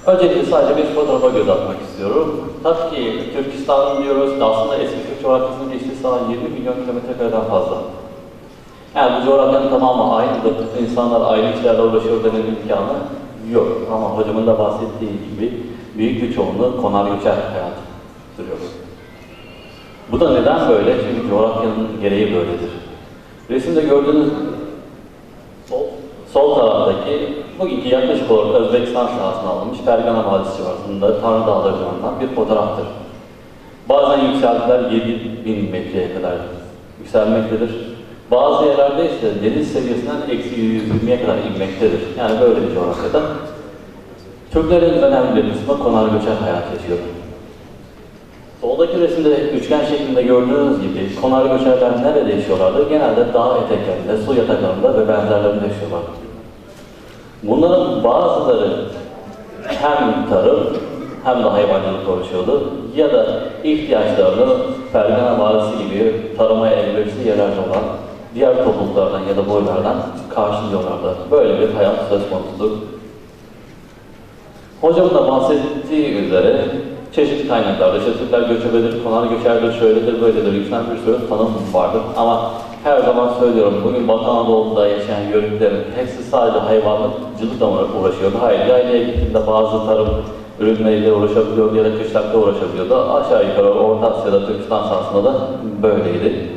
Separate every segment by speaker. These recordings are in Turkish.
Speaker 1: Öncelikle sadece bir fotoğrafa göz atmak istiyorum. Tabii ki Türkistan diyoruz, aslında eski Türk coğrafyasının geçtiği saha 20 milyon kilometre kareden fazla. Yani bu coğrafyanın tamamı aynıdır, insanlar aynı işlerle uğraşıyor demenin imkanı yok. Ama hocamın da bahsettiği gibi büyük bir çoğunluğu konar göçer hayat sürüyor. Bu da neden böyle? Çünkü coğrafyanın gereği böyledir. Resimde gördüğünüz sol taraftaki bugünkü yaklaşık olarak Özbekistan sahasına alınmış Fergana Vadisi civarında Tanrı Dağları civarından bir fotoğraftır. Bazen yükseltiler 7.000 metreye kadar yükselmektedir. Bazı yerlerde ise deniz seviyesinden eksi 120'ye kadar inmektedir. Yani böyle bir coğrafyada Türklerin önemli bir kısmı konar göçer hayat yaşıyor. Soldaki resimde üçgen şeklinde gördüğünüz gibi konar göçerler nerede yaşıyorlardı? Genelde dağ eteklerinde, su yataklarında ve benzerlerinde yaşıyorlardı. Bunların bazıları hem tarım hem de hayvancılıkla uğraşıyordu ya da ihtiyaçlarını Fergana Vadisi gibi tarıma elverişli yerlerde olan diğer topluluklardan ya da boylardan karşılıyorlardı. Böyle bir hayat söz konusudur. Hocamın da bahsettiği üzere çeşitli kaynaklarda işte Türkler göçebedir, konar göçerdir, şöyledir, böyledir, yükselen bir sürü tanım vardır. Ama her zaman söylüyorum, bugün Batı Anadolu'da yaşayan yörüklerin hepsi sadece hayvancılıkla uğraşıyordu. Hayır, yaylaya gittiğinde bazı tarım ürünleriyle uğraşabiliyordu ya da kışlakta uğraşabiliyordu. Aşağı yukarı Orta Asya'da, Türkistan sahasında da böyleydi.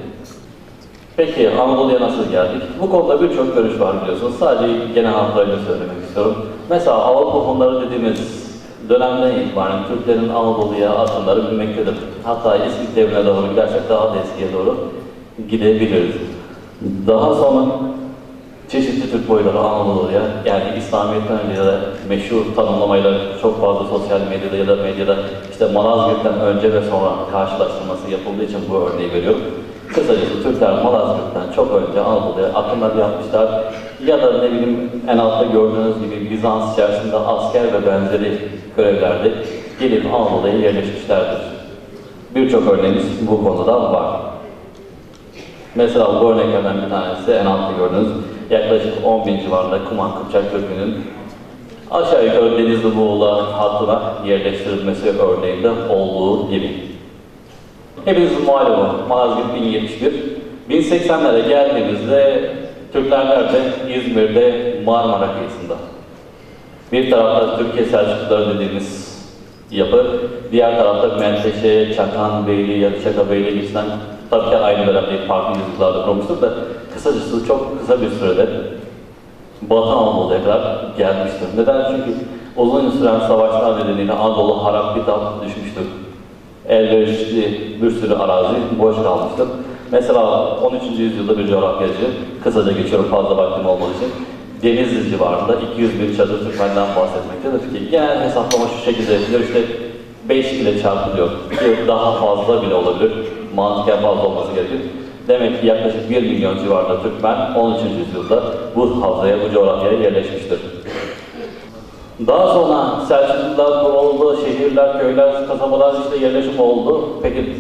Speaker 1: Peki Anadolu'ya nasıl geldik? Bu konuda birçok görüş var biliyorsunuz. Sadece genel hatlarıyla söylemek istiyorum. Mesela Avrupa Hunları dediğimiz dönemden itibaren Türklerin Anadolu'ya adımları bilmektedir. Hatta İskit devrine doğru gidersek daha da eskiye doğru gidebiliriz. Daha sonra çeşitli Türk boyları Anadolu'ya, yani İslamiyet'ten önce de meşhur tanımlamayla çok fazla sosyal medyada ya da medyada işte Malazgirt'ten önce ve sonra karşılaştırması yapıldığı için bu örneği veriyorum. Kısacası Türkler Malazgirt'ten çok önce Anadolu'ya akımlar yapmışlar ya da ne bileyim en altta gördüğünüz gibi Bizans içerisinde asker ve benzeri görevlerde gelip Anadolu'ya yerleşmişlerdir. Birçok örneğimiz bu konuda var. Mesela bu örneklerden bir tanesi en altta gördüğünüz yaklaşık 10.000 civarında Kuman Kıpçak Türk'ünün aşağı yukarı Denizli Muğla hattına yerleştirilmesi örneğinde olduğu gibi. Hepinizin malumu Malazgirt 1071. 1080'lere geldiğimizde Türkler nerede? İzmir'de Marmara kıyısında. Bir tarafta Türkiye Selçukluları dediğimiz yapı, diğer tarafta Menteşe, Çakan Beyliği ya da Çaka Beyliği gibisinden tabii ki aynı dönemde farklı yüzyıllarda kurulmuştur da kısacası çok kısa bir sürede Batı Anadolu'ya kadar gelmiştir. Neden? Çünkü uzun süren savaşlar nedeniyle Anadolu harap bir dal düşmüştür. Elverişli bir sürü arazi boş kalmıştır. Mesela 13. yüzyılda bir coğrafyacı, kısaca geçiyorum fazla vaktim olmadığı için, Denizli civarında 200 bin çadır Türkmen'den bahsetmektedir ki genel hesaplama şu şekilde yapılıyor, işte 5 ile çarpılıyor, daha fazla bile olabilir, mantıken fazla olması gerekir. Demek ki yaklaşık 1 milyon civarında Türkmen 13. yüzyılda bu havzaya, bu coğrafyaya yerleşmiştir. Daha sonra Selçuklular kuruldu, şehirler, köyler, kasabalar işte yerleşim oldu. Peki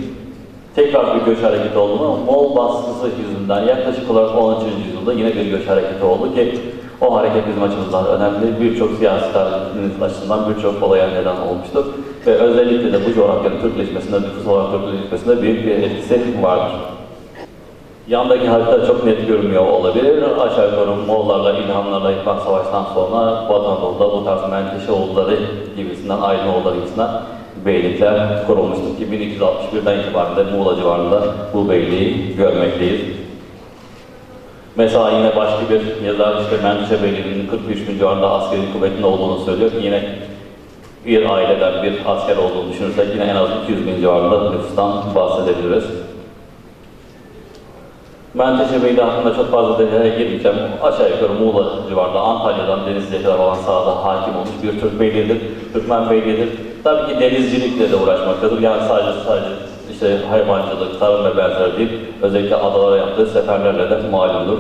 Speaker 1: tekrar bir göç hareketi oldu mu? Moğol baskısı yüzünden yaklaşık olarak 13. yüzyılda yine bir göç hareketi oldu ki o hareket bizim açımızdan önemli. Birçok siyasi tarihimiz açısından birçok olaya neden olmuştur. Ve özellikle de bu coğrafyanın Türkleşmesinde, nüfus olarak Türkleşmesinde büyük bir etkisi vardır. Yandaki harita çok net görünmüyor olabilir. Aşağı yukarı Moğollarla, İlhanlarla yapılan savaştan sonra Batı Anadolu'da bu tarz Menteşeoğulları gibisinden, Aydınoğulları gibisinden beylikler kurulmuştur ki 1261'den itibaren de Muğla civarında bu beyliği görmekteyiz. Mesela yine başka bir yazar işte Menteşe Beyliği'nin 43 bin civarında askeri kuvvetinin olduğunu söylüyor. Yine bir aileden bir asker olduğunu düşünürsek yine en az 200 bin civarında nüfustan bahsedebiliriz. Menteşe Beyliği hakkında çok fazla detaya girmeyeceğim. Aşağı yukarı Muğla civarında, Antalya'dan Denizli'ye kadar olan sahada hakim olmuş bir Türk beyliğidir, Türkmen beyliğidir. Tabii ki denizcilikle de uğraşmaktadır. Yani sadece işte hayvancılık, tarım ve benzeri değil, özellikle adalara yaptığı seferlerle de malumdur.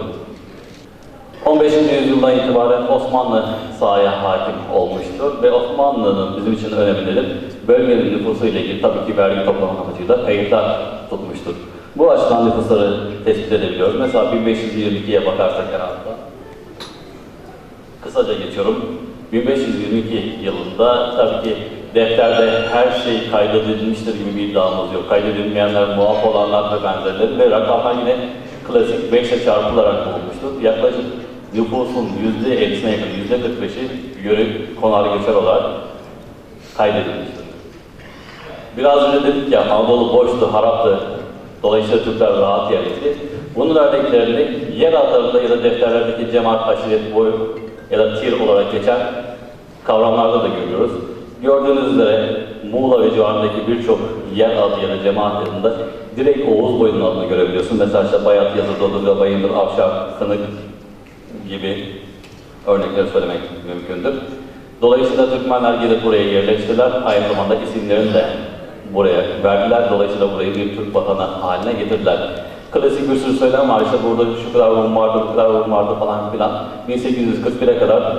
Speaker 1: 15. yüzyıldan itibaren Osmanlı sahaya hakim olmuştur ve Osmanlı'nın bizim için önemi nedir? Bölgenin nüfusu ile ilgili tabii ki vergi toplama amacıyla kayıtlar tutmuştur. Bu açıdan nüfusları tespit edebiliyoruz. Mesela 1522'ye bakarsak herhalde. Kısaca geçiyorum. 1522 yılında tabii ki defterde her şey kaydedilmiştir gibi bir iddiamız yok. Kaydedilmeyenler, muaf olanlar ve benzerleri ve rakamlar yine klasik 5'e çarpılarak bulunmuştur. Yaklaşık nüfusun %50'sine yakın, %45'i yörük, konar göçer olarak kaydedilmiştir. Biraz önce dedik ya, Anadolu boştu, haraptı, dolayısıyla Türkler rahat yerleşti. Bunun örneklerini yer altlarında ya da defterlerdeki cemaat, aşiret, boy ya da tir olarak geçen kavramlarda da görüyoruz. Gördüğünüz üzere Muğla ve civarındaki birçok yer adı ya da cemaat adında direkt Oğuz boyunun adını görebiliyorsun. Mesela işte Bayat, Yazı, Dodurga, Bayındır, Afşar, Kınık gibi örnekleri söylemek mümkündür. Dolayısıyla Türkmenler gelip buraya yerleştiler. Aynı zamanda isimlerini de buraya verdiler. Dolayısıyla burayı bir Türk vatanı haline getirdiler. Klasik bir sürü söylem var. İşte burada şu kadar Rum vardı, bu kadar Rum vardı falan filan. 1841'e kadar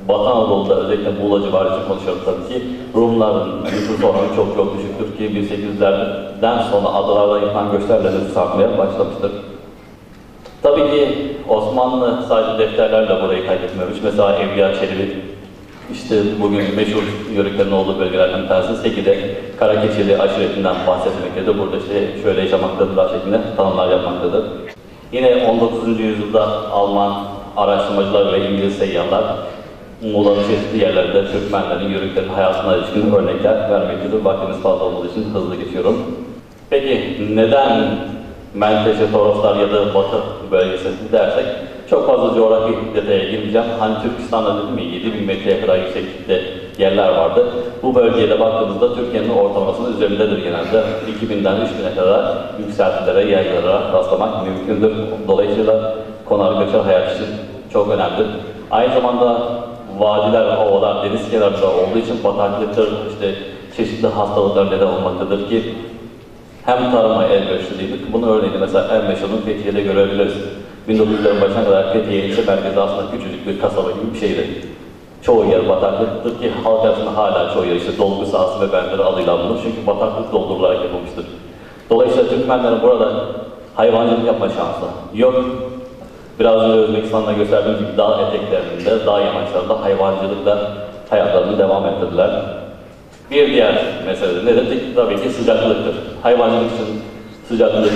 Speaker 1: Batı Anadolu'da özellikle Muğla civarı için konuşuyoruz tabii ki. Rumların nüfus oranı çok çok düşüktür ki 1800'lerden sonra adalardan yapılan göçlerle nüfus artmaya başlamıştır. Tabii ki Osmanlı sadece defterlerle burayı kaydetmemiş. Mesela Evliya Çelebi, işte bugün meşhur yörüklerin olduğu bölgelerden bir tanesi Seki'de Karakeçili aşiretinden bahsetmektedir. Burada işte şöyle yaşamaktadırlar şeklinde tanımlar yapmaktadır. Yine 19. yüzyılda Alman araştırmacılar ve İngiliz seyyahlar Muğla'nın çeşitli yerlerinde Türkmenlerin, yörüklerin hayatına ilişkin örnekler vermektedir. Vaktimiz fazla olmadığı için hızlı geçiyorum. Peki neden Menteşe, Toroslar ya da Batı bölgesi dersek, çok fazla coğrafi detaya girmeyeceğim. Hani Türkistan'da dedim ya 7000 metreye kadar yükseklikte yerler vardı. Bu bölgeye de baktığımızda Türkiye'nin ortalamasının üzerindedir genelde. 2000'den 3000'e kadar yükseltilere, yaylalara rastlamak mümkündür. Dolayısıyla konar göçer hayat için çok önemlidir. Aynı zamanda vadiler, ovalar, deniz kenarında olduğu için bataklıktır, işte çeşitli hastalıklar neden olmaktadır ki hem tarıma elverişli değildir. Bunun örneğini mesela en meşhurunu Fethiye'de görebiliriz. 1900'lerin başına kadar Fethiye ilçe merkezi aslında küçücük bir kasaba gibi bir şeydi. Çoğu yer bataklıktır ki halk arasında hala çoğu yer işte dolgu sahası ve benzeri adıyla anılır. Çünkü bataklık doldurularak yapılmıştır. Dolayısıyla Türkmenlerin burada hayvancılık yapma şansı yok. Biraz önce Özbekistan'da gösterdiğim gibi dağ eteklerinde, dağ yamaçlarında hayvancılıkla hayatlarını devam ettirdiler. Bir diğer mesele de nedir? Tabii ki sıcaklıktır. Hayvancılık için sıcaklık,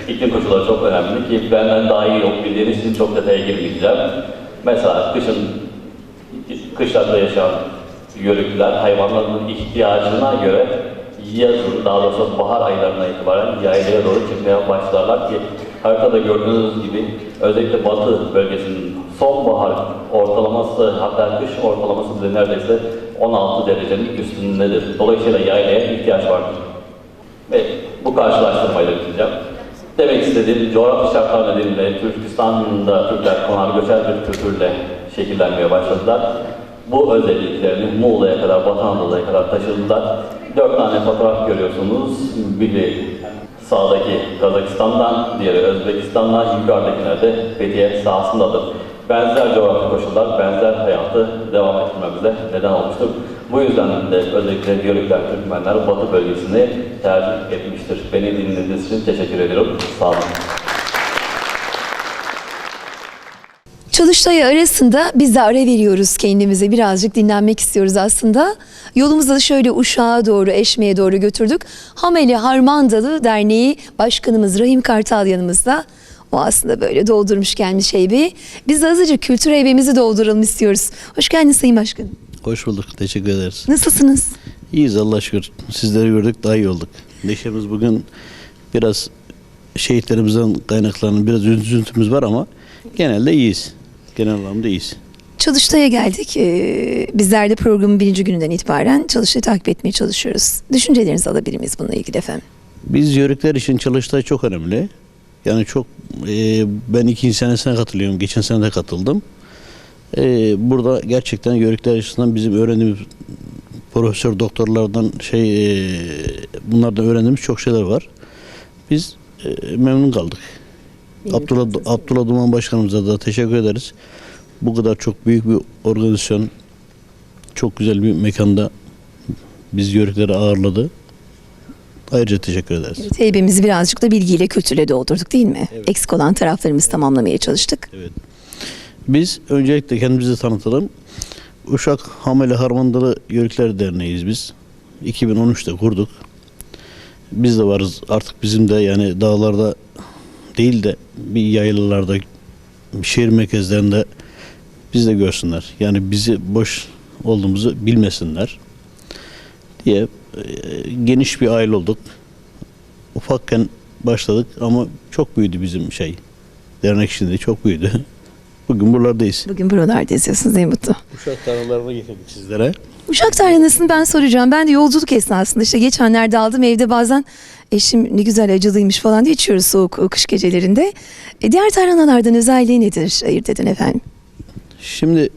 Speaker 1: iklim koşulları çok önemli ki benden daha iyi yok bildiğiniz için çok detaya girmeyeceğim. Mesela kışlarda yaşayan yörükler hayvanların ihtiyacına göre yazın, daha doğrusu bahar aylarına itibaren yaylaya doğru çıkmaya başlarlar ki haritada gördüğünüz gibi özellikle batı bölgesinin sonbahar ortalaması hatta kış ortalaması bile neredeyse 16 derecenin üstündedir. Dolayısıyla yaylaya ihtiyaç vardır. Ve bu karşılaştırmayla bitireceğim. Demek istediğim coğrafi şartlar nedeniyle Türkistan'da Türkler konar göçer bir kültürle şekillenmeye başladılar. Bu özelliklerini Muğla'ya kadar, Batı Anadolu'ya kadar taşıdılar. 4 tane fotoğraf görüyorsunuz. Biri sağdaki Kazakistan'dan, diğeri Özbekistan'dan, yukarıdakiler de Fethiye sahasındadır. Benzer coğrafi koşullar, benzer hayatı devam ettirmemize neden olmuştur. Bu yüzden de özellikle Yörükler, Türkmenler Batı bölgesini tercih etmiştir. Beni dinlediğiniz için teşekkür ediyorum. Sağ olun.
Speaker 2: Çalıştay arasında biz de ara veriyoruz kendimize. Birazcık dinlenmek istiyoruz aslında. Yolumuzu da şöyle Uşak'a doğru, Eşme'ye doğru götürdük. Hameli Harmandalı Derneği Başkanımız Rahim Kartal yanımızda. O aslında böyle doldurmuş gelmiş heybeyi. Biz de hızlıca kültür heybemizi dolduralım istiyoruz. Hoş geldiniz Sayın Başkanım.
Speaker 3: Hoş bulduk. Teşekkür ederiz.
Speaker 2: Nasılsınız?
Speaker 3: İyiyiz Allah'a şükür. Sizleri gördük daha iyi olduk. Neşemiz bugün biraz şehitlerimizden kaynaklanan biraz üzüntümüz var ama genelde iyiyiz. Genel anlamda iyiyiz.
Speaker 2: Çalıştay'a geldik. Bizler de programın 1. gününden itibaren Çalıştay'ı takip etmeye çalışıyoruz. Düşüncelerinizi alabilir miyiz bununla ilgili efendim?
Speaker 3: Biz Yörükler için Çalıştay çok önemli. Yani çok ben 2. senesine katılıyorum. Geçen sene de katıldım. Burada gerçekten Yörükler açısından bizim öğrendiğimiz profesör doktorlardan bunlardan öğrendiğimiz çok şeyler var. Biz memnun kaldık. Abdullah Duman Başkanımıza da teşekkür ederiz. Bu kadar çok büyük bir organizasyon, çok güzel bir mekanda biz Yörükleri ağırladı. Ayrıca teşekkür ederiz.
Speaker 2: Evet, heybemizi birazcık da bilgiyle, kültürle doldurduk değil mi?
Speaker 3: Evet.
Speaker 2: Eksik olan taraflarımızı tamamlamaya çalıştık.
Speaker 3: Evet. Biz öncelikle kendimizi tanıtalım. Uşak Hameli Harmandalı Yörükler Derneği'yiz biz. 2013'te kurduk. Biz de varız artık, bizim de yani dağlarda değil de bir yaylalarda, şehir merkezlerinde biz de görsünler. Yani bizi boş olduğumuzu bilmesinler diye geniş bir aile olduk. Ufakken başladık ama çok büyüdü bizim dernek şimdi çok büyüdü. Bugün buralardayız.
Speaker 2: Bugün buralarda izliyorsunuz, ne mutlu.
Speaker 3: Uşak tarlalarını getirdik sizlere.
Speaker 2: Uşak tarhanasını ben soracağım. Ben de yolculuk esnasında işte geçenlerde aldım evde, bazen eşim ne güzel acılıymış falan diye içiyoruz soğuk kış gecelerinde. Diğer tarhanalardan özelliği nedir, ayırt edin efendim?
Speaker 3: Şimdi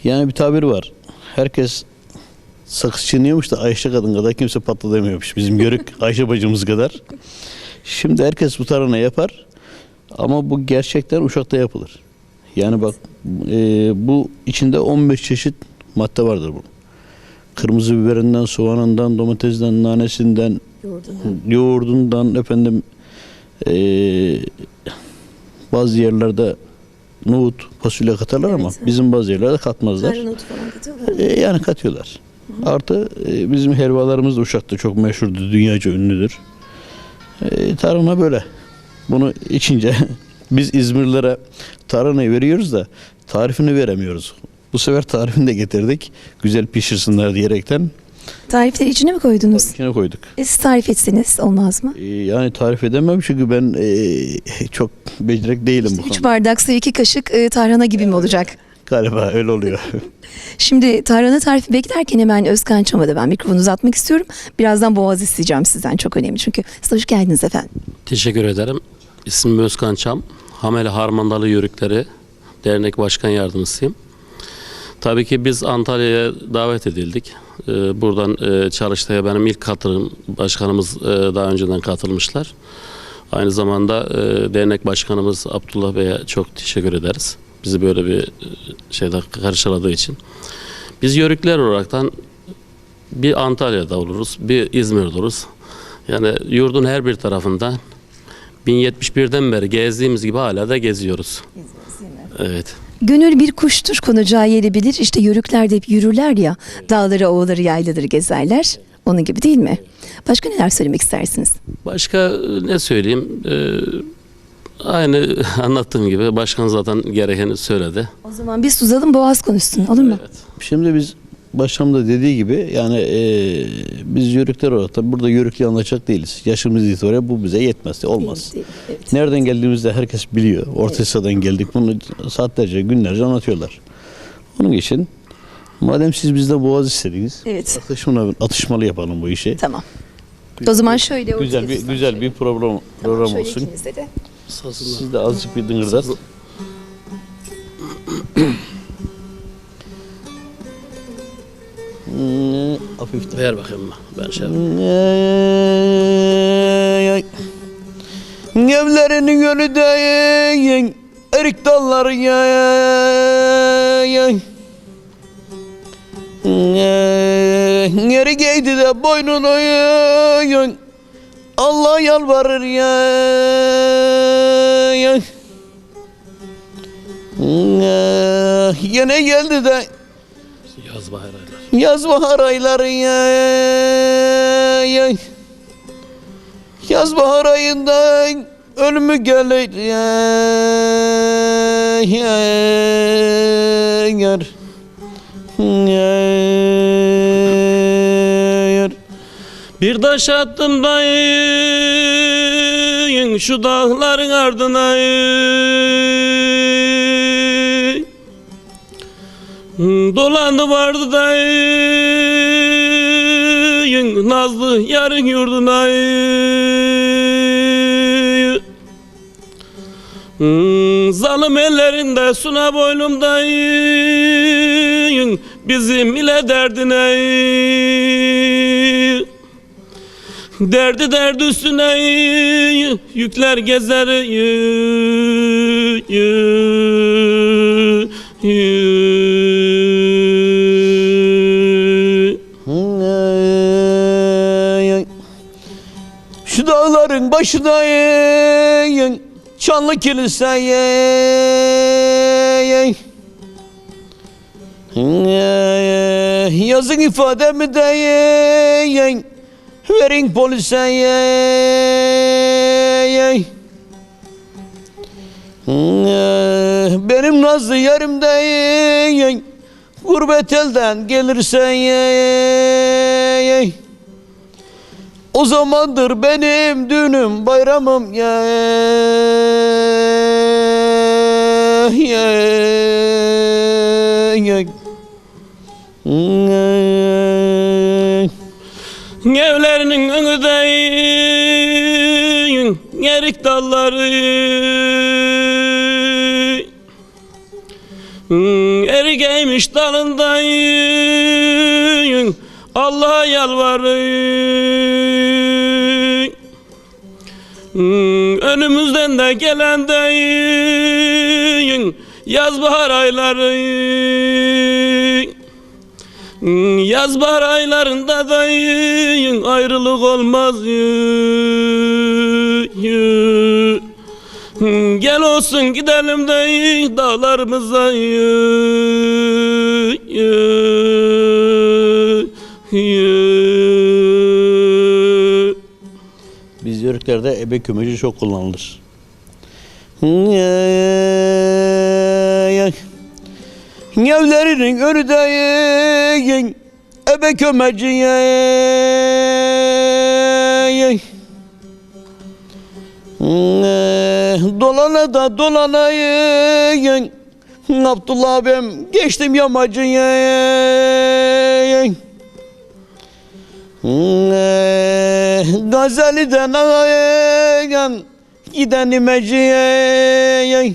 Speaker 3: yani bir tabir var. Herkes sakız çiğniyormuş da Ayşe kadın kadar kimse patlatamıyormuş. Bizim Yörük Ayşe bacımız kadar. Şimdi herkes bu tarhana yapar ama bu gerçekten Uşak'ta yapılır. Yani bak bu içinde 15 çeşit madde vardır bu. Kırmızı biberinden, soğanından, domatesinden, nanesinden, yoğurdundan efendim bazı yerlerde nohut, fasulye katarlar ama bizim bazı yerlerde katmazlar.
Speaker 2: Nohut falan katıyorlar.
Speaker 3: Yani katıyorlar. Artı bizim helvalarımız da Uşak'ta çok meşhurdur, dünyaca ünlüdür. Tarhana böyle. Bunu içince biz İzmirlilere tarhanayı veriyoruz da tarifini veremiyoruz. Bu sefer tarifini de getirdik. Güzel pişirsinler diyerekten.
Speaker 2: Tarifleri içine mi koydunuz?
Speaker 3: İçine koyduk.
Speaker 2: Siz tarif etseniz olmaz mı?
Speaker 3: Yani tarif edemem çünkü ben çok becerek değilim bu
Speaker 2: 3
Speaker 3: konuda.
Speaker 2: bardak su, 2 kaşık tarhana gibi mi olacak?
Speaker 3: Galiba öyle oluyor.
Speaker 2: Şimdi tarhana tarifi beklerken hemen Özkan Çam'a da ben mikrofonu uzatmak istiyorum. Birazdan boğaz isteyeceğim sizden, çok önemli çünkü. Siz hoş geldiniz efendim.
Speaker 4: Teşekkür ederim. İsmim Özkan Çam. Hameli Harmandalı Yörükleri Dernek Başkan Yardımcısıyım. Tabii ki biz Antalya'ya davet edildik. Buradan çalıştaya benim ilk katılım, başkanımız daha önceden katılmışlar. Aynı zamanda dernek başkanımız Abdullah Bey'e çok teşekkür ederiz. Bizi böyle bir şeyde karşıladığı için. Biz Yörükler olaraktan bir Antalya'da oluruz, bir İzmir'de oluruz. Yani yurdun her bir tarafında 1071'den beri gezdiğimiz gibi hala da geziyoruz. Evet.
Speaker 2: Gönül bir kuştur, konacağı yeri bilir. İşte yörükler de hep yürürler ya, dağları, ovaları, yaylaları gezerler. Onun gibi değil mi? Başka neler söylemek istersiniz?
Speaker 4: Başka ne söyleyeyim? Aynı anlattığım gibi başkan zaten gerekeni söyledi.
Speaker 2: O zaman biz susalım, boğaz konuşsun, olur mu?
Speaker 4: Evet.
Speaker 3: Şimdi biz başkanım da dediği gibi yani biz Yörükler olarak da burada Yörükle anlaşacak değiliz. Yaşımız itibariyle bu bize yetmez. Olmaz.
Speaker 2: Değil, evet.
Speaker 3: Nereden geldiğimizde herkes biliyor. Orta Asya'dan geldik. Bunu saatlerce, günlerce anlatıyorlar. Onun için madem siz bizden boğaz istediniz,
Speaker 2: Evet.
Speaker 3: atışmalı yapalım bu işi.
Speaker 2: Tamam. O zaman şöyle
Speaker 3: Güzel bir program
Speaker 2: şöyle
Speaker 3: olsun.
Speaker 2: ikimizde de.
Speaker 3: Siz de azıcık bir dıngırdat. Hafif de.
Speaker 4: Ver bakayım ben şey yapayım.
Speaker 3: Evlerinin önü de erik dalları Yeri giydi de boynunu Allah yalvarır Yine geldi de
Speaker 4: Yaz bahar ayları.
Speaker 3: yaz bahar ayları Yaz bahar ayında ölümü gelir
Speaker 4: Bir taş attım dayın şu dağların ardına dolandı vardı dayın nazlı yarın yurduna zalim ellerinde suna boynumda bizim ile derdine derdi üstüne yükler gezer
Speaker 3: Şu dağların başına Çanlı kilise Yazın ifademi de verin polise. Benim nazlı yerim de gurbet elden gelirse. O zamandır benim düğünüm bayramım
Speaker 4: Evlerinin önündeyim erik dalları, erigeymiş dalındayım Allah'a yalvarayım. Önümüzden de gelendeyim yaz bahar ayları. Yaz bahar aylarında da ayrılık olmaz. Gel olsun gidelim de dağlarımıza.
Speaker 3: Biz yörüklerde ebe kümeci çok kullanılır. Evlerinin önündeyim ebe kömeci. Dolana da dolanayım Abdullah abim geçtim yamacı. Gazali'den ağayan giden imeciye.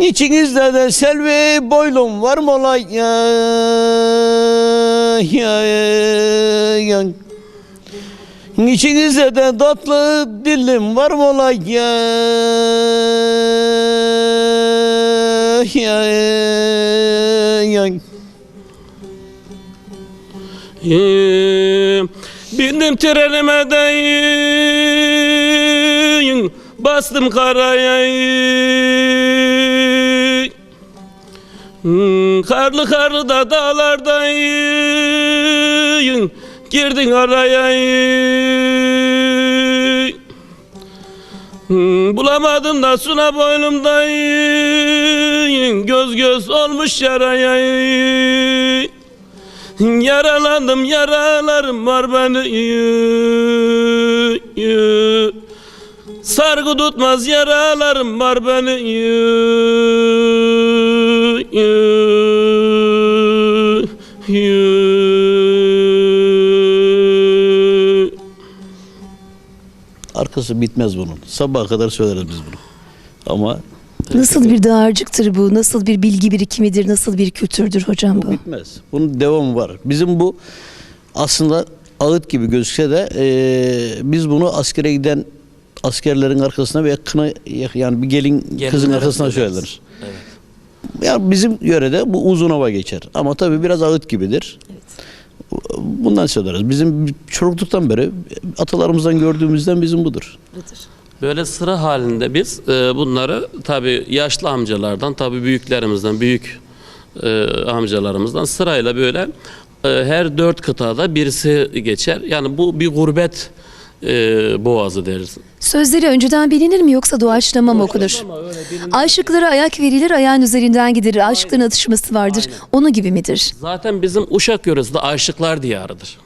Speaker 3: İçinizde de selvi boylum var mı olay? İçinizde de tatlı dilim var mı olay?
Speaker 4: Bindim trenime deyim, bastım karaya. Karlı karlı da dağlardayım, girdin araya. Bulamadım da suna boynumdayım, göz göz olmuş yaraya. Yaralandım yaralarım var beni. Sargı tutmaz yaralarım var beni.
Speaker 3: Arkası bitmez bunun. Sabaha kadar söyleriz biz bunu. Ama
Speaker 2: Nasıl bir dağarcıktır bu? Nasıl bir bilgi birikimidir? Nasıl bir kültürdür hocam
Speaker 3: bu
Speaker 2: bu?
Speaker 3: bitmez. Bunun devamı var. Bizim bu aslında ağıt gibi gözükse de biz bunu askere giden askerlerin arkasına veya kına yani bir kızın
Speaker 4: Gelinlere
Speaker 3: arkasına
Speaker 4: söyleriz.
Speaker 3: söylenir.
Speaker 4: Evet.
Speaker 3: Yani bizim yörede bu uzun hava geçer. Ama tabii biraz ağıt gibidir. Bundan söyleriz. Bizim çocukluktan beri atalarımızdan gördüğümüzden bizim budur.
Speaker 4: Böyle sıra halinde biz bunları tabii yaşlı amcalardan, tabii büyüklerimizden, büyük amcalarımızdan sırayla böyle her 4 kıtada birisi geçer. Yani bu bir gurbet boğazı deriz.
Speaker 2: Sözleri önceden bilinir mi yoksa doğaçlama mı okunur? Aşıklara ayak verilir, ayağın üzerinden gidilir. Aşıkların atışması vardır. Onu gibi midir?
Speaker 4: Zaten bizim Uşak yöresi de aşıklar diyarıdır.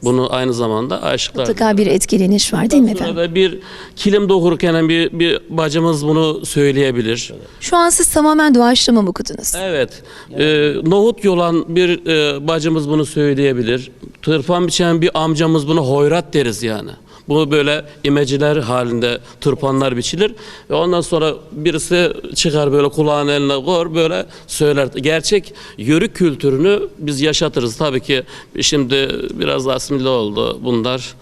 Speaker 4: Bunu aynı zamanda aşıklar
Speaker 2: Mutlaka bir etkileniş var değil mi efendim?
Speaker 4: Burada bir kilim dokurken bir bacımız bunu söyleyebilir.
Speaker 2: Şu an siz tamamen doğaçlama mı okudunuz?
Speaker 4: Evet. Nohut yolan bir bacımız bunu söyleyebilir. Tırpan biçen bir amcamız bunu hoyrat deriz yani. Bu böyle imeciler halinde tırpanlar biçilir. Ve ondan sonra birisi çıkar böyle kulağın eline koyar böyle söyler. Gerçek yörük kültürünü biz yaşatırız. Tabii ki şimdi biraz asimile oldu bunlar.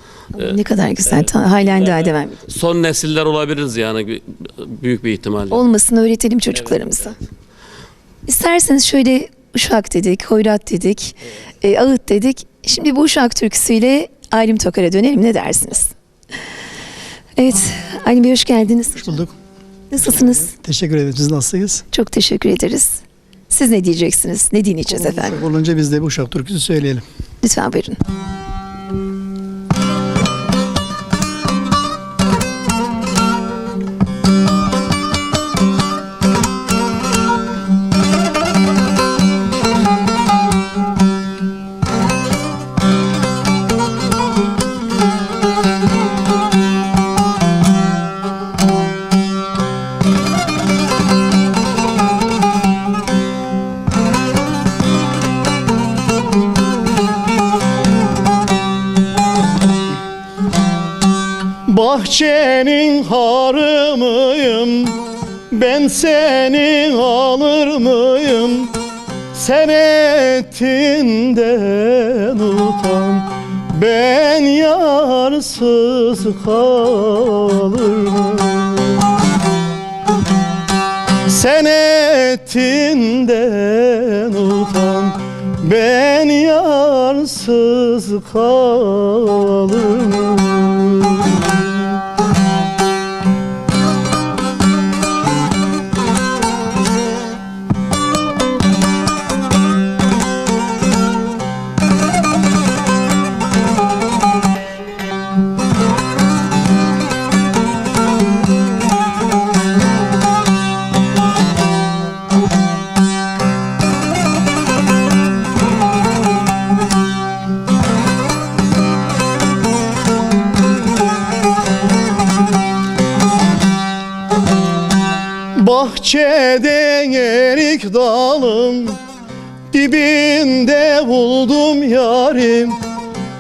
Speaker 2: Ne kadar güzel. Halen daha devam ediyor.
Speaker 4: Son nesiller olabiliriz yani büyük bir ihtimalle.
Speaker 2: Olmasın öğretelim çocuklarımıza. İsterseniz şöyle Uşak dedik, hoyrat dedik, ağıt dedik. Şimdi bu Uşak türküsüyle Alim Tokar'a dönelim, ne dersiniz? Evet, Alim Bey hoş geldiniz.
Speaker 5: Hoş bulduk.
Speaker 2: Nasılsınız?
Speaker 5: Teşekkür ederiz. Siz nasılsınız?
Speaker 2: Çok teşekkür ederiz. Siz ne diyeceksiniz? Ne dinleyeceğiz efendim?
Speaker 5: Olunca biz de bu Uşak türküsü söyleyelim.
Speaker 2: Lütfen buyurun.
Speaker 5: Bahçenin harımıyım, ben seni alır mıyım? Sen etinden utan, ben yarsız kalır mıyım? Sen etinden utan, ben yarsız kalır mıyım? Bahçede erik dalım, dibinde buldum yarim.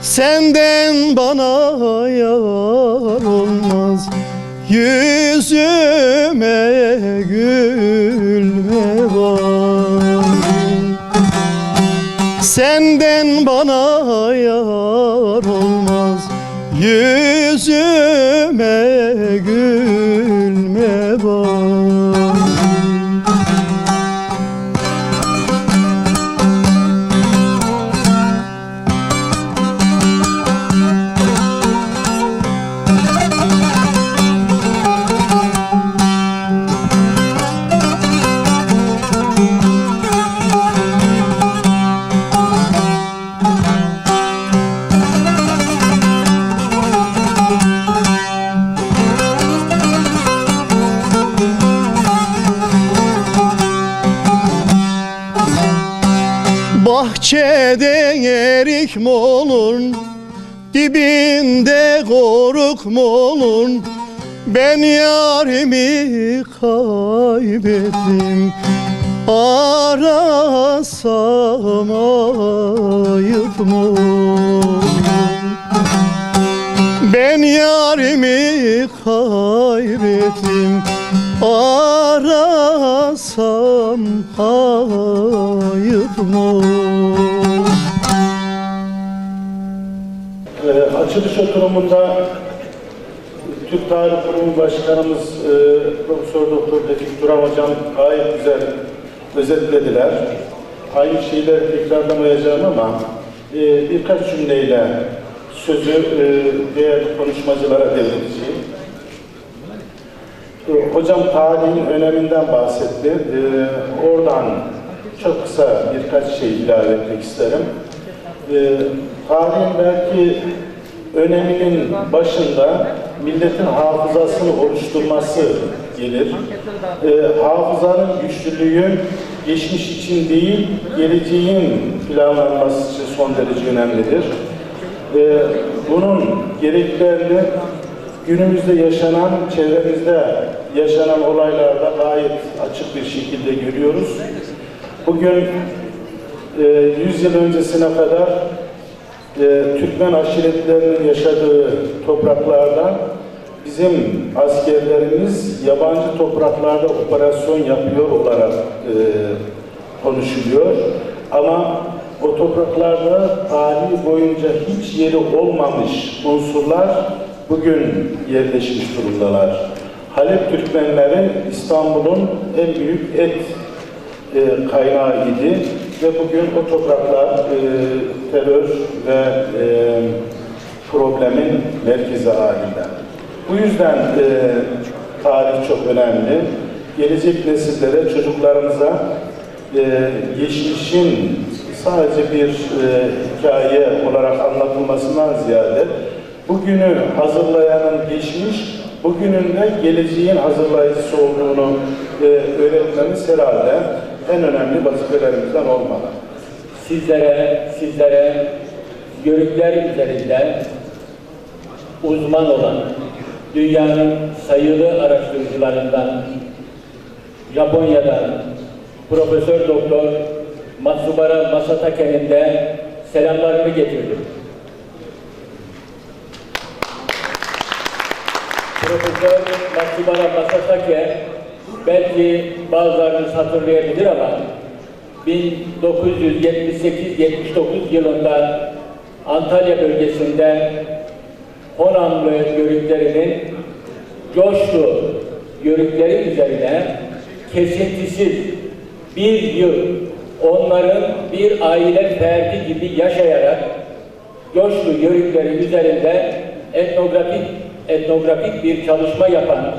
Speaker 5: Senden bana yar olmaz, yüzüme gülme var. Senden bana yar olmaz, yüzüme gülme var. Bahçede erik mi olur, dibinde koruk mu olur? Ben yarimi kaybettim, arasam ayıp mı olur? Ben yarimi kaybettim, arasam ayıp mı?
Speaker 6: Açılış oturumunda Türk Tarih Kurumu Başkanımız Profesör Doktor Tevfik Duran Hocam gayet güzel özetlediler. Aynı şeyleri tekrarlamayacağım ama birkaç cümleyle sözü değerli konuşmacılara devredeceğim. Hocam tarihin öneminden bahsetti. Oradan çok kısa birkaç şey ilave etmek isterim. Tarihin belki öneminin başında milletin hafızasını oluşturması gelir. Hafızanın güçlülüğü geçmiş için değil, geleceğin planlanması için son derece önemlidir. Bunun gereklerini günümüzde yaşanan, çevremizde yaşanan olaylarda gayet açık bir şekilde görüyoruz. Bugün 100 yıl öncesine kadar Türkmen aşiretlerinin yaşadığı topraklarda bizim askerlerimiz yabancı topraklarda operasyon yapıyor olarak konuşuluyor. Ama o topraklarda tarihi boyunca hiç yeri olmamış unsurlar bugün yerleşmiş durumdalar. Halep Türkmenleri İstanbul'un en büyük et kaynağı idi ve bugün o topraklar terör ve problemin merkezi halinde. Bu yüzden tarih çok önemli. Gelecek nesillere, çocuklarımıza geçmişin sadece bir hikaye olarak anlatılmasından ziyade bugünü hazırlayanın geçmiş, bugünün de geleceğin hazırlayıcısı olduğunu öğretmemiz herhalde en önemli vazifelerimizden olmalı.
Speaker 7: Sizlere yörükler üzerinde uzman olan, dünyanın sayılı araştırıcılarından, Japonya'dan Profesör Doktor Matsubara Masatake'nin de selamlarını getirdim. Profesör Matsubara Masatake belki bazılarınız hatırlayabilir ama 1978-79 yılında Antalya bölgesinde Honamlı yörüklerinin Coşlu yörükleri üzerine kesintisiz bir yıl onların bir aile ferdi gibi yaşayarak Coşlu yörükleri üzerinde etnografik bir çalışma yapan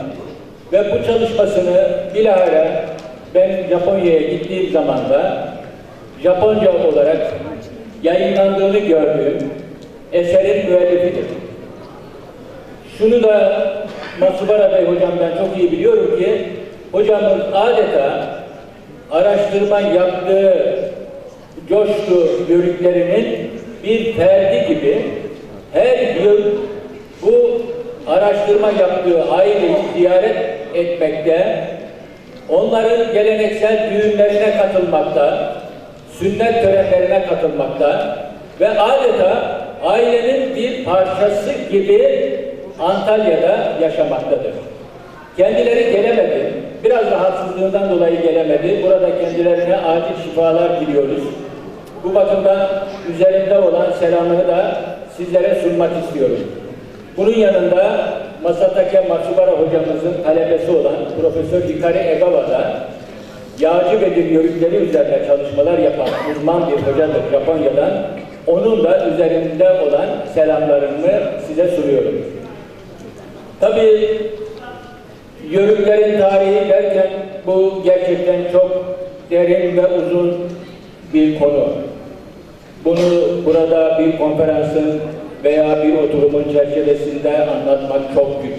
Speaker 7: ve bu çalışmasını bilahare ben Japonya'ya gittiğim zaman da Japonca olarak yayınlandığını gördüğüm eserin müellifidir. Şunu da Matsubara Bey hocamdan çok iyi biliyorum ki hocamız adeta araştırma yaptığı Coşlu yörüklerinin bir ferdi gibi her yıl bu araştırma yaptığı aileyi ziyaret etmekte, onların geleneksel düğünlerine katılmakta, sünnet törenlerine katılmakta ve adeta ailenin bir parçası gibi Antalya'da yaşamaktadır. Kendileri gelemedi, biraz rahatsızlığından dolayı gelemedi. Burada kendilerine acil şifalar diliyoruz. Bu bakımdan üzerinde olan selamını da sizlere sunmak istiyorum. Bunun yanında Masatake Matsubara hocamızın talebesi olan Profesör Hikari Egawa da yağcı ve yörükleri üzerine çalışmalar yapan uzman bir hocadır Japonya'dan. Onun da üzerinde olan selamlarımı size sunuyorum. Tabii yörüklerin tarihi derken bu gerçekten çok derin ve uzun bir konu. Bunu burada bir konferansın veya bir oturumun çerçevesinde anlatmak çok güç.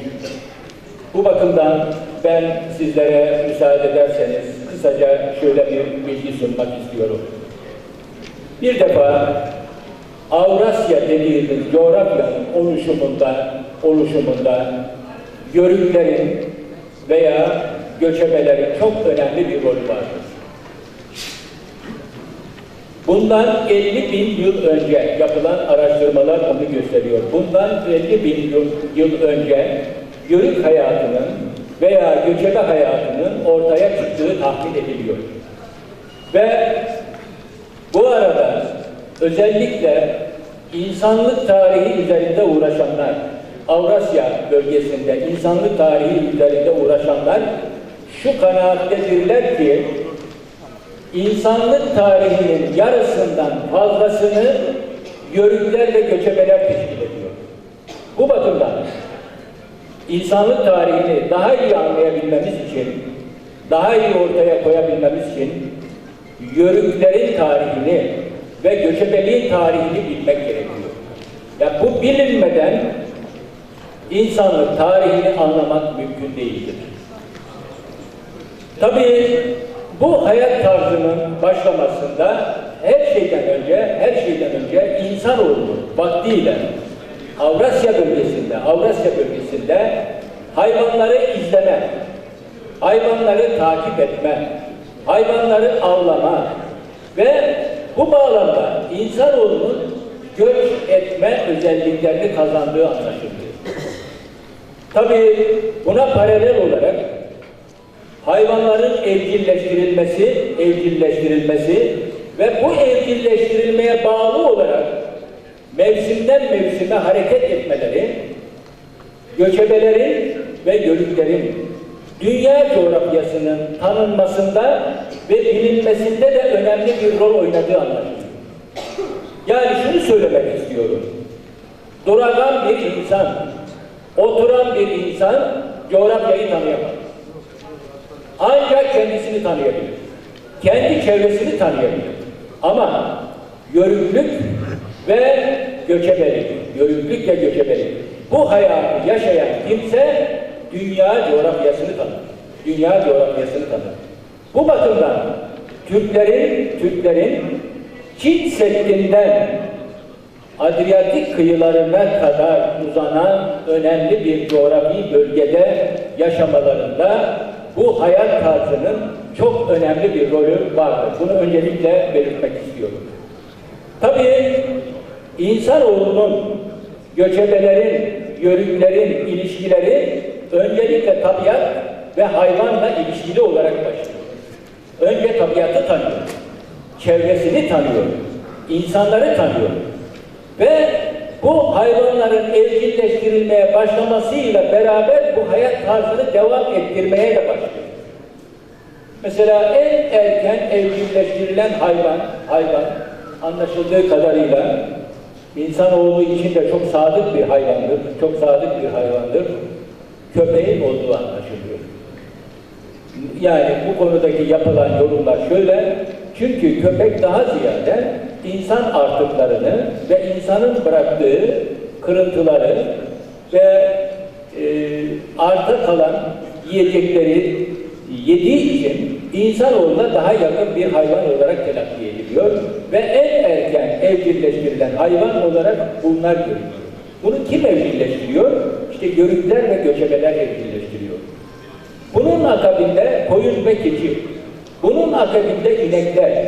Speaker 7: Bu bakımdan ben sizlere müsaade ederseniz kısaca şöyle bir bilgi sunmak istiyorum. Bir defa Avrasya dediğimiz coğrafyanın oluşumunda yörüklerin veya göçebelerin çok önemli bir rolü vardır. Bundan 50.000 yıl önce yapılan araştırmalar onu gösteriyor. Bundan 50.000 yıl önce yörük hayatının veya göçebe hayatının ortaya çıktığı tahmin ediliyor. Ve bu arada özellikle insanlık tarihi üzerinde uğraşanlar, Avrasya bölgesinde insanlık tarihi üzerinde uğraşanlar şu kanaattedirler ki insanlık tarihinin yarısından fazlasını yörükler ve göçebeler teşkil ediyor. Bu bakımdan insanlık tarihini daha iyi anlayabilmemiz için, daha iyi ortaya koyabilmemiz için yörüklerin tarihini ve göçebeliğin tarihini bilmek gerekiyor. Ya bu bilinmeden insanlık tarihini anlamak mümkün değildir. Tabii bu hayat tarzının başlamasında her şeyden önce insanoğlu vaktiyle Avrasya bölgesinde hayvanları izleme, hayvanları takip etme, hayvanları avlama ve bu bağlamda insanoğlunun göç etme özelliklerini kazandığı anlaşılıyor. Tabii buna paralel olarak hayvanların evcilleştirilmesi ve bu evcilleştirilmeye bağlı olarak mevsimden mevsime hareket etmeleri, göçebelerin ve yörüklerin dünya coğrafyasının tanınmasında ve bilinmesinde de önemli bir rol oynadığı anlaşılıyor. Yani şunu söylemek istiyorum. Duragan bir insan, oturan bir insan coğrafyayı tanıyamaz. Ancak kendisini tanıyabilir. kendi çevresini tanıyabilir. Ama yörüklük ve göçebelik, yörüklük ve göçebelik. Bu hayatı yaşayan kimse dünya coğrafyasını tanır. Dünya coğrafyasını tanır. Bu bakımdan Türklerin Çin Seddi'nden Adriyatik kıyılarına kadar uzanan önemli bir coğrafi bölgede yaşamalarında bu hayat tarzının çok önemli bir rolü vardır. Bunu öncelikle belirtmek istiyorum. Tabii insanoğlunun, göçebelerin, yörüklerin ilişkileri öncelikle tabiat ve hayvanla ilişkili olarak başlıyor. Önce tabiatı tanıyor, çevresini tanıyor, insanları tanıyor. Ve bu hayvanların evcilleştirilmeye başlamasıyla beraber bu hayat tarzını devam ettirmeye de başlıyor. Mesela en erken evcilleştirilen hayvan anlaşıldığı kadarıyla insanoğlu için de çok sadık bir hayvandır, çok sadık bir hayvandır. Köpeğin olduğu anlaşılıyor. Yani bu konudaki yapılan yorumlar şöyle, çünkü köpek daha ziyade insan artıklarını ve insanın bıraktığı kırıntıları ve arta kalan yiyecekleri yediği için insanoğluna daha yakın bir hayvan olarak telakki ediliyor ve en erken evcilleştirilen hayvan olarak bunlar görülüyor. Bunu kim evcilleştiriyor? İşte yörükler ve göçebeler evcilleştiriyor. Bunun akabinde koyun ve keçi, bunun akabinde inekler,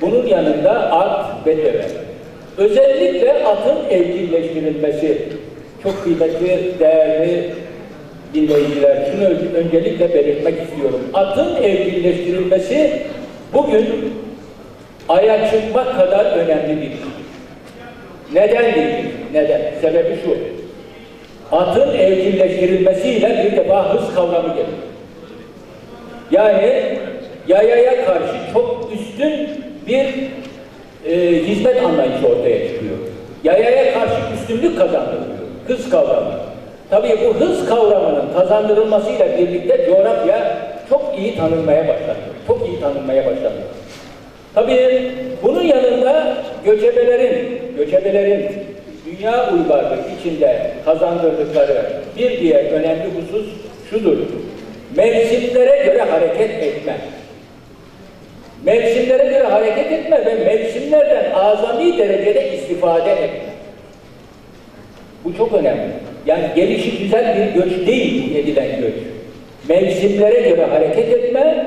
Speaker 7: bunun yanında at ve deve. Özellikle atın evcilleştirilmesi çok kıymetli, değerli dinleyiciler. Şunu öncelikle belirtmek istiyorum. Atın evcilleştirilmesi bugün aya çıkmak kadar önemli bir şey. Neden değil? Neden? Sebebi şu. Atın evcilleştirilmesiyle bir defa hız kavramı geliyor. Yani yayaya karşı çok üstün bir hizmet anlayışı ortaya çıkıyor. Yayaya karşı üstünlük kazandırılıyor. Hız kavramı. Tabii bu hız kavramının kazandırılmasıyla birlikte coğrafya çok iyi tanınmaya başlanıyor. Çok iyi tanınmaya başlanıyor. Tabii bunun yanında göçebelerin dünya uygarlığı içinde kazandırdıkları bir diğer önemli husus şudur. Mevsimlere göre hareket etme. Mevsimlere göre hareket etme ve mevsimlerden azami derecede istifade etme. Bu çok önemli. Yani gelişi güzel bir göç değil bu edilen göç. Mevsimlere göre hareket etme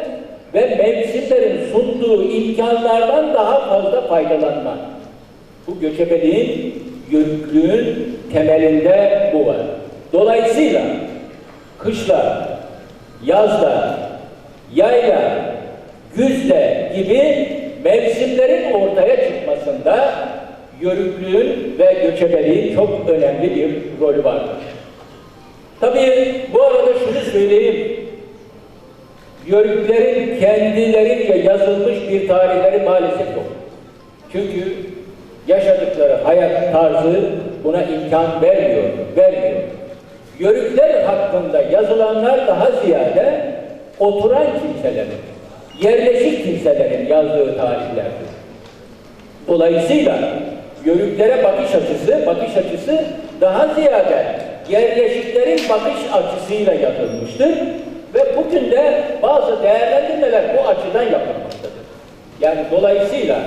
Speaker 7: ve mevsimlerin sunduğu imkanlardan daha fazla faydalanma. Bu göçebeliğin, yörüklüğün temelinde bu var. Dolayısıyla kışla, yazla, yayla, güzle gibi mevsimlerin ortaya çıkmasında yörüklüğün ve göçebeliğin çok önemli bir rolü vardır. Tabii bu arada şunu söyleyeyim. Yörüklerin kendilerince yazılmış bir tarihleri maalesef yok. Çünkü yaşadıkları hayat tarzı buna imkan vermiyor. Yörükler hakkında yazılanlar daha ziyade oturan kimselerin, yerleşik kimselerin yazdığı tarihlerdir. Dolayısıyla yörüklere bakış açısı daha ziyade yerleşiklerin bakış açısıyla yazılmıştır ve bugün de bazı değerlendirmeler bu açıdan yapılmaktadır. Yani dolayısıyla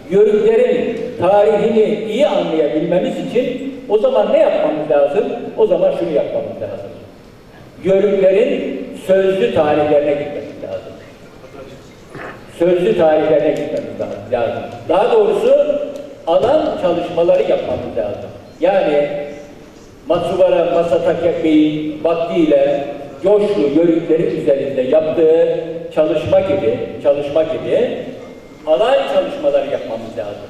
Speaker 7: yörüklerin tarihini iyi anlayabilmemiz için o zaman ne yapmamız lazım? O zaman şunu yapmamız lazım. Yörüklerin sözlü tarihlerine gitmemiz lazım. Sözlü tarihlerine gitmemiz lazım. Daha doğrusu alan çalışmaları yapmamız lazım. Yani Matsubara Masatake Bey'in vaktiyle Coşlu yörükleri üzerinde yaptığı çalışma gibi alan çalışmaları yapmamız lazım.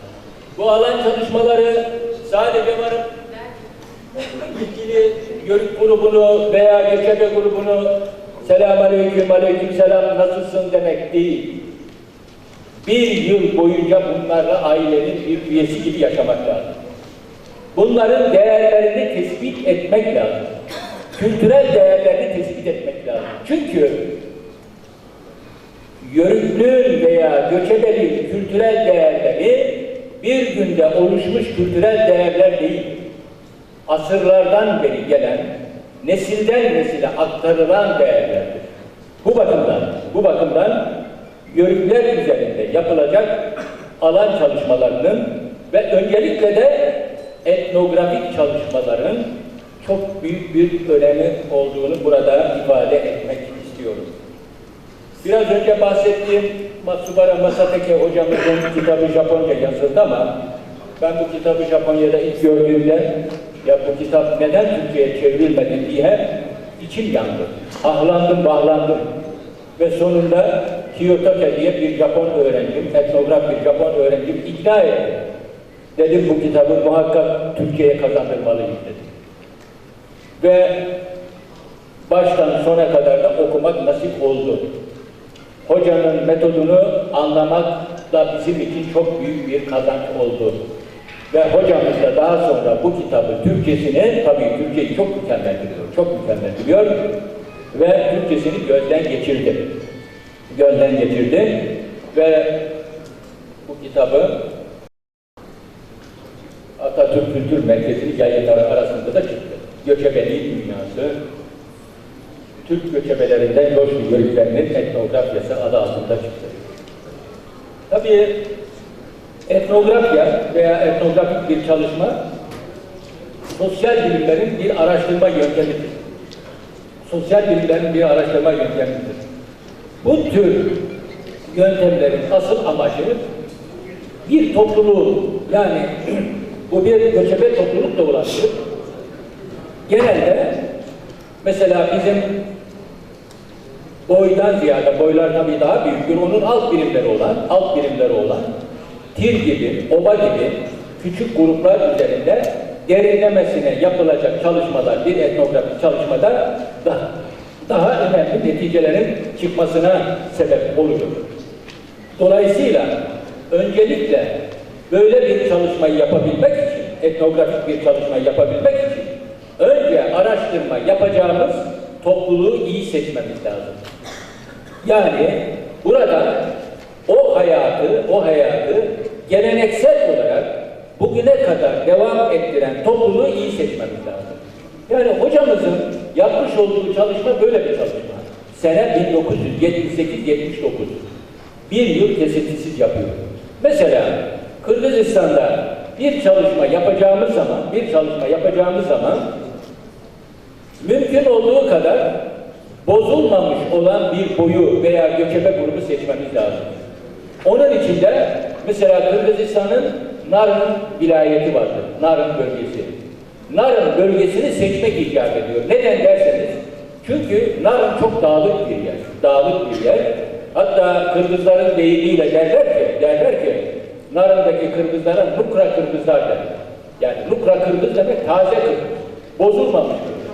Speaker 7: Bu alan çalışmaları sadece varıp ilgili yörük grubunu veya göçebe grubunu selamünaleyküm, aleykümselam nasılsın demek değil. Bir yıl boyunca bunlarla ailenin bir üyesi gibi yaşamak lazım. Bunların değerlerini tespit etmek lazım. Kültürel değerlerini tespit etmek lazım. Çünkü yörüklüğün veya göçebeliğin kültürel değerleri bir günde oluşmuş kültürel değerler değil. Asırlardan beri gelen, nesilden nesile aktarılan değerlerdir. Bu bakımdan yörükler üzerinde yapılacak alan çalışmalarının ve öncelikle de etnografik çalışmaların çok büyük bir önemi olduğunu burada ifade etmek istiyorum. Biraz önce bahsettiğim Matsubara Masatake hocamızın kitabı Japonca yazıldı ama ben bu kitabı Japonya'da ilk gördüğümde ya bu kitap neden Türkçe'ye çevrilmedi diye içim yandı. Ahlandım, bağlandım. Ve sonunda Kiyotake diye bir Japon öğrencim, etnograf bir Japon öğrencim ikna etti. Dedim bu kitabı muhakkak Türkiye'ye kazandırmalıyım dedim. Ve baştan sona kadar da okumak nasip oldu. Hocanın metodunu anlamak da bizim için çok büyük bir kazanç oldu. Ve hocamız da daha sonra bu kitabı Türkçesini, tabii Türkçeyi çok mükemmel biliyor ve Türkçesini gözden geçirdi ve bu kitabı Atatürk Kültür Merkezi'nin yayınları arasında da çıktı. Göçebeliğin Dünyası, Türk göçebelerinden Coşku Yörüklerinin etnografyası adı altında çıktı. Tabii etnografya veya etnografik bir çalışma sosyal bilimlerin bir araştırma yöntemidir. Bu tür yöntemlerin asıl amacı bir topluluğu, yani bu bir göçebe topluluk da olabilir. Genelde mesela bizim boydan ziyade, boylar tabii daha büyüktür, onun alt birimleri olan tir gibi, oba gibi küçük gruplar üzerinde derinlemesine yapılacak çalışmalar, bir etnografik çalışmada daha önemli neticelerin çıkmasına sebep oluyor. Dolayısıyla öncelikle böyle bir çalışmayı yapabilmek için, etnografik bir çalışmayı yapabilmek için önce araştırma yapacağımız topluluğu iyi seçmemiz lazım. Yani burada o hayatı geleneksel olarak bugüne kadar devam ettiren topluluğu iyi seçmemiz lazım. Yani hocamızın yapmış olduğu çalışma böyle bir çalışma. Sene 1978-79. Bir yıl kesintisiz yapıyor. Mesela Kırgızistan'da bir çalışma yapacağımız zaman mümkün olduğu kadar bozulmamış olan bir boyu veya göçebe grubu seçmemiz lazım. Onun için de mesela Kırgızistan'ın Narın vilayeti vardır. Narın bölgesi. Narın bölgesini seçmek icap ediyor. Neden derseniz, çünkü Narın çok dağlık bir yer. Hatta Kırgızların deyimiyle derler ki Narın'daki Kırgızlara Nukra Kırgızlar derler. Yani Nukra Kırgız demek taze Kırgız. Bozulmamış Kırgız.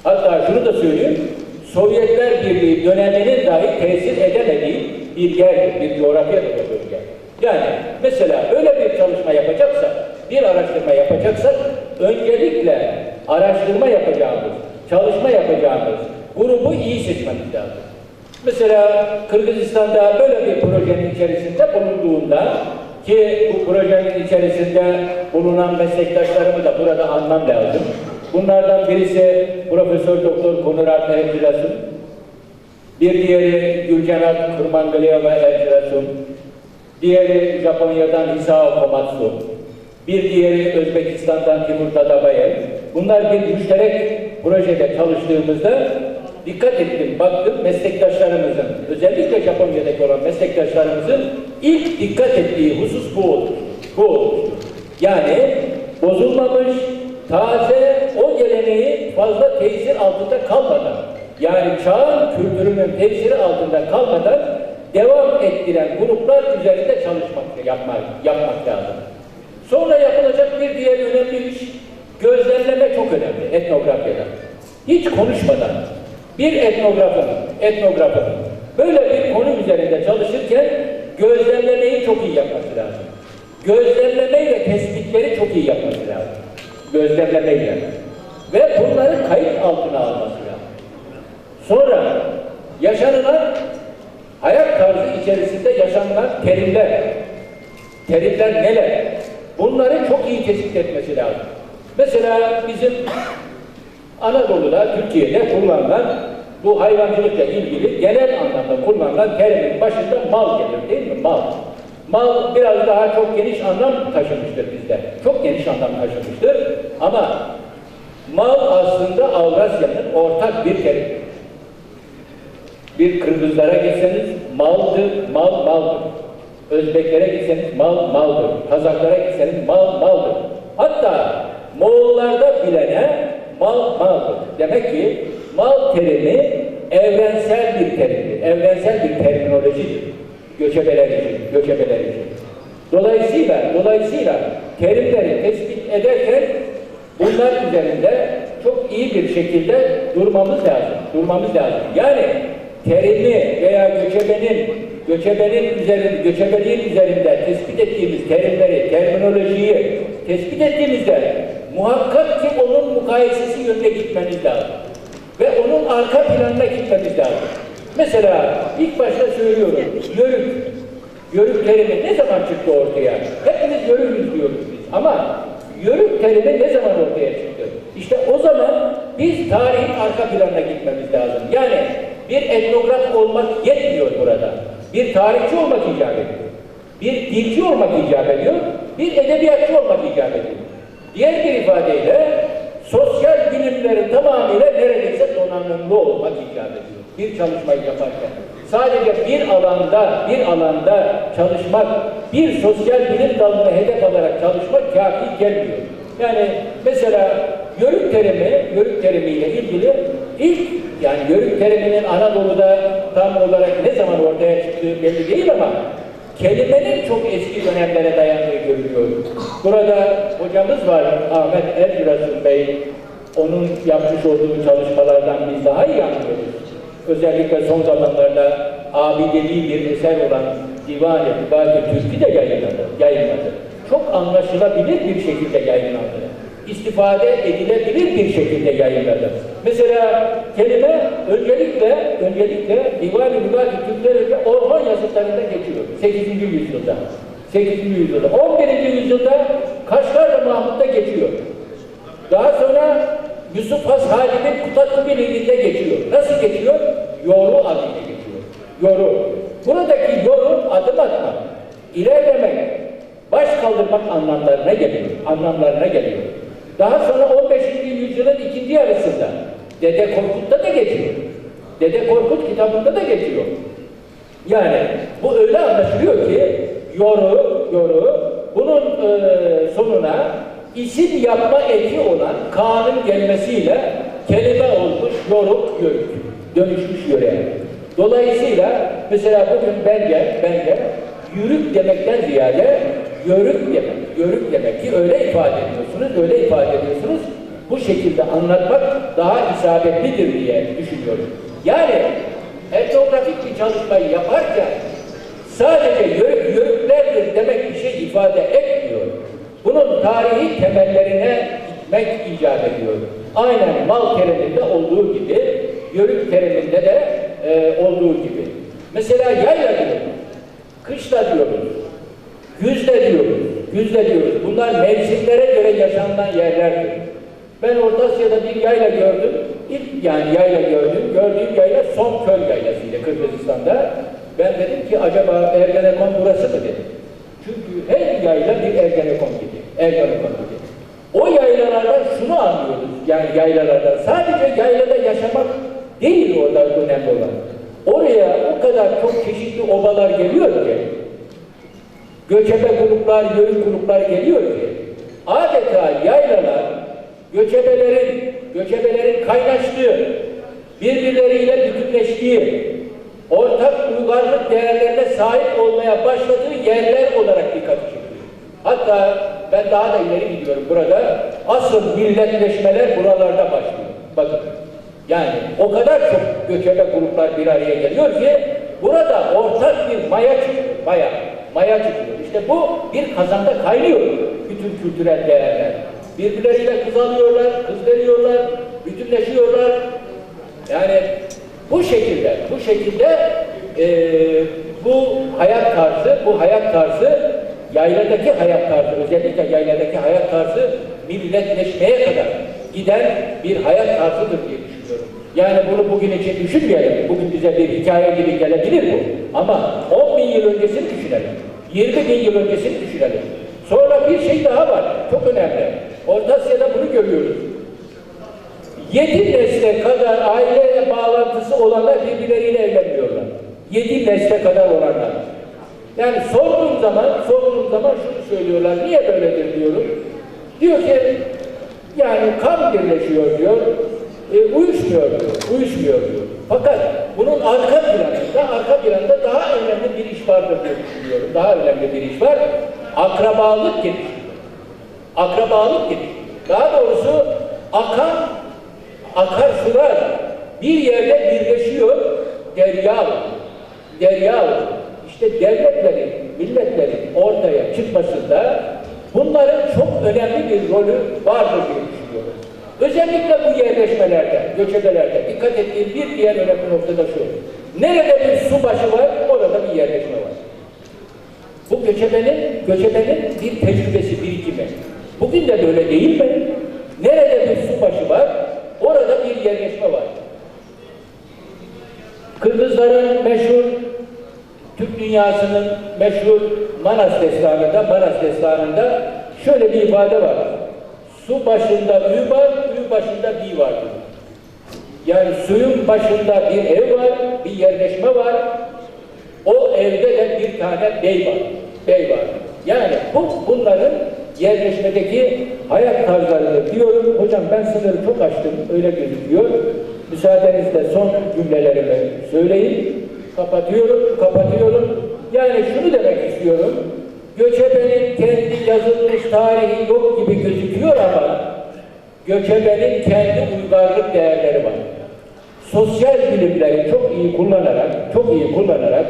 Speaker 7: Hatta şunu da söyleyeyim, Sovyetler Birliği döneminin dahi tesir edemediği bir yerdir, bir coğrafyadır o bölge. Yani mesela öyle bir çalışma yapacaksak, bir araştırma yapacaksak, öncelikle araştırma yapacağımız, çalışma yapacağımız grubu iyi seçmemiz lazım. Mesela Kırgızistan'da böyle bir projenin içerisinde bulunduğunda, ki bu projenin içerisinde bulunan meslektaşlarımı da burada anmam lazım. Bunlardan birisi Profesör Doktor Konrad Ercirasun, bir diğeri Gülcenat Kurmangaliyeva Ercirasun, diğeri Japonya'dan Hisao Komatsu, bir diğeri Özbekistan'dan Timur Tadabayev. Bunlar bir müşterek projede çalıştığımızda dikkat ettim, baktım meslektaşlarımızın, özellikle Japonya'daki olan meslektaşlarımızın ilk dikkat ettiği husus bu olmuştur. Yani bozulmamış, taze, o geleneği fazla tesir altında kalmadan, yani çağın kültürünün tesiri altında kalmadan devam ettiren gruplar üzerinde yapmak lazım. Sonra yapılacak bir diğer önemli iş, gözlemleme çok önemli etnografyada. Hiç konuşmadan bir etnografın böyle bir konu üzerinde çalışırken gözlemlemeyi çok iyi yapması lazım. Gözlemlemeyle tespitleri çok iyi yapması lazım. Gözlemlemeyle. Ve bunları kayıt altına alması lazım. Sonra yaşanılan hayat tarzı içerisinde yaşanılan terimler neler? Bunları çok iyi tespit etmesi lazım. Mesela bizim Anadolu'da, Türkiye'de kullanılan bu hayvancılıkla ilgili genel anlamda kullanılan terimin başında mal gelir değil mi? Mal. Mal biraz daha çok geniş anlam taşımıştır bizde. Çok geniş anlam taşımıştır. Ama mal aslında Avrasya'nın ortak bir terim. Bir Kırgızlara gitseniz maldır, maldır. Özbeklere gitseniz maldır. Kazaklara gitseniz maldır. Hatta Moğollarda bilene maldır. Demek ki mal terimi evrensel bir terimdir. Evrensel bir terminolojidir. Göçebeler için. Dolayısıyla terimleri tespit ederken bunlar üzerinde çok iyi bir şekilde durmamız lazım. Yani terimi veya göçebeliğin üzerinde tespit ettiğimiz terimleri, terminolojiyi tespit ettiğimizde muhakkak ki onun mukayesesi yönüne gitmemiz lazım. Ve onun arka planına gitmemiz lazım. Mesela ilk başta söylüyorum, yörük terimi ne zaman çıktı ortaya? Hepimiz yörüküz diyoruz biz. Ama yörük terimi ne zaman ortaya çıktı? İşte o zaman biz tarihin arka planına gitmemiz lazım. Yani bir etnograf olmak yetmiyor burada. Bir tarihçi olmak icap ediyor. Bir dilci olmak icap ediyor. Bir edebiyatçı olmak icap ediyor. Diğer bir ifadeyle sosyal bilimlerin tamamıyla neredeyse donanımlı olmak icap ediyor. Bir çalışmayı yaparken. Sadece bir alanda çalışmak, bir sosyal bilim dalını hedef alarak çalışmak kafi gelmiyor. Yani mesela yörük terimiyle ilgili yörük teriminin Anadolu'da tam olarak ne zaman ortaya çıktığı belli değil ama kelimenin çok eski dönemlere dayandığı görülüyor. Burada hocamız var, Ahmet Ergürasım Bey. Onun yapmış olduğu çalışmalardan biz daha iyi anlıyoruz. Özellikle son zamanlarda abidevi bir eser olan Divan-ı Ribât-ı Türk'ü de yayınladı. Çok anlaşılabilir bir şekilde yayınlandı. İstifade edilebilir bir şekilde yayınladı. Mesela kelime öncelikle Divan-ı Ribât-ı Türk'ten önce Orhon yazıtlarında geçiyor. 8. yüzyılda. 11. yüzyılda Kaşgar ve Mahmut'ta geçiyor. Daha sonra Yusuf Has Halim'in Kutatlı Bilgi'nde geçiyor. Nasıl geçiyor? Yoru adıyla geçiyor. Yoru. Buradaki yoru adım atmak, ilerlemek, baş kaldırmak anlamlarına geliyor. Daha sonra 15. yüzyılın ikinci yarısında Dede Korkut'ta da geçiyor. Dede Korkut kitabında da geçiyor. Yani bu öyle anlaşılıyor ki yoru bunun sonuna isim yapma eki olan K'nın gelmesiyle kelime olmuş yörük dönüşmüş yöre. Dolayısıyla mesela bugün bence yürük demekten ziyade yörük demek ki öyle ifade ediyorsunuz. Bu şekilde anlatmak daha isabetlidir diye düşünüyorum. Yani etnografik bir çalışmayı yaparken sadece yörüklerdir demek bir şey ifade etmiyor. Bunun tarihi temellerine gitmek icap ediyor. Aynen mal teriminde olduğu gibi, yörük teriminde de olduğu gibi. Mesela yayla diyoruz, kışla diyoruz, güzle diyoruz. Bunlar mevsimlere göre yaşanılan yerlerdir. Ben Orta Asya'da bir yayla gördüm. Gördüğüm yayla Somköl yaylasıydı Kırgızistan'da. Ben dedim ki acaba Ergenekon burası mı dedim. Çünkü her yayla bir Ergenekon gibi. O yaylalardan şunu anlıyoruz. Yani yaylalardan sadece yaylada yaşamak değil orada önemli olan. Oraya o kadar çok çeşitli obalar geliyor ki, göçebe gruplar, yörük gruplar geliyor ki, adeta yaylalar göçebelerin kaynaştığı, birbirleriyle bütünleştiği, ortak uygarlık değerlerine sahip olmaya başladığı yerler olarak dikkat çekiyor. Hatta ben daha da ileri gidiyorum burada. Asıl milletleşmeler buralarda başlıyor. Bakın. Yani o kadar çok göçebe gruplar bir araya geliyor ki burada ortak bir maya çıkıyor. Maya çıkıyor. İşte bu bir kazanda kaynıyor. Bütün kültürel değerler. Birbirleriyle kız alıyorlar, kız veriyorlar, bütünleşiyorlar. Yani bu şekilde bu hayat tarzı, yayladaki hayat tarzı, özellikle yayladaki hayat tarzı milletleşmeye kadar giden bir hayat tarzıdır diye düşünüyorum. Yani bunu bugün için düşünmeyelim. Bugün bize bir hikaye gibi gelebilir bu. Ama 10 bin yıl öncesini düşünelim. 20 bin yıl öncesini düşünelim. Sonra bir şey daha var. Çok önemli. Orta Asya'da bunu görüyoruz. 7 nesle kadar aile bağlantısı olanlar birbirleriyle evlenmiyorlar. 7 nesle kadar olanlar. Yani sorduğum zaman şunu söylüyorlar. Niye böyledir diyorum. Diyor ki yani kan birleşiyor diyor. Uyuşmuyor diyor. Fakat bunun arka planda daha önemli bir iş vardır diye düşünüyorum. Daha önemli bir iş var. Akrabalık gelişiyor. Daha doğrusu akarsular bir yerde birleşiyor, derya olur. İşte devletlerin, milletlerin ortaya çıkmasında bunların çok önemli bir rolü vardır diye düşünüyorum. Özellikle bu yerleşmelerde, göçebelerde dikkat ettiğim bir diğer önemli nokta da şu. Nerede bir su başı var, orada bir yerleşme var. Bu göçebenin bir tecrübesi, birikimi. Bugün de böyle değil mi? Nerede bir su başı var, orada bir yerleşme var. Kırgızların meşhur, Türk dünyasının meşhur Manas Destanı'nda şöyle bir ifade var. Su başında ü var, ü başında bi vardır. Yani suyun başında bir ev var, bir yerleşme var. O evde de bir tane bey var. Yani bunların yerleşmedeki hayat tarzlarıdır diyorum. Hocam ben sınırı çok aştım, öyle gözüküyor. Müsaadenizle son cümlelerimi söyleyeyim. Kapatıyorum. Yani şunu demek istiyorum. Göçebenin kendi yazılmış tarihi yok gibi gözüküyor ama göçebenin kendi uygarlık değerleri var. Sosyal bilimleri çok iyi kullanarak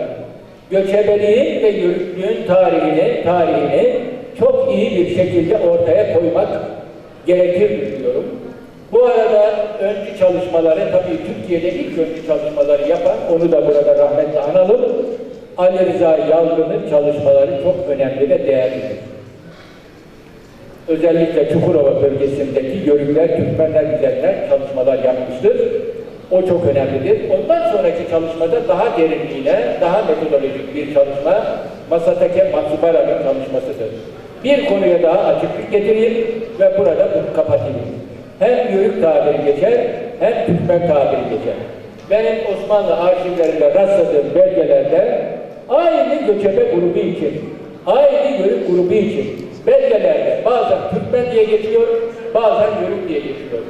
Speaker 7: göçebeliğin ve yörüklüğün tarihini çok iyi bir şekilde ortaya koymak gerekir diyorum. Bu arada öncü çalışmaları, tabii Türkiye'de ilk öncü çalışmaları yapan, onu da burada rahmetle analım, Ali Rıza Yalgın'ın çalışmaları çok önemli ve değerlidir. Özellikle Çukurova bölgesindeki Yörükler, Türkmenler üzerinden çalışmalar yapmıştır. O çok önemlidir. Ondan sonraki çalışmada daha derinliğine, daha metodolojik bir çalışma Masatake Matsubara'nın çalışmasıdır. Bir konuya daha açıklık getireyim ve burada bunu kapatayım. Hem Yörük tabiri geçer, hem Türkmen tabiri geçer. Benim Osmanlı arşivlerinde rastladığım belgelerde aynı göçebe grubu için, aynı Yörük grubu için belgelerde bazen Türkmen diye geçiyor, bazen Yörük diye geçiyor.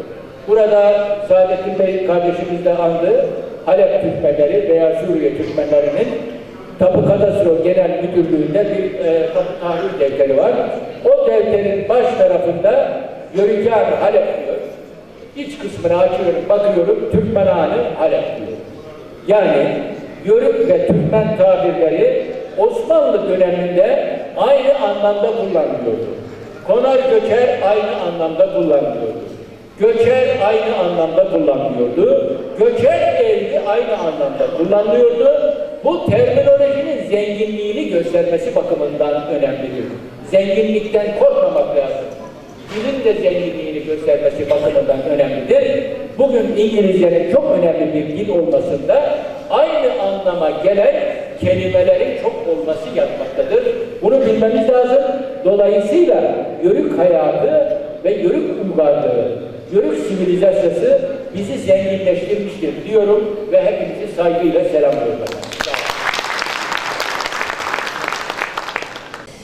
Speaker 7: Burada Saadettin Bey kardeşimiz de andı, Halep Türkmenleri veya Suriye Türkmenlerinin Tapu Kadastro Genel Müdürlüğü'nde bir tapu tahlil defteri var. O defterin baş tarafında Yörükâr Halep diyor. İç kısmını açıyorum, bakıyorum, Türkmenâni Halep diyor. Yani Yörük ve Türkmen tabirleri Osmanlı döneminde aynı anlamda kullanılıyordu. Konar göçer aynı anlamda kullanılıyordu. Göçer aynı anlamda kullanılıyordu. Göçer evli aynı anlamda kullanılıyordu. Bu terminolojinin zenginliğini göstermesi bakımından önemlidir. Zenginlikten korkmamak lazım. Dilin de zenginliğini göstermesi bakımından önemlidir. Bugün İngilizcenin çok önemli bir dil olmasında aynı anlama gelen kelimelerin çok olması yatmaktadır. Bunu bilmemiz lazım. Dolayısıyla Yörük hayatı ve Yörük uygarlığı, Yörük sivilizasyonu bizi zenginleştirmiştir diyorum ve hepinizi saygıyla selamlıyorum.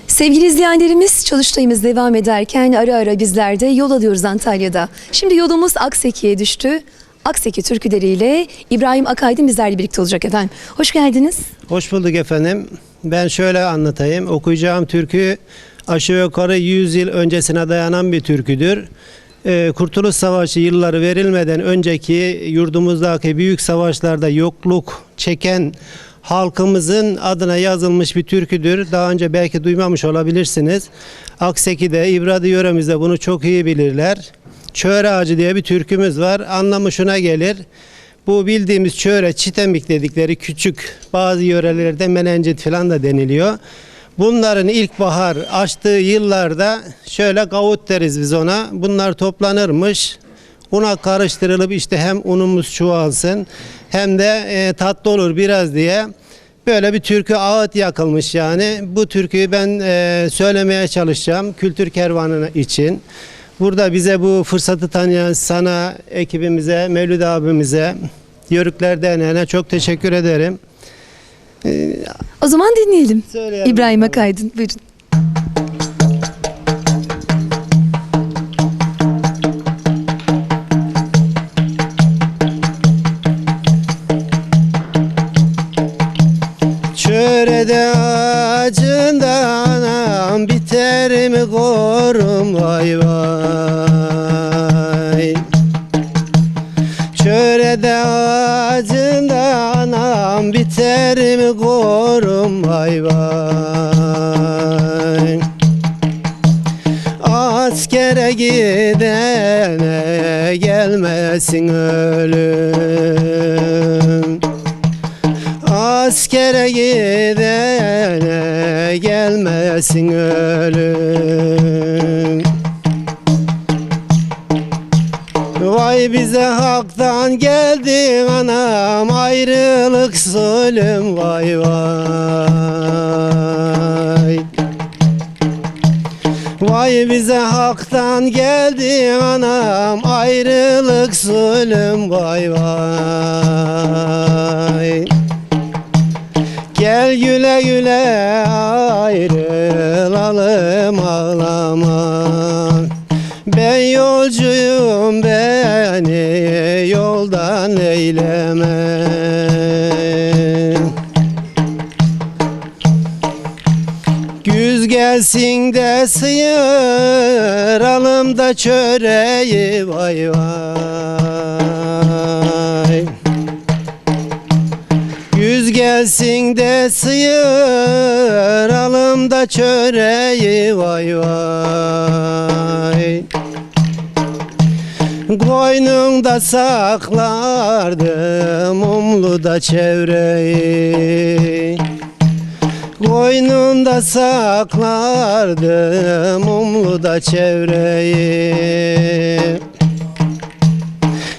Speaker 2: Sevgili izleyenlerimiz, çalıştayımız devam ederken ara ara bizler de yol alıyoruz Antalya'da. Şimdi yolumuz Akseki'ye düştü. Akseki türküleriyle İbrahim Akaydın bizlerle birlikte olacak efendim. Hoş geldiniz.
Speaker 8: Hoş bulduk efendim. Ben şöyle anlatayım. Okuyacağım türkü aşağı yukarı 100 yıl öncesine dayanan bir türküdür. Kurtuluş Savaşı yılları verilmeden önceki yurdumuzdaki büyük savaşlarda yokluk çeken halkımızın adına yazılmış bir türküdür. Daha önce belki duymamış olabilirsiniz. Akseki'de, İbradi yöremizde bunu çok iyi bilirler. Çöre Ağacı diye bir türkümüz var. Anlamı şuna gelir. Bu bildiğimiz çöre, çitemik dedikleri küçük, bazı yörelerde menencit falan da deniliyor. Bunların ilkbahar açtığı yıllarda şöyle gavut deriz biz ona. Bunlar toplanırmış. Una karıştırılıp işte hem unumuz çoğalsın hem de tatlı olur biraz diye böyle bir türkü ağıt yakılmış yani. Bu türküyü ben söylemeye çalışacağım kültür kervanı için. Burada bize bu fırsatı tanıyan sana, ekibimize, Mevlüt abimize, Yörükler Derneği'ne çok teşekkür ederim.
Speaker 2: O zaman dinleyelim.
Speaker 8: Söyleyelim.
Speaker 2: İbrahim Akaydın, buyurun.
Speaker 8: Çörede ağacından anam biter mi korum vay vay. Çörede ağacından anam biter mi korum vay vay. Askere gidene gelmesin ölüm. Askere gidene gelmesin ölüm. Vay bize haktan geldi anam ayrılık zulüm vay vay. Vay bize haktan geldi anam ayrılık zulüm vay vay. Gel güle güle ayrılalım ağlama. Ben yolcuyum beni yoldan eyleme. Güz gelsin de sıyıralım da çöreği vay vay. Güz gelsin de sıyıralım da çöreği vay vay. Koynumda saklardım mumluda çevreyi. Koynumda saklardım mumluda çevreyi.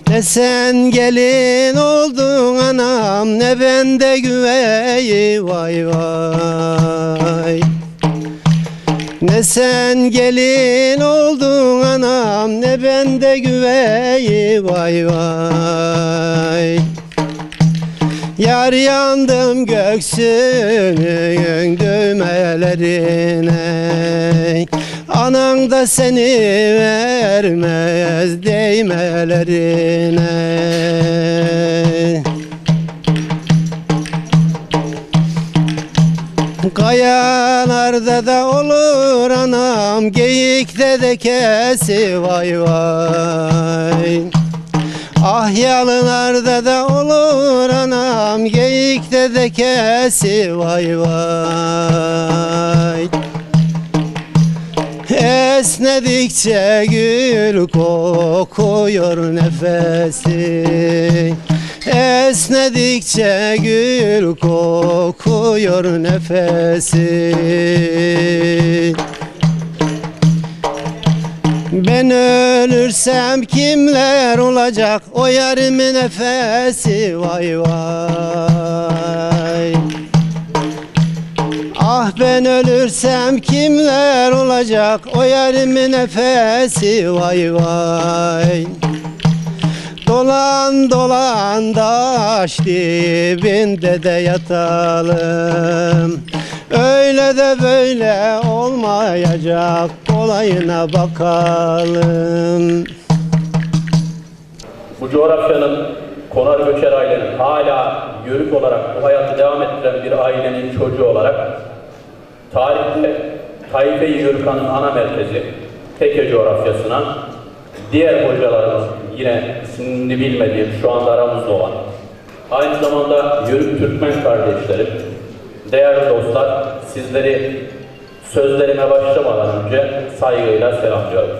Speaker 8: Ne sen gelin oldun anam ne bende güveyi vay vay. Ne sen gelin oldun anam ne bende güveyi vay vay. Yar yandım göksünün düğmelerine. Anan da seni vermez değmelerine. Kayalarda da olur anam geyikte de kesi vay vay. Ahyalılarda da olur anam geyikte de kesi vay vay. Esnedikçe gül kokuyor nefesi. Esnedikçe gül kokuyor nefesi. Ben ölürsem kimler olacak o yarimin nefesi vay vay. Ah ben ölürsem kimler olacak o yarimin nefesi vay vay. Dolan dolan taş dibinde de yatalım. Öyle de böyle olmayacak kolayına bakalım.
Speaker 9: Bu coğrafyanın konar göçer ailenin hala yörük olarak bu hayatı devam ettiren bir ailenin çocuğu olarak tarihte Taife-i Yörükhan'ın ana merkezi Teke coğrafyasına diğer hocalarımız yine ismini bilmediğim şu anda aramızda olan aynı zamanda Yörük Türkmen kardeşlerim, değerli dostlar, sizleri sözlerime başlamadan önce saygıyla selamlıyorum.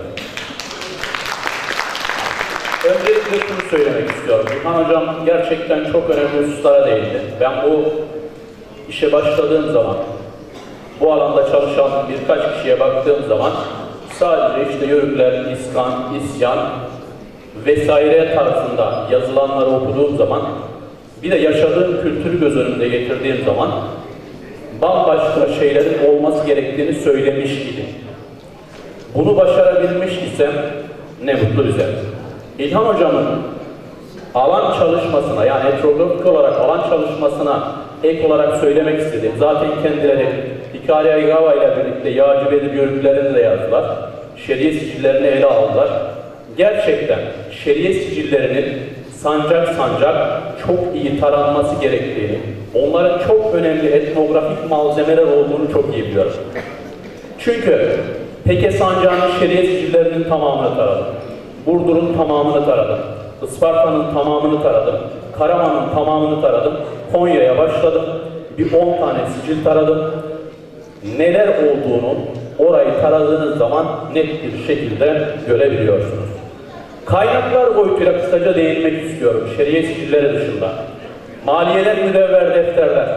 Speaker 9: Öncelikle şunu söylemek istiyorum. İlhan Hocam gerçekten çok önemli hususlara değindi. Ben bu işe başladığım zaman, bu alanda çalışan birkaç kişiye baktığım zaman sadece işte yörükler, iskan, isyan vesaire tarzında yazılanları okuduğum zaman, bir de yaşadığım kültürü göz önünde getirdiğim zaman bambaşka şeylerin olması gerektiğini söylemiş gibi. Bunu başarabilmiş isem ne mutlu bize. İlhan Hocam'ın alan çalışmasına, yani etnografik olarak alan çalışmasına ek olarak söylemek istediğim, zaten kendileri Hikari Aygava ile birlikte Yağcı Bedir yörüklerini de yazdılar. Şeriye sicillerini ele aldılar. Gerçekten şeriye sicillerinin sancak sancak çok iyi taranması gerektiğini, onların çok önemli etnografik malzemeler olduğunu çok iyi biliyorum. Çünkü Teke Sancağı'nın şeriye sicillerinin tamamını taradım. Burdur'un tamamını taradım. Isparta'nın tamamını taradım. Karaman'ın tamamını taradım. Konya'ya başladım. Bir 10 tane sicil taradım. Neler olduğunu orayı taradığınız zaman net bir şekilde görebiliyorsunuz. Kaynaklar boyutuyla kısaca değinmek istiyorum. Şeriye sicilleri dışında. Maliyeler müdevver defterler.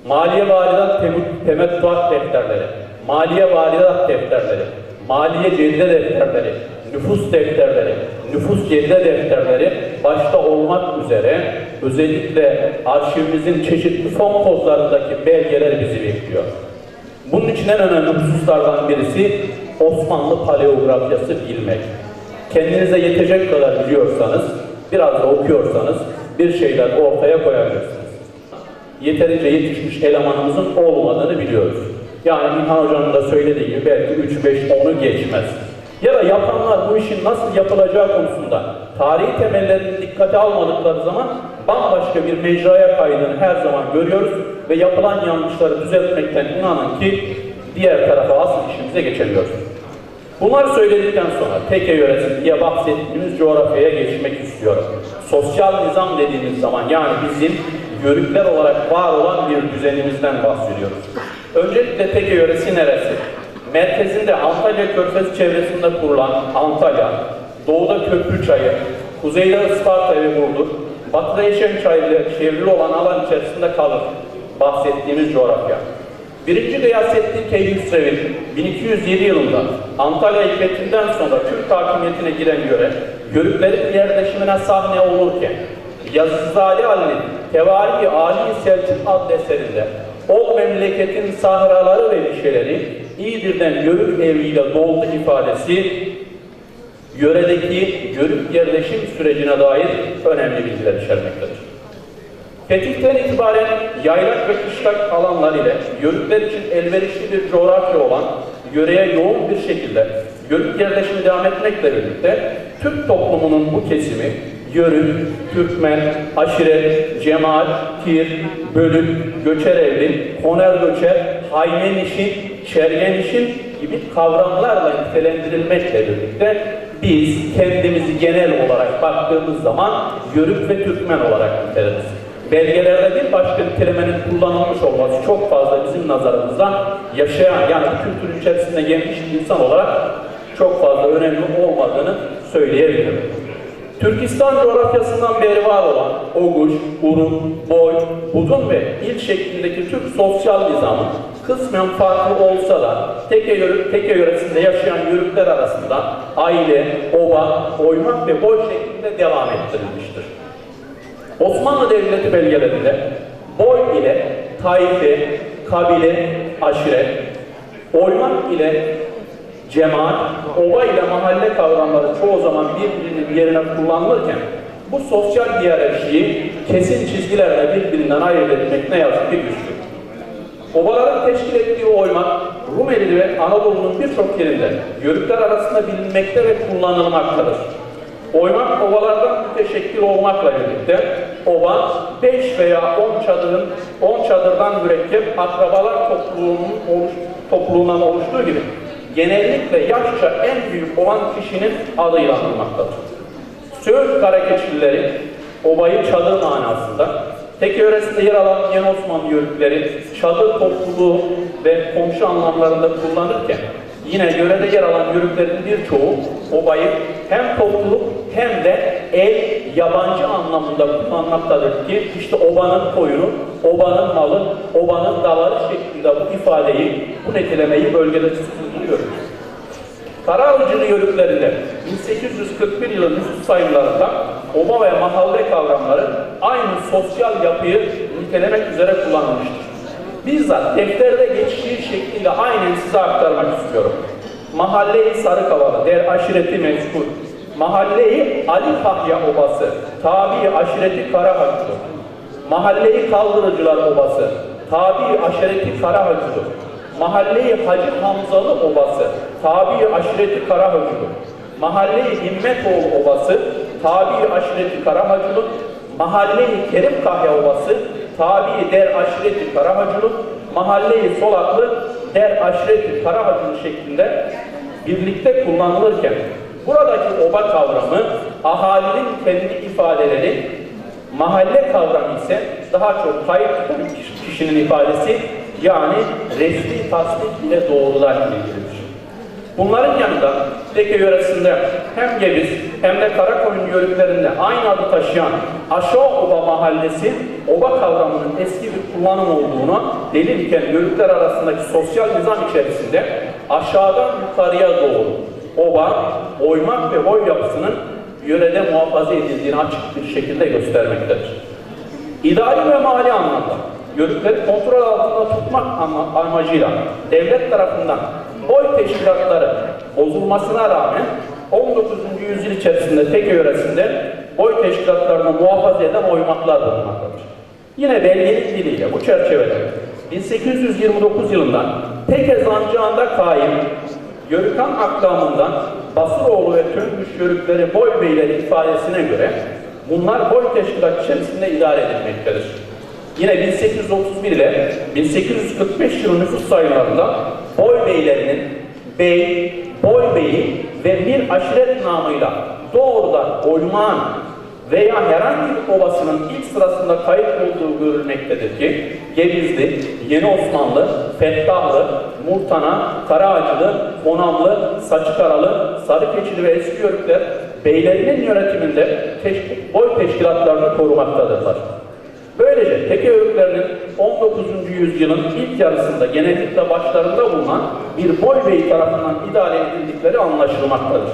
Speaker 9: Maliye varidat temettuat defterleri. Maliye varidat defterleri. Maliye cedide defterleri. Nüfus defterleri. Nüfus cedide defterleri başta olmak üzere özellikle arşivimizin çeşitli fon kodlarındaki belgeler bizi bekliyor. Bunun için en önemli hususlardan birisi Osmanlı paleografyası bilmek. Kendinize yetecek kadar biliyorsanız, biraz da okuyorsanız bir şeyler ortaya koyabilirsiniz. Yeterince yetişmiş elemanımızın olmadığını biliyoruz. Yani İlhan Hoca'nın da söylediği gibi belki 3-5-10'u geçmez. Ya da yapanlar bu işin nasıl yapılacağı konusunda tarihi temellerini dikkate almadıkları zaman bambaşka bir mecraya kaydığını her zaman görüyoruz ve yapılan yanlışları düzeltmekten inanın ki diğer tarafa asıl işimize geçemiyoruz. Bunları söyledikten sonra Teke yöresi diye bahsettiğimiz coğrafyaya geçmek istiyorum. Sosyal nizam dediğimiz zaman yani bizim yörükler olarak var olan bir düzenimizden bahsediyoruz. Öncelikle Teke yöresi neresi? Merkezinde Antalya Körfezi çevresinde kurulan Antalya, doğuda Köprüçayı, kuzeyde Isparta ve Burdur, batıda Yeşençay ile çevrili olan alan içerisinde kalır bahsettiğimiz coğrafya. Birinci Gıyasettin Keyhüsrev'in 1207 yılında Antalya hikmetinden sonra Türk hakimiyetine giren yöre, yörüklerin yerleşimine sahne olurken, Yazızade Ali'nin Tevari-i Ali Selçuk adlı eserinde o memleketin sahraları ve ilçeleri İğdir'den yörük eviyle doldu ifadesi yöredeki yörük yerleşim sürecine dair önemli bilgiler içermektedir. Fetih'ten itibaren yaylak ve kışlak alanlar ile yörükler için elverişli bir coğrafya olan yöreye yoğun bir şekilde yörük yerleşimi devam etmekle birlikte Türk toplumunun bu kesimi Yörük, Türkmen, aşiret, cemaat, tir, bölük, göçerevli, koner göçer, haymenişin, çergenişin gibi kavramlarla nitelendirilmekle birlikte biz kendimizi genel olarak baktığımız zaman Yörük ve Türkmen olarak niteleriz. Belgelerde bir başka nitelemenin kullanılmış olması çok fazla bizim nazarımızda yaşayan yani kültür içerisinde gelmiş insan olarak çok fazla önemli olmadığını söyleyebilirim. Türkistan coğrafyasından beri var olan Oguş, Uruk, Boy, Budun ve il şeklindeki Türk sosyal nizamı kısmen farklı olsa da Teke yöresinde yaşayan yörükler arasında aile, oba, oymak ve boy şeklinde devam ettirilmiştir. Osmanlı Devleti belgelerinde boy ile taife, kabile, aşiret, oymak ile cemaat, oba ile mahalle kavramları çoğu zaman birbirinin yerine kullanılırken bu sosyal hiyerarşiyi kesin çizgilerle birbirinden ayırt etmek ne yazık ki güçlü. Obaların teşkil ettiği oymak, Rumeli ve Anadolu'nun birçok yerinde yörükler arasında bilinmekte ve kullanılmaktadır. Oymak obalardan müteşekkil olmakla birlikte oba 5 veya 10 çadırdan mürekkep akrabalar topluluğundan oluştuğu gibi genellikle yaşça en büyük olan kişinin adıyla anılmaktadır. Söğüt Karakeçilileri obayı çadır manasında, Teke yöresinde yer alan Yeni Osmanlı yörükleri çadır topluluğu ve komşu anlamlarında kullanırken yine yörede yer alan yörüklerin birçoğu obayı hem topluluk hem de el yabancı anlamında kullanmaktadır ki işte obanın koyunu, obanın malı, obanın davarı şeklinde bu ifadeyi, bu nitelemeyi bölgede buluyoruz. Karaağaçlı yörüklerinde 1841 yılı nüfus sayımlarında oba ve mahalle kavramları aynı sosyal yapıyı nitelemek üzere kullanılmıştır. Bizzat defterde geçtiği şekliyle aynen size aktarmak istiyorum. Mahalle-i Sarıkavalı, der aşireti mezkur. Mahalle-i Ali Kahya Obası, tabi aşireti Karahacılı. Mahalle-i Kaldırıcılar Obası, tabi aşireti Karahacılı. Mahalle-i Hacı Hamzalı Obası, tabi aşireti Karahacılı. Mahalle-i Himmetoğlu Obası, tabi aşireti Karahacılı. Mahalle-i Kerim Kahya Obası, tabi der aşireti Karahacılı. Mahalle-i Solaklı, der aşireti Karahacılı şeklinde birlikte kullanılırken buradaki oba kavramı ahalinin kendi ifadeleri, mahalle kavramı ise daha çok kayıt tutan kişinin ifadesi, yani resmi tasdik ile doğrular ilgilidir. Bunların yanında Teke yöresinde hem Geviz hem de Karakoyun yörüklerinde aynı adı taşıyan Aşağı Oba Mahallesi, oba kavramının eski bir kullanım olduğuna delil iken yörükler arasındaki sosyal nizam içerisinde aşağıdan yukarıya doğru oba, oymak ve boy yapısının yörede muhafaza edildiğini açık bir şekilde göstermektedir. İdari ve mali anlamda yörükleri kontrol altında tutmak amacıyla devlet tarafından boy teşkilatları bozulmasına rağmen 19. yüzyıl içerisinde Teke yöresinde boy teşkilatlarını muhafaza eden oymaklar bulunmaktadır. Yine belgenin diliyle bu çerçevede 1829 yılında Teke Zancağı'nda kaim Yörükan aklamından Basuroğlu ve Töngüş yörükleri boy beyleri ifadesine göre bunlar boy teşkilat içerisinde idare edilmektedir. Yine 1831 ile 1845 yılı nüfus sayılarında boy beylerinin bey, boy beyi ve bir aşiret namıyla doğrudan oymağın veya herhangi bir obasının ilk sırasında kayıt olduğu görülmektedir ki Gevizli, Yeni Osmanlı, Fettahlı, Murtana, Karaağaçlı, Konamlı, Saçıkaralı, Sarıkeçili ve eski yörükler beylerinin yönetiminde boy teşkilatlarını korumaktadırlar. Böylece Teke yörüklerinin 19. yüzyılın ilk yarısında genellikle başlarında bulunan bir boy beyi tarafından idare edildikleri anlaşılmaktadır.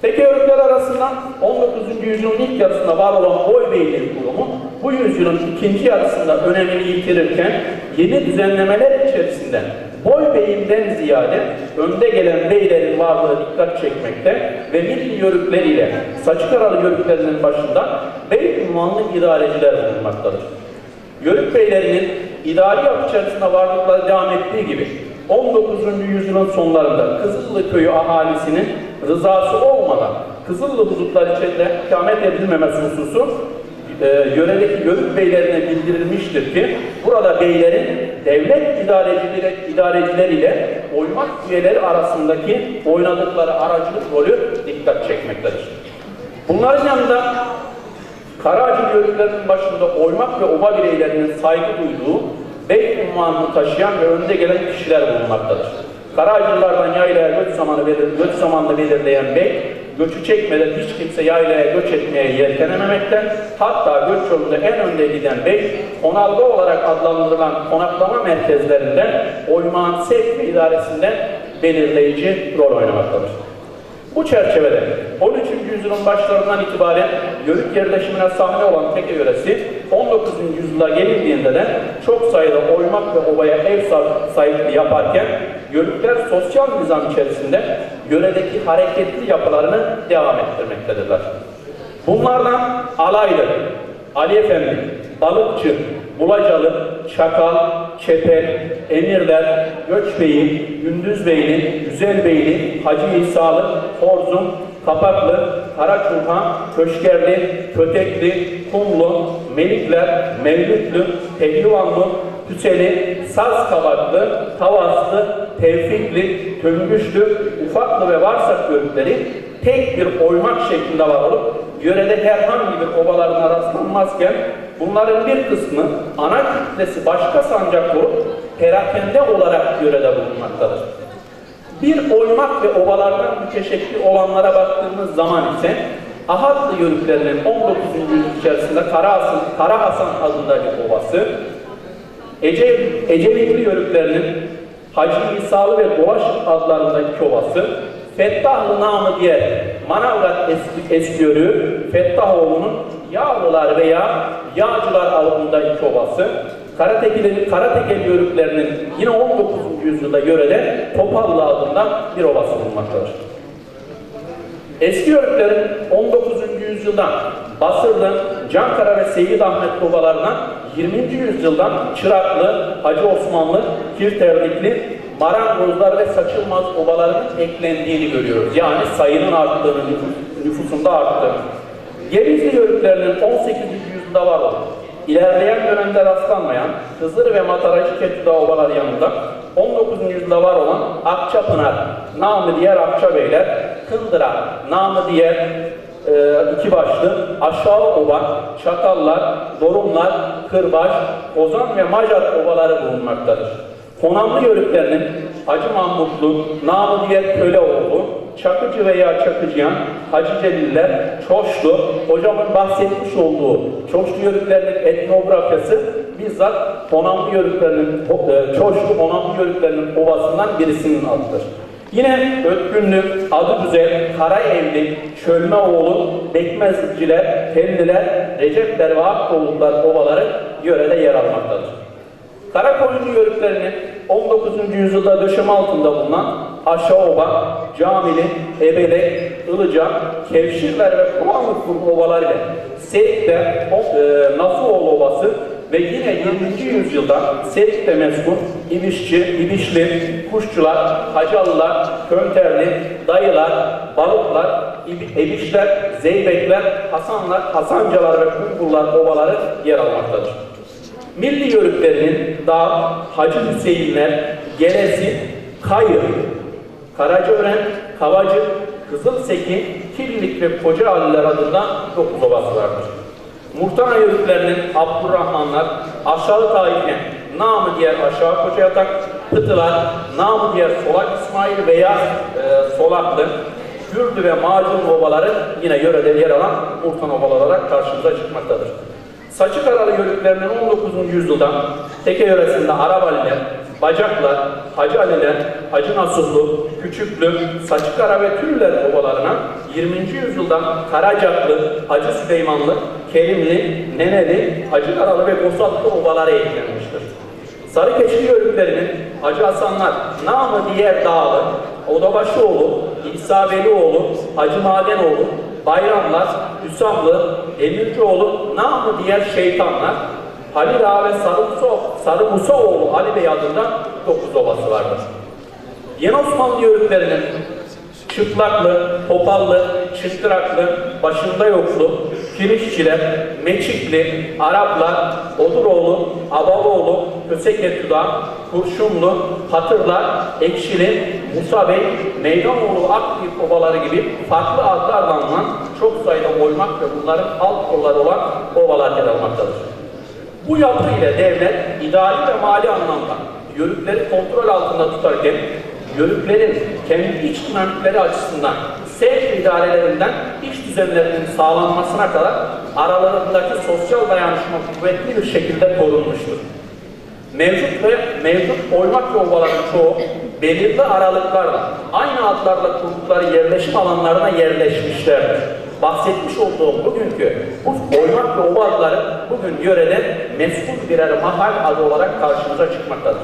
Speaker 9: Teke yörükler arasından 19. yüzyılın ilk yarısında var olan boy beyliği kurumu bu yüzyılın ikinci yarısında önemini yitirirken yeni düzenlemeler içerisinde boy beyinden ziyade önde gelen beylerin varlığı dikkat çekmekte ve milli yörükleriyle Saçıkaralı yörüklerinin başında bey unvanlı idareciler bulunmaktadır. Yörük beylerinin idari yapı içerisinde varlıkları devam ettiği gibi 19. yüzyılın sonlarında Kızıllı köyü ahalisinin rızası olmadan Kızıllı hudutlar içinde ikamet edilmemesi hususu yöredeki yörük beylerine bildirilmiştir ki burada beylerin devlet idarecileriyle oymak üyeleri arasındaki oynadıkları aracılık rolü dikkat çekmektedir. Bunların yanında Karaağaçlı yörüklerinin başında oymak ve oba bireylerinin saygı duyduğu bey unvanını taşıyan ve önde gelen kişiler bulunmaktadır. Karaağaçlılardan yaylaya göç zamanını belirleyen bey, göçü çekmeden hiç kimse yaylaya göç etmeye yeltenememekten, hatta göç yolunda en önde giden bey, konalga olarak adlandırılan konaklama merkezlerinden oymağın sevk ve idaresinden belirleyici rol oynamaktadır. Bu çerçevede 13. yüzyılın başlarından itibaren yörük yerleşimine sahne olan Teke yöresi 19. yüzyıla gelindiğinde de çok sayıda oymak ve obaya ev sahipliği yaparken yörükler sosyal nizam içerisinde yöredeki hareketli yapılarını devam ettirmektedirler. Bunlardan Alaylı, Ali Efendi, Balıkçı, Bulacalı, Çakal, Çepel, Emirler, Göçbeyli, Gündüzbeyli, Güzelbeyli, Hacı İsalı, Horzum, Kapaklı, Karaçurhan, Köşkerli, Kötekli, Kumlu, Melikler, Mevlütlü, Pehlivanlı, Hüseli, Sazkabaklı, Tavaslı, Tevfikli, Töngüşlü, Ufaklı ve Varsak yörükleri tek bir oymak şeklinde var olup yörede herhangi bir obalarına rastlanmazken bunların bir kısmı ana kütlesi başka sancak olup perakende olarak yörede bulunmaktadır. Bir oymak ve obalardan müteşekkil olanlara baktığımız zaman ise Ahatlı Yörüklerinin 19. yüzyıl içerisinde Kara Hasan adında bir obası, Ecevitli Yörüklerinin Hacı İsalı ve Dolaş adlarındaki obası, Fettahlı namı diye Manavgat eski yörüğü Fettahoğlu'nun Yağlılar veya Yağcılar adındaki obası, Karatekeli Yörüklerinin yine 19. yüzyılda yörede Topallı adında bir obası bulunmaktadır. Eski Yörüklerin 19. yüzyıldan Basırlı, Cankara ve Seyyid Ahmet obalarına 20. yüzyıldan Çıraklı, Hacı Osmanlı, Kirterlikli, Marangozlar ve Saçılmaz obalarının eklendiğini görüyoruz. Yani sayının arttığını, nüfusunda arttığını. Gevizli Yörüklerinin 18. yüzyılda var olan, ilerleyen dönemde rastlanmayan Hızır ve Mataracı Ketüda obaları yanında 19. yüzyılda var olan Akçapınar, namı diğer Akçabeyler, Kındıra, namı diğer iki başlı, Aşağı Oba, Çakallar, Dorumlar, Kırbaş, Ozan ve Macar obaları bulunmaktadır. Konamlı Yörüklerinin Hacı Mahmutlu, namı diğer Köleoğlu, Çakıcı veya Çakıcıyan, Hacı Celiller, Çoşlu, hocamın bahsetmiş olduğu Çoşlu Yörüklerinin etnografyası bizzat Konamlı Yörüklerinin, Çoşlu Konamlı Yörüklerinin ovasından birisinin adıdır. Yine Ötkünlü, Adıgüzel, Karaevli, Çölmeoğlu, Bekmezciler, Telliler, Recepler ve Akkoğullar ovaları yörede yer almaktadır. Karakoyunlu Yörüklerinin 19. yüzyılda döşeme altında bulunan Aşaoba, Camili, Ebelek, Ilıca, Kevşirler ve Kulağlık ovaları ile Serik'te Nasuoğlu Ovası ve yine 20. yüzyılda Serik'te meskun İbişli, Kuşçular, Hacalılar, Könterli, Dayılar, Balıklar, Ebişler, Zeybekler, Hasanlar, Hasancalar ve Kungurlar ovaları yer almaktadır. Milli Yörüklerinin Dağ, Hacı Hüseyinler, Gerezi, Kayı, Karacaören, Kavacı, Kızılseki, Kirlik ve Kocaaliler adında 9 ovası vardır. Murtana Yörüklerinin Abdurrahmanlar, Aşağı Taife, namı diğer Aşağı Kocayatak, Pıtılar, namı diğer Solak İsmail veya Solaklı, Gürdü ve Macun ovaları yine yörede yer alan Murtana ovaları olarak karşımıza çıkmaktadır. Saçıkaralı Yörüklerinin 19. yüzyılda Teke yöresinde Arabaliler, Bacaklar, Hacı Aliler, Hacı Nasuhlu, Küçüklü, Saçıkara ve Tüller ovalarına 20. yüzyıldan Karacaklı, Hacı Süleymanlı, Kerimli, Neneli, Hacı Karalı ve Gosatlı ovaları eklenmiştir. Sarıkeşli Yörüklerinin Hacı Hasanlar, namı diğer Dağlı, Odabaşıoğlu, İsa Velioğlu, Hacı Madenoğlu, Bayramlar, Hüsamlı, Demircioğlu, namı diğer Şeytanlar, Halil Ağa ve Sarı Musaoğlu Ali Bey adında 9 ovası vardır. Yeni Osmanlı Yörüklerinin Çıplaklı, Topallı, Çıktıraklı, Başında Yoklu, Kirişçiler, Meçikli, Araplar, Oduroğlu, Abaloğlu, Köseketüda, Kurşunlu, Hatırlar, Ekşili, Musa Bey, Meydanoğlu, Akbip ovaları gibi farklı adlarla anılan çok sayıda oymak ve bunların alt kolları olan ovalar yer almaktadır. Bu yapı ile devlet idari ve mali anlamda yörükleri kontrol altında tutarken yörüklerin kendi iç dinamikleri açısından sevk idarelerinden iç düzenlerinin sağlanmasına kadar aralarındaki sosyal dayanışma kuvvetli bir şekilde korunmuştur. Mevcut oymak ve ovaların çoğu belirli aralıklarla aynı adlarla kurdukları yerleşim alanlarına yerleşmişlerdir. Bahsetmiş olduğum bugünkü bu oymak ve ova adları bugün yörede meskul birer mahal adı olarak karşımıza çıkmaktadır.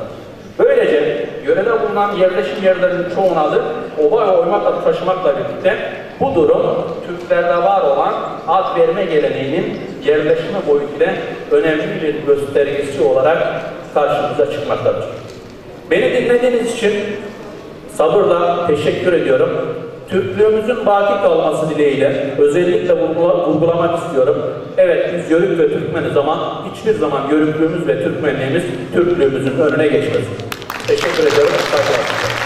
Speaker 9: Böylece yörede bulunan yerleşim yerlerinin çoğunun adı ova ve oymak adı taşımakla birlikte bu durum Türklerde var olan ad verme geleneğinin yerleşme boyutuyla önemli bir göstergesi olarak karşımıza çıkmaktadır. Beni dinlediğiniz için sabırla teşekkür ediyorum. Türklüğümüzün baki kalması dileğiyle özellikle vurgulamak istiyorum. Evet biz Yörük ve Türkmeniz ama hiçbir zaman Yörüklüğümüz ve Türkmenliğimiz Türklüğümüzün önüne geçmesin. Teşekkür ederim. Saygılar.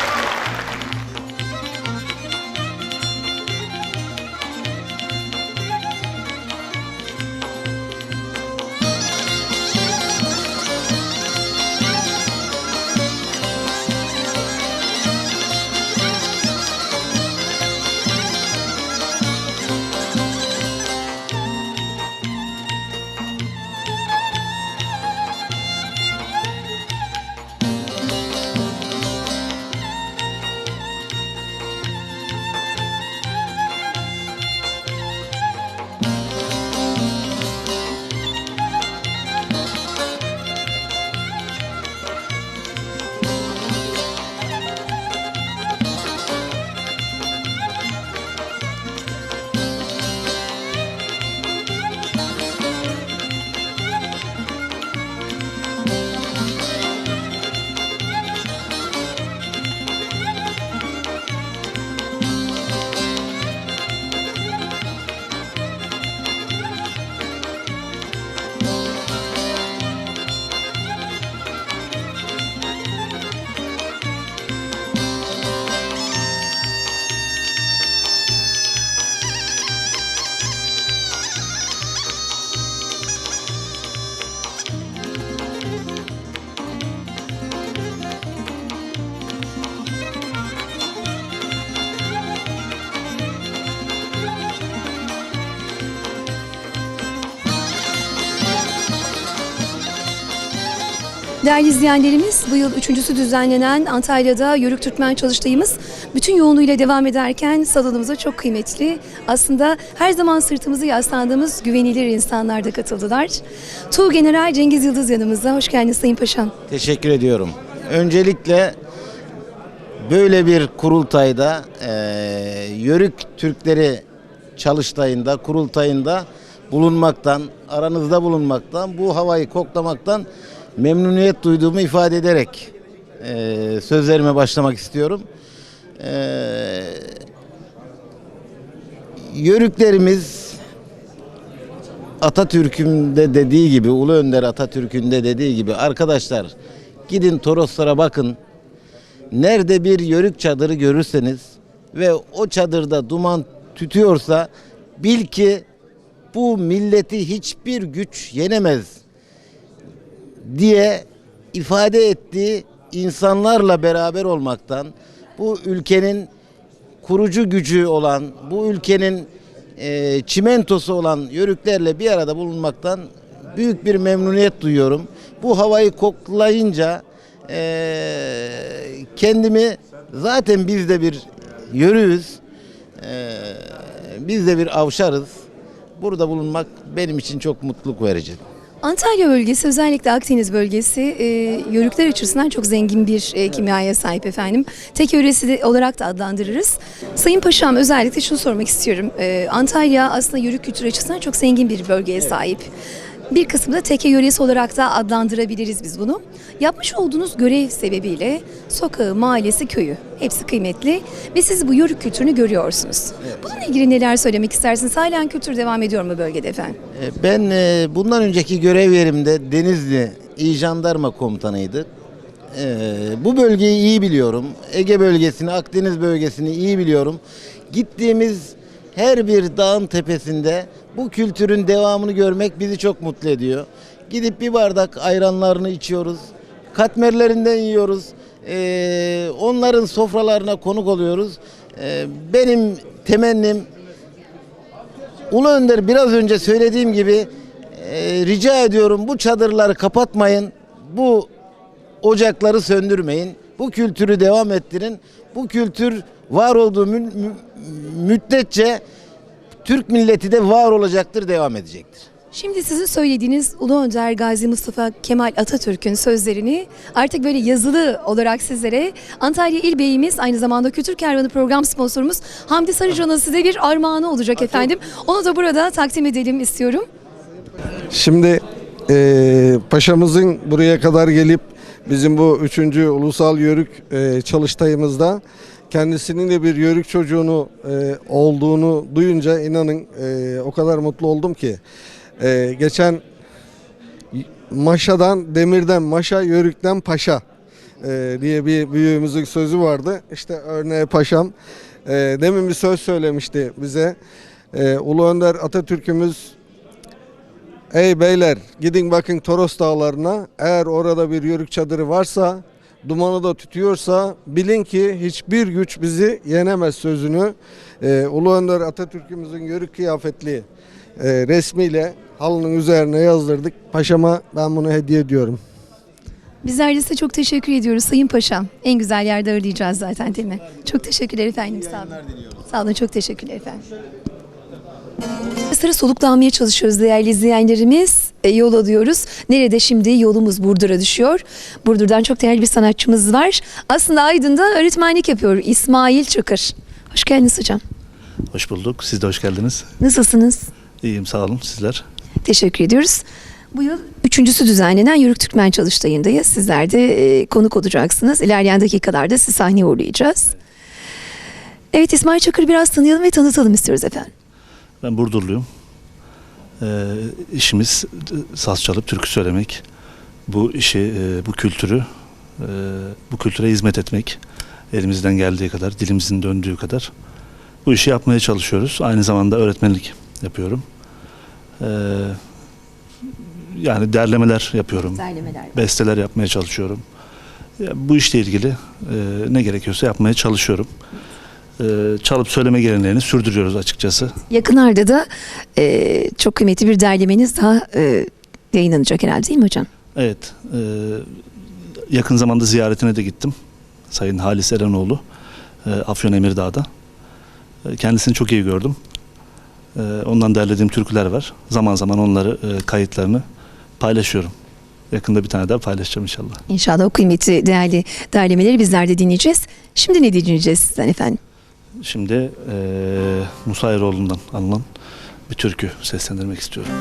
Speaker 2: Değerli izleyenlerimiz, bu yıl üçüncüsü düzenlenen Antalya'da Yörük Türkmen çalıştayımız bütün yoğunluğuyla devam ederken salonumuza çok kıymetli, aslında her zaman sırtımızı yaslandığımız güvenilir insanlar da katıldılar. Tuğgeneral Cengiz Yıldız yanımızda. Hoş geldiniz Sayın Paşam.
Speaker 10: Teşekkür ediyorum. Öncelikle böyle bir kurultayda, Yörük Türkleri çalıştayında, kurultayında bulunmaktan, aranızda bulunmaktan, bu havayı koklamaktan memnuniyet duyduğumu ifade ederek sözlerime başlamak istiyorum. Yörüklerimiz Atatürk'ün de dediği gibi, Ulu Önder Atatürk'ün de dediği gibi, arkadaşlar gidin Toroslara bakın. Nerede bir yörük çadırı görürseniz ve o çadırda duman tütüyorsa bil ki bu milleti hiçbir güç yenemez diye ifade ettiği insanlarla beraber olmaktan, bu ülkenin kurucu gücü olan, bu ülkenin çimentosu olan yörüklerle bir arada bulunmaktan büyük bir memnuniyet duyuyorum. Bu havayı koklayınca kendimi, zaten biz de bir yörüğüz, biz de bir avşarız. Burada bulunmak benim için çok mutluluk verici.
Speaker 2: Antalya bölgesi, özellikle Akdeniz bölgesi yörükler açısından çok zengin bir kimyaya sahip efendim. Tek yöresi olarak da adlandırırız. Sayın Paşam, özellikle şunu sormak istiyorum. Antalya aslında yörük kültürü açısından çok zengin bir bölgeye sahip. Bir kısmı da teke yöresi olarak da adlandırabiliriz biz bunu. Yapmış olduğunuz görev sebebiyle sokağı, mahallesi, köyü hepsi kıymetli ve siz bu yörük kültürünü görüyorsunuz. Evet. Bununla ilgili neler söylemek istersiniz? Halen kültür devam ediyor mu bölgede efendim?
Speaker 10: Ben bundan önceki görev yerimde Denizli İl Jandarma Komutanıydı. Bu bölgeyi iyi biliyorum. Ege bölgesini, Akdeniz bölgesini iyi biliyorum. Gittiğimiz her bir dağın tepesinde bu kültürün devamını görmek bizi çok mutlu ediyor. Gidip bir bardak ayranlarını içiyoruz. Katmerlerinden yiyoruz. Onların sofralarına konuk oluyoruz. Benim temennim, Ulu Önder biraz önce söylediğim gibi, rica ediyorum bu çadırları kapatmayın. Bu ocakları söndürmeyin. Bu kültürü devam ettirin. Bu kültür var olduğu müddetçe Türk milleti de var olacaktır, devam edecektir.
Speaker 2: Şimdi sizin söylediğiniz Ulu Önder Gazi Mustafa Kemal Atatürk'ün sözlerini artık böyle yazılı olarak sizlere Antalya İl Beyimiz, aynı zamanda Kültür Kervanı program sponsorumuz Hamdi Sarıcan'a size bir armağanı olacak efendim. Onu da burada takdim edelim istiyorum.
Speaker 11: Şimdi paşamızın buraya kadar gelip bizim bu 3. Ulusal Yörük çalıştayımızda kendisinin de bir yörük çocuğunu olduğunu duyunca inanın o kadar mutlu oldum ki. Geçen maşadan, demirden maşa, yörükten paşa diye bir büyüğümüzün sözü vardı. İşte örneğe paşam demin bir söz söylemişti bize. Ulu Önder Atatürk'ümüz, ey beyler gidin bakın Toros Dağları'na, eğer orada bir yörük çadırı varsa, dumanı da tütüyorsa bilin ki hiçbir güç bizi yenemez sözünü Ulu Önder Atatürk'ümüzün yörük kıyafetli resmiyle halının üzerine yazdırdık. Paşama ben bunu hediye ediyorum.
Speaker 2: Bizler de size çok teşekkür ediyoruz Sayın Paşam. En güzel yerde ağırlayacağız zaten değil mi? Çok teşekkürler efendim. Sağ olun. Sağ olun, çok teşekkürler efendim. Sıra soluklanmaya çalışıyoruz değerli izleyenlerimiz. Yol alıyoruz. Nerede şimdi? Yolumuz Burdur'a düşüyor. Burdur'dan çok değerli bir sanatçımız var. Aslında Aydın'da öğretmenlik yapıyor. İsmail Çakır. Hoş geldiniz hocam.
Speaker 12: Hoş bulduk. Siz de hoş geldiniz.
Speaker 2: Nasılsınız?
Speaker 12: İyiyim, sağ olun. Sizler?
Speaker 2: Teşekkür ediyoruz. Bu yıl üçüncüsü düzenlenen Yörük Türkmen çalıştayındayız. Sizler de konuk olacaksınız. İlerleyen dakikalarda sizi sahneye uğurlayacağız. Evet, İsmail Çakır'ı biraz tanıyalım ve tanıtalım istiyoruz efendim.
Speaker 12: Ben Burdurluyum. İşimiz saz çalıp türkü söylemek. Bu işi, bu kültürü, bu kültüre hizmet etmek. Elimizden geldiği kadar, dilimizin döndüğü kadar bu işi yapmaya çalışıyoruz. Aynı zamanda öğretmenlik yapıyorum. Yani derlemeler yapıyorum. Besteler yapmaya çalışıyorum. Bu işle ilgili ne gerekiyorsa yapmaya çalışıyorum. Çalıp söyleme geleneğini sürdürüyoruz açıkçası.
Speaker 2: Yakınlarda da çok kıymetli bir derlemeniz daha yayınlanacak herhalde değil mi hocam?
Speaker 12: Evet. yakın zamanda ziyaretine de gittim. Sayın Halis Erenoğlu, Afyon Emirdağ'da. Kendisini çok iyi gördüm. Ondan derlediğim türküler var. Zaman zaman onları, kayıtlarını paylaşıyorum. Yakında bir tane daha paylaşacağım inşallah.
Speaker 2: İnşallah o kıymetli, değerli derlemeleri bizler de dinleyeceğiz. Şimdi ne dinleyeceğiz sizden efendim?
Speaker 12: Şimdi Musa Eroğlu'ndan alınan bir türkü seslendirmek istiyorum.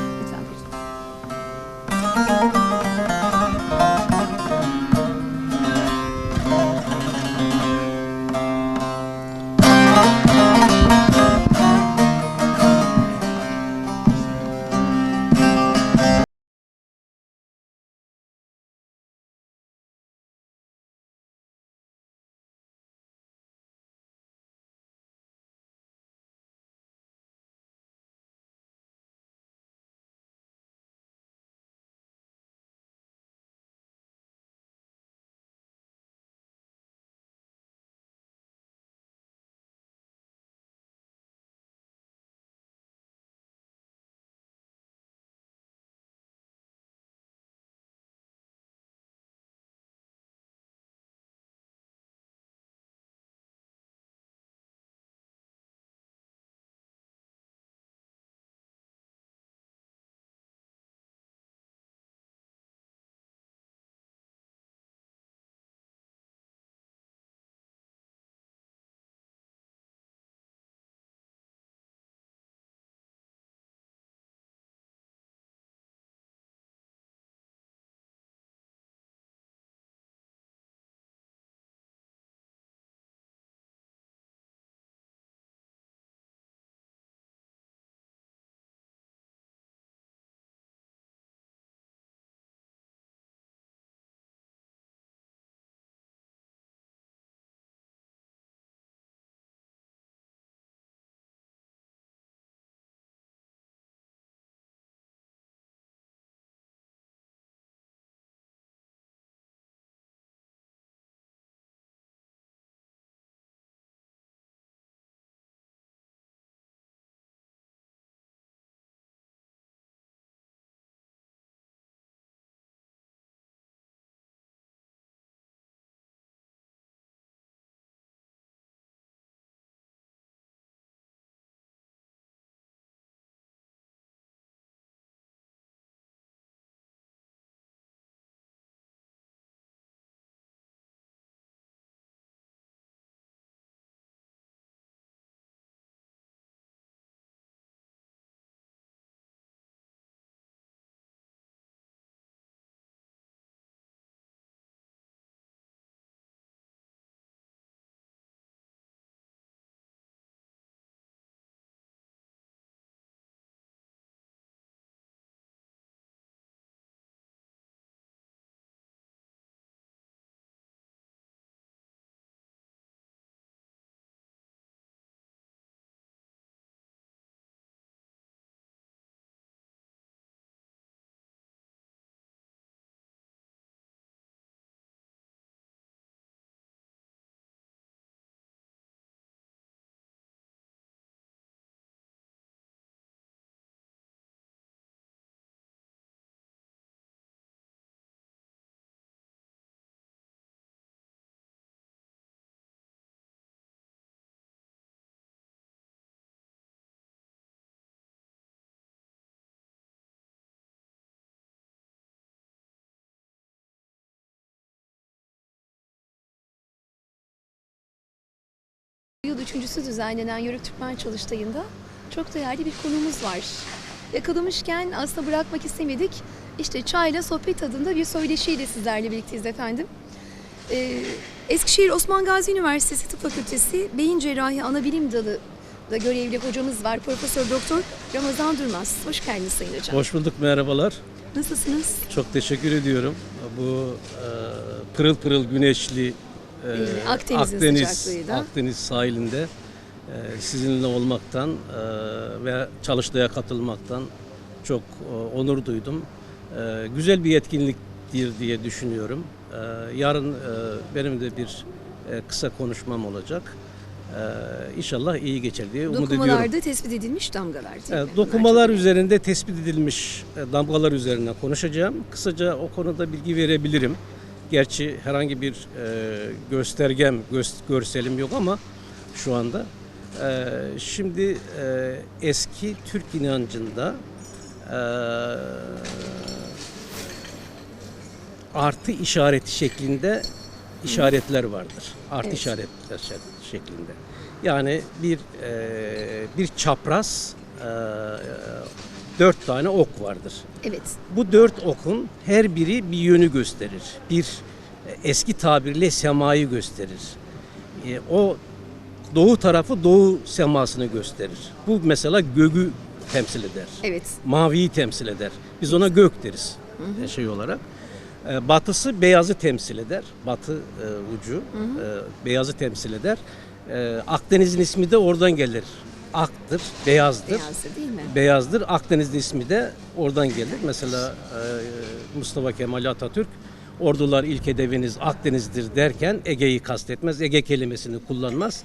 Speaker 2: Bu yıl üçüncüsü düzenlenen Yörük Türkmen Çalıştayı'nda çok değerli bir konuğumuz var. Yakalamışken aslında bırakmak istemedik. İşte Çayla Sohbet adında bir söyleşiyle sizlerle birlikteyiz efendim. Eskişehir Osman Gazi Üniversitesi Tıp Fakültesi Beyin Cerrahi Anabilim Dalı da görevli hocamız var. Profesör Doktor Ramazan Durmaz. Hoş geldiniz Sayın Hocam.
Speaker 13: Hoş bulduk, merhabalar.
Speaker 2: Nasılsınız?
Speaker 13: Çok teşekkür ediyorum. Bu pırıl pırıl güneşli Akdeniz sahilinde sizinle olmaktan ve çalıştaya katılmaktan çok onur duydum. Güzel bir etkinliktir diye düşünüyorum. Yarın benim de bir kısa konuşmam olacak. İnşallah iyi geçer diye umut ediyorum.
Speaker 2: Dokumalarda tespit edilmiş damgalar.
Speaker 13: Dokumalar üzerinde tespit edilmiş damgalar üzerine konuşacağım. Kısaca o konuda bilgi verebilirim. Gerçi herhangi bir görselim yok ama şu anda. Şimdi eski Türk inancında artı işareti şeklinde işaretler vardır. Artı
Speaker 2: Evet.
Speaker 13: işaretler şeklinde. Yani bir çapraz 4 tane ok vardır.
Speaker 2: Evet.
Speaker 13: Bu 4 okun her biri bir yönü gösterir. Bir eski tabirle semayı gösterir. O doğu tarafı doğu semasını gösterir. Bu mesela göğü temsil eder.
Speaker 2: Evet.
Speaker 13: Maviyi temsil eder. Biz ona gök deriz şey olarak. Batısı beyazı temsil eder. Batı ucu beyazı temsil eder. Akdeniz'in ismi de oradan gelir. Ak'tır, beyazdır.
Speaker 2: Beyazdır değil mi?
Speaker 13: Beyazdır. Akdeniz'in ismi de oradan gelir. Mesela Mustafa Kemal Atatürk ordular ilk hedefiniz Akdeniz'dir derken Ege'yi kastetmez. Ege kelimesini kullanmaz.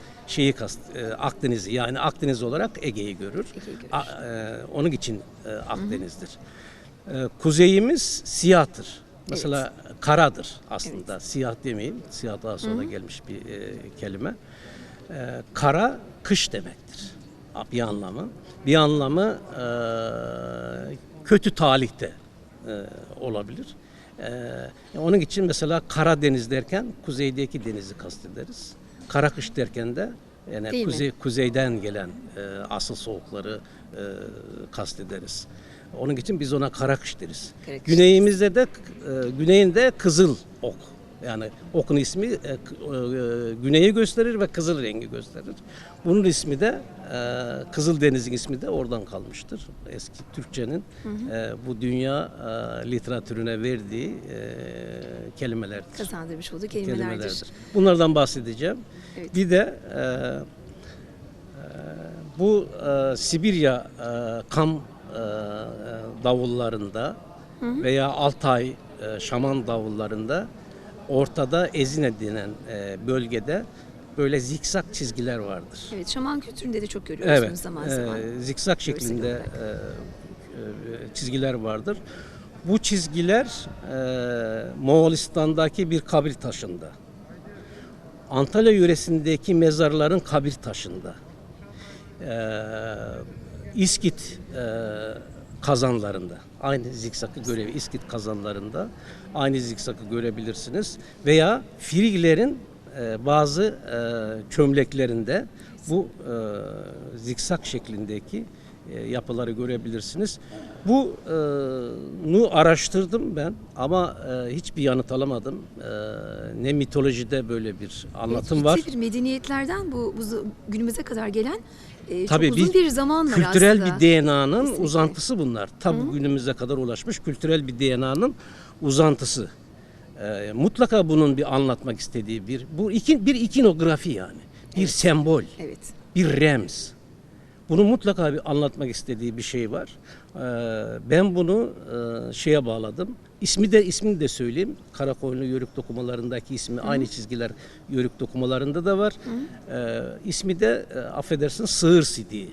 Speaker 13: Akdeniz'i yani Akdeniz olarak Ege'yi görür. Onun için Akdeniz'dir. Kuzeyimiz siyahtır. Mesela karadır aslında. Evet. Siyah demeyeyim. Siyah daha sonra gelmiş bir kelime. Kara kış demektir. Bir anlamı. Bir anlamı kötü talihte olabilir. Onun için mesela Karadeniz derken kuzeydeki denizi kastederiz. Kara kış derken de yani kuzeyden gelen asıl soğukları kastederiz. Onun için biz ona kara kış deriz. Güneyimizde de güneyinde kızıl ok. Yani okun ismi güneyi gösterir ve kızıl rengi gösterir. Bunun ismi de Kızıldeniz'in ismi de oradan kalmıştır. Eski Türkçenin bu dünya literatürüne verdiği kelimelerdir.
Speaker 2: Kazandırmış olduğu kelimelerdir.
Speaker 13: Bunlardan bahsedeceğim. Evet. Bir de bu Sibirya kam davullarında veya Altay şaman davullarında ortada Ezine denen bölgede böyle zikzak çizgiler vardır.
Speaker 2: Evet, şaman kültüründe de çok görüyorsunuz zaman zaman.
Speaker 13: Zikzak şeklinde çizgiler vardır. Bu çizgiler Moğolistan'daki bir kabir taşında, Antalya yöresindeki mezarların kabir taşında, İskit kazanlarında, aynı zikzakı İskit kazanlarında aynı zikzakı görebilirsiniz. Veya Friglerin bazı çömleklerinde bu zikzak şeklindeki yapıları görebilirsiniz. Bunu araştırdım ben ama hiçbir yanıt alamadım. Ne mitolojide böyle bir anlatım var.
Speaker 2: Bir medeniyetlerden bu günümüze kadar gelen
Speaker 13: tabii
Speaker 2: çok uzun bir zaman var aslında.
Speaker 13: Kültürel bir DNA'nın uzantısı bunlar. Tabii günümüze kadar ulaşmış kültürel bir DNA'nın uzantısı. Mutlaka bunun bir anlatmak istediği bir ikinografi yani. Bir sembol.
Speaker 2: Evet.
Speaker 13: Bir remz. Bunu mutlaka bir anlatmak istediği bir şey var. Ben bunu şeye bağladım. İsmini de söyleyeyim. Karakoyunlu yörük dokumalarındaki ismi aynı çizgiler yörük dokumalarında da var. İsmi de affedersiniz Sığır Sidiği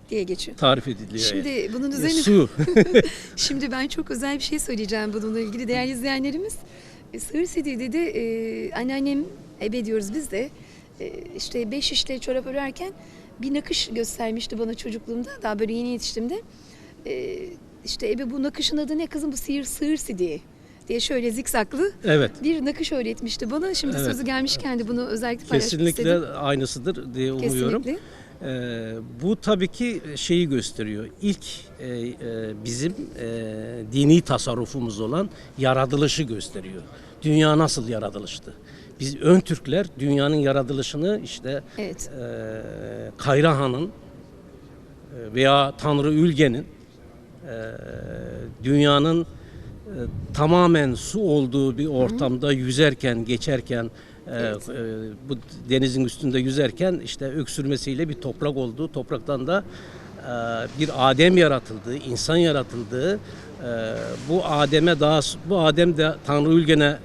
Speaker 2: diye geçiyor.
Speaker 13: Tarif ediliyor.
Speaker 2: Şimdi bunun üzerine
Speaker 13: su.
Speaker 2: Şimdi ben çok özel bir şey söyleyeceğim bununla ilgili değerli izleyenlerimiz. Sığır Sidiği dedi anneannem ebe diyoruz biz de işte 5 şişle çorap örerken bir nakış göstermişti bana çocukluğumda. Daha böyle yeni yetiştiğimde. İşte ebe bu nakışın adı ne kızım bu sığır sidiği diye şöyle zikzaklı bir nakış öğretmişti bana. Şimdi sözü gelmişken de bunu özellikle paylaşmak istedim.
Speaker 13: Kesinlikle aynısıdır diye umuyorum. Bu tabii ki şeyi gösteriyor. İlk bizim dini tasarrufumuz olan yaratılışı gösteriyor. Dünya nasıl yaratılıştı? Biz ön Türkler dünyanın yaratılışını işte Kayrahan'ın veya Tanrı Ülgen'in dünyanın tamamen su olduğu bir ortamda yüzerken, geçerken, bu denizin üstünde yüzerken işte öksürmesiyle bir toprak olduğu, topraktan da bir Adem yaratıldığı, insan yaratıldığı, bu Adem de Tanrı Ülgen'e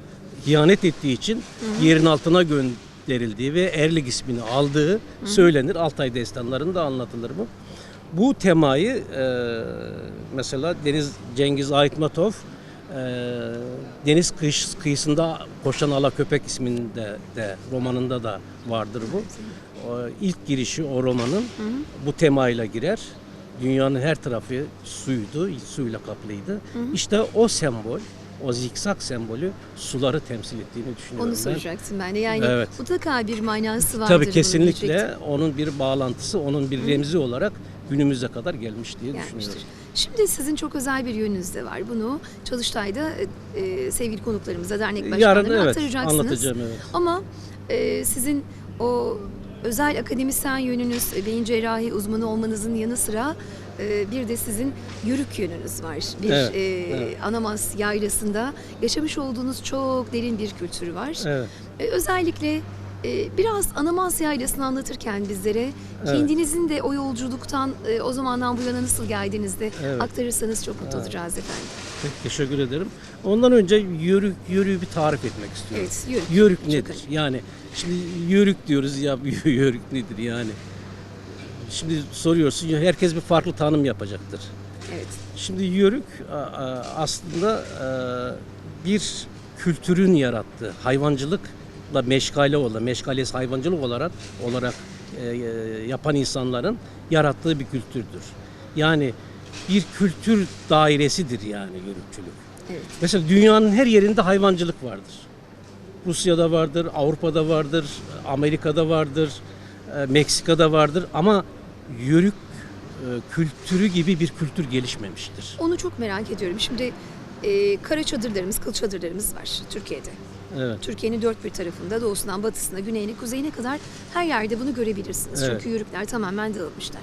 Speaker 13: ihanet ettiği için yerin altına gönderildiği ve Erlik ismini aldığı söylenir. Altay destanlarında anlatılır bu. Bu temayı mesela Cengiz Aytmatov Deniz kıyısında koşan Alaköpek isminde de romanında da vardır bu. İlk girişi o romanın bu temayla girer. Dünyanın her tarafı suydu, suyla kaplıydı. İşte o sembol, o zikzak sembolü suları temsil ettiğini düşünüyorum.
Speaker 2: Onu soracaktım ben de. Yani
Speaker 13: Evet.
Speaker 2: mutlaka bir manası vardır.
Speaker 13: Tabii
Speaker 2: bunun
Speaker 13: kesinlikle
Speaker 2: diyecektim.
Speaker 13: onun bir bağlantısı, onun bir remzi olarak günümüze kadar gelmiş diye
Speaker 2: Gelmiştir.
Speaker 13: düşünüyorum.
Speaker 2: Şimdi sizin çok özel bir yönünüz de var. Bunu Çalıştay'da sevgili konuklarımıza, dernek
Speaker 13: Yarın
Speaker 2: başkanlarına
Speaker 13: evet
Speaker 2: aktaracaksınız.
Speaker 13: anlatacağım evet.
Speaker 2: Ama sizin o özel akademisyen yönünüz, beyin cerrahi uzmanı olmanızın yanı sıra bir de sizin yörük yönünüz var. Bir
Speaker 13: Evet, evet.
Speaker 2: Anamas yaylasında yaşamış olduğunuz çok derin bir kültürü var.
Speaker 13: Evet.
Speaker 2: Özellikle biraz Anamas yaylasını anlatırken bizlere kendinizin de o yolculuktan o zamandan bu yana nasıl geldiğinizde
Speaker 13: Evet.
Speaker 2: aktarırsanız çok mutlu olacağız efendim.
Speaker 13: Peki, teşekkür ederim. Ondan önce yörüğü bir tarif etmek istiyorum.
Speaker 2: Evet, yörük.
Speaker 13: Yörük
Speaker 2: Çok
Speaker 13: nedir?
Speaker 2: önemli.
Speaker 13: Yani şimdi yörük diyoruz ya yörük nedir yani? Şimdi soruyorsun ya herkes bir farklı tanım yapacaktır.
Speaker 2: Evet.
Speaker 13: Şimdi yörük aslında bir kültürün yarattığı hayvancılıkla meşgalesi hayvancılık olarak yapan insanların yarattığı bir kültürdür. Yani bir kültür dairesidir yani yörükçülük.
Speaker 2: Evet.
Speaker 13: Mesela dünyanın her yerinde hayvancılık vardır. Rusya'da vardır, Avrupa'da vardır, Amerika'da vardır, Meksika'da vardır ama yörük kültürü gibi bir kültür gelişmemiştir.
Speaker 2: Onu çok merak ediyorum. Şimdi kara çadırlarımız, kıl çadırlarımız var Türkiye'de.
Speaker 13: Evet.
Speaker 2: Türkiye'nin dört bir tarafında, doğusundan batısına, güneyine, kuzeyine kadar her yerde bunu görebilirsiniz.
Speaker 13: Evet.
Speaker 2: Çünkü yörükler tamamen dağılmışlar.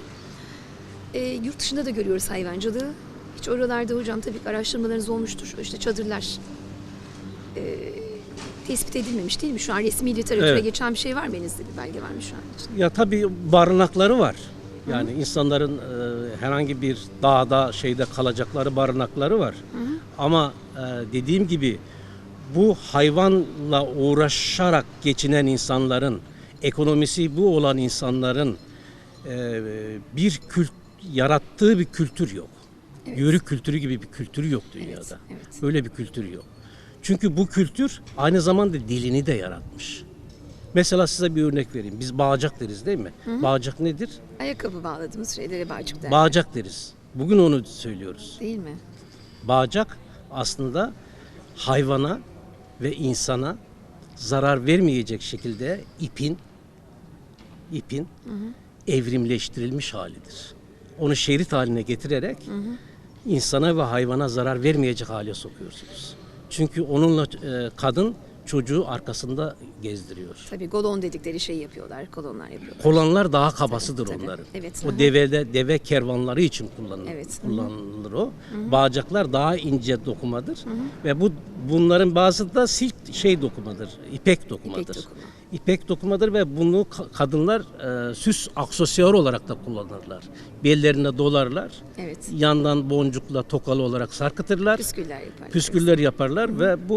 Speaker 2: Yurt dışında da görüyoruz hayvancılığı. Hiç oralarda hocam tabii ki araştırmalarınız olmuştur. İşte çadırlar tespit edilmemiş değil mi? Şu an resmi literatüre
Speaker 13: Evet.
Speaker 2: geçen bir şey var mı? Elinizde bir belge var mı şu an?
Speaker 13: Ya tabii barınakları var. Yani insanların herhangi bir dağda kalacakları barınakları var. Ama dediğim gibi bu hayvanla uğraşarak geçinen insanların, ekonomisi bu olan insanların yarattığı bir kültür yok.
Speaker 2: Evet.
Speaker 13: Yörük kültürü gibi bir kültür yok dünyada.
Speaker 2: Evet, evet.
Speaker 13: Böyle bir kültür yok. Çünkü bu kültür aynı zamanda dilini de yaratmış. Mesela size bir örnek vereyim. Biz bağcak deriz değil mi? Bağcak nedir?
Speaker 2: Ayakkabı bağladığımız şeylere bağcık derler.
Speaker 13: Bağcak deriz. Bugün onu söylüyoruz.
Speaker 2: Değil mi?
Speaker 13: Bağcak aslında hayvana ve insana zarar vermeyecek şekilde ipin evrimleştirilmiş halidir. Onu şerit haline getirerek insana ve hayvana zarar vermeyecek hale sokuyorsunuz. Çünkü onunla kadın çocuğu arkasında gezdiriyor.
Speaker 2: Tabii golon dedikleri şeyi yapıyorlar, kolonlar yapıyorlar.
Speaker 13: Kolonlar daha kabasıdır
Speaker 2: Tabii,
Speaker 13: onların.
Speaker 2: evet.
Speaker 13: O deve kervanları için kullanılır.
Speaker 2: Evet.
Speaker 13: Kullanılır o. Bağcaklar daha ince dokumadır ve bunların bazı da silk dokumadır. İpek dokumadır.
Speaker 2: dokuma.
Speaker 13: İpek dokumadır ve bunu kadınlar süs aksesuar olarak da kullanırlar. Bellerine dolarlar.
Speaker 2: Evet.
Speaker 13: Yandan boncukla tokalı olarak sarkıtırlar.
Speaker 2: Püsküller yaparlar.
Speaker 13: Püsküller yaparlar ve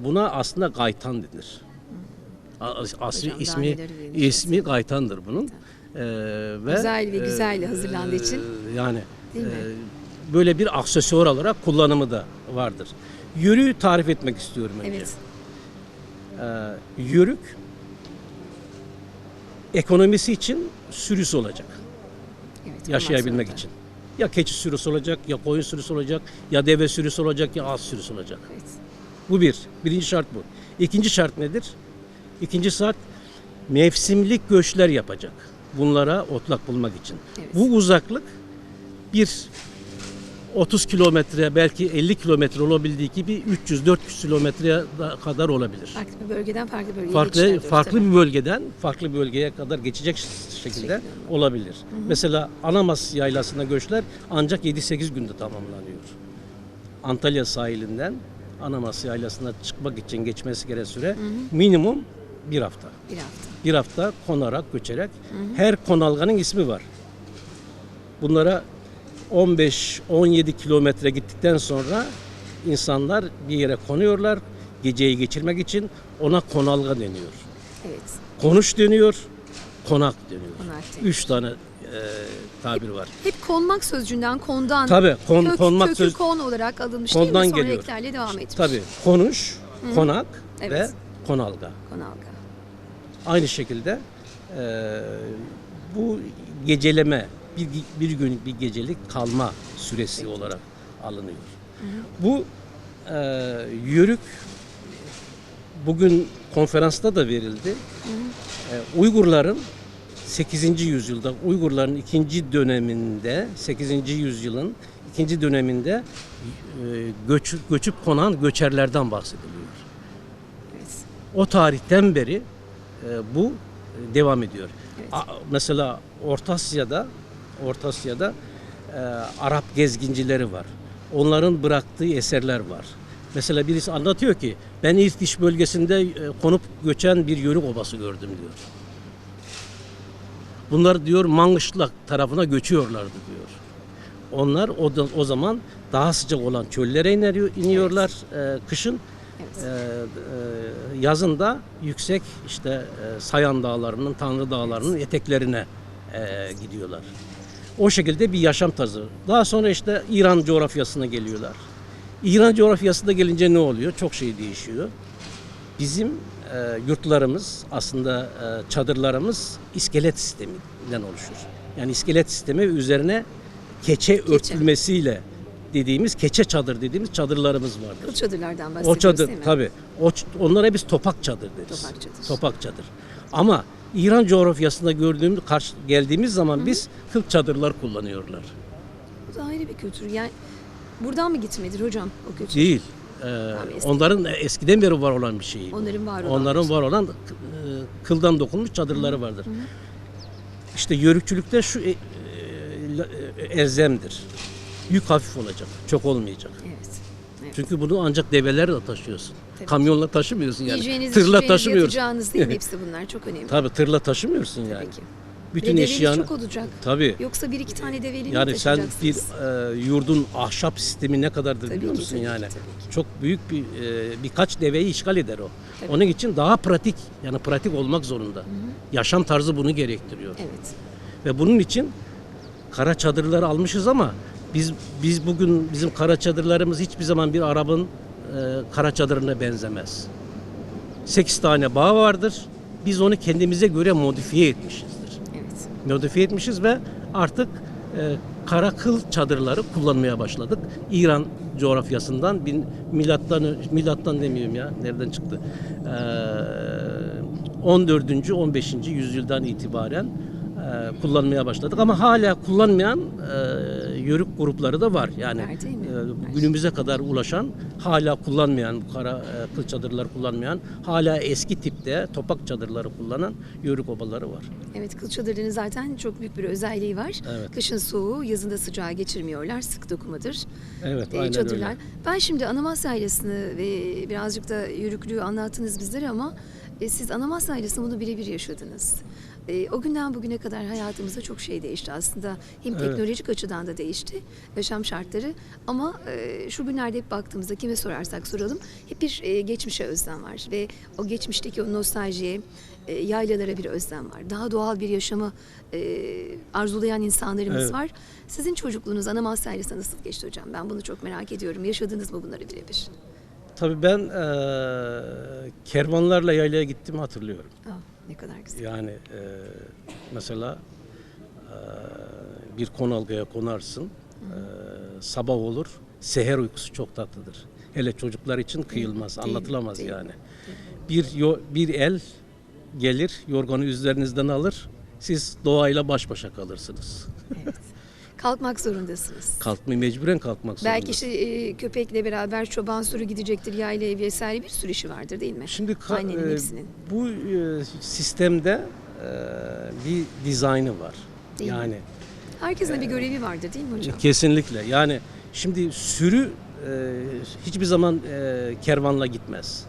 Speaker 13: buna aslında gaytan denir. Asli
Speaker 2: Hocam, daha neleri vereceğiz?
Speaker 13: ismi gaytandır bunun. Ve
Speaker 2: Güzel ve güzel hazırlandığı için.
Speaker 13: Yani
Speaker 2: Değil mi?
Speaker 13: böyle bir aksesuar olarak kullanımı da vardır. Yörüğü tarif etmek istiyorum önce.
Speaker 2: Evet.
Speaker 13: Yörük ekonomisi için sürüsü olacak.
Speaker 2: Evet,
Speaker 13: Yaşayabilmek
Speaker 2: ondan sonra da.
Speaker 13: için. Ya keçi sürüsü olacak, ya koyun sürüsü olacak, ya deve sürüsü olacak, ya at sürüsü olacak.
Speaker 2: Evet.
Speaker 13: Bu bir. Birinci şart bu. İkinci şart nedir? İkinci şart mevsimlik göçler yapacak. Bunlara otlak bulmak için.
Speaker 2: Evet.
Speaker 13: Bu uzaklık bir 30 kilometre belki 50 kilometre olabildiği gibi 300-400 kilometreye kadar olabilir.
Speaker 2: Farklı bir bölgeden farklı bölgeye geçiyoruz
Speaker 13: Farklı
Speaker 2: tabii.
Speaker 13: bir bölgeden farklı bir bölgeye kadar geçecek şekilde olabilir. Mesela Anamas yaylasına göçler ancak 7-8 günde tamamlanıyor. Antalya sahilinden Anamas yaylasına çıkmak için geçmesi gereken süre minimum bir hafta.
Speaker 2: Bir hafta.
Speaker 13: Bir hafta konarak, göçerek. Her konalganın ismi var. Bunlara 15-17 kilometre gittikten sonra insanlar bir yere konuyorlar. Geceyi geçirmek için ona konalga deniyor.
Speaker 2: Evet.
Speaker 13: Konuş deniyor, konak deniyor.
Speaker 2: Konak deniyor.
Speaker 13: 3 tane tabir var.
Speaker 2: Hep konmak sözcüğünden, kondan,
Speaker 13: Tabii, konmak
Speaker 2: kökü
Speaker 13: söz-
Speaker 2: kon olarak alınmış
Speaker 13: kondan
Speaker 2: değil mi? Sonra
Speaker 13: geliyor.
Speaker 2: eklerle devam etmiş.
Speaker 13: Tabii konuş, konak
Speaker 2: Evet.
Speaker 13: ve konalga.
Speaker 2: Konalga.
Speaker 13: Aynı şekilde bu geceleme bir günlük bir gecelik kalma süresi olarak alınıyor. Bu yörük bugün konferansta da verildi. Uygurların 8. yüzyılda Uygurların 2. döneminde 8. yüzyılın 2. döneminde göçüp konan göçerlerden bahsediliyor. O tarihten beri bu devam ediyor. Mesela Orta Asya'da Arap gezgincileri var. Onların bıraktığı eserler var. Mesela birisi anlatıyor ki ben İrtiş bölgesinde konup göçen bir yörük obası gördüm diyor. Bunlar diyor Mangışlak tarafına göçüyorlardı diyor. Onlar o zaman daha sıcak olan çöllere iniyorlar kışın. Yazın da yüksek işte Sayan Dağları'nın, Tanrı Dağları'nın eteklerine gidiyorlar. O şekilde bir yaşam tarzı. Daha sonra işte İran coğrafyasına geliyorlar. İran coğrafyasına gelince ne oluyor? Çok şey değişiyor. Bizim yurtlarımız aslında çadırlarımız iskelet sisteminden oluşur. Yani iskelet sistemi üzerine keçe örtülmesiyle dediğimiz keçe çadır dediğimiz çadırlarımız vardır.
Speaker 2: Kıl çadırlardan bahsediyoruz
Speaker 13: O çadır
Speaker 2: değil mi?
Speaker 13: tabii. Onlara biz topak çadır deriz.
Speaker 2: Topak çadır.
Speaker 13: Topak çadır. Ama İran coğrafyasında geldiğimiz zaman biz kırk çadırlar kullanıyorlar.
Speaker 2: Bu da ayrı bir kültür. Yani buradan mı gitmedir hocam o kültür?
Speaker 13: Değil. Onların eskiden beri var olan bir şey.
Speaker 2: Onların var olan.
Speaker 13: Onların var olan kıldan dokunmuş çadırları vardır. İşte yörükçülükte şu elzemdir. Yük hafif olacak, çok olmayacak.
Speaker 2: Evet.
Speaker 13: Çünkü bunu ancak develerle taşıyorsun.
Speaker 2: Tabii.
Speaker 13: Kamyonla taşımıyorsun yani.
Speaker 2: Yiyeceğiniz,
Speaker 13: Tırla
Speaker 2: içeceğiniz,
Speaker 13: taşımıyorsun.
Speaker 2: yatacağınız değil mi? Hepsi bunlar çok önemli.
Speaker 13: Tabii tırla taşımıyorsun yani.
Speaker 2: Tabii ki.
Speaker 13: Bütün
Speaker 2: Ve deveniz
Speaker 13: eşyanı.
Speaker 2: çok olacak.
Speaker 13: Tabii.
Speaker 2: Yoksa bir iki tane deveyle mi
Speaker 13: Yani sen bir
Speaker 2: taşıyacaksınız?
Speaker 13: yurdun ahşap sistemi ne kadardır
Speaker 2: Tabii
Speaker 13: biliyor
Speaker 2: ki,
Speaker 13: musun
Speaker 2: tabii ki,
Speaker 13: yani?
Speaker 2: tabii ki.
Speaker 13: Çok büyük birkaç deveyi işgal eder o.
Speaker 2: Tabii.
Speaker 13: Onun için daha pratik, yani pratik olmak zorunda. Yaşam tarzı bunu gerektiriyor.
Speaker 2: Evet.
Speaker 13: Ve bunun için kara çadırları almışız ama biz bugün bizim kara çadırlarımız hiçbir zaman bir Arap'ın kara çadırına benzemez. 8 tane bağ vardır. Biz onu kendimize göre modifiye etmişizdir.
Speaker 2: Evet.
Speaker 13: Modifiye etmişiz ve artık kara kıl çadırları kullanmaya başladık. İran coğrafyasından milattan demiyorum ya, nereden çıktı? 14. 15. yüzyıldan itibaren kullanmaya başladık ama hala kullanmayan yörük grupları da var. Yani
Speaker 2: Var değil mi?
Speaker 13: günümüze kadar ulaşan, hala kullanmayan, bu kara kıl çadırlar kullanmayan, hala eski tipte topak çadırları kullanan yörük obaları var.
Speaker 2: Evet, kıl çadırların zaten çok büyük bir özelliği var.
Speaker 13: Evet.
Speaker 2: Kışın soğuğu, yazında sıcağı geçirmiyorlar. Sık dokumadır.
Speaker 13: Evet, aynen
Speaker 2: çadırlar.
Speaker 13: öyle.
Speaker 2: Ben şimdi Anamasya ailesini ve birazcık da yörüklüğü anlattınız bizlere ama siz Anamasya ailesini bunu birebir yaşadınız. O günden bugüne kadar hayatımızda çok şey değişti aslında. Hem teknolojik açıdan da değişti, yaşam şartları. Ama şu günlerde hep baktığımızda kime sorarsak soralım hep bir geçmişe özlem var. Ve o geçmişteki o nostaljiye, yaylalara bir özlem var. Daha doğal bir yaşamı arzulayan insanlarımız var. Sizin çocukluğunuz Anamasya ailesine nasıl geçti hocam? Ben bunu çok merak ediyorum. Yaşadınız mı bunları birebir?
Speaker 13: Tabii ben kervanlarla yaylaya gittiğimi hatırlıyorum.
Speaker 2: Ne kadar güzel.
Speaker 13: Yani mesela bir konalgaya konarsın, sabah olur, seher uykusu çok tatlıdır. Hele çocuklar için kıyılmaz, anlatılamaz
Speaker 2: değil.
Speaker 13: yani. Bir el gelir, yorganı üzerinizden alır, siz doğayla baş başa kalırsınız.
Speaker 2: Evet. Kalkmak zorundasınız.
Speaker 13: Mecburen kalkmak zorundasınız.
Speaker 2: Belki işte köpekle beraber çoban sürü gidecektir, yayla evi vesaire bir sürü işi vardır değil mi?
Speaker 13: Şimdi
Speaker 2: Annenin hepsinin.
Speaker 13: bu sistemde bir dizaynı var.
Speaker 2: Değil mi?
Speaker 13: Yani
Speaker 2: Herkesin de bir görevi vardır değil mi hocam?
Speaker 13: kesinlikle. Yani şimdi sürü hiçbir zaman kervanla gitmez.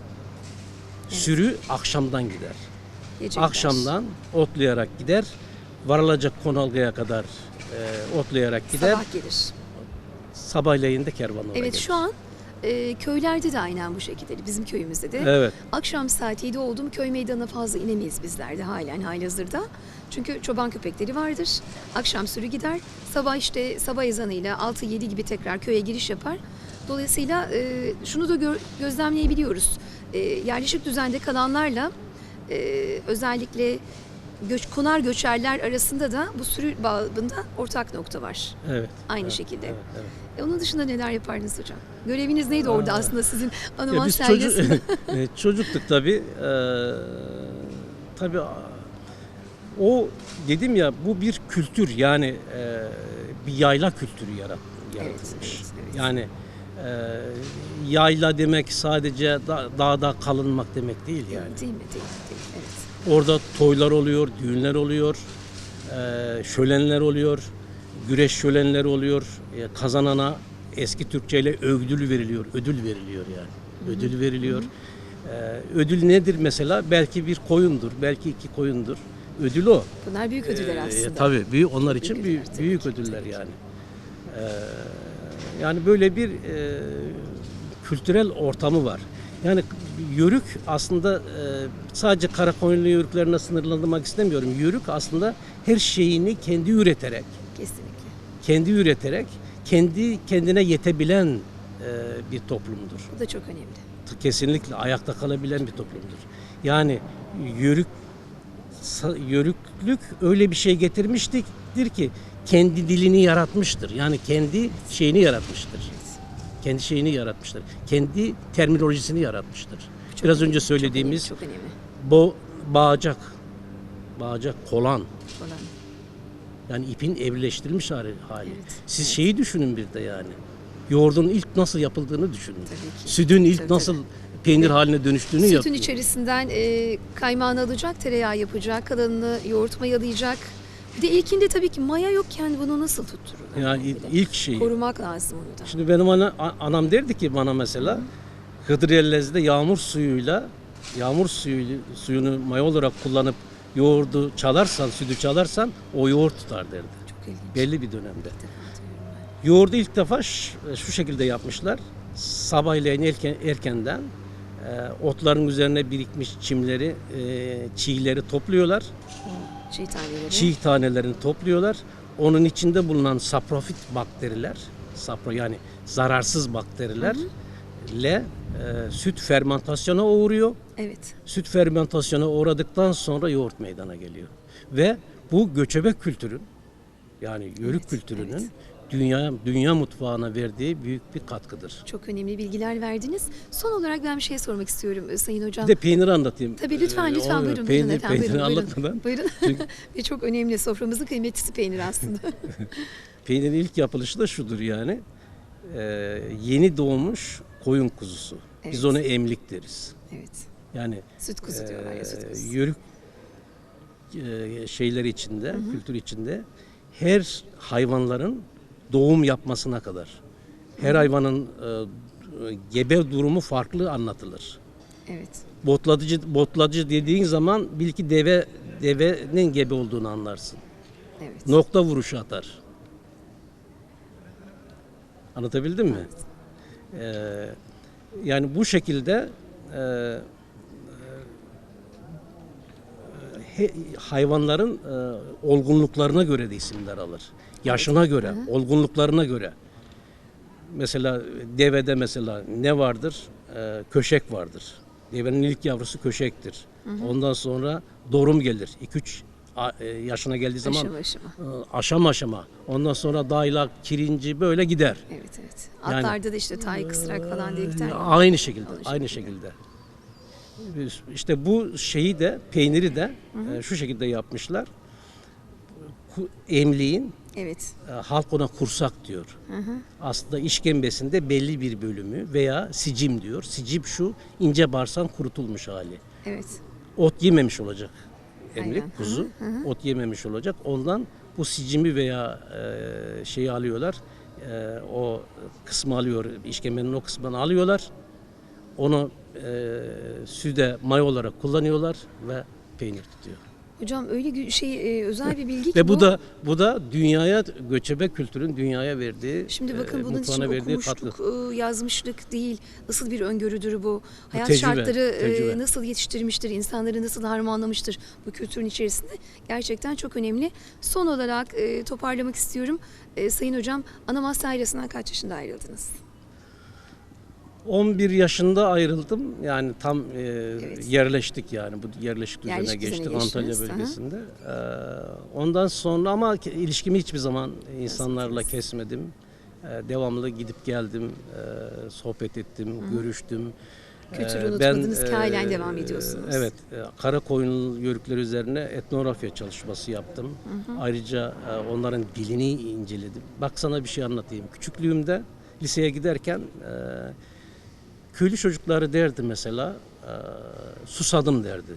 Speaker 13: Sürü akşamdan gider.
Speaker 2: Gece
Speaker 13: Akşamdan otlayarak gider. Varılacak konalgaya kadar otlayarak gider.
Speaker 2: Sabah gelir.
Speaker 13: Sabahleyin de kervan oraya
Speaker 2: Evet
Speaker 13: gelir.
Speaker 2: şu an Köylerde de aynen bu şekilde. Bizim köyümüzde de.
Speaker 13: Evet.
Speaker 2: Akşam saat 7 oldu mu köy meydanına fazla inemeyiz bizler de halen halihazırda. Çünkü çoban köpekleri vardır. Akşam sürü gider. Sabah işte sabah ezanıyla 6-7 gibi tekrar köye giriş yapar. Dolayısıyla şunu da gözlemleyebiliyoruz. Yerleşik düzende kalanlarla özellikle konar göçerler arasında da bu sürü bağında ortak nokta var.
Speaker 13: Evet.
Speaker 2: Aynı
Speaker 13: evet,
Speaker 2: şekilde.
Speaker 13: Evet, evet.
Speaker 2: Onun dışında neler yapardınız hocam? Göreviniz neydi orada aslında sizin
Speaker 13: Ya
Speaker 2: Anuman
Speaker 13: biz
Speaker 2: Sergisi'nde?
Speaker 13: çocuktuk tabii. Tabii o dedim ya bu bir kültür yani bir yayla kültürü yaratılmış.
Speaker 2: Evet.
Speaker 13: Yani yayla demek sadece dağda kalınmak demek değil yani.
Speaker 2: Değil mi? Değil. Evet.
Speaker 13: Orada toylar oluyor, düğünler oluyor, şölenler oluyor, güreş şölenleri oluyor. Kazanana eski Türkçeyle ödül veriliyor yani. Ödül veriliyor. Ödül nedir mesela? Belki bir koyundur, belki 2 koyundur. Ödül o.
Speaker 2: Bunlar büyük ödüller aslında.
Speaker 13: Tabii, onlar için büyük ödüller yani. Yani böyle bir kültürel ortamı var. Yani yörük aslında sadece Karakoyunlu yörüklerine sınırlandırmak istemiyorum. Yörük aslında her şeyini kendi üreterek, kendi kendine yetebilen bir toplumdur.
Speaker 2: Bu da çok önemli.
Speaker 13: Kesinlikle ayakta kalabilen bir toplumdur. Yani yörüklük öyle bir şey getirmiştir ki kendi dilini yaratmıştır. Yani kendi şeyini yaratmıştır. Kendi şeyini yaratmıştır. Kendi terminolojisini yaratmıştır. Biraz önce söylediğimiz
Speaker 2: çok önemli.
Speaker 13: Bağcak, kolan. Yani ipin evrileştirilmiş hali. Siz şeyi düşünün bir de yani. Yoğurdun ilk nasıl yapıldığını düşünün. Sütün ilk nasıl peynir haline dönüştüğünü yapın.
Speaker 2: Sütün içerisinden kaymağını alacak, tereyağı yapacak, kalanını yoğurt mayalayacak. Bir de ilkinde tabii ki maya yokken bunu nasıl tuttururlar?
Speaker 13: Yani ilk şeyi.
Speaker 2: Korumak lazım onu da.
Speaker 13: Şimdi benim anam derdi ki bana mesela Hıdrellez'de yağmur suyunu maya olarak kullanıp yoğurdu çalarsan, sütü çalarsan o yoğurt tutar derdi.
Speaker 2: Çok ilginç.
Speaker 13: Belli bir dönemde. Yoğurdu ilk defa şu şekilde yapmışlar. Sabahleyin erkenden otların üzerine birikmiş çiğleri topluyorlar. Çiğ tanelerini topluyorlar. Onun içinde bulunan saprofit bakteriler, yani zararsız bakterilerle süt fermentasyona uğruyor.
Speaker 2: Evet.
Speaker 13: Süt fermentasyona uğradıktan sonra yoğurt meydana geliyor. Ve bu göçebe kültürün yani yörük kültürünün dünya mutfağına verdiği büyük bir katkıdır.
Speaker 2: Çok önemli bilgiler verdiniz. Son olarak ben bir şey sormak istiyorum Sayın Hocam.
Speaker 13: Bir de peynir anlatayım.
Speaker 2: Tabii lütfen buyurun.
Speaker 13: Peynir anlatmadan.
Speaker 2: Buyurun. Ve çok önemli, soframızın kıymetlisi peynir aslında.
Speaker 13: Peynirin ilk yapılışı da şudur yani. Yeni doğmuş koyun kuzusu.
Speaker 2: Evet.
Speaker 13: Biz ona emlik deriz.
Speaker 2: Evet.
Speaker 13: Yani
Speaker 2: süt kuzu diyorlar ya, süt kuzu.
Speaker 13: Yörük şeyler içinde, kültür içinde her hayvanların doğum yapmasına kadar her hayvanın gebe durumu farklı anlatılır.
Speaker 2: Evet.
Speaker 13: Botlatıcı dediğin zaman bil ki devenin gebe olduğunu anlarsın.
Speaker 2: Evet.
Speaker 13: Nokta vuruşu atar. Anlatabildim mi? Yani bu şekilde hayvanların olgunluklarına göre de isimler alır. Yaşına göre, olgunluklarına göre. Mesela devede mesela ne vardır? Köşek vardır. Devenin ilk yavrusu köşektir. Ondan sonra doğrum gelir. 2-3 yaşına geldiği zaman aşama. Ondan sonra daylak, kirinci böyle gider.
Speaker 2: Evet. Atlarda da işte tay, kısrak falan diye gider.
Speaker 13: Aynı şekilde. İşte bu şeyi de peyniri de şu şekilde yapmışlar. Emliğin halk ona kursak diyor. Aslında işkembesinde belli bir bölümü veya sicim diyor. Sicim şu ince bağırsağın kurutulmuş hali.
Speaker 2: Evet.
Speaker 13: Ot yememiş olacak emlik kuzu. Ot yememiş olacak. Ondan bu sicimi veya şeyi alıyorlar. O kısmı alıyor. İşkembenin o kısmını alıyorlar. Onu süde may olarak kullanıyorlar ve peynir tutuyor.
Speaker 2: Hocam öyle özel bir bilgi ki
Speaker 13: Ve bu da dünyaya, göçebe kültürün dünyaya verdiği,
Speaker 2: Şimdi bakın bunun için
Speaker 13: mutfağına verdiği
Speaker 2: okumuşluk,
Speaker 13: katkı.
Speaker 2: yazmışlık değil. Nasıl bir öngörüdür bu? Hayat
Speaker 13: tecrübe,
Speaker 2: şartları
Speaker 13: tecrübe.
Speaker 2: nasıl yetiştirmiştir, insanları nasıl harmanlamıştır bu kültürün içerisinde? Gerçekten çok önemli. Son olarak toparlamak istiyorum. Sayın Hocam, Anamas ailesinden kaç yaşında ayrıldınız?
Speaker 13: 11 yaşında ayrıldım. Yani tam yerleştik yani. Bu yerleşik düzene
Speaker 2: Yerleşik düzene
Speaker 13: geçtik
Speaker 2: geçtiniz,
Speaker 13: Antalya bölgesinde. Ondan sonra ama ilişkimi hiçbir zaman insanlarla kesmedim. Devamlı gidip geldim, sohbet ettim, görüştüm.
Speaker 2: Kültürü unutmadınız ki halen devam ediyorsunuz.
Speaker 13: Evet, Karakoyunlu yörükleri üzerine etnografya çalışması yaptım. Ayrıca onların dilini inceledim. Bak sana bir şey anlatayım. Küçüklüğümde liseye giderken köylü çocukları derdi mesela, susadım derdi.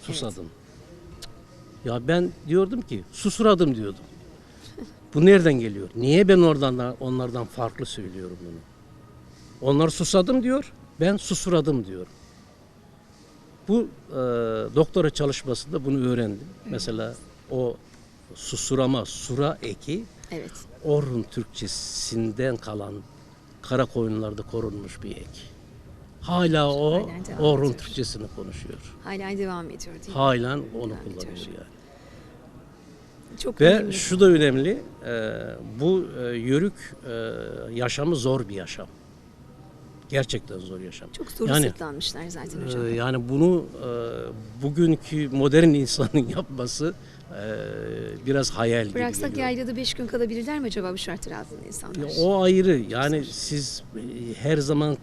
Speaker 13: Susadım. Ya ben diyordum ki susuradım diyordum. Bu nereden geliyor? Niye ben onlardan farklı söylüyorum bunu? Onlar susadım diyor, ben susuradım diyorum. Bu doktora çalışmasında bunu öğrendim. Mesela o susurama, sura eki, Orhun Türkçesinden kalan Karakoyunlarda korunmuş bir ek. Hala o Orhun Türkçesini konuşuyor.
Speaker 2: Halen devam ediyor değil mi?
Speaker 13: Halen onu kullanıyor yani.
Speaker 2: Çok
Speaker 13: Ve
Speaker 2: önemli.
Speaker 13: şu da önemli, bu yörük yaşamı zor bir yaşam. Gerçekten zor yaşam.
Speaker 2: Çok soru sırtlanmışlar zaten hocam.
Speaker 13: Yani bunu bugünkü modern insanın yapması biraz hayal gibi
Speaker 2: Bıraksak
Speaker 13: geliyor.
Speaker 2: yaylada 5 gün kalabilirler mi acaba bu şartlar altında insanlar?
Speaker 13: O ayrı. Yani siz her zaman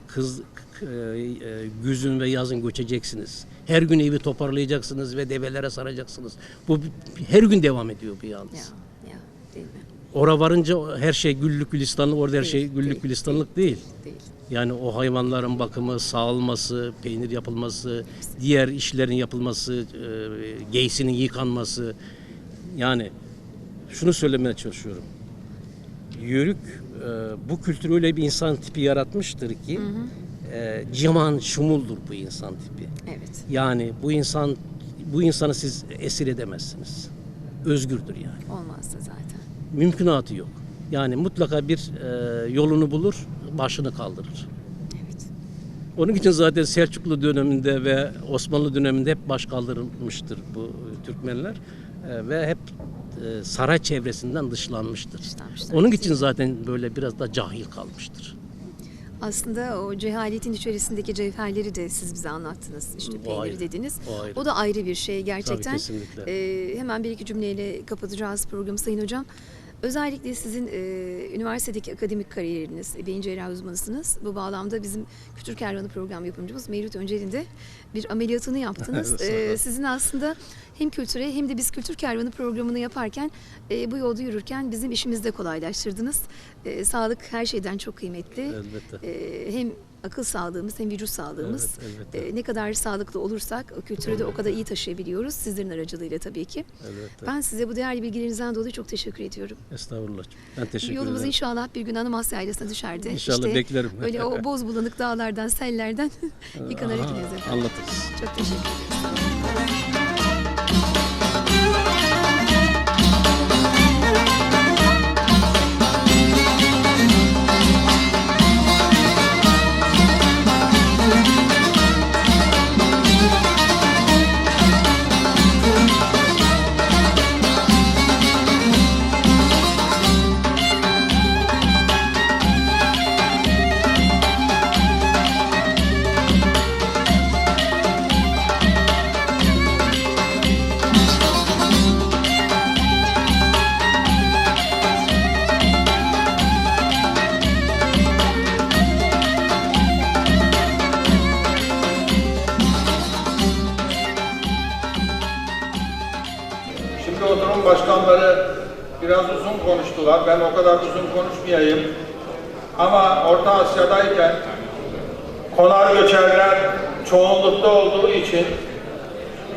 Speaker 13: güzün ve yazın göçeceksiniz. Her gün evi toparlayacaksınız ve develere saracaksınız. Bu her gün devam ediyor bu yalnız.
Speaker 2: Ya, değil mi?
Speaker 13: Oraya varınca her şey güllük gülistanlık, orada her şey güllük
Speaker 2: değil,
Speaker 13: gülistanlık değil.
Speaker 2: Değil.
Speaker 13: Yani o hayvanların bakımı, sağılması, peynir yapılması, diğer işlerin yapılması, giysinin yıkanması. Yani şunu söylemeye çalışıyorum. Yörük bu kültür öyle bir insan tipi yaratmıştır ki ciman şumuldur bu insan tipi.
Speaker 2: Evet.
Speaker 13: Yani bu insanı siz esir edemezsiniz. Özgürdür yani.
Speaker 2: Olmaz da zaten.
Speaker 13: Mümkünatı yok. Yani mutlaka bir yolunu bulur, başını kaldırır.
Speaker 2: Evet.
Speaker 13: Onun için zaten Selçuklu döneminde ve Osmanlı döneminde hep baş kaldırılmıştır bu Türkmenler ve hep saray çevresinden dışlanmıştır. Onun için zaten böyle biraz da cahil kalmıştır.
Speaker 2: Aslında o cehaletin içerisindeki cevherleri de siz bize anlattınız. İşte peynir dediniz.
Speaker 13: O
Speaker 2: da ayrı bir şey gerçekten.
Speaker 13: Tabii, kesinlikle.
Speaker 2: Hemen bir iki cümleyle kapatacağız programı Sayın Hocam. Özellikle sizin üniversitedeki akademik kariyeriniz, beyin cerrahi uzmanısınız. Bu bağlamda bizim Kültür Kervanı program yapımcımız Mevlüt Öncel'in de bir ameliyatını yaptınız. Sizin aslında hem kültüre hem de biz Kültür Kervanı programını yaparken bu yolda yürürken bizim işimizi de kolaylaştırdınız. Sağlık her şeyden çok kıymetli.
Speaker 13: Elbette.
Speaker 2: Hem akıl sağlığımız hem vücut sağlığımız.
Speaker 13: Evet.
Speaker 2: Ne kadar sağlıklı olursak o kültürü de o kadar iyi taşıyabiliyoruz. Sizlerin aracılığıyla tabii ki.
Speaker 13: Elbette.
Speaker 2: Ben size bu değerli bilgilerinizden dolayı çok teşekkür ediyorum.
Speaker 13: Estağfurullah. Ben teşekkür ederim.
Speaker 2: Yolumuz inşallah bir gün Anamasya Yaylası'na düşerdi.
Speaker 13: İnşallah beklerim.
Speaker 2: Öyle o boz bulanık dağlardan, sellerden yıkanarak ineriz efendim.
Speaker 13: Anlatırız.
Speaker 2: Çok teşekkür ederim.
Speaker 14: Şimdi oturum başkanları biraz uzun konuştular. Ben o kadar uzun konuşmayayım. Ama Orta Asya'dayken konar göçerler çoğunlukta olduğu için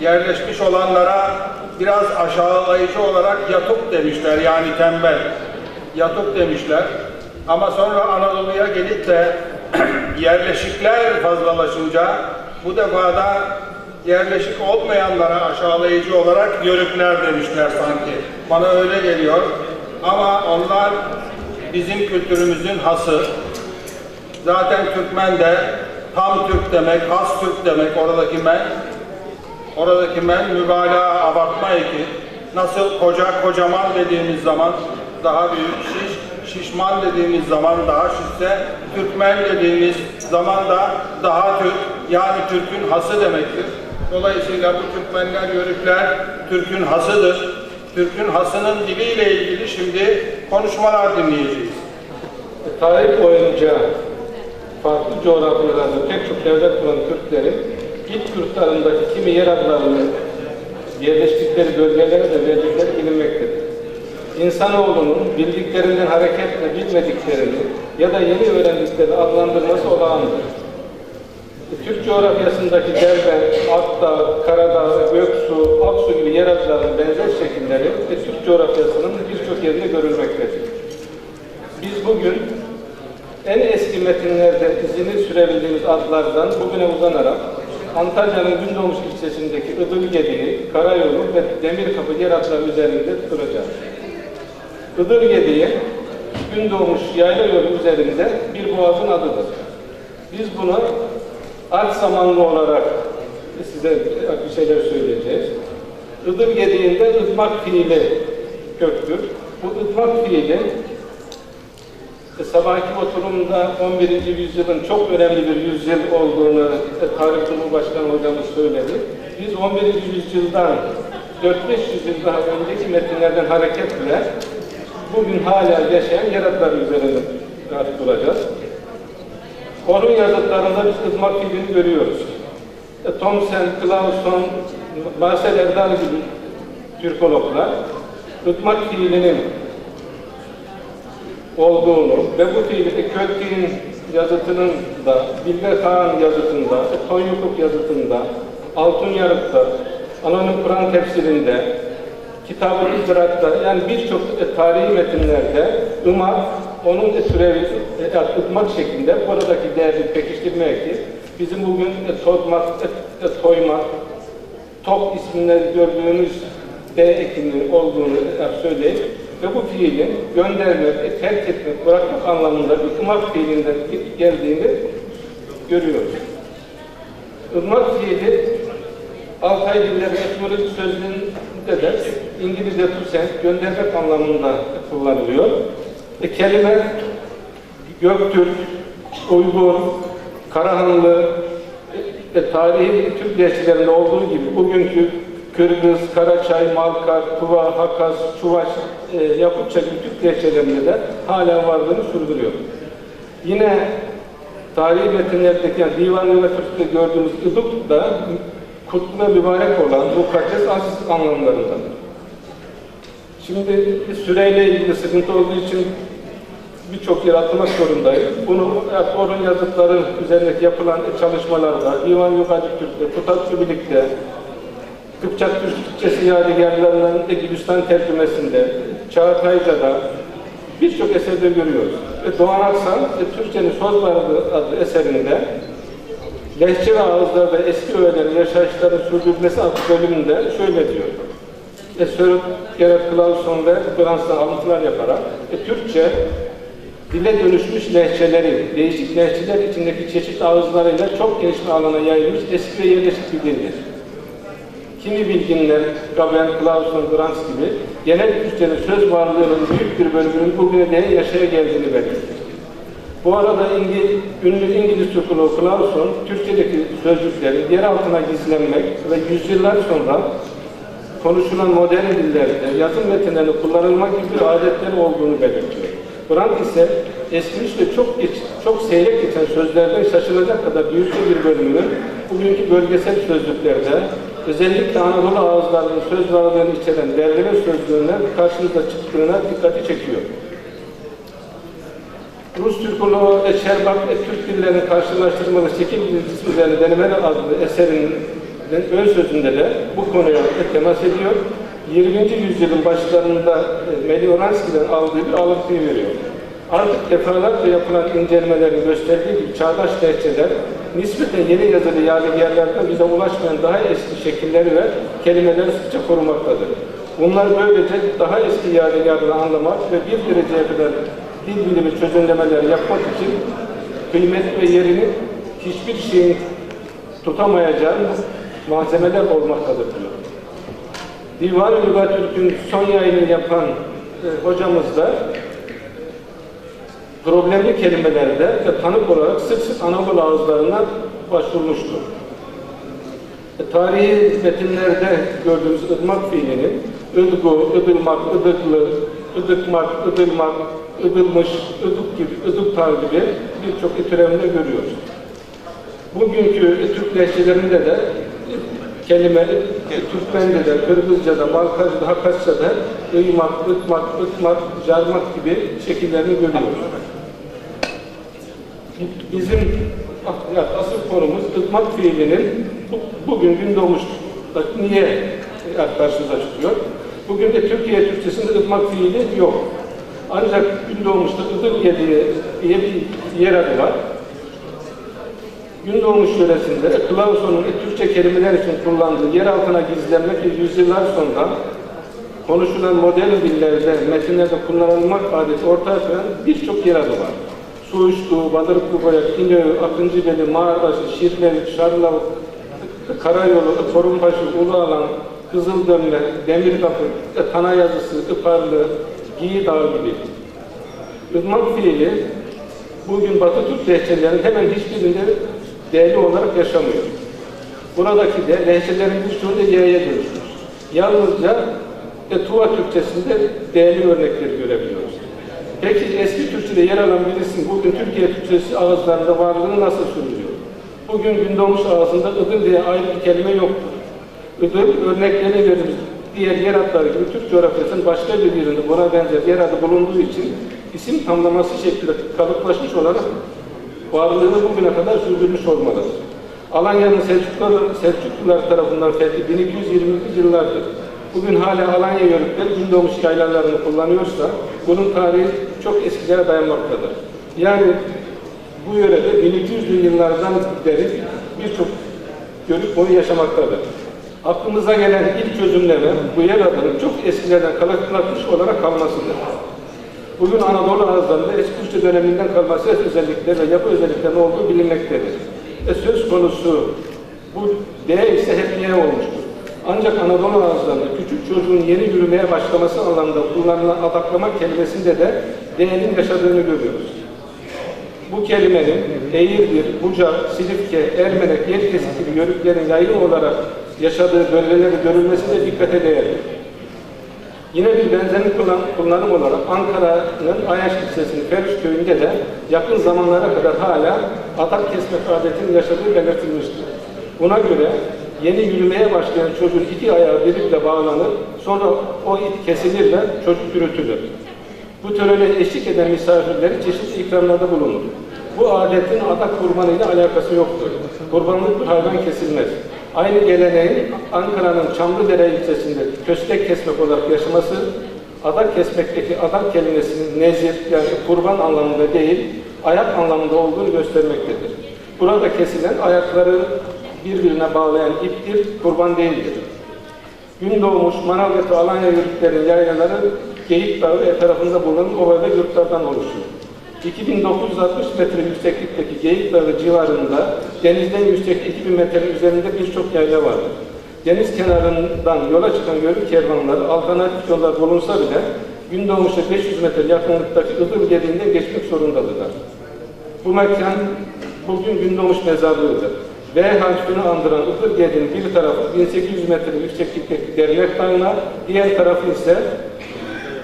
Speaker 14: yerleşmiş olanlara biraz aşağılayıcı olarak yatuk demişler. Yani tembel. Yatuk demişler. Ama sonra Anadolu'ya gelip de yerleşikler fazlalaşınca bu defa da yerleşik olmayanlara aşağılayıcı olarak yörükler demişler sanki. Bana öyle geliyor. Ama onlar bizim kültürümüzün hası. Zaten Türkmen de tam Türk demek, has Türk demek oradaki men. Oradaki men mübalağa, abartma eki. Nasıl kocaman dediğimiz zaman daha büyük, şişman dediğimiz zaman daha şişse, Türkmen dediğimiz zaman da daha Türk, yani Türk'ün hası demektir. Dolayısıyla bu Türkmenler, Yörükler Türk'ün hasıdır. Türk'ün hasının diliyle ilgili şimdi konuşmalar dinleyeceğiz.
Speaker 15: Tarih boyunca farklı coğrafyalarda pek çok devlet kuran Türklerin ilk yurtlarındaki kimi yer adlarını yerleştikleri bölgelere de verdikleri bilinmektedir. İnsanoğlunun bildiklerinden hareketle bilmediklerini ya da yeni öğrendiklerini adlandırması olağandır. Türk coğrafyasındaki Derbent, Akdağ, Karadağ, Göksu, Aksu gibi yer adlarının benzer şekilleri Türk coğrafyasının birçok yerinde görülmektedir. Biz bugün en eski metinlerde izini sürebildiğimiz adlardan bugüne uzanarak Antalya'nın Gündoğmuş ilçesindeki Iğdırgediği, Karayolu ve Demirkapı yer adları üzerinde duracağız. Iğdırgediği, Gündoğmuş yayla yolu üzerinde bir boğazın adıdır. Biz bunu Aksamanlı olarak size bir şeyler söyleyeceğiz. Iğdırgediğinde ıtmak fiili köktür. Bu ıtmak fiili sabahki oturumda 11. yüzyılın çok önemli bir yüzyıl olduğunu Tarih Cumhurbaşkanı hocamız söyledi. Biz 11. yüzyıldan 4-5 yüzyıl daha önceki metinlerden hareketle bugün hala yaşayan yer adları üzerinde duracağız. Orhun yazıtlarında biz ıtmak fiilini görüyoruz. Thomsen, Clauson, Marcel Erdal gibi Türkologlar ıtmak fiilinin olduğunu ve bu fiili Kölk'in yazıtının da, Bilge Kağan yazıtında, Tonyukuk yazıtında, Altunyarık'ta, Anonim Kur'an tefsirinde, Kitab-ı İzdirak'ta, yani birçok tarihi metinlerde ımak, onun türevi ıtmak şeklinde buradaki değerli pekiştirme eki, bizim bugün todmak, toymak, top isminde gördüğümüz D ekinin olduğunu söyleyip ve bu fiilin göndermek, terk etmek, bırakmak anlamında bir ımak fiilinden geldiğini görüyoruz. Irmak fiili Altay dilleri etimoloji sözlüğünde de İngilizce to send, göndermek anlamında kullanılıyor. Kelime Göktürk, Uygur, Karahanlı, tarihi Türk lehçelerinde olduğu gibi bugünkü Kırgız, Karaçay, Malkar, Tuva, Hakas, Çuvaş, Yakutça gibi Türk lehçelerinde de hala varlığını sürdürüyor. Yine tarihi metinlerdeki yani Divan ve Türk'te gördüğümüz ıdık da kutlu ve mübarek olan mukaddes aziz anlamlarındadır. Şimdi süreyle ilgili sıkıntı olduğu için birçok yer atlamak zorundayız. Bunu Orhun yazıtları üzerindeki yapılan çalışmalarda, Divan Yukarı Türk'te, Kutatçı Birlik'te, Kıpçak Türkçesi yadigarlarının Gülistan tercümesinde, Çağatayca'da birçok eserde görüyoruz. Doğan Aksan, Türkçenin Söz Varlığı adlı eserinde lehçe ve ağızlarda eski öğelerin yaşayışların sürdürülmesi adlı bölümünde şöyle diyor. Sir Gerard Clauson ve Fransız'dan alıntılar yaparak Türkçe dile dönüşmüş lehçeleri, değişik lehçeler içindeki çeşitli ağızlarıyla çok geniş bir alana yayılmış eski ve yerleşik bir dildir. Kimi bilginler, Gaben, Clauson, Grants gibi genel Türkçenin söz varlığının büyük bir bölümünün bugüne değin yaşaya geldiğini belirtir. Bu arada ünlü İngiliz Türkoloğu Clauson, Türkçedeki sözcüklerin yer altına gizlenmek ve yüzyıllar sonra konuşulan modern dillerde yazım metinlerinde kullanılmak gibi bir adetleri olduğunu belirtiyor. Grant ise eskimiş ve çok seyrek geçen sözlerden şaşılacak kadar büyük bir bölümünün bugünkü bölgesel sözlüklerde özellikle Anadolu ağızlarının söz varlığını içeren derleme sözlüğünden karşımıza çıktığına dikkati çekiyor. Rus Türkoloğu Şerbak Türk dillerinin karşılaştırmalı şekil bilgisi üzerine denemeler adlı eserinin ön sözünde de bu konuya temas ediyor. 20. yüzyılın başlarında Melioranski'den aldığı bir alıntıyı veriyor. Artık defalarca yapılan incelemelerin gösterdiği gibi çağdaş lehçeler nispeten yeni yazılı yadigarlardan bize ulaşmayan daha eski şekilleri ve kelimeleri sıkça korumaktadır. Bunlar böylece daha eski yadigarları anlamak ve bir dereceye kadar dil bilimi çözümlemeleri yapmak için kıymet ve yerini hiçbir şeyin tutamayacağı malzemeler olmaktadır diyor. Divan-ı Lügat Türk'ün son yayını yapan hocamız da problemli kelimelerde ve tanık olarak sık sık Anadolu ağızlarına başvurmuştur. Tarihi metinlerde gördüğümüz ıdmak fiilinin ıdgu, ıdılmak, ıdıklı, ıdıkmak, ıdılmak, ıdılmış, ıdık gibi, ıdıktar gibi birçok türevinde görüyoruz. Bugünkü Türk lehçelerinde de kelime, Türkmence'de, Kırgızca'da, Balkarca'da, Hakkaçça'da ıymak, ıtmak, ıtmak, jarmak gibi şekillerini görüyoruz. Bizim asıl konumuz ıtmak fiilinin bugün gündoğmuşta niye karşımıza çıkıyor? Bugün de Türkiye Türkçesinde ıtmak fiili yok. Ancak gündoğmuşta ıdık diye bir yer adı var. Gündoğmuş yöresinde Kılavuzon'un Türkçe kelimeler için kullandığı yer altına gizlenmek ve yüzyıllar sonra konuşulan modern dillerde, metinlerde kullanılmak adeti ortaya koyan birçok yer adı var. Suuşlu, Badırıklı Boyak, İnönü, Akıncıbeli, Mağarbaşı, Şirlevik, Şarlavuk, Karayolu, Korunbaşı, Ulualan, Kızıldönme, Demirkapı, Tana Yazısı, Iparlı, Giydağ gibi. Irmak fiili bugün Batı Türk lehçelerinin hemen hiçbirinde değerli olarak yaşamıyor. Buradaki de lehçelerin birçoğunda Y'ye dönüşmüş. Yalnızca Tuva Türkçesinde değerli örnekleri görebiliyoruz. Peki eski Türkçe'de yer alan birisinin bugün Türkiye Türkçesi ağızlarında varlığını nasıl sürdürüyor? Bugün gündoğmuş ağzında Iğdır diye ayrı bir kelime yoktur. Iğdır örneklerine veririz. Diğer yer adları gibi Türk coğrafyasının başka bir yerinde buna benzer yer adı bulunduğu için isim tamlaması şeklinde kalıplaşmış olarak varlığını bugüne kadar sürdürmüş olmalıdır. Alanya'nın Selçuklular tarafından fethi 1220 yıllardır. Bugün hala Alanya yörükleri gündoğmuş yaylalarını kullanıyorsa bunun tarihi çok eskilere dayanmaktadır. Yani bu yörede 1200'lü yıllardan beri birçok yörük boyu yaşamaktadır. Aklımıza gelen ilk çözümleme bu yer adının çok eskilerden kalıplaşmış olarak kalmasıdır. Bugün Anadolu ağızlarında eski Türkçe döneminden kalma ses özellikleri ve yapı özelliklerinin olduğu bilinmektedir. Söz konusu bu D ise hep Y olmuştur. Ancak Anadolu ağızlarında küçük çocuğun yeni yürümeye başlaması alanında kullanılan adaklama kelimesinde de D'nin yaşadığını görüyoruz. Bu kelimenin Eğirdir, Bucak, Silifke, Ermenek, Yelkesi gibi yörüklerin yaygın olarak yaşadığı bölgeleri görülmesi de dikkate değerli. Yine bir benzerlik kullanım olarak Ankara'nın Ayaş ilçesinin Feriş köyünde de yakın zamanlara kadar hala adak kesmek adetinin yaşadığı belirtilmiştir. Buna göre yeni yürümeye başlayan çocuğun iki ayağı birbirine bağlanır, sonra o ip kesilir ve çocuk yürütülür. Bu törene eşlik eden misafirleri çeşitli ikramlarda bulunur. Bu adetin adak kurbanıyla alakası yoktur. Kurbanlık bir hayvan kesilmez. Aynı geleneğin Ankara'nın Çamlıdere ilçesinde köstek kesmek olarak yaşaması, adak kesmekteki adak kelimesinin nezir yani kurban anlamında değil, ayak anlamında olduğunu göstermektedir. Burada kesilen ayakları birbirine bağlayan iptir, kurban değildir. Gündoğmuş, Manavgat ve Alanya yörüklerinin yaylaları Geyik Dağı etrafında bulunan ova ve yurtlardan oluşuyor. 2960 metre yükseklikteki Geyik Dağı civarında denizden yüksek 2000 metrenin üzerinde birçok yayla vardır. Deniz kenarından yola çıkan yörük kervanları alternatif yollar bulunsa bile Gündoğmuş'a 500 metre yakınlıktaki Iğdır Gediği'nden geçmek zorundadırlar. Bu mekan bugün Gündoğmuş mezarlığıdır. V harfini andıran Iğdır Gediği'nin bir tarafı 1800 metre yükseklikteki Dernek Dağı'na, diğer tarafı ise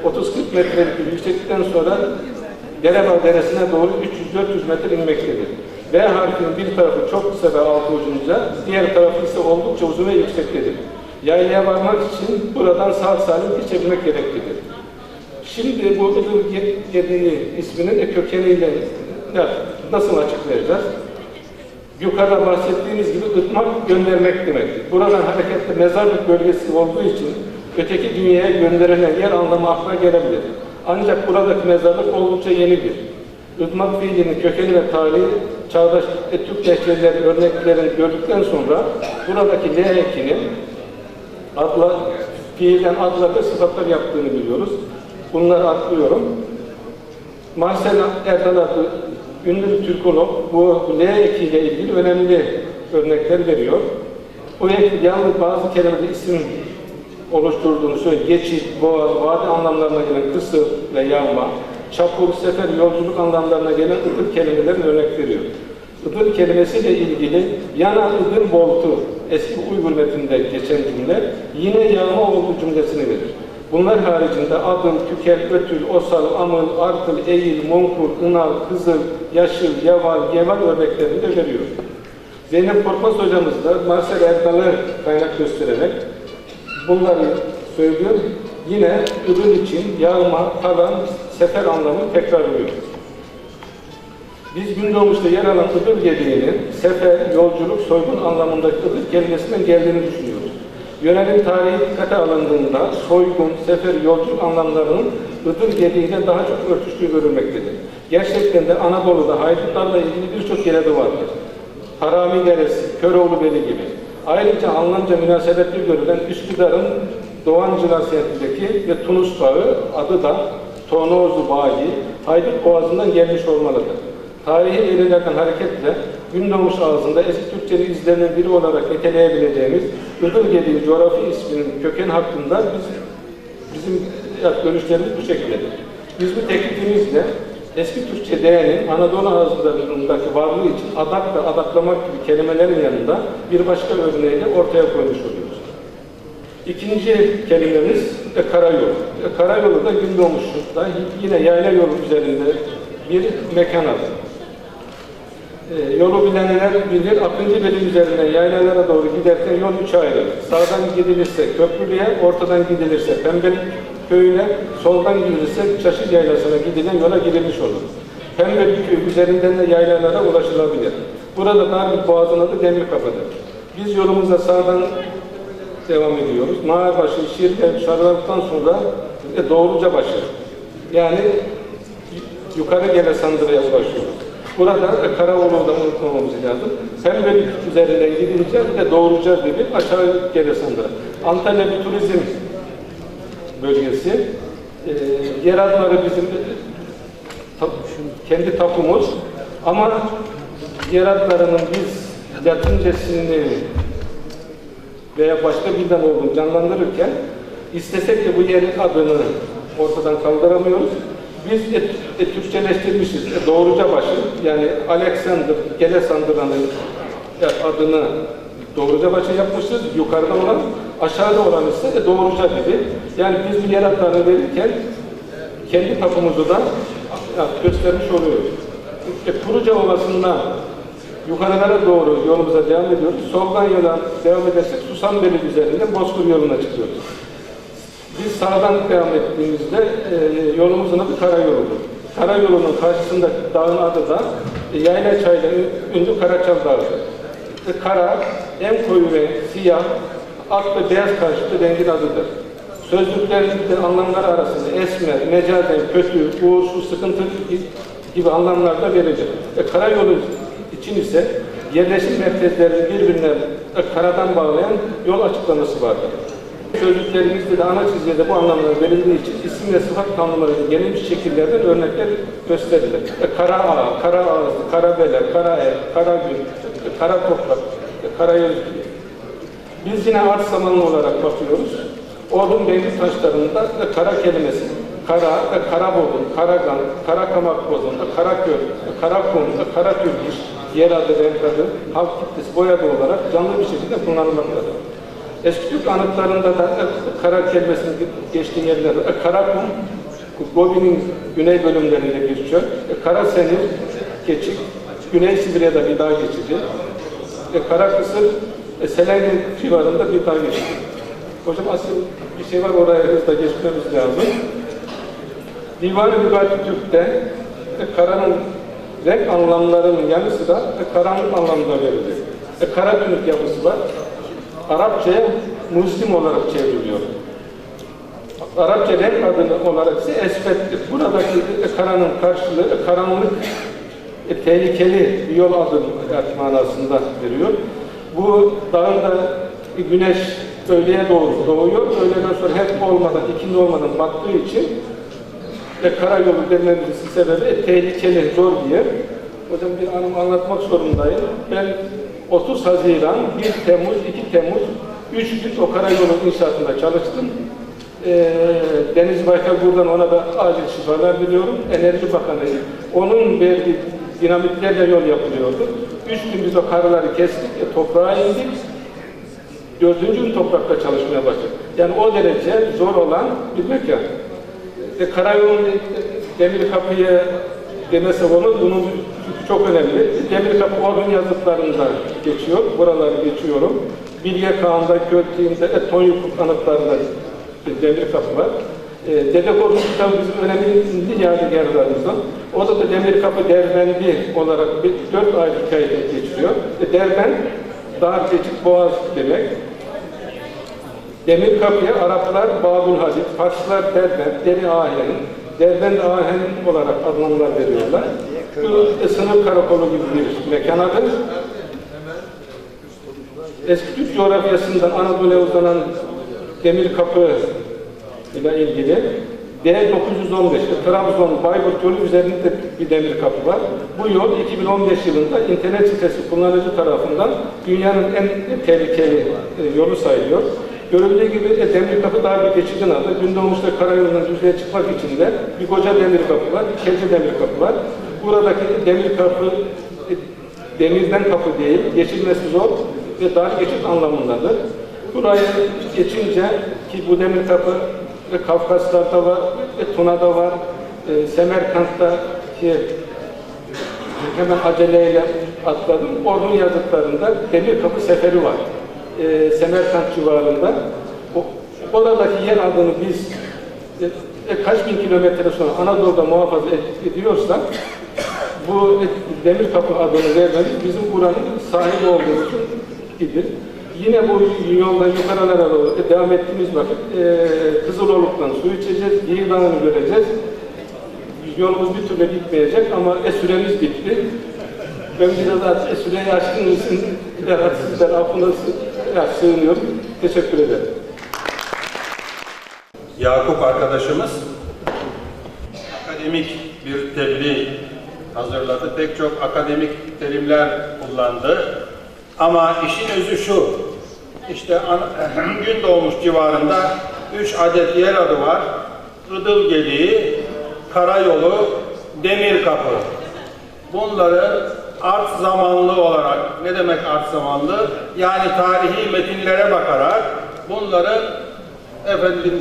Speaker 15: 30-40 metrelik bir yükseklikten sonra Derebağ Deresi'ne doğru 300-400 metre inmektedir. V harfinin bir tarafı çok kısa ve altı ucunca, diğer tarafı ise oldukça uzun ve yüksektedir. Yaylaya varmak için buradan sağ salim geçebilmek gereklidir. Şimdi bu Iğdır Gediği isminin kökeniyle nasıl açıklayacağız? Yukarıda bahsettiğimiz gibi ıtmak göndermek demektir. Buradan hareketle mezarlık bölgesi olduğu için öteki dünyaya gönderilen yer anlamı aklına gelebilir. Ancak buradaki mezarlık oldukça yenidir. Irmak fiilinin kökeni ve tarihi çağdaş Türk lehçeleri örneklerini gördükten sonra buradaki L ekinin fiilden adlar ve sıfatlar yaptığını biliyoruz. Bunları atlıyorum. Marcel Erdal adlı ünlü bir Türkolog bu L ekiyle ilgili önemli örnekler veriyor. Bu ek yalnız bazı kelimelerde isim oluşturduğunu söylüyor. Geçit, boğaz, vadi anlamlarına gelen kısır ve yağma, çapul, sefer, yolculuk anlamlarına gelen ıdır kelimelerin örnek veriyor. Idır kelimesiyle ilgili yana ıdır boltu, eski Uygur metninde geçen cümle, yine yağma oldu cümlesini verir. Bunlar haricinde adım, tükel, ötül, osal, amıl, artıl, eğil, monkur, ınal, kızıl, yaşıl, yaval, yeval örneklerini de veriyor. Zeynep Korkmaz hocamız da Marcel Erdal'ı kaynak göstererek bunları söylüyor. Yine ıdır için yağma, talan, sefer anlamını tekrarlıyor. Biz Gündoğmuş'ta yer alan ıdır gediğinin sefer, yolculuk, soygun anlamındaki ıdır kelimesinden geldiğini düşünüyoruz. Yörenin tarihi dikkate alındığında soygun, sefer, yolculuk anlamlarının ıdır gediğiyle daha çok örtüştüğü görülmektedir. Gerçekten de Anadolu'da haydutlarla ilgili birçok yere vardır. Harami Deresi, Köroğlu Beli gibi. Ayrıca Almanca münasebetli görülen Üsküdar'ın Doğancılar semtindeki ve Tunus Bağı adı da Tonozu Bağı, Haydut Boğazı'ndan gelmiş olmalıdır. Tarihi verilerden hareketle Gündoğmuş ağzında eski Türkçenin izlerinden biri olarak niteleyebileceğimiz Iğdırgedi coğrafi isminin köken hakkında bizim görüşlerimiz bu şekildedir. Biz bu teklifimizle eski Türkçe değerinin Anadolu ağızlarındaki varlığı için adak ve adaklamak gibi kelimelerin yanında bir başka örneğiyle ortaya koymuş oluyoruz. İkinci kelimemiz karayolu. Karayolu da Gündoğmuş'ta yine yayla yolu üzerinde bir mekan adı. Yolu bilenler bilir, Akıncıbeli üzerinden yaylalara doğru giderken yol üçe ayrılır. Sağdan gidilirse Köprülü'ye, ortadan gidilirse Pembelik köyüne, soldan gidilirse Çaşır Yaylası'na gidilen yola girilmiş olur. Pembelik köyü üzerinden de yaylalara ulaşılabilir. Burada Dargıt Boğazı'nın adı Demirkapı'dır. Biz yolumuza sağdan devam ediyoruz. Mağarbaşı, Şirken, Şarlarlık'tan sonra Doğrucabaşı. Yani yukarı gele Sandıra'ya ulaşıyoruz. Burada Karaoğlu'da unutmamamız lazım. Pembelik üzerinden gidince bir de Doğruca gibi aşağı gele Sandıra. Antalya bir turizm bölgesi. Yer adları bizim kendi tapumuz. Ama yer adlarının biz Latincesini veya başka birden olduğunu canlandırırken istesek de bu yerin adını ortadan kaldıramıyoruz. Biz Türkçeleştirmişiz. Doğrucabaşı, yani Alexander Gelesandıra'nın adını Doğrucabaşı yapmışız. Yukarıda olan, aşağıda olan ise Doğruca gibi. Yani biz bir yer adlarını verirken kendi tapumuzu da göstermiş oluyoruz. Turuca Ovası'ndan yukarılara doğru yolumuza devam ediyoruz. Soldan yola devam edersek Susanbeli üzerinden Bozkır yoluna çıkıyoruz. Biz sağdan devam ettiğimizde yolumuzun adı Karayolu'dur. Karayolu'nun karşısında dağın adı da Yaylaçay'la ünlü Karaçal Dağı'dır. Kara, en koyu ve siyah, ak ve beyaz karşıtı rengin adıdır. Sözlüklerimizde anlamları arasında esmer, mecazen, kötü, uğursuz, sıkıntı gibi anlamlar da verilir. Karayolu için ise yerleşim merkezlerini birbirine karadan bağlayan yol açıklaması vardır. Sözlüklerimizde de ana çizgide bu anlamlar verildiği için isim ve sıfat tanımlarının geniş şekillerden örnekler gösterilir. Kara ağa, kara ağızlı, kara bele, kara er, kara gül, kara toprak, kara yol. Biz yine arz zamanlı olarak bakıyoruz. Orhun Beyli taşlarında kara kelimesi, kara, karabodun, karagan, karakamak bozun, karaköy, karakum, karatürkiş, yer adı, renk adı, halk kitlesi, boyadı olarak canlı bir şekilde kullanılmaktadır. Eski Türk anıtlarında da kara kelimesinin geçtiği yerlerde Karakum, Gobi'nin güney bölümlerinde bir çöl, Karasenir, Keçik, Güney Sibirya'da bir dağ geçidi, Karakısır, Selanik civarında bir dağ geçidi. Hocam asıl bir şey var, oraya hızla geçmemiz lazım. Divan-ı Lügat-ı Türk'te karanın renk anlamlarının yanı sıra karanlık anlamda verilir. Kara tünük yapısı var. Arapçaya Müslim olarak çevriliyor. Arapça renk adını olarak ise esfettir. Buradaki karanın karşılığı karanlık, tehlikeli bir yol adı manasında veriyor. Bu dağın da güneş öğleye doğru doğuyor. Öğleden sonra hep olmadan, ikindi olmadan battığı için karayolu denmemizin sebebi tehlikeli, zor bir yer. Hocam bir anımı anlatmak zorundayım. Ben 30 Haziran, 1 Temmuz, 2 Temmuz 3 gün o karayolu inşaatında çalıştım. Deniz Baykal buradan ona da acil şifalar diliyorum. Enerji Bakanı. Onun verdiği dinamitlerle yol yapılıyordu. 3 gün biz o karıları kestik, toprağa indik. 4. gün toprakta çalışmaya başladık. Yani o derece zor olan bir mekan. Karayolun demir kapıyı demese bunun çok önemli. Demir kapı Orhun yazıtlarında geçiyor. Buraları geçiyorum. Bilge Kağan'da, Költiğin'de, Tonyukuk anıtlarında demir kapı var. Dede Korkut kitabı bizim önemli yadigarlarımızdan. O da demir kapı Derbendi olarak 4 ayrı hikayede geçiyor. Derbend, dar geçit boğaz demek. Demir kapıya Araplar Babul Hadid, Farslar Derbend, Deri Ahen, Derbend Ahen olarak adlandırmalar veriyorlar. Bu sınır karakolu gibi bir mekan adı. Eski Türk coğrafyasından Anadolu'ya uzanan demir kapı ile ilgili D915 Trabzon Bayburt yolu üzerinde bir demir kapı var. Bu yol 2015 yılında internet sitesi kullanıcı tarafından dünyanın en tehlikeli yolu sayılıyor. Görüldüğü gibi demir kapı daha bir geçidin adı. Gündoğmuş'ta karayolundan düzlüğe çıkmak için de bir koca demir kapı var, bir kece demir kapı var. Buradaki demir kapı demirden kapı değil, geçilmesi zor ve dar geçit anlamındadır. Burayı geçince ki bu demir kapı Kafkaslar'da var, Tuna'da var, Semerkant'ta ki hemen aceleyle atladım. Orhun yazıtlarında demir kapı seferi var. Semerkant civarında. Oradaki yer adını biz kaç bin kilometre sonra Anadolu'da muhafaza ediyorsak bu demir kapı adını vermemiz bizim buranın sahibi olduğumuzun gibidir. Yine bu yolda yukarılara doğru devam ettiğimiz vakit Kızıloluk'tan su içeceğiz, Yiğir Dağı'nı göreceğiz. Yolumuz bir türlü bitmeyecek ama süremiz bitti. Ben biraz süreyi aşkın için sizler affına sığınıyorum. Teşekkür ederim.
Speaker 14: Yakup arkadaşımız akademik bir tebliğ hazırladı. Pek çok akademik terimler kullandı. Ama işin özü şu, işte Gündoğmuş civarında 3 adet yer adı var. Iğdılgeli, Karayolu, Demirkapı. Bunları art zamanlı olarak, ne demek art zamanlı? Yani tarihi metinlere bakarak bunların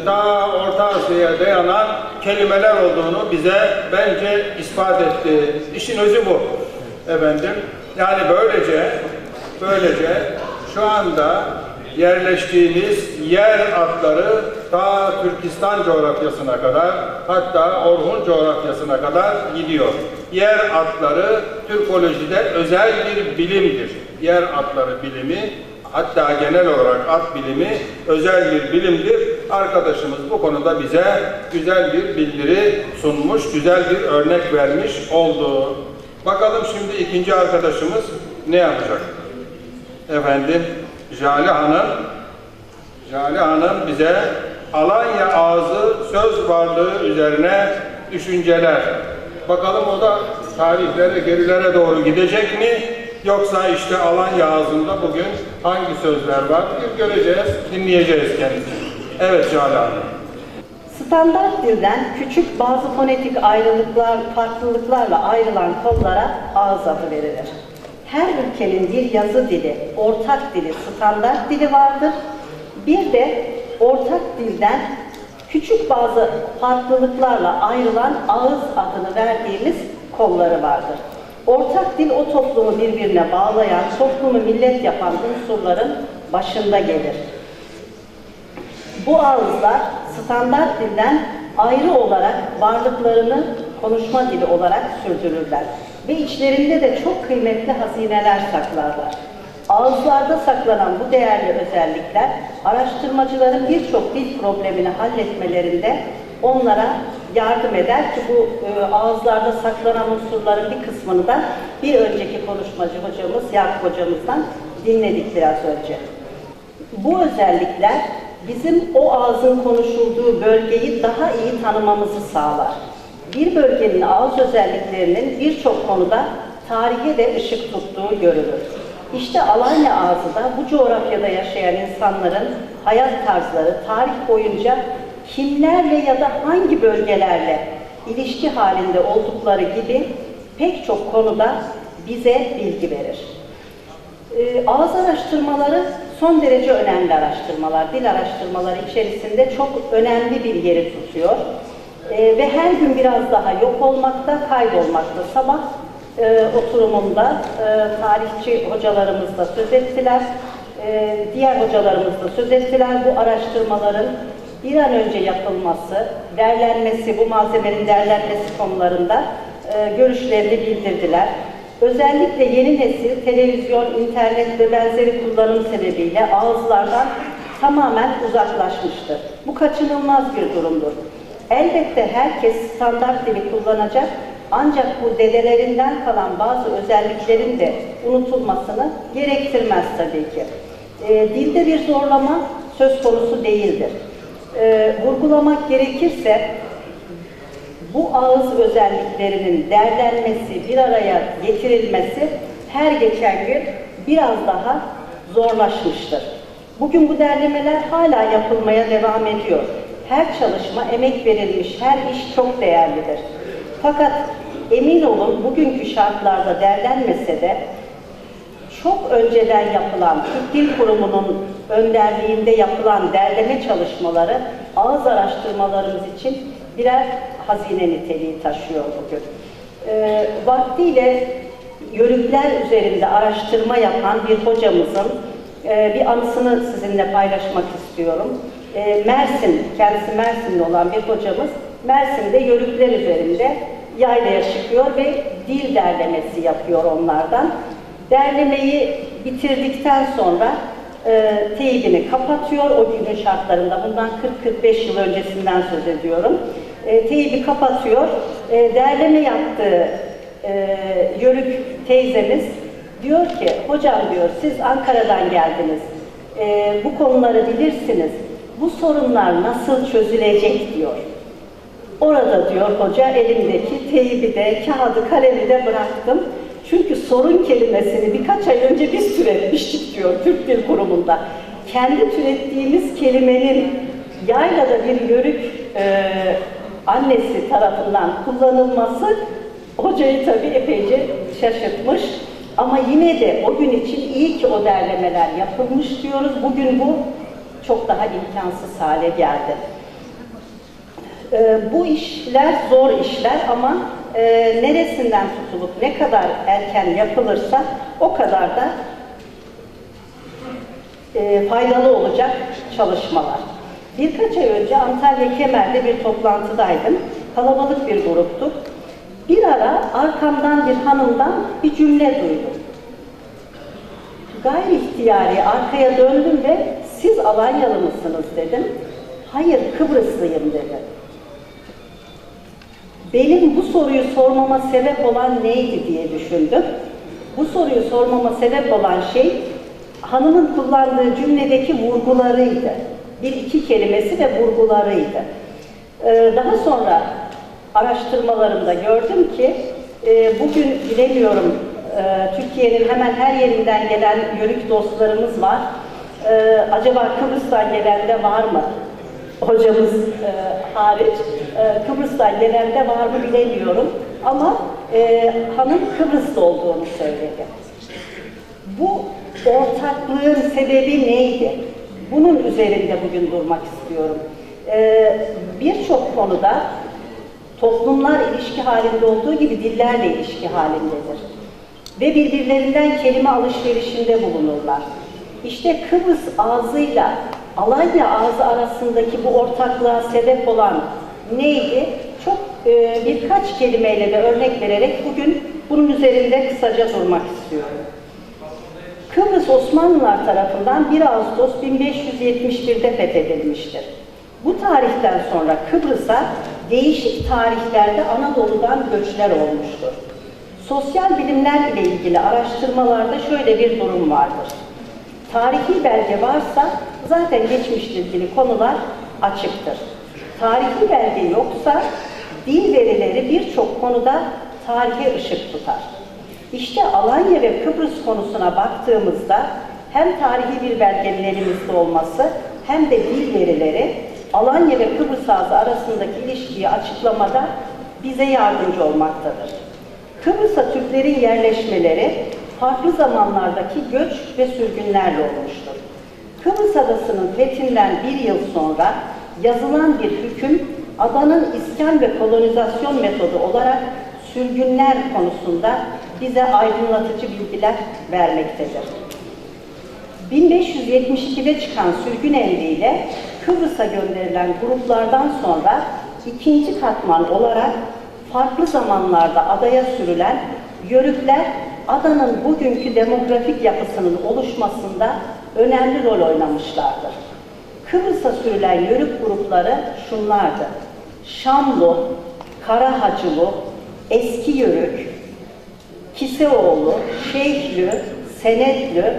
Speaker 14: ta Orta Asya'ya dayanan kelimeler olduğunu bize bence ispat etti. İşin özü bu efendim. Yani böylece şu anda yerleştiğiniz yer adları ta Türkistan coğrafyasına kadar, hatta Orhun coğrafyasına kadar gidiyor. Yer adları Türkolojide özel bir bilimdir. Yer adları bilimi, hatta genel olarak ad bilimi özel bir bilimdir. Arkadaşımız bu konuda bize güzel bir bildiri sunmuş, güzel bir örnek vermiş oldu. Bakalım şimdi ikinci arkadaşımız ne yapacak? Efendim, Jale Hanım bize Alanya ağzı söz varlığı üzerine düşünceler. Bakalım o da tarihlere, gerilere doğru gidecek mi? Yoksa işte Alanya ağzında bugün hangi sözler var? Bir göreceğiz, dinleyeceğiz kendisini. Evet Jale Hanım.
Speaker 16: Standart dilden küçük bazı fonetik farklılıklarla ayrılan kollara ağız adı verilir. Her ülkenin bir yazı dili, ortak dili, standart dili vardır. Bir de ortak dilden küçük bazı farklılıklarla ayrılan ağız adını verdiğimiz kolları vardır. Ortak dil o toplumu birbirine bağlayan, toplumu millet yapan unsurların başında gelir. Bu ağızlar standart dilden ayrı olarak varlıklarını konuşma dili olarak sürdürürler ve içlerinde de çok kıymetli hazineler saklarlar. Ağızlarda saklanan bu değerli özellikler, araştırmacıların birçok dil problemini halletmelerinde onlara yardım eder ki bu ağızlarda saklanan unsurların bir kısmını da bir önceki konuşmacı hocamız, Yakup hocamızdan dinledik biraz önce. Bu özellikler bizim o ağzın konuşulduğu bölgeyi daha iyi tanımamızı sağlar. Bir bölgenin ağız özelliklerinin birçok konuda tarihe de ışık tuttuğu görülür. İşte Alanya ağzı da bu coğrafyada yaşayan insanların hayat tarzları tarih boyunca kimlerle ya da hangi bölgelerle ilişki halinde oldukları gibi pek çok konuda bize bilgi verir. Ağız araştırmaları son derece önemli araştırmalar. Dil araştırmaları içerisinde çok önemli bir yeri tutuyor. Ve her gün biraz daha yok olmakta, kaybolmakta. Sabah oturumunda tarihçi hocalarımız da söz ettiler. Diğer hocalarımız da söz ettiler. Bu araştırmaların bir an önce yapılması, derlenmesi, bu malzemenin derlenmesi konularında görüşlerini bildirdiler. Özellikle yeni nesil televizyon, internet ve benzeri kullanım sebebiyle ağızlardan tamamen uzaklaşmıştır. Bu kaçınılmaz bir durumdur. Elbette herkes standart dili kullanacak, ancak bu dedelerinden kalan bazı özelliklerin de unutulmasını gerektirmez tabii ki. Dilde bir zorlama söz konusu değildir. Vurgulamak gerekirse bu ağız özelliklerinin derlenmesi, bir araya getirilmesi her geçen gün biraz daha zorlaşmıştır. Bugün bu derlemeler hala yapılmaya devam ediyor. Her çalışma, emek verilmiş, her iş çok değerlidir. Fakat emin olun bugünkü şartlarda derlenmese de çok önceden yapılan, Türk Dil Kurumu'nun önderliğinde yapılan derleme çalışmaları ağız araştırmalarımız için birer hazine niteliği taşıyor bugün. Vaktiyle yörükler üzerinde araştırma yapan bir hocamızın bir anısını sizinle paylaşmak istiyorum. Kendisi Mersinli olan bir hocamız, Mersin'de yörükler üzerinde yaylaya çıkıyor ve dil derlemesi yapıyor onlardan. Derlemeyi bitirdikten sonra teyibini kapatıyor o günün şartlarında. Bundan 40-45 yıl öncesinden söz ediyorum. Teybi kapatıyor. Derleme yaptığı yörük teyzemiz diyor ki, hocam diyor siz Ankara'dan geldiniz. Bu konuları bilirsiniz. Bu sorunlar nasıl çözülecek diyor. Orada diyor hoca elimdeki teybi de, kağıdı, kalemi de bıraktım. Çünkü sorun kelimesini birkaç ay önce biz türetmiştik diyor Türk Dil Kurumu'nda. Kendi türettiğimiz kelimenin yaylada bir yörük annesi tarafından kullanılması hocayı tabii epeyce şaşırtmış. Ama yine de o gün için iyi ki o derlemeler yapılmış diyoruz. Bugün bu çok daha imkansız hale geldi. Bu işler zor işler ama neresinden tutulup ne kadar erken yapılırsa o kadar da faydalı olacak çalışmalar. Birkaç ay önce Antalya Kemer'de bir toplantıdaydım. Kalabalık bir gruptuk. Bir ara arkamdan bir hanımdan bir cümle duydum. Gayri ihtiyari arkaya döndüm ve siz Alanyalı mısınız dedim. Hayır, Kıbrıslıyım dedi. Benim bu soruyu sormama sebep olan neydi diye düşündüm. Bu soruyu sormama sebep olan şey hanımın kullandığı cümledeki vurgularıydı. Bir iki kelimesi ve vurgularıydı. Daha sonra araştırmalarımda gördüm ki bugün bilemiyorum Türkiye'nin hemen her yerinden gelen yörük dostlarımız var. Acaba Kıbrıs'tan gelen de var mı? Hocamız hariç Kıbrıs'tan gelen de var mı bilemiyorum. Ama hanım Kıbrıs'ta olduğunu söyledi. Bu ortaklığın sebebi neydi? Bunun üzerinde bugün durmak istiyorum. Birçok konuda toplumlar ilişki halinde olduğu gibi diller de ilişki halindedir. Ve birbirlerinden kelime alışverişinde bulunurlar. İşte Kıbrıs ağzıyla Alanya ağzı arasındaki bu ortaklığa sebep olan neydi? Çok birkaç kelimeyle de örnek vererek bugün bunun üzerinde kısaca durmak istiyorum. Kıbrıs Osmanlılar tarafından 1 Ağustos 1571'de fethedilmiştir. Bu tarihten sonra Kıbrıs'a değişik tarihlerde Anadolu'dan göçler olmuştur. Sosyal bilimler ile ilgili araştırmalarda şöyle bir durum vardır. Tarihi belge varsa zaten geçmişle ilgili konular açıktır. Tarihi belge yoksa dil verileri birçok konuda tarihe ışık tutar. İşte Alanya ve Kıbrıs konusuna baktığımızda hem tarihi bir belgenin elimizde olması hem de dil verileri Alanya ve Kıbrıs Ağzı arasındaki ilişkiyi açıklamada bize yardımcı olmaktadır. Kıbrıs'a Türklerin yerleşmeleri farklı zamanlardaki göç ve sürgünlerle olmuştur. Kıbrıs Adası'nın fethinden 1 yıl sonra yazılan bir hüküm adanın iskan ve kolonizasyon metodu olarak sürgünler konusunda bize aydınlatıcı bilgiler vermektedir. 1572'de çıkan sürgün emriyle Kıbrıs'a gönderilen gruplardan sonra ikinci katman olarak farklı zamanlarda adaya sürülen Yörükler adanın bugünkü demografik yapısının oluşmasında önemli rol oynamışlardır. Kıbrıs'a sürülen Yörük grupları şunlardır: Şamlu, Karahacılı, Eski Yörük, Kiseoğlu, Şeyhlü, Senetlü,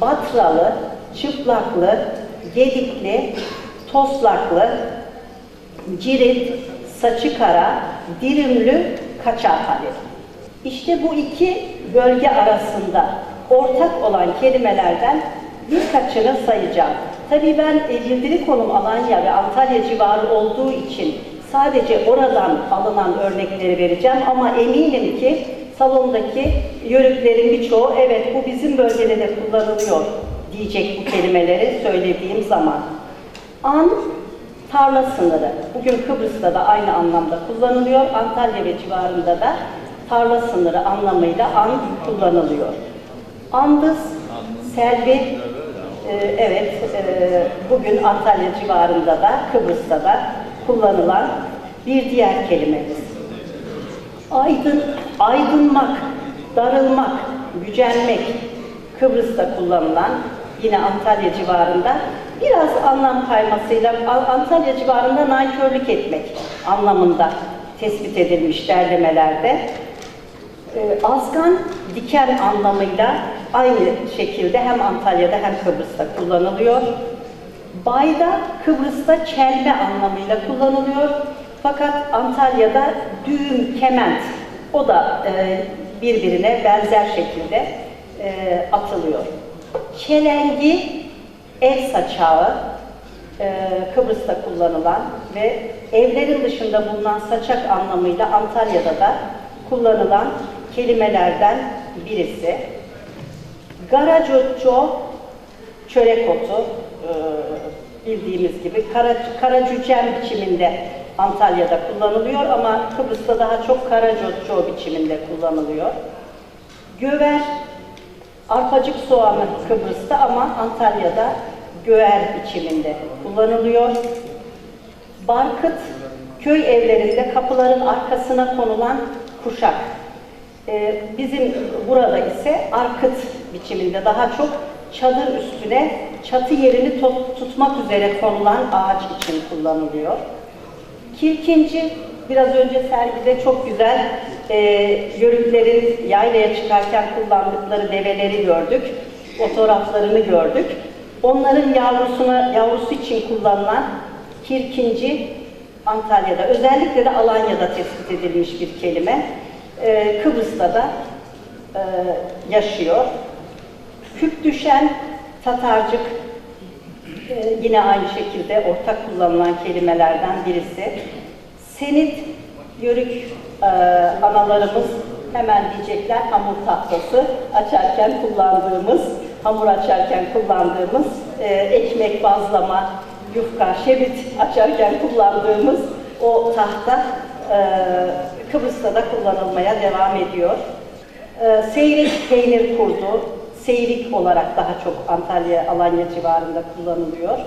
Speaker 16: Batralı, Çıplaklı, Gedikli, Toslaklı, Cirit, Saçıkara, Dirimlü, Kaçarhali. İşte bu iki bölge arasında ortak olan kelimelerden birkaçını sayacağım. Tabii ben ilgili konum Alanya ve Antalya civarı olduğu için sadece oradan alınan örnekleri vereceğim ama eminim ki salondaki Yörüklerin birçoğu evet bu bizim bölgede de kullanılıyor diyecek bu kelimeleri söylediğim zaman. An, tarla sınırı. Bugün Kıbrıs'ta da aynı anlamda kullanılıyor. Antalya ve civarında da tarla sınırı anlamıyla an kullanılıyor. Andız, selvi, bugün Antalya civarında da Kıbrıs'ta da kullanılan bir diğer kelimemiz. Aydın, aydınmak, darılmak, gücenmek Kıbrıs'ta kullanılan, yine Antalya civarında biraz anlam kaymasıyla Antalya civarında nankörlük etmek anlamında tespit edilmiş derlemelerde. Azgan, diken anlamıyla aynı şekilde hem Antalya'da hem Kıbrıs'ta kullanılıyor. Bayda Kıbrıs'ta çelme anlamıyla kullanılıyor. Fakat Antalya'da düğüm, kement, o da birbirine benzer şekilde atılıyor. Çelengi, el saçağı, Kıbrıs'ta kullanılan ve evlerin dışında bulunan saçak anlamıyla Antalya'da da kullanılan kelimelerden birisi. Garacocco, çörek otu, bildiğimiz gibi karacücem biçiminde Antalya'da kullanılıyor ama Kıbrıs'ta daha çok karacocco biçiminde kullanılıyor. Göver, arpacık soğanı Kıbrıs'ta ama Antalya'da göğer biçiminde kullanılıyor. Barkıt, köy evlerinde kapıların arkasına konulan kuşak. Bizim burada ise arkıt biçiminde daha çok çadır üstüne çatı yerini tutmak üzere konulan ağaç için kullanılıyor. Kirkinci, biraz önce sergide çok güzel Yörüklerin yaylaya çıkarken kullandıkları develeri gördük, fotoğraflarını gördük. Onların yavrusu için kullanılan kirkinci Antalya'da, özellikle de Alanya'da tespit edilmiş bir kelime. Kıbrıs'ta da yaşıyor. Küp düşen, Tatarcık, yine aynı şekilde ortak kullanılan kelimelerden birisi. Senit, Yörük analarımız hemen diyecekler hamur tahtası açarken kullandığımız, hamur açarken kullandığımız, ekmek bazlama, yufka, şebit açarken kullandığımız o tahta Kıbrıs'ta da kullanılmaya devam ediyor. Seyrek peynir kurdu, seyrik olarak daha çok Antalya, Alanya civarında kullanılıyor.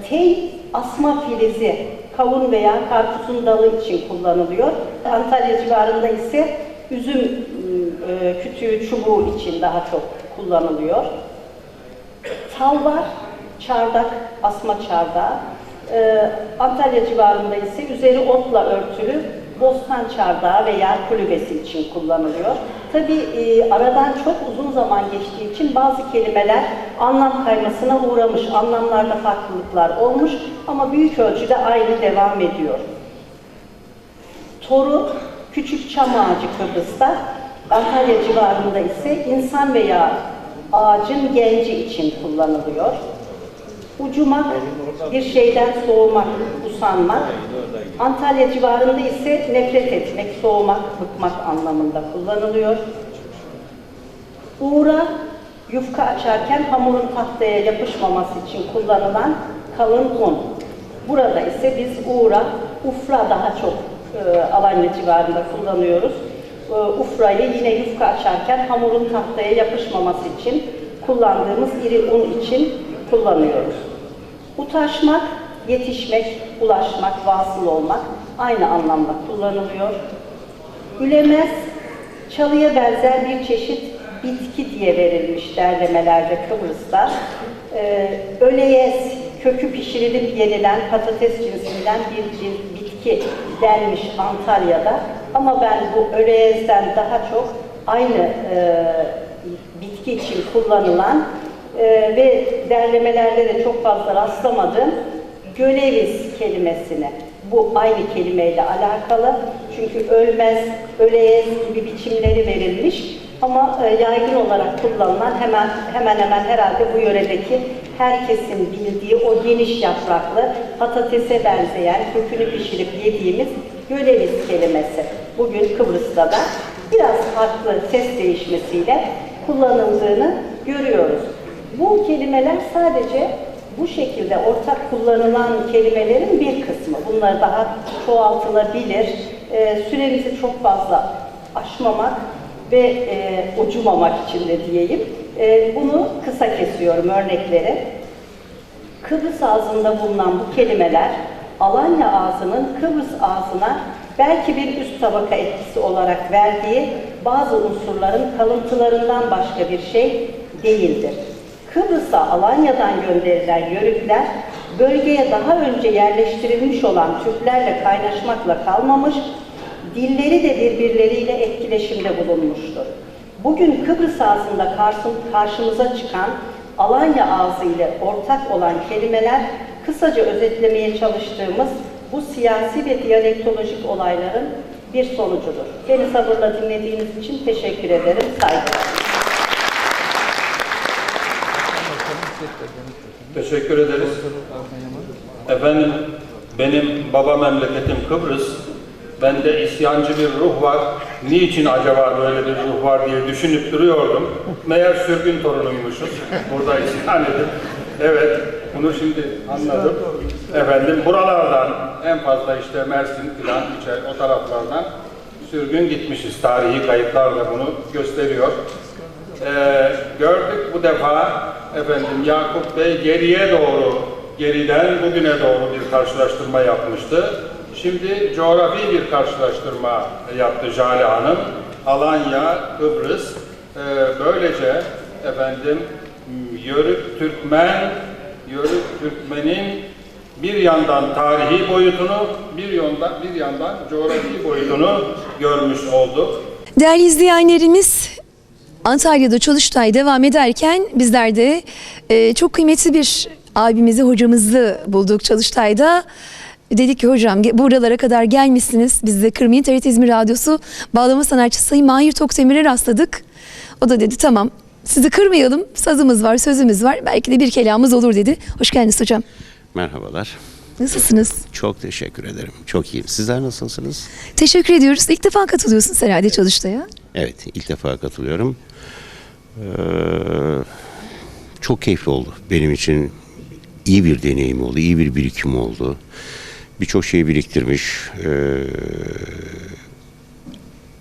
Speaker 16: Tey, asma filizi, kavun veya karpuzun dalı için kullanılıyor. Antalya civarında ise üzüm kütüğü, çubuğu için daha çok kullanılıyor. Tal var, çardak, asma çardağı. Antalya civarında ise üzeri otla örtülü bostan çardağı veya kulübesi için kullanılıyor. Tabii aradan çok uzun zaman geçtiği için bazı kelimeler anlam kaymasına uğramış, anlamlarda farklılıklar olmuş ama büyük ölçüde aynı devam ediyor. Toru, küçük çam ağacı Kıbrıs'ta, Antalya civarında ise insan veya ağacın genci için kullanılıyor. Ucumak, bir şeyden soğumak, usanmak. Antalya civarında ise nefret etmek, soğumak, bıkmak anlamında kullanılıyor. Uğra, yufka açarken hamurun tahtaya yapışmaması için kullanılan kalın un. Burada ise biz uğra, ufra daha çok Alanya civarında kullanıyoruz. Ufrayı yine yufka açarken hamurun tahtaya yapışmaması için kullandığımız iri un için kullanıyoruz. Utaşmak, yetişmek, ulaşmak, vasıl olmak aynı anlamda kullanılıyor. Ülemez, çalıya benzer bir çeşit bitki diye verilmiş derlemelerde Kıbrıs'ta. Öleyez, kökü pişirilip yenilen patates cinsinden bir bitki denmiş Antalya'da. Ama ben bu öleyezden daha çok aynı bitki için kullanılan ve derlemelerde de çok fazla rastlamadığım göleviz kelimesine, bu aynı kelimeyle alakalı. Çünkü ölmez, öleyez gibi biçimleri verilmiş ama yaygın olarak kullanılan hemen hemen herhalde bu yöredeki herkesin bildiği o geniş yapraklı, patatese benzeyen, kökünü pişirip yediğimiz göleviz kelimesi. Bugün Kıbrıs'ta da biraz farklı ses değişmesiyle kullanıldığını görüyoruz. Bu kelimeler sadece bu şekilde ortak kullanılan kelimelerin bir kısmı. Bunlar daha çoğaltılabilir. Süremizi çok fazla aşmamak ve ucumamak için de diyeyim. Bunu kısa kesiyorum örnekleri. Kıbrıs ağzında bulunan bu kelimeler Alanya ağzının Kıbrıs ağzına belki bir üst tabaka etkisi olarak verdiği bazı unsurların kalıntılarından başka bir şey değildir. Kıbrıs'a Alanya'dan gönderilen yörükler, bölgeye daha önce yerleştirilmiş olan Türklerle kaynaşmakla kalmamış, dilleri de birbirleriyle etkileşimde bulunmuştur. Bugün Kıbrıs ağzında karşımıza çıkan Alanya ağzı ile ortak olan kelimeler, kısaca özetlemeye çalıştığımız bu siyasi ve diyalektolojik olayların bir sonucudur. Beni sabırla dinlediğiniz için teşekkür ederim. Saygılar.
Speaker 14: Teşekkür ederiz. Efendim, benim baba memleketim Kıbrıs. Bende isyancı bir ruh var. Niçin acaba böyle bir ruh var diye düşünüp duruyordum. Meğer sürgün torunuymuşuz. Burada isyan edip. Evet, bunu şimdi anladım. Efendim, buralardan en fazla işte Mersin filan, o taraflardan sürgün gitmişiz. Tarihi kayıtlar da bunu gösteriyor. Gördük bu defa efendim Yakup Bey geriden bugüne doğru bir karşılaştırma yapmıştı. Şimdi coğrafi bir karşılaştırma yaptı Jale Hanım. Alanya, Kıbrıs, böylece efendim Yörük Türkmen'in bir yandan tarihi boyutunu, bir yandan coğrafi boyutunu görmüş olduk.
Speaker 2: Değerli izleyenlerimiz, Antalya'da Çalıştay devam ederken bizler de çok kıymetli bir abimizi, hocamızı bulduk Çalıştay'da. Dedik ki hocam buralara kadar gelmişsiniz. Biz de kırmayın. TRT İzmir Radyosu bağlama sanatçısı Sayın Mahir Tokdemir'e rastladık. O da dedi tamam sizi kırmayalım. Sazımız var, sözümüz var. Belki de bir kelamımız olur dedi. Hoş geldiniz hocam.
Speaker 17: Merhabalar.
Speaker 2: Nasılsınız?
Speaker 17: Çok teşekkür ederim. Çok iyiyim. Sizler nasılsınız?
Speaker 2: Teşekkür ediyoruz. İlk defa katılıyorsunuz herhalde Çalıştay'a.
Speaker 17: Evet, ilk defa katılıyorum. Çok keyifli oldu. Benim için iyi bir deneyim oldu, iyi bir birikim oldu. Birçok şey biriktirmiş.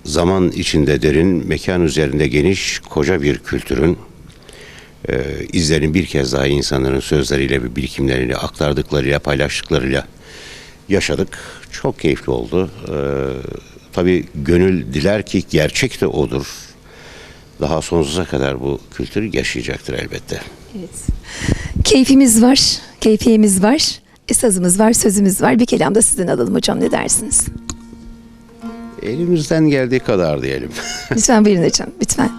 Speaker 17: Zaman içinde derin, mekan üzerinde geniş, koca bir kültürün izlerini bir kez daha insanların sözleriyle ve birikimleriyle, aktardıklarıyla, paylaştıklarıyla yaşadık. Çok keyifli oldu. Tabii gönül diler ki gerçek de odur. daha sonsuza kadar bu kültür yaşayacaktır elbette.
Speaker 2: Evet. Keyfimiz var, keyfiyemiz var, sazımız var, sözümüz var. Bir kelam da sizden alalım hocam, ne dersiniz?
Speaker 17: Elimizden geldiği kadar diyelim.
Speaker 2: Lütfen buyurun hocam, lütfen.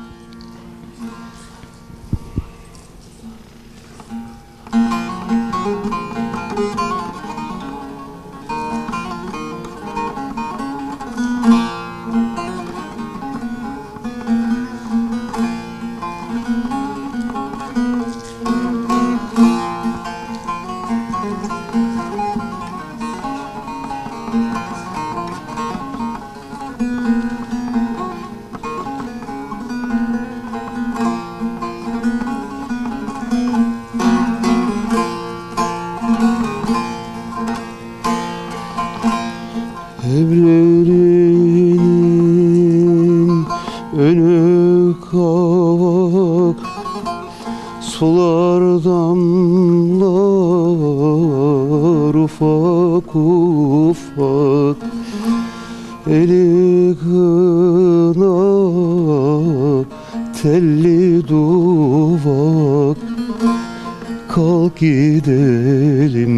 Speaker 5: Evlerinin önü kavak, sular damlar ufak ufak, eli kına telli duvak. Kalk gidelim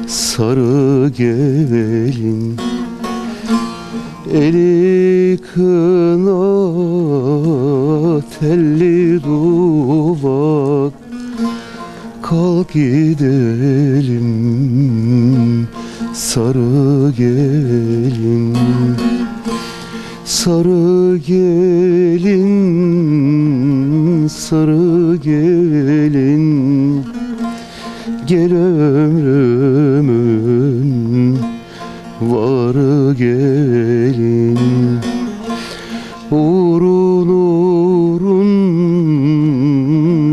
Speaker 5: sarı gelin, eli kına telli duvak. Kalk gidelim sarı gelin, sarı gelin, sarı gelin. Gel ömrümün varı gelin, uğrun uğrun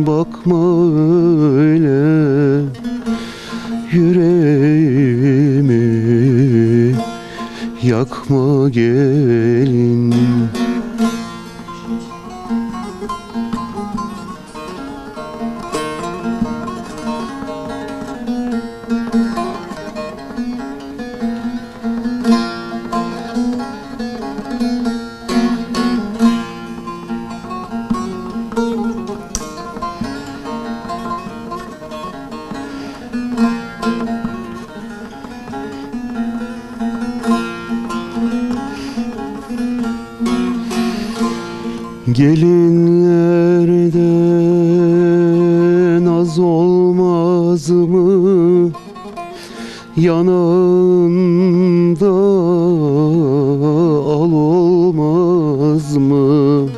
Speaker 5: bakma öyle, yüreğimi yakma gelin. Gelinlerden az olmaz mı? Yanında al olmaz mı?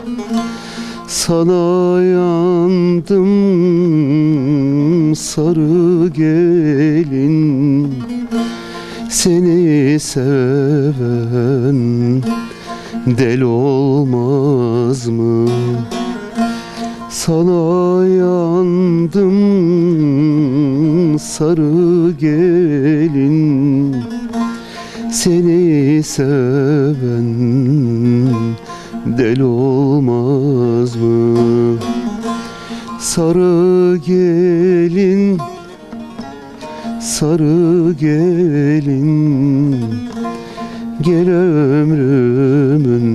Speaker 5: Sana yandım sarı gelin, seni seven del olmaz mı? Sana yandım sarı gelin, seni seven del olmaz mı? Sarı gelin, sarı gelin. Gel ömrümün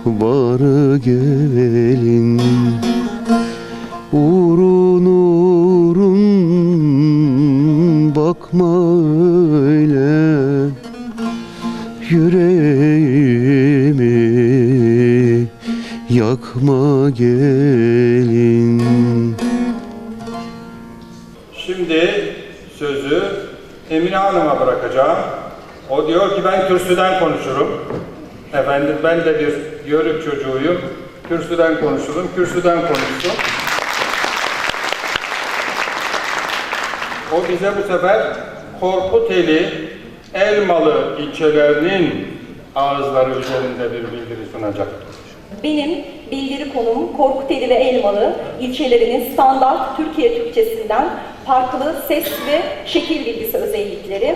Speaker 5: varı gelin, uğrun uğrun bakma öyle, yüreğimi yakma gelin.
Speaker 14: Şimdi sözü Emine Hanım'a bırakacağım. O diyor ki ben kürsüden konuşurum. Efendim ben de bir Yörük çocuğuyum. Kürsüden konuşurum, kürsüden konuştum. O bize bu sefer Korkuteli, Elmalı ilçelerinin ağızları üzerinde bir bildiri sunacak.
Speaker 18: Benim bildiri konum Korkuteli ve Elmalı ilçelerinin standart Türkiye Türkçesinden farklı ses ve şekil bilgisi özellikleri.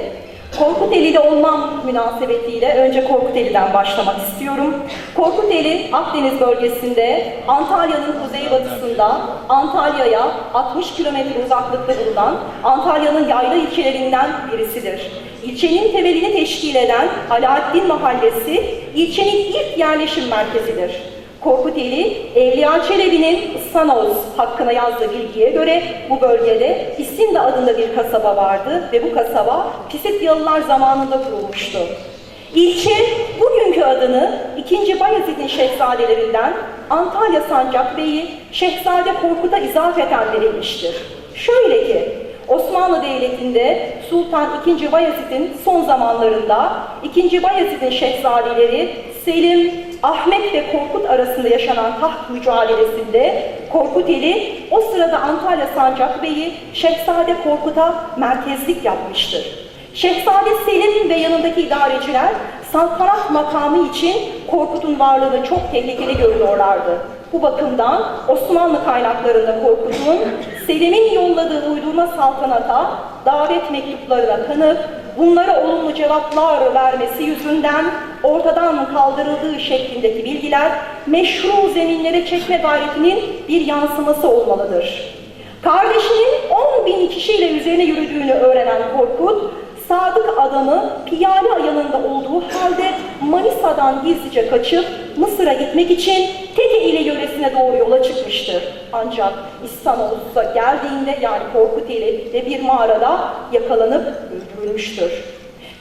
Speaker 18: Korkuteli'de olmam münasebetiyle önce Korkuteli'den başlamak istiyorum. Korkuteli, Akdeniz bölgesinde, Antalya'nın kuzeybatısında, Antalya'ya 60 kilometre uzaklıkta bulunan Antalya'nın yayla ilçelerinden birisidir. ilçenin temelini teşkil eden Alaaddin Mahallesi, ilçenin ilk yerleşim merkezidir. Korkuteli, Evliya Çelebi'nin Istanoğuz hakkında yazdığı bilgiye göre bu bölgede İstinda adında bir kasaba vardı ve bu kasaba Pisityalılar zamanında kurulmuştu. İlçe bugünkü adını 2. Bayezid'in şehzadelerinden Antalya Sancakbeyi Şehzade Korkut'a izafeten verilmiştir. Şöyle ki, Osmanlı Devleti'nde Sultan II. Bayezid'in son zamanlarında 2. Bayezid'in şehzadeleri Selim, Ahmet ve Korkut arasında yaşanan taht mücadelesinde Korkuteli o sırada Antalya Sancakbeyi Şehzade Korkut'a merkezlik yapmıştır. Şehzade Selim ve yanındaki idareciler saltanat makamı için Korkut'un varlığını çok tehlikeli görüyorlardı. Bu bakımdan Osmanlı kaynaklarında Korkut'un Selim'in yolladığı uydurma saltanata davet mektuplarına kanıp bunlara olumlu cevaplar vermesi yüzünden ortadan kaldırıldığı şeklindeki bilgiler meşru zeminlere çekme gayretinin bir yansıması olmalıdır. Kardeşinin 10.000 kişiyle üzerine yürüdüğünü öğrenen Korkut, sadık adamı Piyale yanında olduğu halde Manisa'dan gizlice kaçıp Mısır'a gitmek için Tete ile yöresine doğru yola çıkmıştır. Ancak İstanbul'a geldiğinde yani Korkuteli'de bir mağarada yakalanıp öldürülmüştür.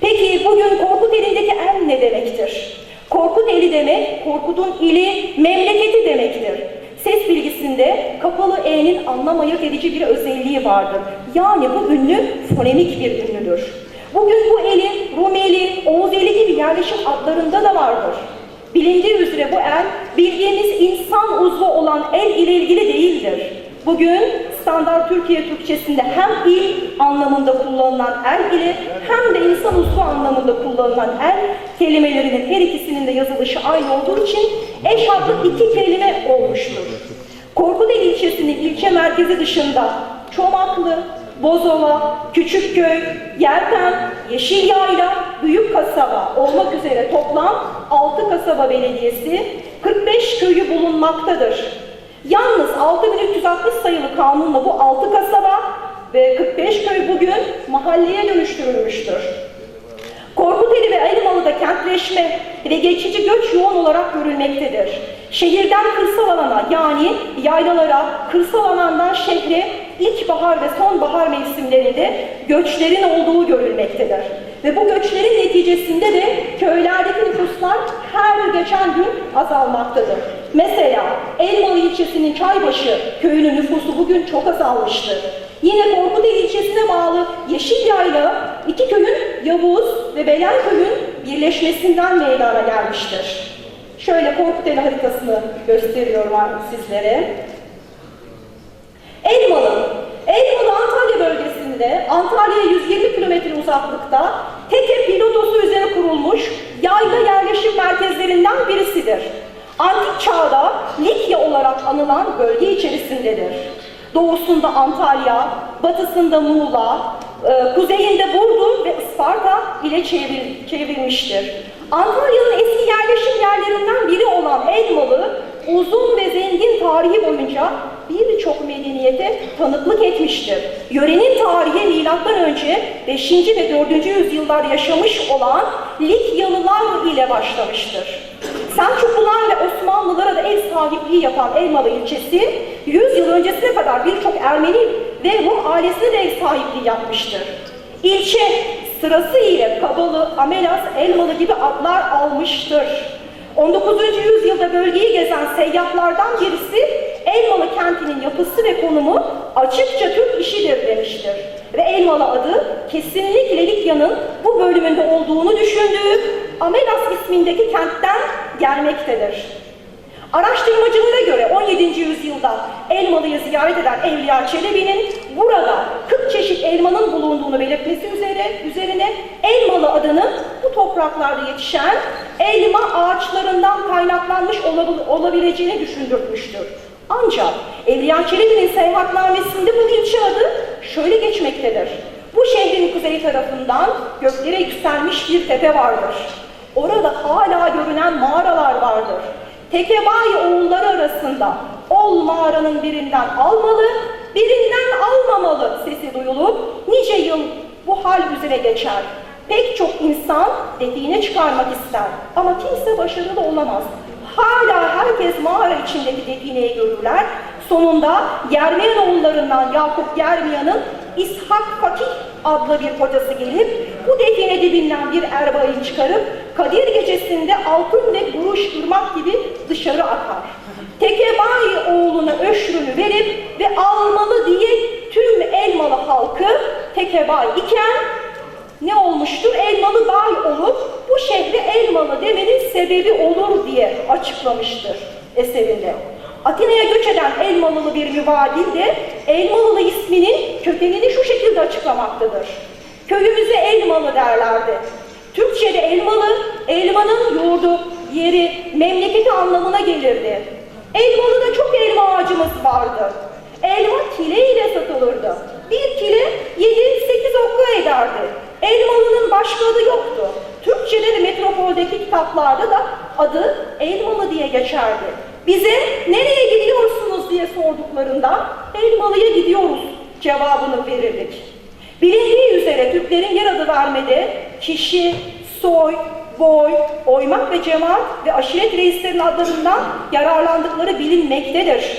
Speaker 18: Peki bugün Korkuteli'ndeki el ne demektir? Korkuteli demek Korkut'un ili, memleketi demektir. Ses bilgisinde kapalı e'nin anlam ayırt edici bir özelliği vardır. Yani bu ünlü fonemik bir ünlüdür. Bugün bu elin Rumeli, Oğuzeli gibi yerleşim adlarında da vardır. Bilindiği üzere bu el bildiğimiz insan uzvu olan el ile ilgili değildir. Bugün standart Türkiye Türkçesinde hem il anlamında kullanılan el ile hem de insan uzvu anlamında kullanılan el kelimelerinin her ikisinin de yazılışı aynı olduğu için eş adlı iki kelime olmuştur. Korkuteli ilçesinin ilçe merkezi dışında Çomaklı, Bozova, Küçükköy, Yelken, Yeşilyayla, Büyükkasaba olmak üzere toplam 6 kasaba belediyesi 45 köyü bulunmaktadır. Yalnız 6360 sayılı kanunla bu 6 kasaba ve 45 köy bugün mahalleye dönüştürülmüştür. Korkuteli ve Elmalı'da kentleşme ve geçici göç yoğun olarak görülmektedir. Şehirden kırsal alana yani yaylalara, kırsal alandan şehre ilkbahar ve sonbahar mevsimlerinde göçlerin olduğu görülmektedir. Ve bu göçlerin neticesinde de köylerdeki nüfuslar her geçen gün azalmaktadır. Mesela Elmalı ilçesinin Çaybaşı köyünün nüfusu bugün çok azalmıştır. Yine Korkuteli ilçesine bağlı Yeşilyayla iki köyün Yavuz ve Belenköy'ün birleşmesinden meydana gelmiştir. Şöyle Korkuteli haritasını gösteriyorum sizlere. Elmalı Antalya bölgesinde Antalya'ya 120 kilometre uzaklıkta Tete pilotosu üzerine kurulmuş yayla yerleşim merkezlerinden birisidir. Antik çağda Likya olarak anılan bölge içerisindedir. Doğusunda Antalya, batısında Muğla, kuzeyinde Burdur ve Isparta ile çevrilmiştir. Antalya'nın eski yerleşim yerlerinden biri olan Elmalı, uzun ve zengin tarihi boyunca birçok medeniyete tanıklık etmiştir. Yörenin tarihi M.Ö. 5. ve 4. yüzyıllar yaşamış olan Likyalılar ile başlamıştır. Selçuklular ve Osmanlılara da ev sahipliği yapan Elmalı ilçesi, 100 yıl öncesine kadar birçok Ermeni ve Rum ailesine de ev sahipliği yapmıştır. İlçe sırası ile Kabalı, Amelas, Elmalı gibi adlar almıştır. 19. yüzyılda bölgeyi gezen seyyahlardan birisi Elmalı kentinin yapısı ve konumu açıkça Türk işidir demiştir. Ve Elmalı adı kesinlikle Likya'nın bu bölümünde olduğunu düşündüğü Amelas ismindeki kentten gelmektedir. Araştırmacılara göre 17. yüzyılda Elmalı'yı ziyaret eden Evliya Çelebi'nin burada 40 çeşit elmanın bulunduğunu belirtmesi üzerine Elmalı adının bu topraklarda yetişen elma ağaçlarından kaynaklanmış olabileceğini düşündürtmüştür. Ancak Evliya Çelebi'nin seyahatnamesinde bu ilçe adı şöyle geçmektedir. Bu şehrin kuzey tarafından göklere yükselmiş bir tepe vardır. Orada hala görünen mağaralar vardır. Tekebay oğulları arasında ol mağaranın birinden almalı, birinden almamalı sesi duyulup nice yıl bu hal üzere geçer. Pek çok insan define çıkarmak ister ama kimse başarılı olamaz. Hala herkes mağara içindeki defineyi görürler. Sonunda Germiyanoğullarından Yakup Germiyan'ın İshak Fakih adlı bir hocası gelip bu define dibinden bir erbayı çıkarıp Kadir gecesinde altın ve buruş ırmak gibi dışarı akar. Tekebai oğluna öşrünü verip ve almalı diye tüm Elmalı halkı Tekebai iken ne olmuştur? Elmalı Bay olup bu şehre Elmalı demenin sebebi olur diye açıklamıştır eserinde. Atina'ya göç eden Elmalılı bir mübadil de Elmalılı isminin kökenini şu şekilde açıklamaktadır. Köyümüze Elmalı derlerdi. Türkçe'de elmalı, elmanın yurdu, yeri, memleketi anlamına gelirdi. Elmalı'da çok elma ağacımız vardı. Elma kile ile satılırdı. Bir kile 7-8 okka ederdi. Elmalı'nın başka adı yoktu. Türkçe'de de metropoldeki kitaplarda da adı Elmalı diye geçerdi. Bize nereye gidiyorsunuz diye sorduklarında Elmalı'ya gidiyoruz cevabını verirdik. Bilindiği üzere Türklerin yer adı vermede kişi, soy, boy, oymak ve cemaat ve aşiret reislerinin adlarından yararlandıkları bilinmektedir.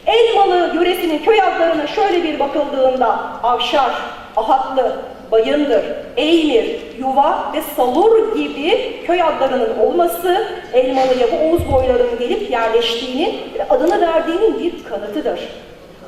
Speaker 18: Elmalı yöresinin köy adlarına şöyle bir bakıldığında Avşar, Ahatlı, Bayındır, Eymir, Yuva ve Salur gibi köy adlarının olması Elmalı'ya bu Oğuz boylarının gelip yerleştiğinin ve adını verdiğinin bir kanıtıdır.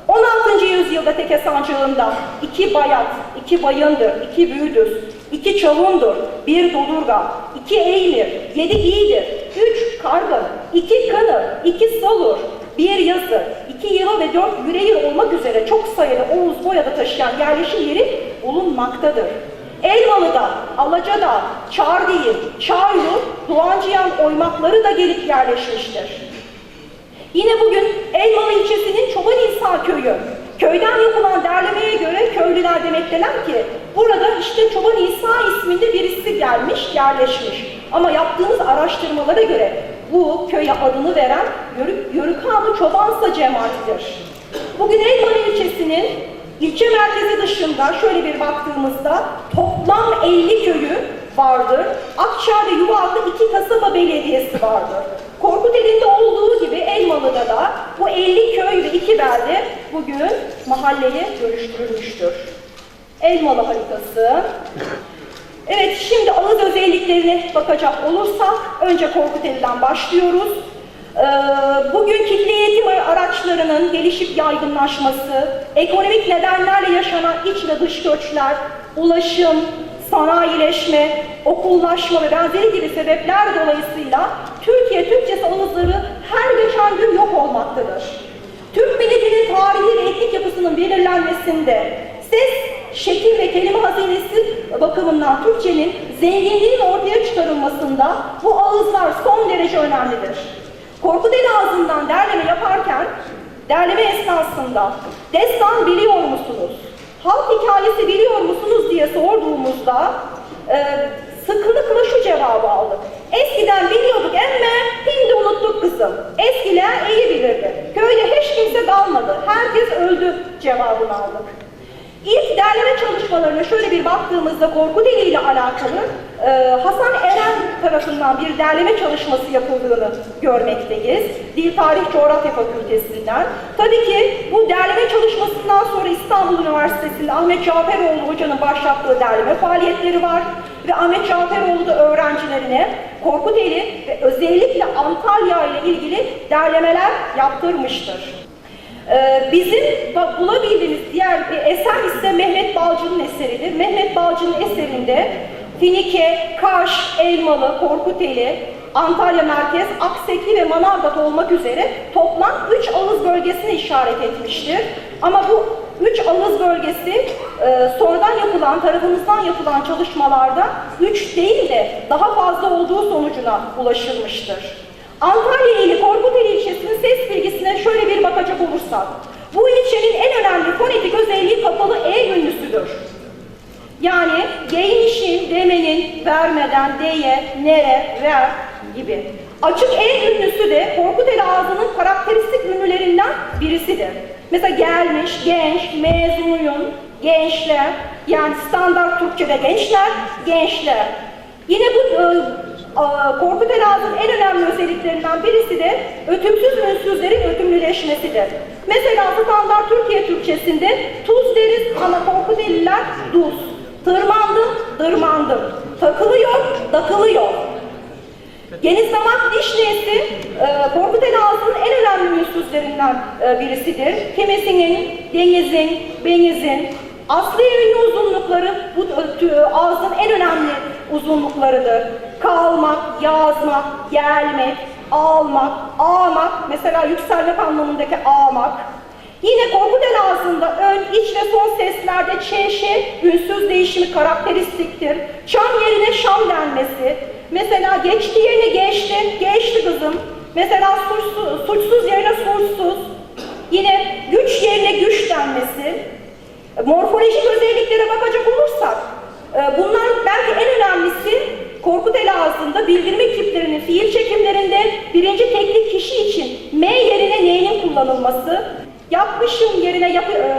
Speaker 18: 16. yüzyılda Teke sancağında 2 Bayat, 2 Bayındır, 2 Büyüdüz, 2 Çalundur, 1 Dodurga, 2 Eymir, 7 İğdir, 3 Kargan, 2 Kınır, 2 Salur, 1 Yazı, 2 Yıla ve 4 Yüreğir olmak üzere çok sayıda Oğuz boyada taşıyan yerleşim yeri bulunmaktadır. Elmalı'da, Alaca'da, Çardiyil, Çaylı, Doğancıyan oymakları da gelip yerleşmiştir. Yine bugün Elmalı ilçesinin Çoban İsa köyü. Köyden yapılan derlemeye göre köylüler demekteler ki burada işte Çoban İsa isminde birisi gelmiş, yerleşmiş. Ama yaptığımız araştırmalara göre bu köye adını veren Yörükhanlı Çobansa cemaatidir. Bugün Elmalı ilçesinin ilçe merkezi dışında şöyle bir baktığımızda toplam 50 köyü vardır. Akçay ve Yuva adlı 2 kasaba belediyesi vardır. Korkuteli'nde olduğu gibi Elmalı'da da bu 50 köy ve 2 belde bugün mahalleye dönüştürülmüştür. Elmalı haritası. Evet, şimdi ağız özelliklerine bakacak olursak önce Korkuteli'den başlıyoruz. Bugün kitle eğitim araçlarının gelişip yaygınlaşması, ekonomik nedenlerle yaşanan iç ve dış göçler, ulaşım, sanayileşme, okullaşma ve benzeri gibi sebepler dolayısıyla Türkiye Türkçesi ağızları her geçen gün yok olmaktadır. Türk milletinin tarihi ve etnik yapısının belirlenmesinde ses, şekil ve kelime hazinesi bakımından Türkçenin zenginliğinin ortaya çıkarılmasında bu ağızlar son derece önemlidir. Korkuteli ağzından derleme yaparken, derleme esnasında destan biliyor musunuz? Halk hikayesi biliyor musunuz diye sorduğumuzda sıklıkla şu cevabı aldık. Eskiden biliyorduk emme şimdi unuttuk kızım. Eskiler iyi bilirdi. Köyde hiç kimse kalmadı. Herkes öldü cevabını aldık. İlk derleme çalışmalarına şöyle bir baktığımızda Korkuteli ile alakalı Hasan Eren tarafından bir derleme çalışması yapıldığını görmekteyiz. Dil Tarih Coğrafya Fakültesinden. Tabii ki bu derleme çalışmasından sonra İstanbul Üniversitesi'nde Ahmet Caferoğlu Hoca'nın başlattığı derleme faaliyetleri var. Ve Ahmet Caferoğlu da öğrencilerine Korkuteli ve özellikle Antalya ile ilgili derlemeler yaptırmıştır. Bizim bulabildiğimiz diğer bir eser ise Mehmet Balcı'nın eseridir. Mehmet Balcı'nın eserinde Finike, Kaş, Elmalı, Korkuteli, Antalya Merkez, Akseki ve Manavgat olmak üzere toplam 3 ağız bölgesine işaret etmiştir. Ama bu 3 ağız bölgesi tarafımızdan yapılan çalışmalarda 3 değil de daha fazla olduğu sonucuna ulaşılmıştır. Antalya ili Korkuteli ilçesinin ses bilgisine şöyle bir bakacak olursak, bu ilçenin en önemli fonetik özelliği kapalı E ünlüsüdür. Yani geymişin, demenin, vermeden, deye, nere, ver gibi. Açık E ünlüsü de Korkuteli ağzının karakteristik ünlülerinden birisidir. Mesela gelmiş, genç, mezunuyum, gençler, yani standart Türkçe'de gençler, gençler. Yine bu Korkuteli ağzının en önemli özelliklerinden birisi de ötümsüz ünsüzlerin ötümlüleşmesidir. Mesela standart Türkiye Türkçesinde tuz deriz ama Korkuteliler duz. Tırmandım, dırmandım. Takılıyor, takılıyor. Genizdamak dişnesi Korkuteli ağzının en önemli ünsüzlerinden birisidir. Kimisinin, denizin, benizin. Asli ünlü uzunlukları bu ağzın en önemli uzunluklarıdır. Kalmak, yazmak, gelmek, almak, ağmak, mesela yükselmek anlamındaki ağmak. Yine Korkuteli ağzında ön, iç ve son seslerde ç, ş ünsüz değişimi karakteristiktir. Çam yerine şam denmesi. Mesela geçti yerine geçti, geçti kızım. Mesela suçsuz yerine suçsuz. Yine güç yerine güç denmesi. Morfolojik özelliklere bakacak olursak, bunlar belki en önemlisi Korkuteli ağzında bildirme ekiplerinin fiil çekimlerinde birinci teknik kişi için M yerine N'nin kullanılması, yapmışım yerine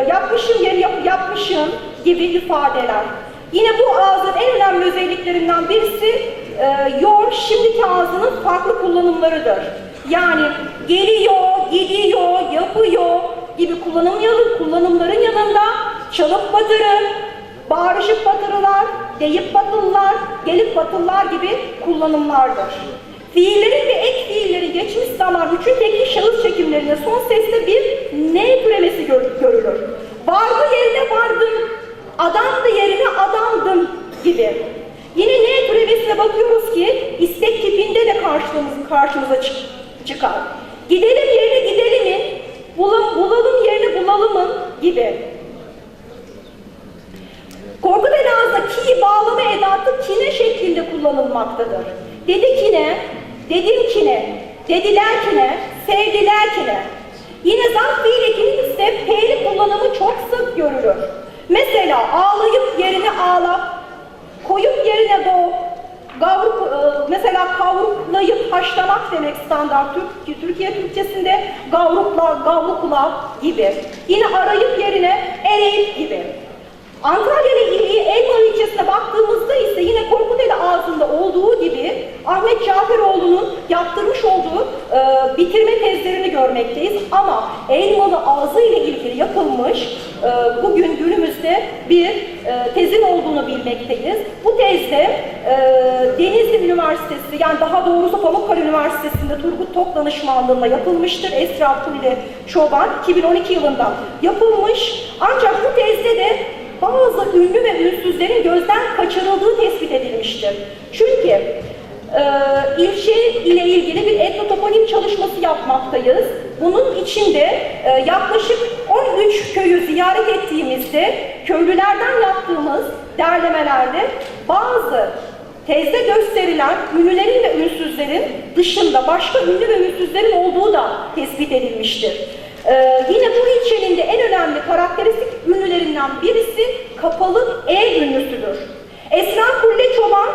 Speaker 18: yapmışım yerine yapmışım gibi ifadeler. Yine bu ağzın en önemli özelliklerinden birisi yor, şimdiki ağzının farklı kullanımlarıdır. Yani geliyor, gidiyor, yapıyor gibi kullanımların yanında çalıp batırır, bağırışıp batırırlar, deyip batırırlar, gelip batırırlar gibi kullanımlardır. Fiillerin ve ek fiillerin geçmiş zaman üçün teknik şahıs çekimlerinde son sesle bir ne türemesi görülür. Vardı yerine vardım, adamdı yerine adamdım gibi. Yine ne türemesine bakıyoruz ki istek tipinde de karşımıza çıkar. Gidelim yerine gidelimin, bulalım yerine bulalımın gibi. Korkuteli ağızda ki bağlama edatı kine şeklinde kullanılmaktadır. Dedi kine, dedim kine, dediler kine, sevdiler kine. Yine zarf fiil ekinin ise P'li kullanımı çok sık görülür. Mesela ağlayıp yerine ağlap, koyup yerine doğ, mesela kavruklayıp haşlamak demek standart Türkiye Türkçesinde gavrukla gibi. Yine arayıp yerine ereyip gibi. Antalya ili Elmalı ilçesine baktığımızda ise yine Korkuteli ağzında olduğu gibi Ahmet Caferoğlu'nun yaptırmış olduğu bitirme tezlerini görmekteyiz. Ama Elmalı ağzı ile ilgili yapılmış bugün günümüzde bir tezin olduğunu bilmekteyiz. Bu tezde Denizli Üniversitesi, yani daha doğrusu Pamukkale Üniversitesi'nde Turgut Tok danışmanlığında yapılmıştır. Esra Kulli Çoban 2012 yılında yapılmış. Ancak bu tezde de bazı ünlü ve ünsüzlerin gözden kaçırıldığı tespit edilmiştir. Çünkü ilçe ile ilgili bir etnotoponim çalışması yapmaktayız. Bunun içinde yaklaşık 13 köyü ziyaret ettiğimizde köylülerden yaptığımız derlemelerde bazı tezde gösterilen ünlülerin ve ünsüzlerin dışında başka ünlü ve ünsüzlerin olduğu da tespit edilmiştir. Yine bu ilçenin de en önemli karakteristik ünlülerinden birisi kapalı E ünlüsüdür. Esra Kulle Çoban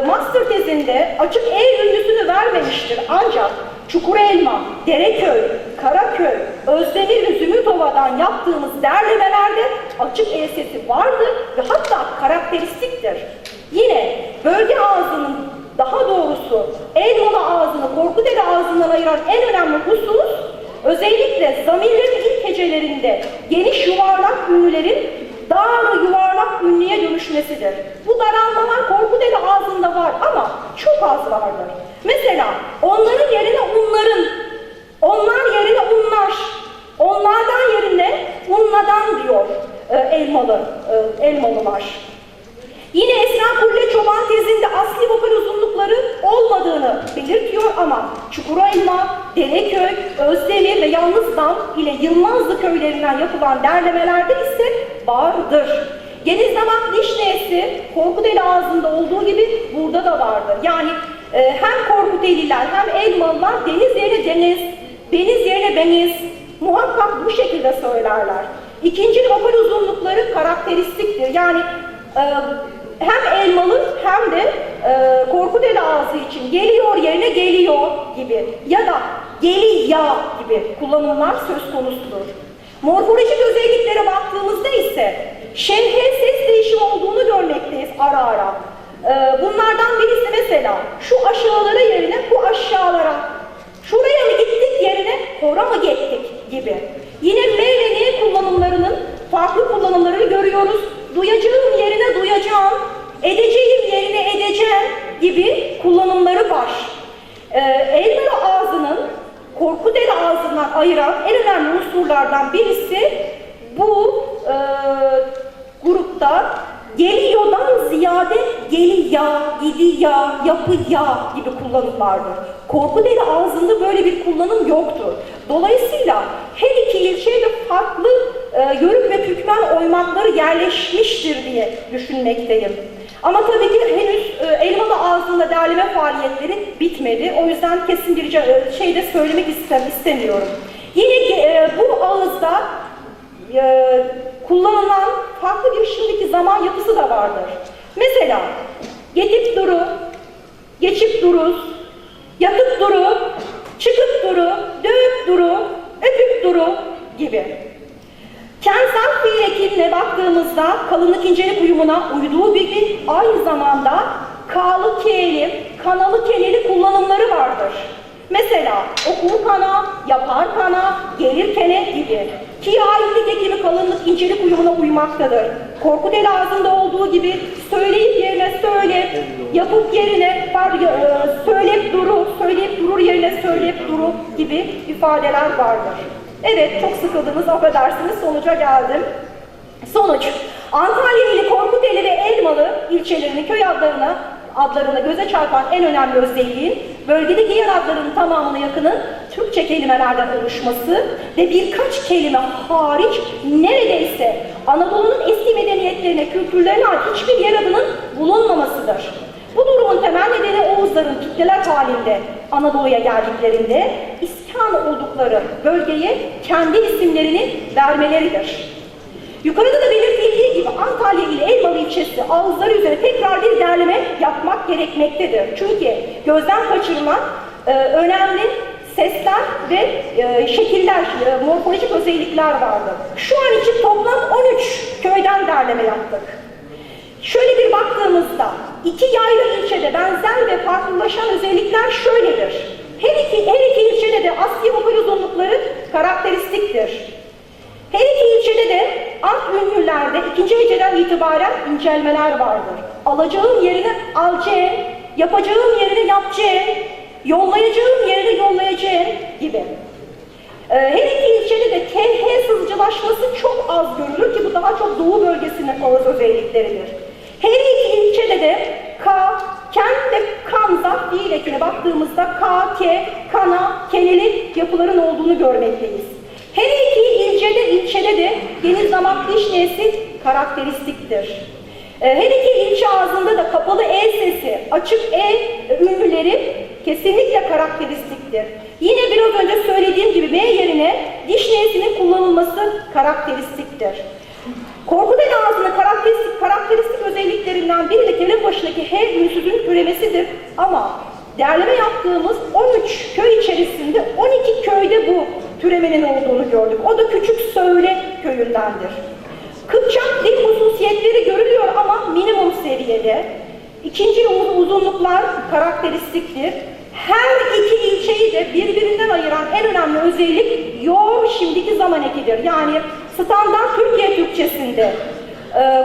Speaker 18: master tezinde açık E ünlüsünü vermemiştir. Ancak Çukurelma, Dereköy, Karaköy, Özdemir ve Zümrütova'dan yaptığımız derlemelerde açık E sesi vardır ve hatta karakteristiktir. Yine bölge ağzının, daha doğrusu Elmalı ağzını Korkuteli ağzından ayıran en önemli husus özellikle zamirlerin ilk hecelerinde geniş yuvarlak ünlülerin dar yuvarlak ünlüye dönüşmesidir. Bu daralmalar Korkuteli ağzında var ama çok az vardır. Mesela onların yerine unların, onlar yerine unlar, onlardan yerine unladan diyor Elmalılar. Yine Esra Kulle Çoban tezinde asli vokal uzunlukları olmadığını belirtiyor ama Çukurelma, Dereköy, Özdemir ve Yalnızdan ile Yılmazlı köylerinden yapılan derlemelerde ise vardır. Genizdamak dişnesi Korkuteli ağzında olduğu gibi burada da vardır. Yani hem Korkuteliler hem Elmalılar deniz yerine deniz, deniz yerine beniz muhakkak bu şekilde söylerler. İkinci vokal uzunlukları karakteristiktir. Yani hem Elmalı hem de Korkuteli ağzı için geliyor yerine geliyor gibi ya da geliya gibi kullanımlar söz konusudur. Morfolojik özelliklere baktığımızda ise şemhe ses değişimi olduğunu görmekteyiz ara ara. Bunlardan birisi mesela şu aşağılara yerine bu aşağılara, şuraya mı gittik yerine hora mı gittik gibi. Yine M ve N kullanımlarının farklı kullanımlarını görüyoruz. Duyacağım yerine duyacağım, edeceğim yerine edeceğim gibi kullanımları var. Elmalı ağzının Korkuteli ağzından ayıran en önemli unsurlardan birisi bu grupta geliyordan ziyade geliya, gidiya, yapıya gibi kullanımlardır. Korkuteli ağzında böyle bir kullanım yoktur. Dolayısıyla her iki ilçeye de farklı yörük ve türkmen oymakları yerleşmiştir diye düşünmekteyim. Ama tabii ki henüz Elmalı ağzında derleme faaliyetleri bitmedi. O yüzden kesin bir şey de söylemek istemiyorum. Yine bu ağızda kullanılan farklı bir şimdiki zaman yapısı da vardır. Mesela getip duru, geçip duruz, yatıp duru, çıkıp duru, dövüp duru, öpüp duru gibi. Kentsel fiil ekiline baktığımızda kalınlık incelik uyumuna uyduğu gibi aynı zamanda k'lı k'li, kanalı keneli kullanımları vardır. Mesela okur kana, yapar kana, gelir kene gibi. Ki'ye aitlik ekimi kalınlık incelik uyumuna uymaktadır. Korkuteli ağzında olduğu gibi söyleyip yerine söyle, yapıp yerine söyleyip durur yerine söyleyip duru gibi ifadeler vardır. Evet, çok sıkıldınız, affedersiniz, sonuca geldim. Sonuç, Antalya ili Korkuteli ve Elmalı ilçelerinin köy adlarına göze çarpan en önemli özelliğin bölgedeki diğer adların tamamına yakının Türkçe kelimelerden oluşması ve birkaç kelime hariç neredeyse Anadolu'nun eski medeniyetlerine, kültürlerine ait hiçbir yer adının bulunmamasıdır. Bu durumun temel nedeni Oğuzların kitleler halinde Anadolu'ya geldiklerinde iskan oldukları bölgeye kendi isimlerini vermeleridir. Yukarıda da belirtildiği gibi Antalya ile Elmalı ilçesi ağızları üzerine tekrar bir derleme yapmak gerekmektedir. Çünkü gözden kaçırılan önemli sesler ve şekiller, morfolojik özellikler vardı. Şu an için toplam 13 köyden derleme yaptık. Şöyle bir baktığımızda iki yayla ilçede benzer ve farklılaşan özellikler şöyledir. Her iki ilçede de asli vokal uzunlukları karakteristiktir. Her iki ilçede de ant ünlülerde ikinci heceden itibaren incelmeler vardır. Alacağım yerine alacağım, yapacağım yerine yapacağım, yollayacağım yerine yollayacağım gibi. Her iki ilçede de KH sızcılaşması çok az görülür ki bu daha çok doğu bölgesinde ağız özellikleridir. Her iki ilçede de K, ken ve kanza fiil ekine baktığımızda K, K, kana, keneli yapıların olduğunu görmekteyiz. Her iki ilçede de geniş damak diş nesi karakteristiktir. Her iki ilçe ağzında da kapalı E sesi, açık E ünlüleri kesinlikle karakteristiktir. Yine biraz önce söylediğim gibi M yerine diş n'sinin kullanılması karakteristiktir. Korkuteli ağzının karakteristik özelliklerinden biri de kelime başındaki H ünsüzün türemesidir. Ama derleme yaptığımız 13 köy içerisinde 12 köyde bu türemenin olduğunu gördük. O da Küçük Söyle köyündendir. Kıpçak dil hususiyetleri görülüyor ama minimum seviyede. İkinci uzunluklar karakteristiktir. Her iki ilçeyi de birbirinden ayıran en önemli özellik yor şimdiki zaman ekidir. Yani standart Türkiye Türkçesinde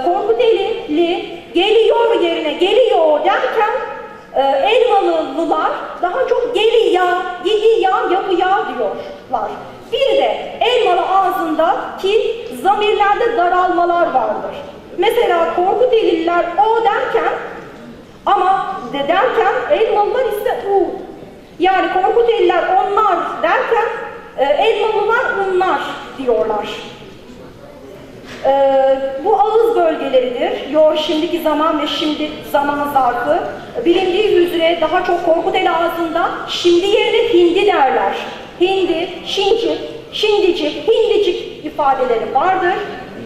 Speaker 18: Korkuteli geliyor yerine geliyor derken Elmalılar daha çok geliya, gidiya, yapıya diyorlar. Bir de Elmalı ağzındaki zamirlerde daralmalar vardır. Mesela Korkuteliler o derken ama derken Elmalılar ise u. Yani Korkuteliler onlar derken Elmalılar bunlar diyorlar. Bu ağız bölgeleridir. Yor şimdiki zaman ve şimdi zaman zarfı. Bilindiği üzere daha çok Korkuteli ağzında şimdi yerine hindi derler. Hindi, şincik, şindicik, hindicik ifadeleri vardır.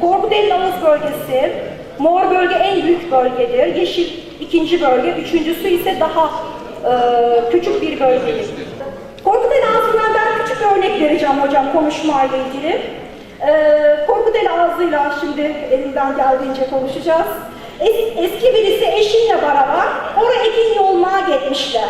Speaker 18: Korkuteli ağız bölgesi, mor bölge en büyük bölgedir. Yeşil ikinci bölge, üçüncüsü ise daha küçük bir bölgedir. Korkuteli ağzından ben küçük örnek vereceğim hocam konuşmayla ilgili. Korkuteli ağzıyla şimdi elimden geldiğince konuşacağız. Eski birisi eşiyle beraber oraya ekin yolmaya gitmişler.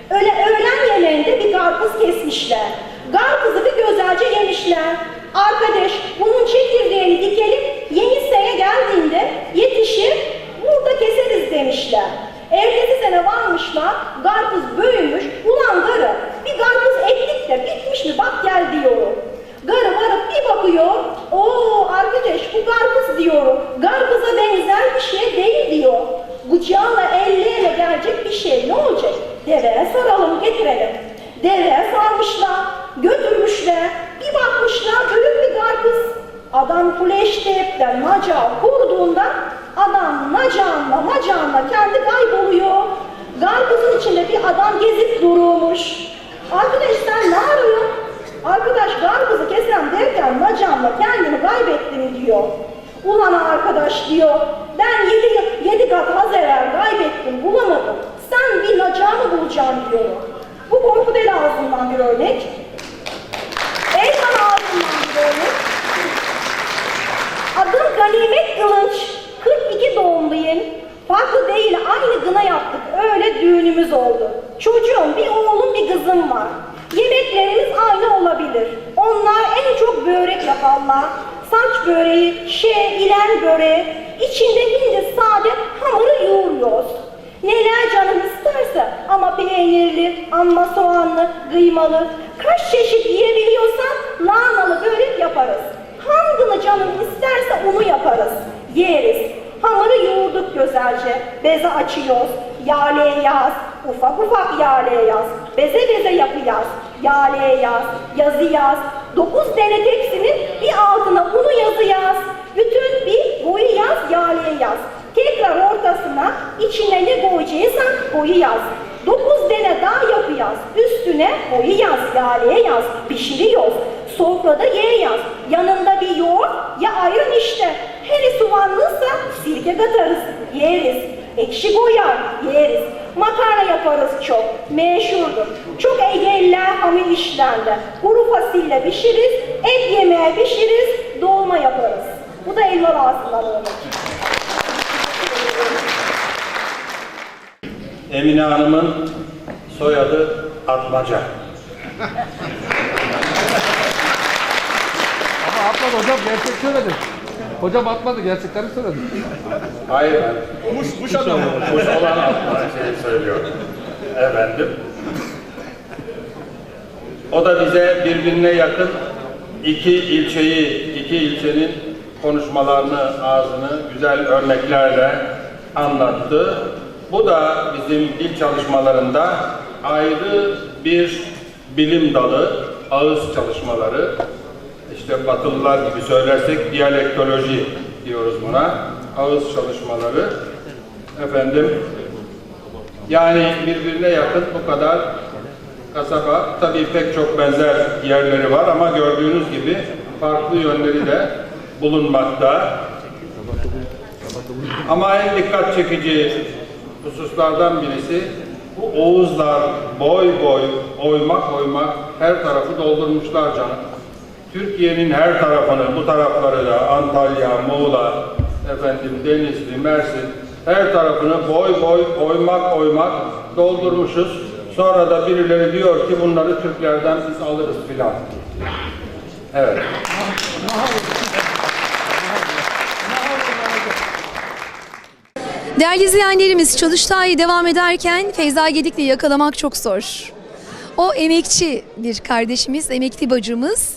Speaker 18: Öğlen yemeğinde bir karpuz kesmişler. Karpuzu bir güzelce yemişler. Arkadaş bunun çekirdeğini dikelim, yeni sene geldiğinde yetişir, burada keseriz demişler. Ertesi sene varmışlar, karpuz büyümüş, ulan garı bir karpuz ektik de bitmiş mi bak gel diyorum. Garı varıp bir bakıyor, ooo arkadaş bu karpuz diyorum, karpuza benzer bir şey değil diyor. Bıçağla ellerine gelecek bir şey ne olacak? Deveye saralım getirelim. Deveye sarmışlar, götürmüşler, bir bakmışlar büyük bir karpuz. Adam Kuleştep'ten macağı kurduğunda adam macağınla kendi kayboluyor. Karpuzun içinde bir adam gezip dururmuş. Arkadaş sen ne arıyorsun? Arkadaş karpuzu kesem derken macağınla kendini kaybettim diyor. Ulan arkadaş diyor, ben 7 kat az evvel kaybettim, bulamadım. Sen bir nacağını bulacaksın diyor. Bu Korkuteli ağzından bir örnek. Elvan ağzından bir örnek. Adım Ganimet Kılınç, 42 doğumluyum. Farklı değil, aynı gına yaptık, öyle düğünümüz oldu. Çocuğum, bir oğlum bir kızım var. Yemeklerimiz aynı olabilir. Onlar en çok börek yaparlar. Saç böreği, ilen böreği, içinde hindi sade hamuru yoğuruyoruz. Neler canım isterse ama peynirli, amma soğanlı, kıymalı, kaç çeşit yiyebiliyorsan lahanalı börek yaparız. Hangını canım isterse onu yaparız, yeriz. Hamuru yoğurduk güzelce, beze açıyoruz, yağlayacağız, ufak yağlayacağız, beze yapacağız, yağlayacağız, yazacağız. 9 tane tepsinin bir altına unu yazacağız, bütün bir koyacağız, yağlayacağız. Tekrar ortasına içine ne koyacaksan koyacağız. 9 tane daha yapacağız, üstüne koyacağız, yağlayacağız, pişiriyoruz. Sofrada yiyeceğiz, yanında bir yoğurt ya ayran işte. Hele soğanlıysa sirke katarız, yeriz. Ekşi koyar, yeriz. Makarna yaparız çok, meşhurdur. Çok Egeliler hamur işlerinde. Kuru fasulye pişiririz, et yemeği pişiririz, dolma yaparız. Bu da elma ağzından örnek.
Speaker 14: Emine Hanım'ın soyadı Atmaca.
Speaker 19: Ama atmadı hocam, gerçek söyledi. Hocam atmadı, gerçekten söyledi.
Speaker 14: Hayır, kuş adamı. Kuş olan Atmaca şeyi söylüyor. Efendim. O da bize birbirine yakın iki ilçenin konuşmalarını, ağzını güzel örneklerle anlattı. Bu da bizim dil çalışmalarında ayrı bir bilim dalı, ağız çalışmaları. İşte Batılılar gibi söylersek diyalektoloji diyoruz buna. Ağız çalışmaları. Efendim, yani birbirine yakın bu kadar kasaba. Tabii pek çok benzer yerleri var ama gördüğünüz gibi farklı yönleri de bulunmakta. Ama en dikkat çekici hususlardan birisi bu Oğuzlar boy oymak her tarafı doldurmuşlar canım. Türkiye'nin her tarafını, bu tarafları da Antalya, Muğla, Denizli, Mersin her tarafını boy oymak doldurmuşuz. Sonra da birileri diyor ki bunları Türklerden biz alırız filan. Evet.
Speaker 2: Değerli izleyenlerimiz, Çalıştay'ı devam ederken Feyza Gedikli'yi yakalamak çok zor. O emekçi bir kardeşimiz, emekli bacımız.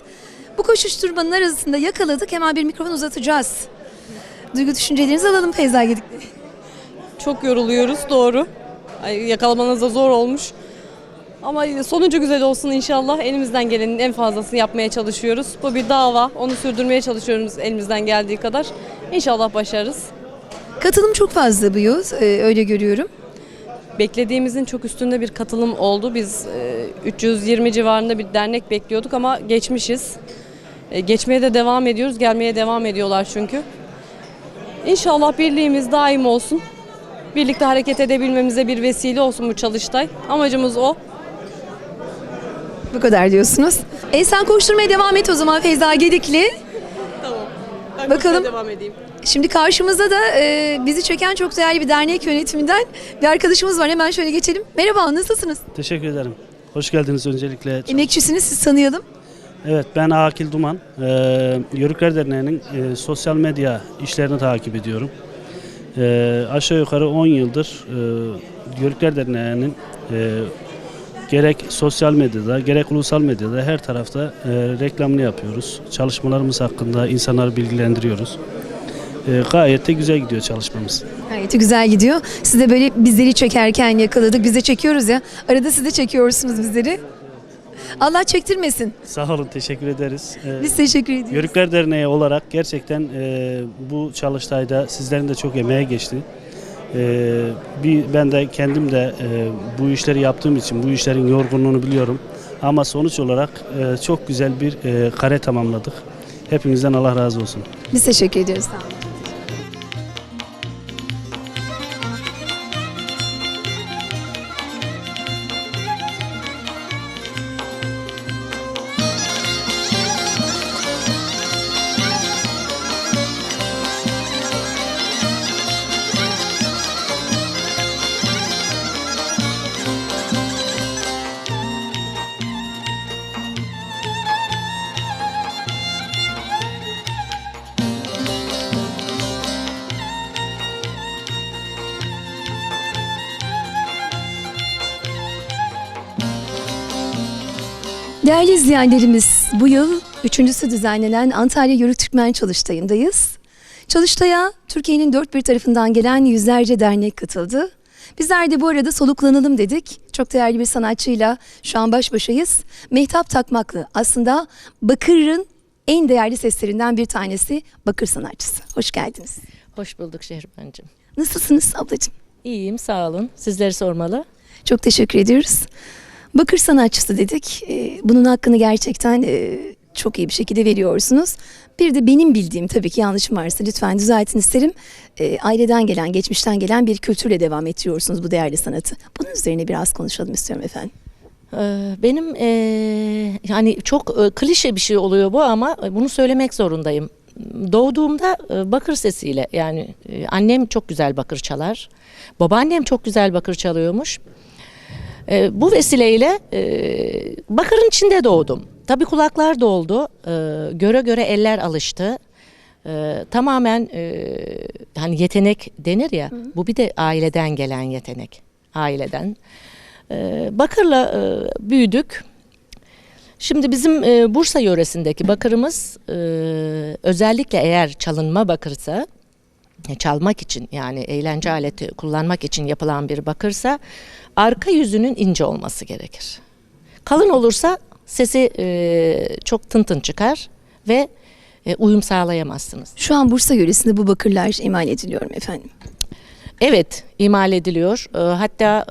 Speaker 2: Bu koşuşturmanın arasında yakaladık, hemen bir mikrofon uzatacağız. Duygu düşüncelerinizi alalım Feyza Gedikli.
Speaker 20: Çok yoruluyoruz, doğru. Yakalamanız da zor olmuş. Ama sonucu güzel olsun inşallah. Elimizden gelenin en fazlasını yapmaya çalışıyoruz. Bu bir dava, onu sürdürmeye çalışıyoruz elimizden geldiği kadar. İnşallah başarırız.
Speaker 2: Katılım çok fazla bu yıl, öyle görüyorum.
Speaker 20: Beklediğimizin çok üstünde bir katılım oldu. Biz 320 civarında bir dernek bekliyorduk ama geçmişiz. Geçmeye de devam ediyoruz, gelmeye devam ediyorlar çünkü. İnşallah birliğimiz daim olsun. Birlikte hareket edebilmemize bir vesile olsun bu Çalıştay. Amacımız o.
Speaker 2: Bu kadar diyorsunuz. Sen koşturmaya devam et o zaman Feyza Gedikli. Bakalım.
Speaker 20: Devam edeyim.
Speaker 2: Şimdi karşımızda da bizi çeken çok değerli bir dernek yönetiminden bir arkadaşımız var. Hemen şöyle geçelim. Merhaba, nasılsınız?
Speaker 21: Teşekkür ederim. Hoş geldiniz öncelikle.
Speaker 2: Emekçisiniz, siz tanıyalım.
Speaker 21: Evet, ben Akil Duman. Yörükler Derneği'nin sosyal medya işlerini takip ediyorum. Aşağı yukarı 10 yıldır Yörükler Derneği'nin gerek sosyal medyada, gerek ulusal medyada her tarafta reklamını yapıyoruz. Çalışmalarımız hakkında insanları bilgilendiriyoruz. Gayet de güzel gidiyor çalışmamız.
Speaker 2: Gayet güzel gidiyor. Siz de böyle bizleri çekerken yakaladık. Biz de çekiyoruz ya. Arada siz de çekiyorsunuz bizleri. Allah çektirmesin.
Speaker 21: Sağ olun, teşekkür ederiz.
Speaker 2: Biz teşekkür ediyoruz.
Speaker 21: Yörükler Derneği olarak gerçekten bu çalıştayda sizlerin de çok emeği geçti. Ben de kendim de bu işleri yaptığım için bu işlerin yorgunluğunu biliyorum. Ama sonuç olarak çok güzel bir kare tamamladık. Hepinizden Allah razı olsun.
Speaker 2: Biz teşekkür ediyoruz. Sağ olun. Değerli izleyenlerimiz, bu yıl üçüncüsü düzenlenen Antalya Yörük Türkmen Çalıştayı'ndayız. Çalıştay'a Türkiye'nin dört bir tarafından gelen yüzlerce dernek katıldı. Bizler de bu arada soluklanalım dedik. Çok değerli bir sanatçıyla şu an baş başayız. Mehtap Takmaklı aslında Bakır'ın en değerli seslerinden bir tanesi, Bakır sanatçısı. Hoş geldiniz.
Speaker 22: Hoş bulduk Şehriban'cığım.
Speaker 2: Nasılsınız ablacığım?
Speaker 22: İyiyim, sağ olun. Sizleri sormalı.
Speaker 2: Çok teşekkür ediyoruz. Bakır sanatçısı dedik. Bunun hakkını gerçekten çok iyi bir şekilde veriyorsunuz. Bir de benim bildiğim, tabii ki yanlışım varsa lütfen düzeltin isterim. Aileden gelen, geçmişten gelen bir kültürle devam ettiriyorsunuz bu değerli sanatı. Bunun üzerine biraz konuşalım istiyorum efendim.
Speaker 22: Benim yani çok klişe bir şey oluyor bu ama bunu söylemek zorundayım. Doğduğumda bakır sesiyle, yani annem çok güzel bakır çalar. Babaannem çok güzel bakır çalıyormuş. Bu vesileyle bakırın içinde doğdum. Tabii kulaklar doldu. Göre göre eller alıştı. Tamamen hani yetenek denir ya. Bu bir de aileden gelen yetenek. Aileden. Bakırla büyüdük. Şimdi bizim Bursa yöresindeki bakırımız özellikle eğer çalınma bakırsa, çalmak için, yani eğlence aleti kullanmak için yapılan bir bakırsa arka yüzünün ince olması gerekir. Kalın olursa sesi çok tın tın çıkar ve uyum sağlayamazsınız.
Speaker 2: Şu an Bursa yöresinde bu bakırlar imal ediliyor mu efendim?
Speaker 22: Evet, imal ediliyor. Hatta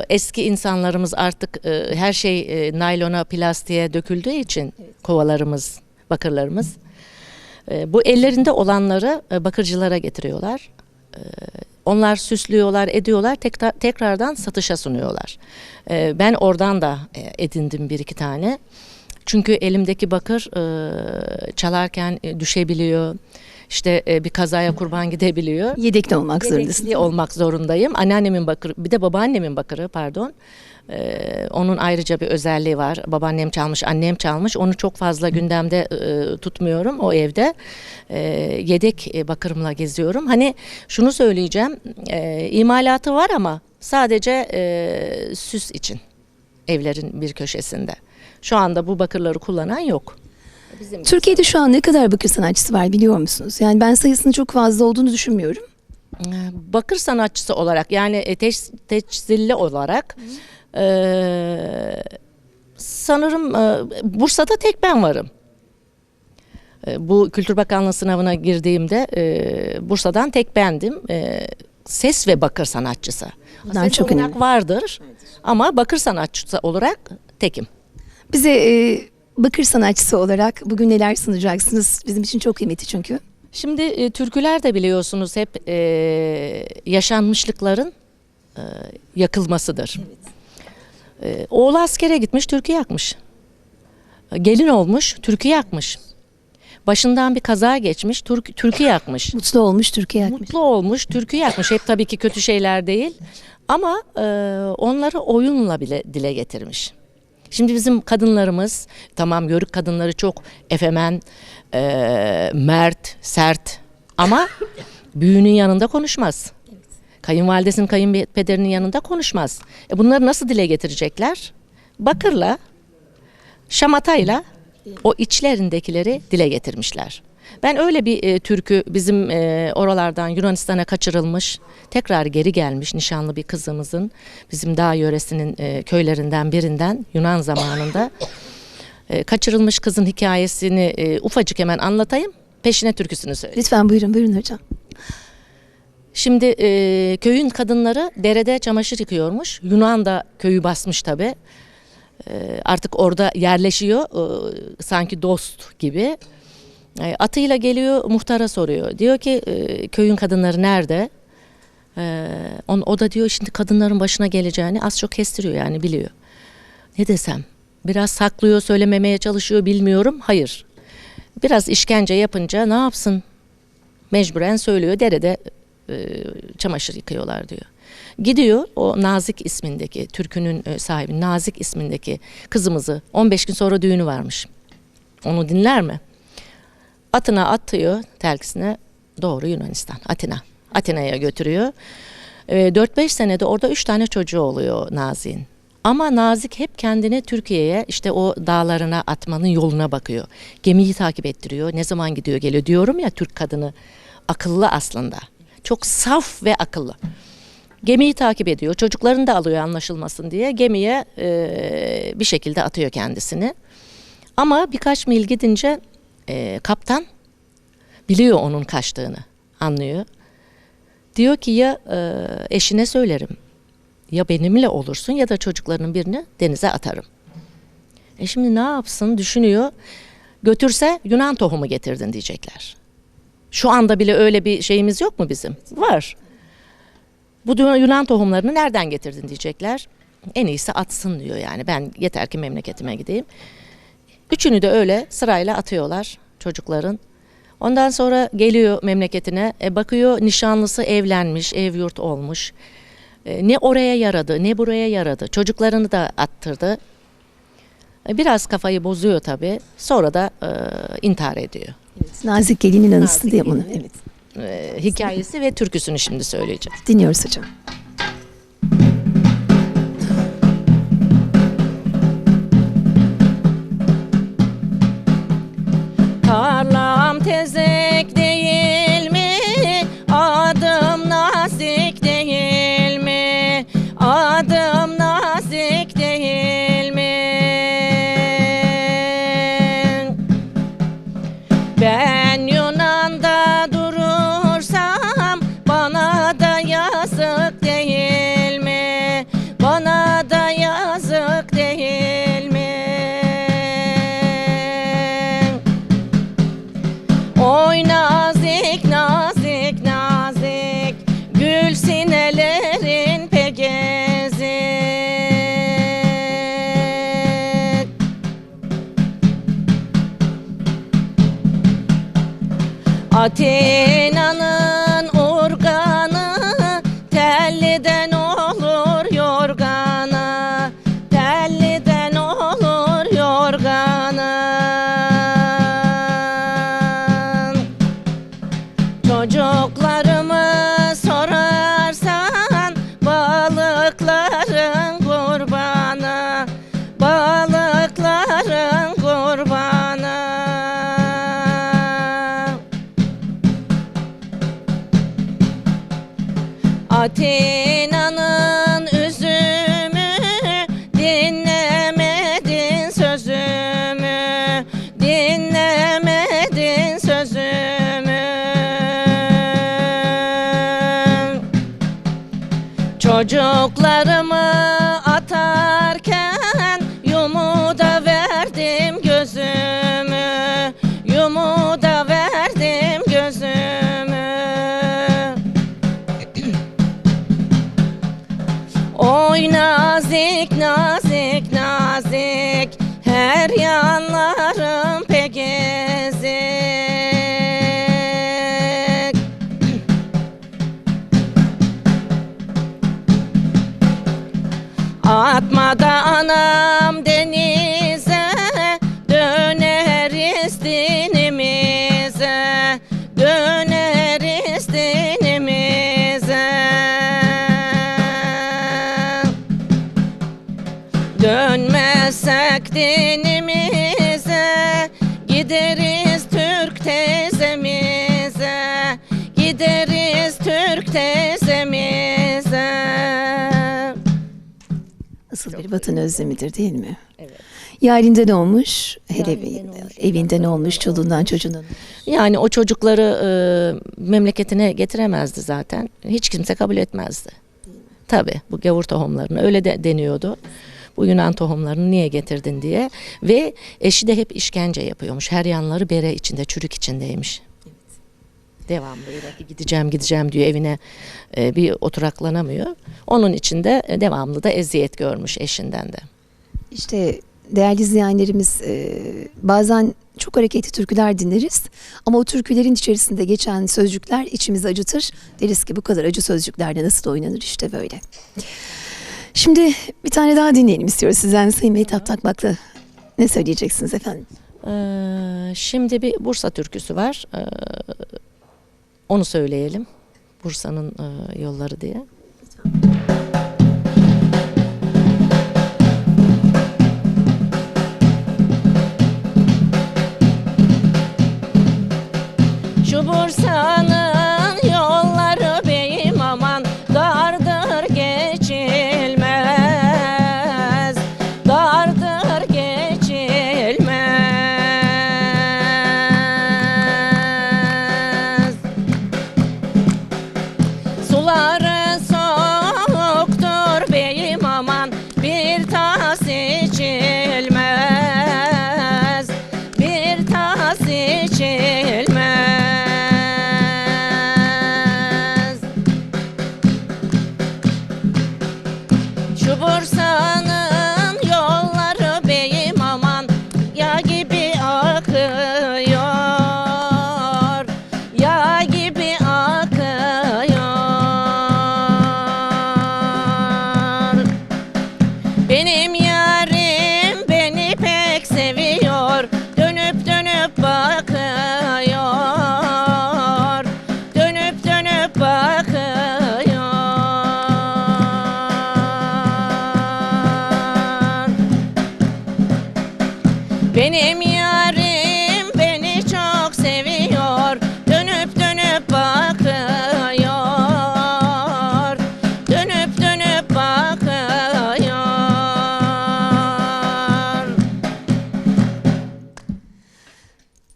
Speaker 22: eski insanlarımız artık her şey naylona, plastiğe döküldüğü için kovalarımız, bakırlarımız. Bu ellerinde olanları bakırcılara getiriyorlar. Onlar süslüyorlar, ediyorlar, tekrardan satışa sunuyorlar. Ben oradan da edindim bir iki tane. Çünkü elimdeki bakır çalarken düşebiliyor. İşte bir kazaya kurban gidebiliyor.
Speaker 2: Yedekli olmak zorundasın.
Speaker 22: Yedekli olmak zorundayım. Anneannemin bakırı, bir de babaannemin bakırı, pardon. Onun ayrıca bir özelliği var. Babaannem çalmış, annem çalmış. Onu çok fazla gündemde tutmuyorum o evde. Yedek bakırımla geziyorum. Hani şunu söyleyeceğim. İmalatı var ama sadece süs için. Evlerin bir köşesinde. Şu anda bu bakırları kullanan yok.
Speaker 2: Türkiye'de şu an ne kadar bakır sanatçısı var biliyor musunuz? Yani ben sayısının çok fazla olduğunu düşünmüyorum.
Speaker 22: Bakır sanatçısı olarak, yani teçhizli olarak sanırım Bursa'da tek ben varım. Bu Kültür Bakanlığı sınavına girdiğimde Bursa'dan tek bendim. Ses ve bakır sanatçısı.
Speaker 2: Bunlar
Speaker 22: Ses
Speaker 2: çok
Speaker 22: olarak
Speaker 2: önemli.
Speaker 22: vardır ama bakır sanatçısı olarak tekim.
Speaker 2: Bize bakır sanatçısı olarak bugün neler sunacaksınız? Bizim için çok kıymetli çünkü.
Speaker 22: Şimdi türküler de biliyorsunuz hep yaşanmışlıkların yakılmasıdır. Oğlu askere gitmiş, türkü yakmış. Gelin olmuş, türkü yakmış. Başından bir kaza geçmiş, türkü yakmış.
Speaker 2: Mutlu olmuş, Türkiye yakmış.
Speaker 22: Mutlu olmuş, türkü yakmış. Hep tabii ki kötü şeyler değil. Ama onları oyunla bile dile getirmiş. Şimdi bizim kadınlarımız, tamam Yörük kadınları çok efemen, mert, sert ama büyüğünün yanında konuşmaz. Kayınvalidesinin, kayınpederinin yanında konuşmaz. Bunları nasıl dile getirecekler? Bakırla, şamatayla o içlerindekileri dile getirmişler. Ben öyle bir türkü bizim oralardan Yunanistan'a kaçırılmış, tekrar geri gelmiş nişanlı bir kızımızın, bizim dağ yöresinin köylerinden birinden Yunan zamanında kaçırılmış kızın hikayesini ufacık hemen anlatayım. Peşine türküsünü söyleyeyim.
Speaker 2: Lütfen buyurun hocam.
Speaker 22: Şimdi köyün kadınları derede çamaşır yıkıyormuş. Yunan da köyü basmış tabii. Artık orada yerleşiyor sanki dost gibi. Atıyla geliyor, muhtara soruyor. Diyor ki köyün kadınları nerede? O da diyor şimdi kadınların başına geleceğini az çok kestiriyor, yani biliyor. Ne desem? Biraz saklıyor, söylememeye çalışıyor, bilmiyorum. Hayır. Biraz işkence yapınca ne yapsın? Mecburen söylüyor. Derede çamaşır yıkıyorlar diyor. Gidiyor o Nazik ismindeki, türkünün sahibi Nazik ismindeki kızımızı, 15 gün sonra düğünü varmış. Onu dinler mi? Atına atıyor, telkisine doğru Yunanistan, Atina'ya götürüyor. 4-5 senede orada 3 tane çocuğu oluyor Nazik'in. Ama Nazik hep kendini Türkiye'ye, işte o dağlarına atmanın yoluna bakıyor. Gemiyi takip ettiriyor. Ne zaman gidiyor geliyor, diyorum ya, Türk kadını akıllı aslında. Çok saf ve akıllı. Gemiyi takip ediyor. Çocuklarını da alıyor anlaşılmasın diye. Gemiye bir şekilde atıyor kendisini. Ama birkaç mil gidince kaptan biliyor onun kaçtığını, anlıyor. Diyor ki ya eşine söylerim, ya benimle olursun ya da çocuklarının birini denize atarım. Şimdi ne yapsın düşünüyor. Götürse Yunan tohumu getirdin diyecekler. Şu anda bile öyle bir şeyimiz yok mu bizim? Var. Bu Yunan tohumlarını nereden getirdin diyecekler. En iyisi atsın diyor yani. Ben yeter ki memleketime gideyim. Üçünü de öyle sırayla atıyorlar çocukların. Ondan sonra geliyor memleketine. Bakıyor nişanlısı evlenmiş, ev yurt olmuş. Ne oraya yaradı, ne buraya yaradı. Çocuklarını da attırdı. Biraz kafayı bozuyor tabii. Sonra da intihar ediyor.
Speaker 2: Evet, Nazik gelinin anısı diye bunu. Evet.
Speaker 22: Hikayesi ve türküsünü şimdi söyleyeceğim.
Speaker 2: Dinliyoruz hocam.
Speaker 22: Tarlam tezek değil mi? Adım nazik değil mi? Adım nazik değil mi? Ben Yunan'da durursam bana da yazık değil mi? Bana da yazık değil mi? Oy nazik nazik nazik, gül sinelerin pegezik. Atina'nın urganı telliden olur yorganı, telliden olur yorganı. Çocuklarımı sorarsan balıkların kurbanı, balıkların kurbanı. Atina'nın üzümü, dinlemedin sözümü, dinlemedin sözümü. Çocuklarımı atarken yumuda verdim gözümü, yumuda verdim gözümü. Oy nazik nazik nazik, her yanlarım pek ezik. Dönmezsek dinimize, gideriz Türk teyzemize, gideriz Türk teyzemize.
Speaker 2: Asıl bir vatan özlemidir değil mi?
Speaker 22: Evet.
Speaker 2: Yarinden olmuş, hele evinden olmuş, çoluğundan çocuğundan.
Speaker 22: Yani o çocukları memleketine getiremezdi zaten. Hiç kimse kabul etmezdi. Tabii bu gavur tohumlarını öyle de deniyordu. Bu Yunan tohumlarını niye getirdin diye. Ve eşi de hep işkence yapıyormuş. Her yanları bere içinde, çürük içindeymiş. Devamlı gideceğim diyor evine, bir oturaklanamıyor. Onun için de devamlı da eziyet görmüş eşinden de.
Speaker 2: İşte değerli izleyenlerimiz, bazen çok hareketli türküler dinleriz ama o türkülerin içerisinde geçen sözcükler içimizi acıtır. Deriz ki bu kadar acı sözcüklerle nasıl oynanır, işte böyle. Şimdi bir tane daha dinleyelim istiyoruz sizden Sayın Mehtap Takmaklı. Ne söyleyeceksiniz efendim?
Speaker 22: Şimdi bir Bursa türküsü var. Onu söyleyelim. Bursa'nın yolları diye. Şu Bursa'nın yolları beyim aman dardır geçilmez, dardır geçilmez. Suları soğuktur beyim aman bir tas içilmez, bir tas içilmez. Şu Bursa'nın yolları beyim aman yağ gibi akıyor, yağ gibi akıyor. Benim yarim beni pek seviyor, dönüp dönüp bakıyor, dönüp dönüp bakıyor. Benim yarim beni çok seviyor, dönüp dönüp bakıyor, dönüp dönüp bakıyor.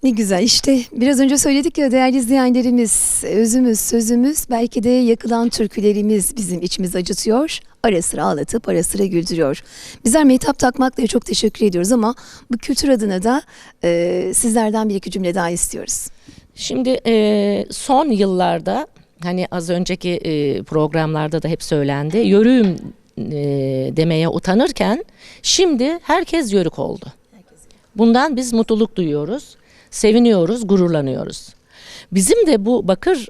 Speaker 2: Ne güzel, işte biraz önce söyledik ya değerli izleyenlerimiz, özümüz, sözümüz, belki de yakılan türkülerimiz bizim içimizi acıtıyor. Ara sıra ağlatıp ara sıra güldürüyor. Bizler Mehtap Takmaklı'ya çok teşekkür ediyoruz ama bu kültür adına da sizlerden bir iki cümle daha istiyoruz.
Speaker 22: Şimdi son yıllarda hani az önceki programlarda da hep söylendi. Yörüğüm demeye utanırken şimdi herkes yörük oldu. Bundan biz mutluluk duyuyoruz, seviniyoruz, gururlanıyoruz. Bizim de bu bakır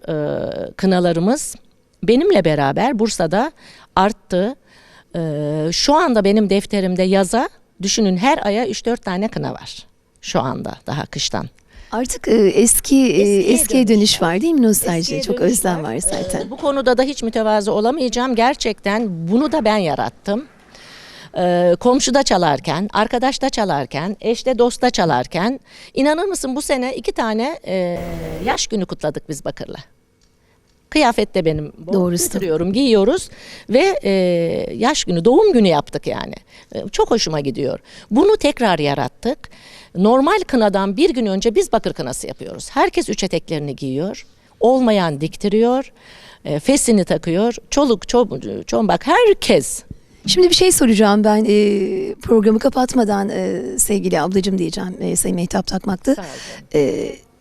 Speaker 22: kınalarımız benimle beraber Bursa'da arttı. Şu anda benim defterimde yaza düşünün her aya 3-4 tane kına var. Şu anda daha kıştan.
Speaker 2: Artık eskiye dönüş var değil mi, nostalji? Çok özlem var zaten.
Speaker 22: Bu konuda da hiç mütevazı olamayacağım. Gerçekten bunu da ben yarattım. Komşuda çalarken, arkadaşta çalarken, eşte dosta çalarken, inanır mısın bu sene 2 tane yaş günü kutladık biz Bakır'la. Kıyafette benim götürüyorum, giyiyoruz ve yaş günü, doğum günü yaptık yani. Çok hoşuma gidiyor. Bunu tekrar yarattık. Normal kınadan bir gün önce biz bakır kınası yapıyoruz. Herkes 3 eteklerini giyiyor. Olmayan diktiriyor. Fesini takıyor. Çoluk, çombak herkes.
Speaker 2: Şimdi bir şey soracağım ben programı kapatmadan sevgili ablacığım diyeceğim Sayın Mehtap Takmaklı.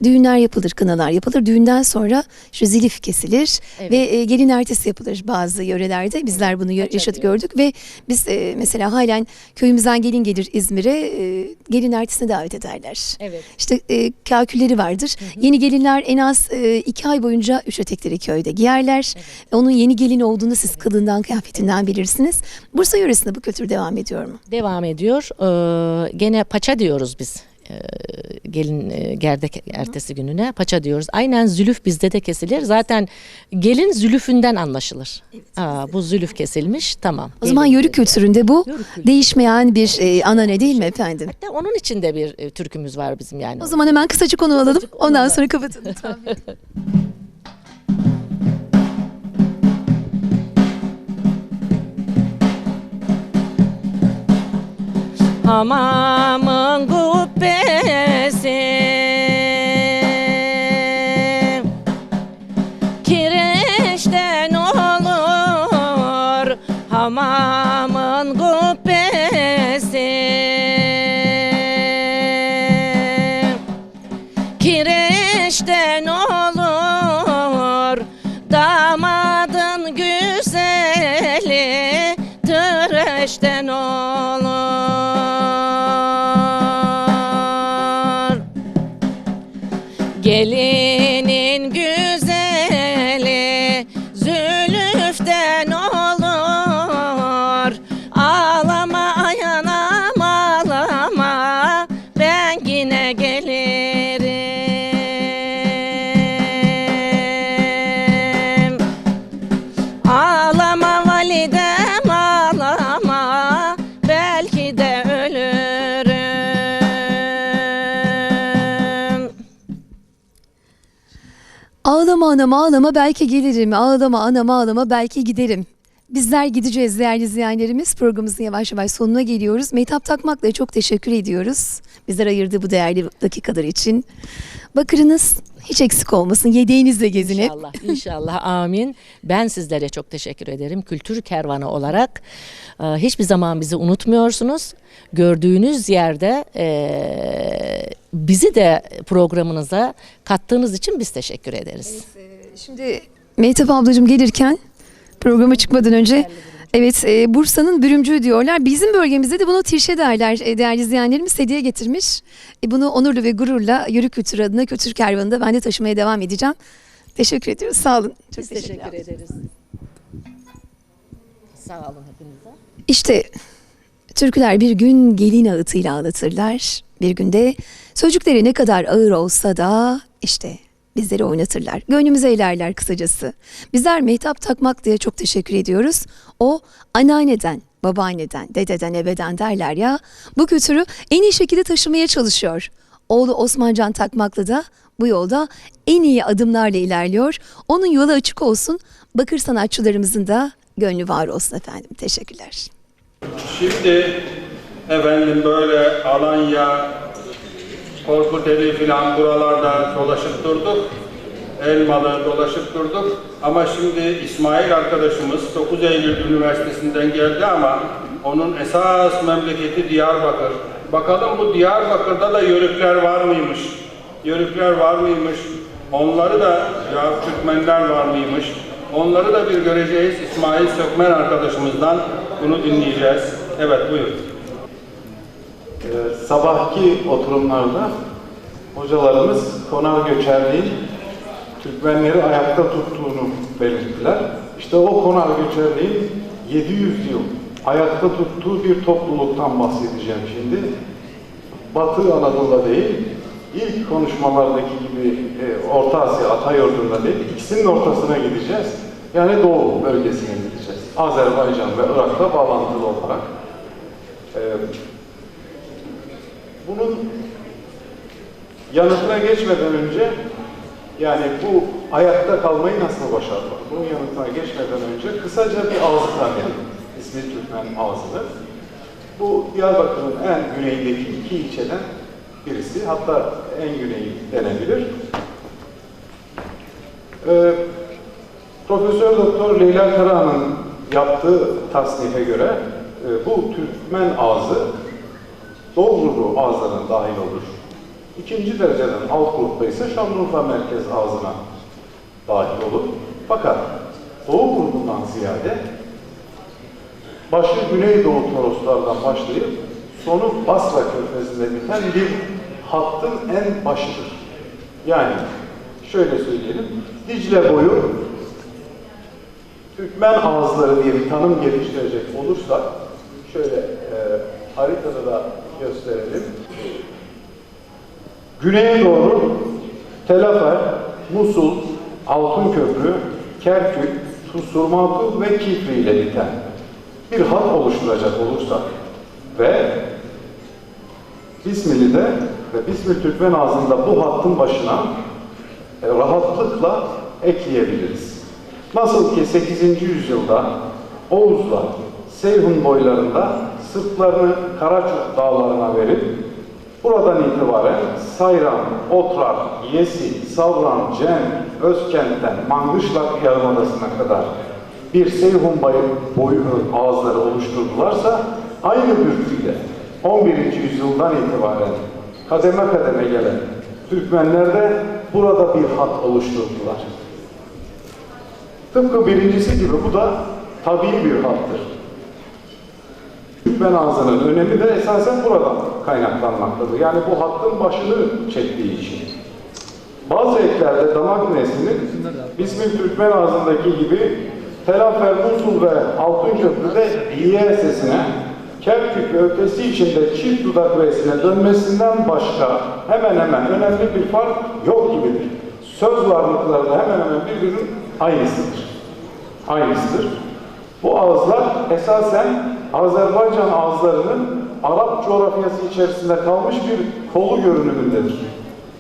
Speaker 2: Düğünler yapılır, kınalar yapılır. Düğünden sonra şu zilif kesilir ve gelin ertesi yapılır bazı yörelerde. Bizler bunu yaşadık, gördük ve biz mesela halen köyümüzden gelin gelir İzmir'e, gelin ertesine davet ederler.
Speaker 22: Evet.
Speaker 2: İşte kakülleri vardır. Yeni gelinler en az 2 ay boyunca 3 etekleri köyde giyerler. Onun yeni gelin olduğunu siz kılığından, kıyafetinden bilirsiniz. Bursa yöresinde bu kültür devam ediyor mu?
Speaker 22: Devam ediyor. Gene paça diyoruz biz. gelin gerdek ertesi gününe paça diyoruz. Aynen zülüf bizde de kesilir. Zaten gelin zülüfünden anlaşılır. Bu zülüf kesilmiş, tamam.
Speaker 2: O zaman yörük kültüründe bu değişmeyen bir anane değil mi efendim?
Speaker 22: Hatta onun içinde bir türkümüz var bizim yani.
Speaker 2: O zaman hemen kısacık onu alalım. Ondan sonra kapatalım.
Speaker 22: Hamamın kubbesi kireçten olur, hamamın kubbesi kireçten olur, damadın güzeli tıreçten olur. Gelinin güzeli zülüften olur. Ağlama ayanam ağlama, ben yine gelirim. Ağlama validem ağlama, belki de ölürüm.
Speaker 2: Ağlama anam ağlama belki gelirim. Ağlama anam ağlama belki giderim. Bizler gideceğiz değerli izleyenlerimiz. Programımızın yavaş yavaş sonuna geliyoruz. Mehtap Takmaklı'ya çok teşekkür ediyoruz. Bizler ayırdığı bu değerli dakikalar için. Bakırınız hiç eksik olmasın. Yedeğinizle gezin hep.
Speaker 22: İnşallah, inşallah, amin. Ben sizlere çok teşekkür ederim. Kültür kervanı olarak hiçbir zaman bizi unutmuyorsunuz. Gördüğünüz yerde bizi de programınıza kattığınız için biz teşekkür ederiz.
Speaker 2: Şimdi Mehtap ablacığım gelirken programa çıkmadan önce Bursa'nın bürümcüğü diyorlar. Bizim bölgemizde de bunu tirşe derler. Değerli izleyenlerimiz hediye getirmiş. Bunu onurlu ve gururla yörük kültürü adına Kültür Kervanı'nda ben de taşımaya devam edeceğim. Teşekkür ediyoruz. Sağ olun. Çok
Speaker 22: Biz teşekkür ederiz. Sağ olun hepinize.
Speaker 2: İşte türküler bir gün gelin ağıtıyla anlatırlar. Bir günde sözcükleri ne kadar ağır olsa da işte bizleri oynatırlar. Gönlümüze eğlerler kısacası. Bizler Mehtap Takmaklı'ya çok teşekkür ediyoruz. O anneanneden, babaanneden, dededen, ebeden derler ya, bu kültürü en iyi şekilde taşımaya çalışıyor. Oğlu Osmancan Takmaklı da bu yolda en iyi adımlarla ilerliyor. Onun yolu açık olsun. Bakır sanatçılarımızın da gönlü var olsun efendim. Teşekkürler.
Speaker 14: Şimdi efendim böyle Alanya, Korkuteli filan buralarda dolaşıp durduk. Elmalı dolaşıp durduk. Ama şimdi İsmail arkadaşımız 9 Eylül Üniversitesi'nden geldi ama onun esas memleketi Diyarbakır. Bakalım bu Diyarbakır'da da yörükler var mıymış? Yörükler var mıymış? Onları da ya Türkmenler var mıymış? Onları da bir göreceğiz. İsmail Sökmen arkadaşımızdan bunu dinleyeceğiz. Evet buyurun.
Speaker 1: Sabahki oturumlarda hocalarımız konar göçerliğin Türkmenleri ayakta tuttuğunu belirttiler. İşte o konar göçerliğin 700 yıl ayakta tuttuğu bir topluluktan bahsedeceğim şimdi. Batı Anadolu'da değil, ilk konuşmalardaki gibi Orta Asya, Atayurdu'nda değil, ikisinin ortasına gideceğiz. Yani Doğu bölgesine gideceğiz. Azerbaycan ve Irak'ta bağlantılı olarak. Bunun yanıtına geçmeden önce, yani bu ayakta kalmayı nasıl başardılar? Bunun yanıtına geçmeden önce kısaca bir ağzı tanıyalım. İsmi Türkmen ağzıdır. Bu Diyarbakır'ın en güneyindeki 2 ilçeden birisi, hatta en güneyi denebilir. Profesör Doktor Leyla Karahan'ın yaptığı tasnife göre bu Türkmen ağzı Doğu grubu ağızlarına dahil olur. İkinci dereceden alt grupta ise Şanlıurfa merkez ağzına dahil olur. Fakat Doğu grubundan ziyade başı Güneydoğu Toroslardan başlayıp sonu Basra Körfezi'nde biten bir hattın en başıdır. Yani şöyle söyleyelim, Dicle boyu Türkmen ağızları diye bir tanım geliştirecek olursak, şöyle haritada da gösterelim. Güneye doğru Telafer, Musul, Altınköprü, Kerkük, Susurmatu ve Kifri ile biten bir hat oluşturacak olursak ve Bismilli'de ve Bismilli Türkmen ağzında bu hattın başına rahatlıkla ekleyebiliriz. Nasıl ki 8. yüzyılda Oğuz'la Seyhun boylarında sırtlarını Karaçuk dağlarına verip buradan itibaren Sayran, Otrar, Yesi, Savran, Cem, Özkent'ten Mangışlak Yarımadası'na kadar bir Seyhun boyu ağızları oluşturdularsa aynı bürküyle 11. yüzyıldan itibaren kademe kademe gelen Türkmenler de burada bir hat oluşturdular. Tıpkı birincisi gibi bu da tabii bir hattır. Türkmen ağzının önemi de esasen buradan kaynaklanmaktadır. Yani bu hattın başını çektiği için. Bazı eklerde damak nesinin Bismilli Türkmen ağzındaki gibi Telafer, Musul ve Altınköprü'de İye sesine, Kerkük ve ötesi içinde çift dudak V'sine dönmesinden başka hemen hemen önemli bir fark yok gibidir. Söz varlıkları da hemen hemen birbirinin aynısıdır. Bu ağızlar esasen Azerbaycan ağızlarının Arap coğrafyası içerisinde kalmış bir kolu görünümündedir.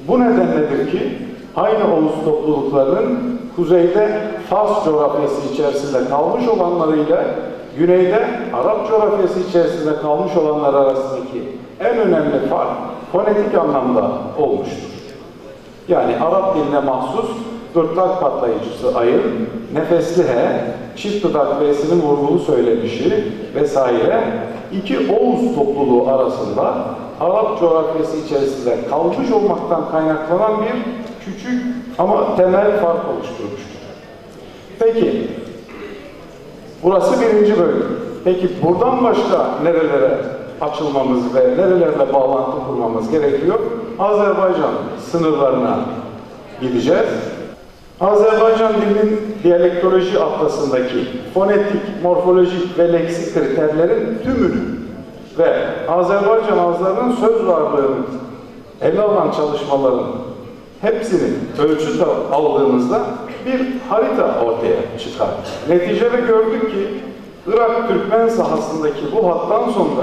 Speaker 1: Bu nedenledir ki aynı Oğuz topluluklarının kuzeyde Fars coğrafyası içerisinde kalmış olanlarıyla güneyde Arap coğrafyası içerisinde kalmış olanlar arasındaki en önemli fark fonetik anlamda olmuştur. Yani Arap diline mahsus gırtlak patlayıcısı ayın, nefesli he, çift dudak V'sinin vurgulu söylenişi vesaire iki Oğuz topluluğu arasında Arap coğrafyası içerisinde kalmış olmaktan kaynaklanan bir küçük ama temel fark oluşturmuştur. Peki, burası birinci bölüm. Peki buradan başka nerelere açılmamız ve nerelerle bağlantı kurmamız gerekiyor? Azerbaycan sınırlarına gideceğiz. Azerbaycan dilinin diyalektoloji atlasındaki fonetik, morfolojik ve leksik kriterlerin tümünü ve Azerbaycan ağızlarının söz varlığını ele alan çalışmaların hepsini ölçüt aldığımızda bir harita ortaya çıkar. Neticede gördük ki Irak Türkmen sahasındaki bu hattan sonra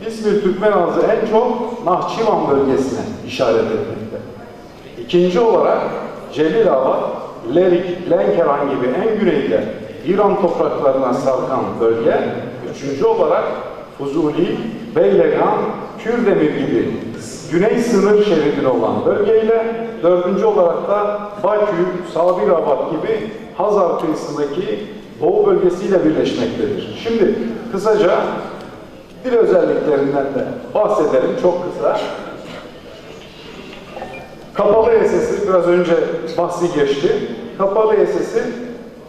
Speaker 1: Bismilli Türkmen ağzı en çok Nahçıvan bölgesine işaret etmekte. İkinci olarak Celilabad, Lerik, Lenkeran gibi en güneyde İran topraklarına sarkan bölge, üçüncü olarak Fuzuli, Beylegan, Kürdemir gibi güney sınır şeridine olan bölgeyle, dördüncü olarak da Bakü, Sabirabad gibi Hazar kıyısındaki doğu bölgesiyle birleşmektedir. Şimdi kısaca dil özelliklerinden de bahsedelim çok kısa. Kapalı sesi biraz önce bahsi geçti. Kapalı sesi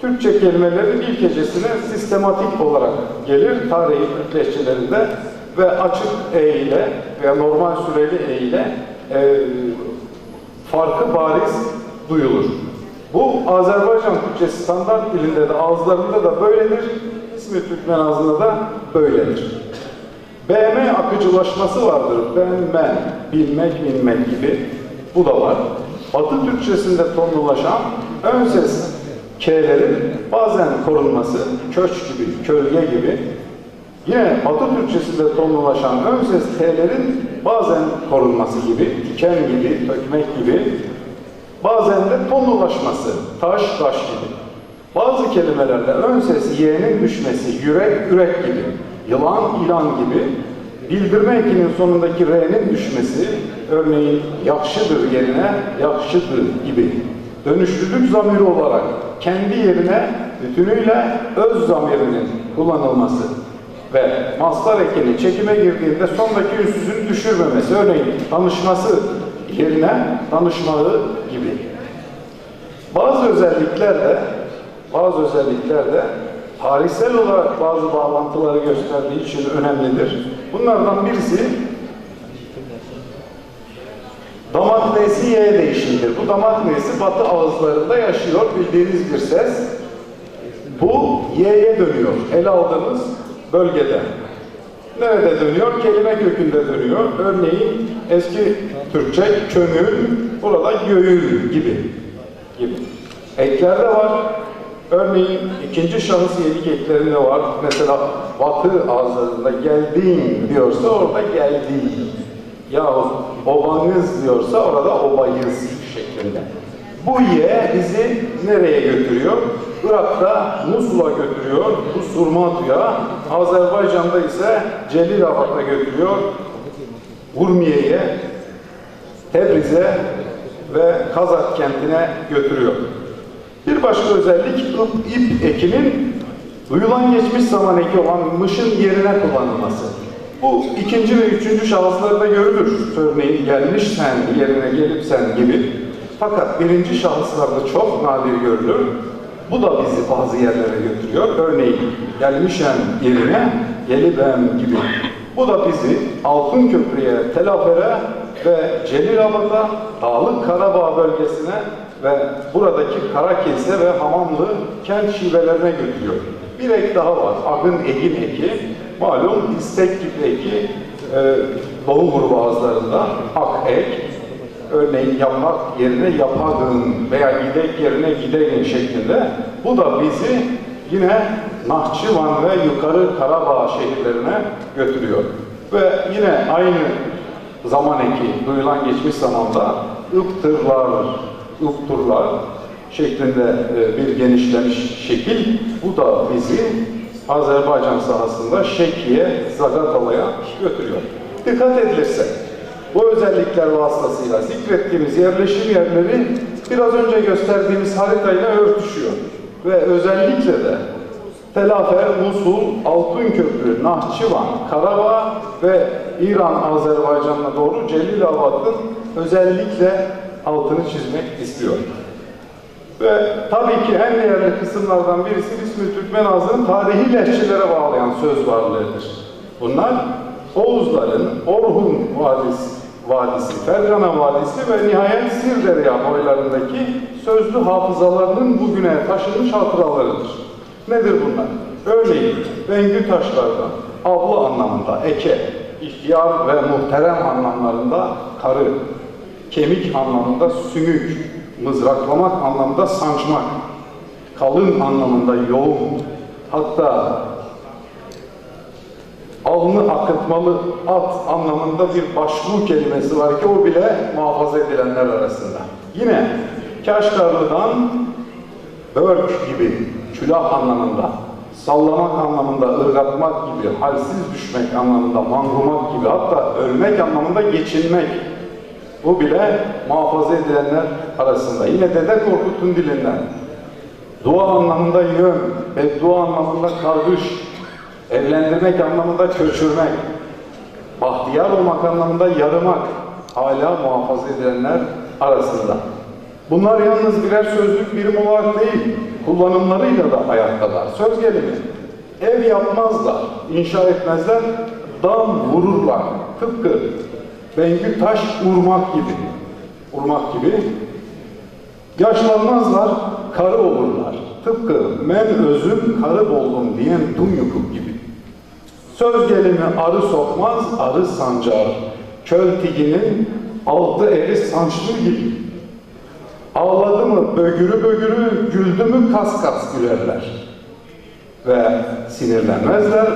Speaker 1: Türkçe kelimelerin ilk hecesine sistematik olarak gelir tarihi Türk lehçelerinde ve açık E ile veya normal süreli E ile farkı bariz duyulur. Bu Azerbaycan Türkçesi standart dilinde de ağızlarında da böyledir. Bismilli Türkmen ağzında da böyledir. BM akıcılaşması vardır. Ben, bilmek, bilmek gibi. Bu da var. Batı Türkçesinde tonlulaşan ön ses K'lerin bazen korunması, köç gibi, kölge gibi. Yine Batı Türkçesinde tonlulaşan ön ses T'lerin bazen korunması gibi, diken gibi, tökmek gibi. Bazen de tonlulaşması, taş, taş gibi. Bazı kelimelerde ön ses Y'nin düşmesi, yürek, ürek gibi. Yılan, ilan gibi. Bildirme ekinin sonundaki R'nin düşmesi, örneğin yakşıdır yerine yakşıdır gibi. Dönüşlülük zamiri olarak kendi yerine bütünüyle öz zamirinin kullanılması ve mastar ekini çekime girdiğinde sondaki ünsüzün düşürmemesi, örneğin tanışması yerine tanışmağı gibi. Bazı özellikler de tarihsel olarak bazı bağlantıları gösterdiği için önemlidir. Bunlardan birisi damak nesi Y'ye değişimdir. Bu damak nesi Batı ağızlarında yaşıyor bildiğiniz bir ses. Bu Y'ye dönüyor. Ele aldığımız bölgede. Nerede dönüyor? Kelime kökünde dönüyor. Örneğin eski Türkçe kömür, burada göğül gibi. Ekler de var. Örneğin ikinci şahıs yedik eklerinde var. Mesela Batı ağızlarında geldin diyorsa orada geldi. Yahut obanız diyorsa orada obayız şeklinde. Bu ye bizi nereye götürüyor? Irak'ta Musul'a götürüyor, bu Surmatu'ya. Azerbaycan'da ise Celilabad'a götürüyor, Urmiye'ye, Tebriz'e ve Kazak kentine götürüyor. Bir başka özellik ip ekinin duyulan geçmiş zaman eki olan mışın yerine kullanılması. Bu ikinci ve üçüncü şahıslarda görülür. Örneğin gelmiş sen yerine gelip sen gibi. Fakat birinci şahıslarda çok nadir görülür. Bu da bizi bazı yerlere götürüyor. Örneğin gelmişen yerine gelibem gibi. Bu da bizi Altınköprü'ye, Telafer'e ve Celilabad'a, Dağlık Karabağ bölgesine ve buradaki Karakilse ve Hamamlı kent şivelerine götürüyor. Bir ek daha var. Agın egin eki. Malum istek gibi eki Doğu grubu ağızlarında ak ek. Örneğin yapmak yerine yapagın veya gidek yerine gidegin şeklinde. Bu da bizi yine Nahçıvan ve Yukarı Karabağ şehirlerine götürüyor. Ve yine aynı zaman eki, duyulan geçmiş zamanda ıptırlar şeklinde bir genişlemiş şekil. Bu da bizi Azerbaycan sahasında Şeki'ye, Zagatalı'ya götürüyor. Dikkat edilirse, bu özellikler vasıtasıyla zikrettiğimiz yerleşim yerleri biraz önce gösterdiğimiz haritayla örtüşüyor. Ve özellikle de Telafer, Musul, Altınköprü, Nahçıvan, Karabağ ve İran-Azerbaycan'a doğru Celilabad'ın özellikle altını çizmek istiyor. Ve tabii ki en değerli kısımlardan birisi İsmi Türkmen ağzının tarihi lehçelere bağlayan söz varlığıdır. Bunlar Oğuzların Orhun Vadisi, Fergana Vadisi ve nihayet Sirderya boylarındaki sözlü hafızalarının bugüne taşınmış hatıralarıdır. Nedir bunlar? Örneğin Bengü taşlardan abla anlamında eke, ihtiyar ve muhterem anlamlarında karı, kemik anlamında sümük, mızraklamak anlamında sancmak, kalın anlamında yoğun, hatta alnı akıtmalı at anlamında bir başvuru kelimesi var ki o bile muhafaza edilenler arasında. Yine Kaşgarlı'dan börk gibi, külah anlamında, sallamak anlamında, ırgatmak gibi, halsiz düşmek anlamında, mangumak gibi, hatta ölmek anlamında geçinmek. Bu bile muhafaza edilenler arasında. Yine Dede Korkut'un dilinden dua anlamında yön, beddua anlamında kargış, evlendirmek anlamında köçürmek, bahtiyar olmak anlamında yarımak hala muhafaza edilenler arasında. Bunlar yalnız birer sözlük birim olarak değil, kullanımlarıyla da ayaktalar. Söz gelimi, ev yapmazlar, inşa etmezler, dam vururlar. Tıpkı Bengü taş urmak gibi. Yaşlanmazlar, karı olurlar. Tıpkı men özüm karı oldum diyen Dumyukuk gibi. Söz gelimi arı sokmaz, arı sancar. Köl tiginin altı eri sançlı gibi. Ağladı mı bögürü, güldü mü kas gülerler. Ve sinirlenmezler,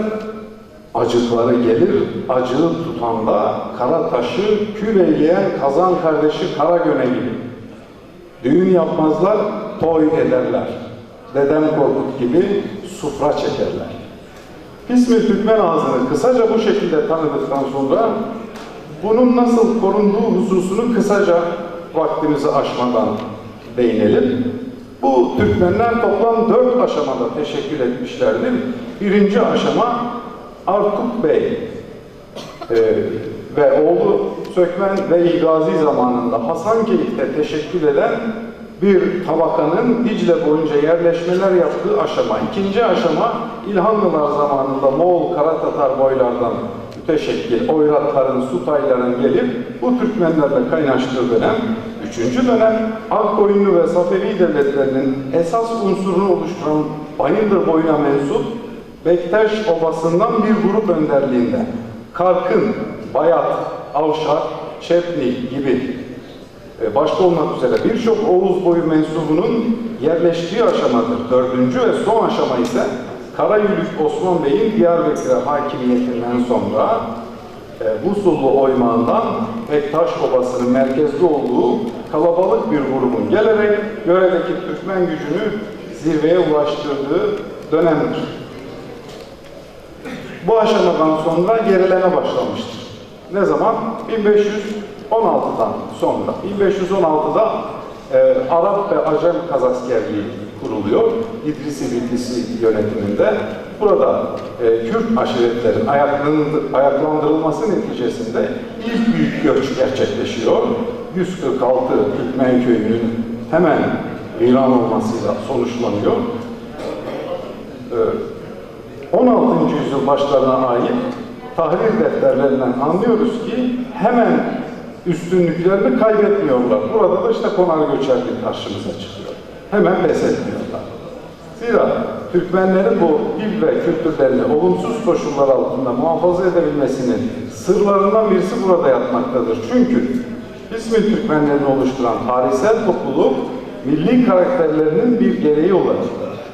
Speaker 1: acıkları gelir, acığı tutanda kara taşı kül eyleyen kazan kardeşi Karagöne gibi. Düğün yapmazlar, toy ederler. Dedem Korkut gibi sufra çekerler. İsmi Türkmen ağzını kısaca bu şekilde tanıdıktan sonra bunun nasıl korunduğu hususunu kısaca vaktimizi aşmadan değinelim. Bu Türkmenler toplam 4 aşamada teşekkül etmişlerdir. Birinci aşama Artuk Bey ve oğlu Sökmen ve İgazi zamanında Hasankeyf'te teşekkül eden bir tabakanın Dicle boyunca yerleşmeler yaptığı aşama. İkinci aşama İlhanlılar zamanında Moğol Karatatar boylardan müteşekkil Oyratların, Sutayların gelip bu Türkmenlerle kaynaştığı dönem. Üçüncü dönem Akkoyunlu ve Safevi devletlerinin esas unsurunu oluşturan Bayındır boyuna mensup Bektaş Obası'ndan bir grup önderliğinde Karkın, Bayat, Avşar, Çepni gibi başta olmak üzere birçok Oğuz boyu mensubunun yerleştiği aşamadır. 4. ve son aşama ise Karayülük Osman Bey'in Diyarbakır'a hakimiyetinden sonra Busullu Oymağı'ndan Bektaş Obası'nın merkezli olduğu kalabalık bir grubun gelerek yöredeki Türkmen gücünü zirveye ulaştırdığı dönemdir. Bu aşamadan sonra gerileme başlamıştır. Ne zaman? 1516'dan sonra. 1516'da Arap ve Acem Kazaskerliği kuruluyor. İdrisi Bitlisi yönetiminde. Burada Kürt aşiretlerin ayaklandırılması neticesinde ilk büyük göç gerçekleşiyor. 146 Türkmen köyünün hemen viran olmasıyla sonuçlanıyor. 16. yüzyıl başlarına ait tahrir defterlerinden anlıyoruz ki hemen üstünlüklerini kaybetmiyorlar. Burada da işte konar göçerlik karşımıza çıkıyor. Hemen pes etmiyorlar. Zira Türkmenlerin bu dil ve kültürlerini olumsuz koşullar altında muhafaza edebilmesinin sırlarından birisi burada yatmaktadır. Çünkü İzmir Türkmenlerini oluşturan tarihsel topluluk milli karakterlerinin bir gereği olarak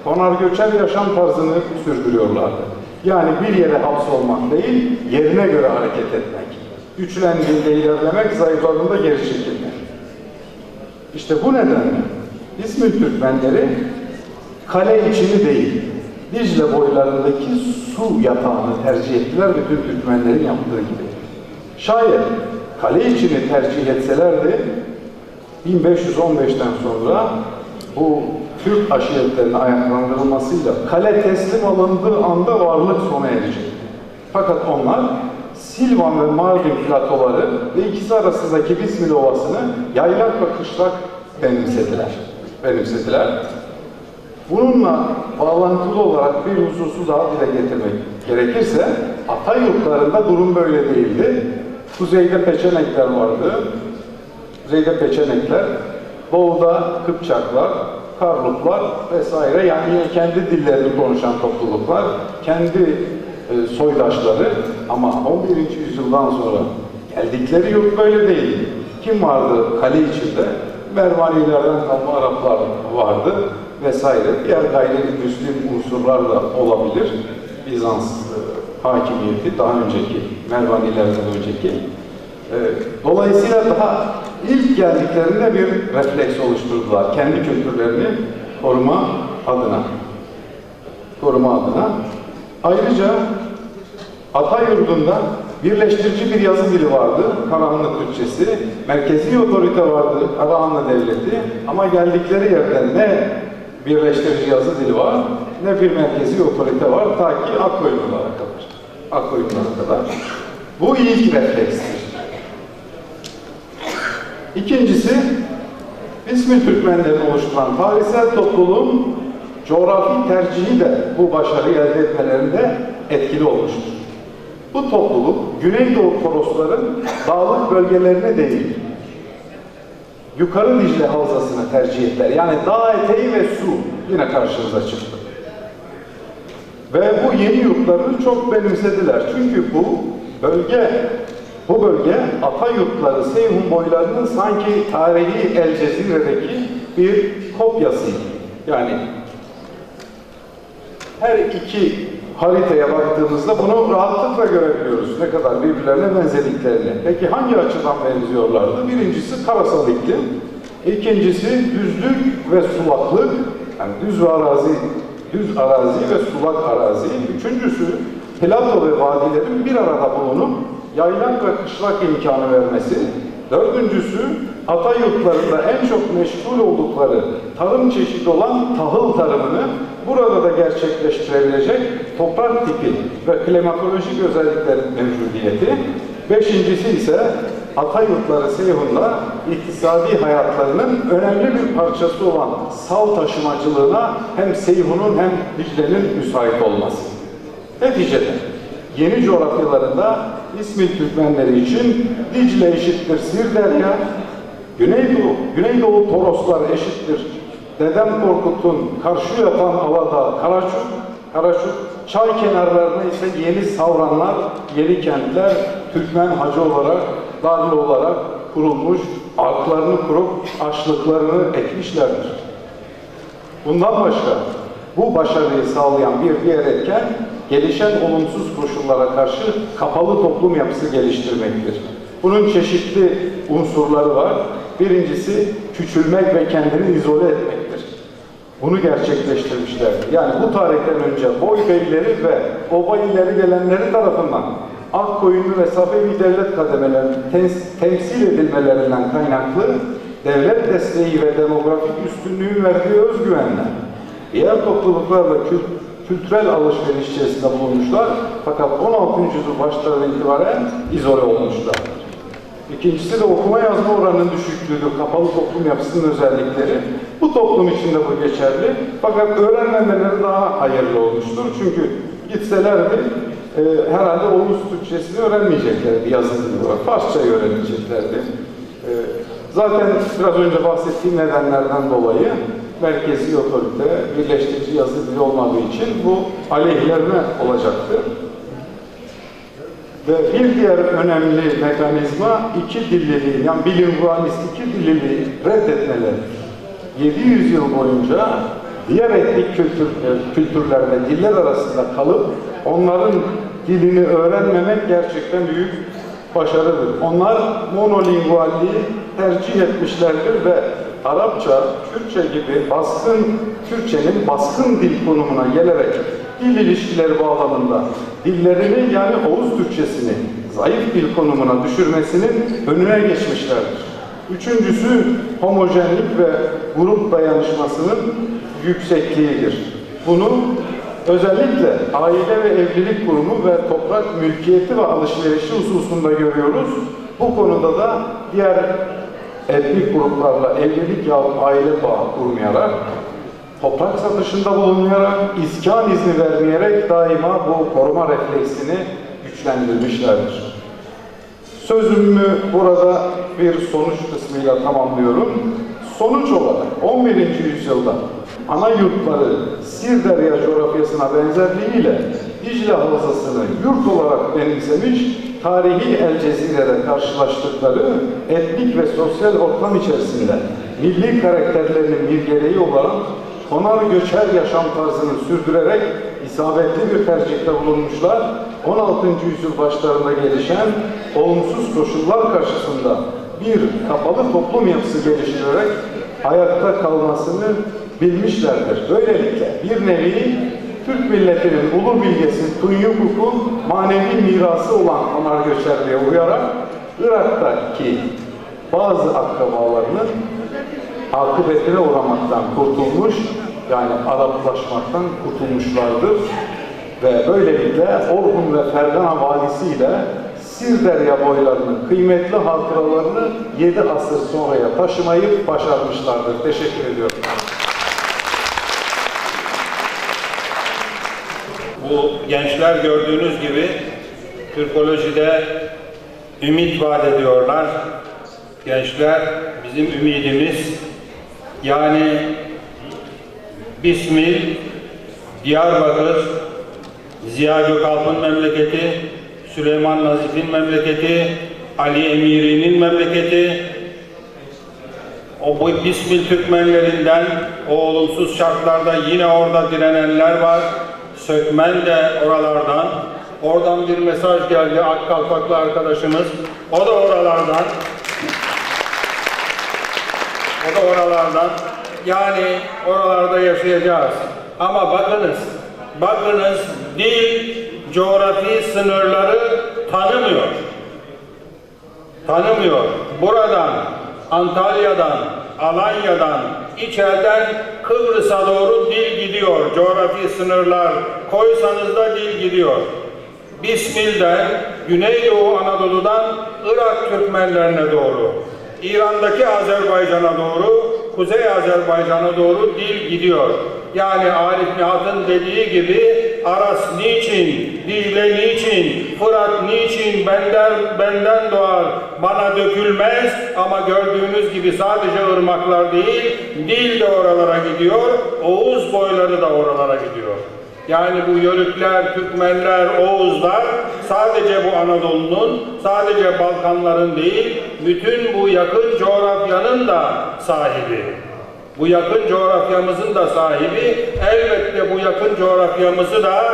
Speaker 1: konar göçer yaşam tarzını sürdürüyorlardı. Yani bir yere hapsolmak değil, yerine göre hareket etmek. Güçlendiğinde ilerlemek, zayıfladığında geri çekilmek. İşte bu nedenle İzmir Türkmenleri kale içini değil, Dicle boylarındaki su yatağını tercih ettiler bütün Türkmenlerin yaptığı gibi. Şayet kale içini tercih etselerdi 1515'ten sonra bu Türk aşiretlerinin ayaklandırılmasıyla kale teslim alındığı anda varlık sona erecek. Fakat onlar Silvan ve Mardin platoları ve ikisi arasındaki Bismil Ovası'nı yaylak ve kışlak benimsediler. Bununla bağlantılı olarak bir hususu daha dile getirmek gerekirse, ata yurtlarında durum böyle değildi. Kuzeyde Peçenekler vardı. Kuzeyde Peçenekler, doğuda Kıpçaklar, Karluklar vesaire, yani yine kendi dillerini konuşan topluluklar, kendi soydaşları, ama 11. yüzyıldan sonra geldikleri yurt böyle değil. Kim vardı kale içinde? Mervanilerden kalma Araplar vardı vesaire. Diğer gayrimüslim unsurlar da olabilir. Bizans hakimiyeti daha önceki, Mervanilerden önceki. Dolayısıyla daha ilk geldiklerinde bir refleks oluşturdular. Kendi kültürlerini koruma adına. Ayrıca Atayurdu'nda birleştirici bir yazı dili vardı, Karahanlı Türkçesi. Merkezi otorite vardı, Karahanlı Devleti. Ama geldikleri yerden ne birleştirici yazı dili var, ne bir merkezi otorite var, ta ki Akkoyunlulara kadar. Bu ilk reflekstir. İkincisi, İzmir Türkmenlerini oluşturan tarihsel topluluğun coğrafi tercihi de bu başarıyı elde etmelerinde etkili olmuştur. Bu topluluk, Güneydoğu Torosların dağlık bölgelerini değil, Yukarı Dicle Havzası'nı tercih ettiler. Yani dağ eteği ve su yine karşımıza çıktı. Ve bu yeni yurtlarını çok benimsediler. Çünkü bu bölge ata yurtları Seyhun boylarının sanki tarihi El Cezire'deki bir kopyasıydı. Yani her iki haritaya baktığımızda bunu rahatlıkla görebiliyoruz. Ne kadar birbirlerine benzediklerini. Peki hangi açıdan benziyorlardı? Birincisi karasal iklim. İkincisi düzlük ve sulaklık. Yani düz arazi ve sulak arazi. Üçüncüsü plato ve vadilerin bir arada bulunup yaylak ve kışlak imkanı vermesi. Dördüncüsü ata yurtlarında en çok meşgul oldukları tarım çeşidi olan tahıl tarımını burada da gerçekleştirebilecek toprak tipi ve klimatolojik özelliklerin mevcudiyeti. Beşincisi ise ata yurtları Seyhun'da iktisadi hayatlarının önemli bir parçası olan sal taşımacılığına hem Seyhun'un hem Dicle'nin müsait olması. Neticede yeni coğrafyalarında İzmir Türkmenleri için Dicle eşittir Sirderya, Güneydoğu Toroslar eşittir Dedem Korkut'un karşı yatan Aladağ Karaçuk, çay kenarlarına ise yeni savranlar, yeni kentler Türkmen hacı olarak darlı olarak kurulmuş, arklarını kurup açlıklarını ekmişlerdir. Bundan başka bu başarıyı sağlayan bir diğer etken, gelişen olumsuz koşullara karşı kapalı toplum yapısı geliştirmektir. Bunun çeşitli unsurları var. Birincisi küçülmek ve kendini izole etmektir. Bunu gerçekleştirmişlerdir. Yani bu tarihten önce boy beyleri ve oba ileri gelenleri tarafından Akkoyunlu ve Safevi devlet kademelerinin temsil edilmelerinden kaynaklı devlet desteği ve demografik üstünlüğün verdiği özgüvenle diğer topluluklarla kültürel alışveriş içerisinde bulunmuşlar, fakat 16. yüzyıl başlarından itibaren izole olmuşlar. İkincisi de okuma yazma oranının düşüklüğü, kapalı toplum yapısının özellikleri. Bu toplum içinde bu geçerli, fakat öğrenmemeleri daha hayırlı olmuştur. Çünkü gitselerdi herhalde Oğuz Türkçesini öğrenmeyeceklerdi, yazılı olarak. Farsçayı öğreneceklerdi. Zaten biraz önce bahsettiğim nedenlerden dolayı merkezi otorite, birleştirici yazı dili olmadığı için bu aleyhlerine olacaktı. Ve bir diğer önemli mekanizma iki dilliliği, yani bilingualist iki dilliliği reddetmeleri. 700 yıl boyunca diğer etnik kültürlerde diller arasında kalıp onların dilini öğrenmemek gerçekten büyük başarıdır. Onlar monolingualliği tercih etmişlerdir ve Arapça, Kürtçe gibi Kürtçenin baskın dil konumuna gelerek dil ilişkileri bağlamında dillerini, yani Oğuz Türkçesini zayıf dil konumuna düşürmesinin önüne geçmişlerdir. Üçüncüsü homojenlik ve grup dayanışmasının yüksekliğidir. Bunu özellikle aile ve evlilik kurumu ve toprak mülkiyeti ve alışverişi hususunda görüyoruz. Bu konuda da diğer etnik gruplarla evlilik yahut aile bağı kurmayarak, toprak satışında bulunmayarak, iskan izni vermeyerek daima bu koruma refleksini güçlendirmişlerdir. Sözümü burada bir sonuç kısmıyla tamamlıyorum. Sonuç olarak 11. yüzyılda ana yurtları Sirdarya coğrafyasına benzerliğiyle Dicle Havzası'nı yurt olarak benimsemiş, tarihi El Cezire'de karşılaştıkları etnik ve sosyal ortam içerisinde milli karakterlerinin bir gereği olarak konar göçer yaşam tarzını sürdürerek isabetli bir tercihte bulunmuşlar. 16. yüzyıl başlarında gelişen olumsuz koşullar karşısında bir kapalı toplum yapısı geliştirerek ayakta kalmasını bilmişlerdir. Böylelikle bir nevi Türk milletinin ulu bilgesi Tunyukuk'un manevi mirası olan konar göçerliğe uyarak Irak'taki bazı akrabalarının akıbetine uğramaktan kurtulmuş, yani Araplaşmaktan kurtulmuşlardır. Ve böylelikle Orhun ve Fergana vadisiyle Sirdarya boylarının kıymetli hatıralarını 7 asır sonraya taşımayı başarmışlardır. Teşekkür ediyorum.
Speaker 14: Bu gençler gördüğünüz gibi Türkolojide ümit vaat ediyorlar. Gençler bizim ümidimiz. Yani Bismil, Diyarbakır, Ziya Gökalp'ın memleketi, Süleyman Nazif'in memleketi, Ali Emiri'nin memleketi, o bu Bismil Türkmenlerinden o olumsuz şartlarda yine orada direnenler var. Sökmen de oralardan. Oradan bir mesaj geldi Akkalpaklı arkadaşımız. O da oralardan. O da oralardan. Yani oralarda yaşayacağız. Ama bakınız dil, coğrafi sınırları tanımıyor. Tanımıyor. Buradan, Antalya'dan, Alanya'dan, İçeriden Kıbrıs'a doğru dil gidiyor. Coğrafi sınırlar koysanız da dil gidiyor. Bismil'den, Güneydoğu Anadolu'dan Irak Türkmenlerine doğru, İran'daki Azerbaycan'a doğru, Kuzey Azerbaycan'a doğru dil gidiyor. Yani Arif Nihat'ın dediği gibi Aras niçin, Dicle niçin, Fırat niçin benden doğar, bana dökülmez, ama gördüğünüz gibi sadece ırmaklar değil, dil de oralara gidiyor, Oğuz boyları da oralara gidiyor. Yani bu Yörükler, Türkmenler, Oğuzlar sadece bu Anadolu'nun, sadece Balkanların değil, bütün bu yakın coğrafyanın da sahibi. Bu yakın coğrafyamızın da sahibi. Elbette bu yakın coğrafyamızı da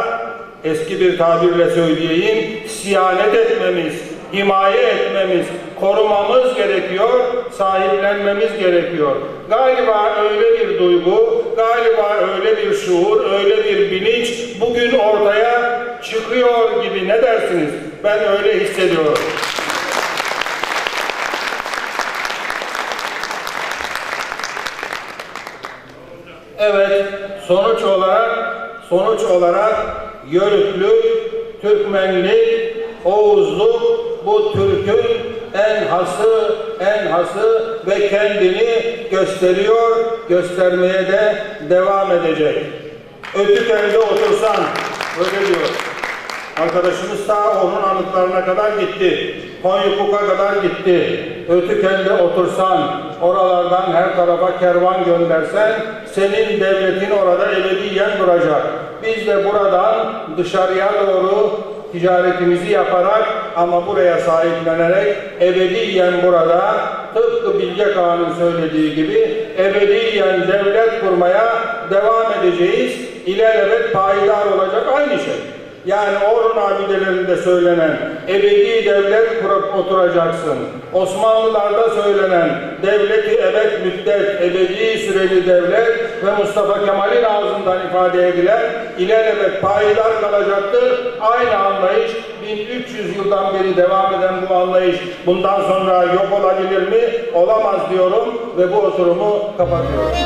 Speaker 14: eski bir tabirle söyleyeyim, siyanet etmemiz, himaye etmemiz, korumamız gerekiyor, sahiplenmemiz gerekiyor. Galiba öyle bir duygu, galiba öyle bir şuur, öyle bir bilinç bugün ortaya çıkıyor gibi, ne dersiniz? Ben öyle hissediyorum. Evet, sonuç olarak Yörüklük, Türkmenlik, Oğuzluk bu Türk'ün en hası ve kendini gösteriyor, göstermeye de devam edecek. Ötüköy'de otursan, öyle diyor. Arkadaşımız ta onun anıtlarına kadar gitti. Konyukuk'a kadar gitti. Ötüköy'de otursan, oralardan her tarafa kervan göndersen, senin devletin orada ebediyen duracak. Biz de buradan dışarıya doğru ticaretimizi yaparak ama buraya sahiplenerek ebediyen burada, tıpkı Bilge Kağan'ın söylediği gibi ebediyen devlet kurmaya devam edeceğiz. İlelebet payidar olacak aynı şey. Yani Orhun abidelerinde söylenen ebedi devlet kurup oturacaksın. Osmanlılarda söylenen devleti ebed müddet, ebedi süreli devlet ve Mustafa Kemal'in ağzından ifade edilen ilelebet payidar kalacaktır. Aynı anlayış 1300 yıldan beri devam eden bu anlayış bundan sonra yok olabilir mi? Olamaz diyorum ve bu oturumu kapatıyorum.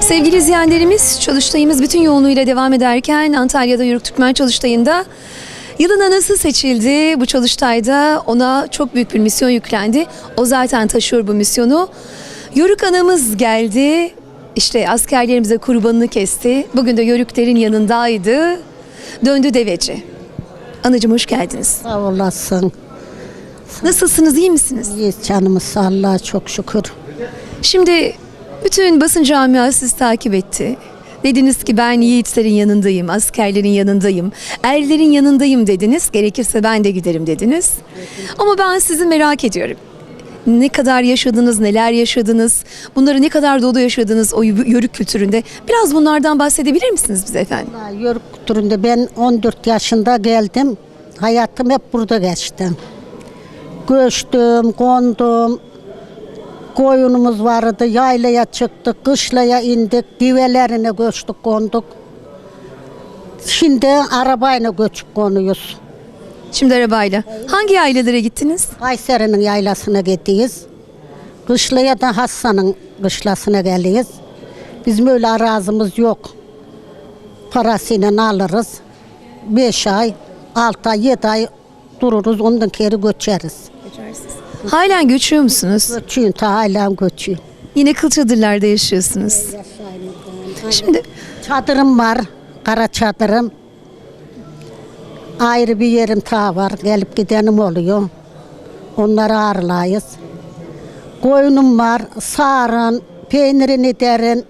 Speaker 2: Sevgili izleyenlerimiz, Çalıştayımız bütün yoğunluğuyla devam ederken Antalya'da Yörük Türkmen Çalıştayı'nda yılın anası seçildi. Bu Çalıştay'da ona çok büyük bir misyon yüklendi. O zaten taşıyor bu misyonu. Yörük anamız geldi. İşte askerlerimize kurbanını kesti. Bugün de Yörüklerin yanındaydı. Döndü deveci. Anacığım hoş geldiniz.
Speaker 3: Sağ olasın.
Speaker 2: Nasılsınız, iyi misiniz?
Speaker 3: İyiyiz canımız, Allah'a çok şükür.
Speaker 2: Şimdi bütün basın camiası sizi takip etti. Dediniz ki ben yiğitlerin yanındayım, askerlerin yanındayım, erlerin yanındayım dediniz. Gerekirse ben de giderim dediniz. Ama ben sizi merak ediyorum. Ne kadar yaşadınız, neler yaşadınız, bunları ne kadar dolu yaşadınız o Yörük kültüründe. Biraz bunlardan bahsedebilir misiniz bize efendim?
Speaker 3: Yörük kültüründe ben 14 yaşında geldim. Hayatım hep burada geçti. Göçtüm, kondum. Koyunumuz vardı, yaylaya çıktık, kışlaya indik, divelerine göçtük, konduk. Şimdi arabayla göçüp konuyoruz.
Speaker 2: Şimdi arabayla. Hangi yaylalara gittiniz?
Speaker 3: Kayseri'nin yaylasına gittiyiz. Kışlaya da Hasan'ın kışlasına geliyiz. Bizim öyle arazimiz yok. Parasıyla alırız. 5 ay, 6 ay, 7 ay dururuz, ondan geri göçeriz.
Speaker 2: Halen göçüyor musunuz?
Speaker 3: Göçüyüm, halen göçüyüm.
Speaker 2: Yine kıl çadırlarda yaşıyorsunuz. Şimdi
Speaker 3: Çadırım var, kara çadırım. Ayrı bir yerim ta var, gelip gidenim oluyor. Onları ağırlayız. Koyunum var, sağırın, peynirini derin,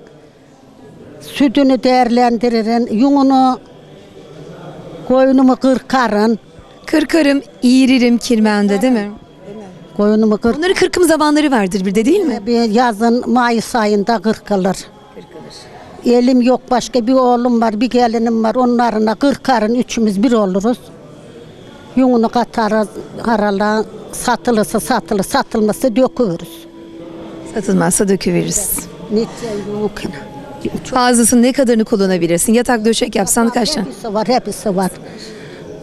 Speaker 3: sütünü değerlendiririn, yununu, koyunumu kırkarın.
Speaker 2: Kırkarım, iğiririm kirmende değil mi?
Speaker 3: Koyunumu kırk.
Speaker 2: Onların kırkım zamanları vardır bir de değil mi?
Speaker 3: Bir yazın Mayıs ayında kırkılır. Elim yok, başka bir oğlum var, bir gelinim var. Onlarına kırkarın, üçümüz bir oluruz. Yununu katarız, arala satılırsa satılır, satılmazsa döküyoruz.
Speaker 2: Satılmazsa döküveririz.
Speaker 3: Yok.
Speaker 2: Fazlasının ne kadarını kullanabilirsin? Yatak döşek yapsan kaç tane?
Speaker 3: Hepsi var.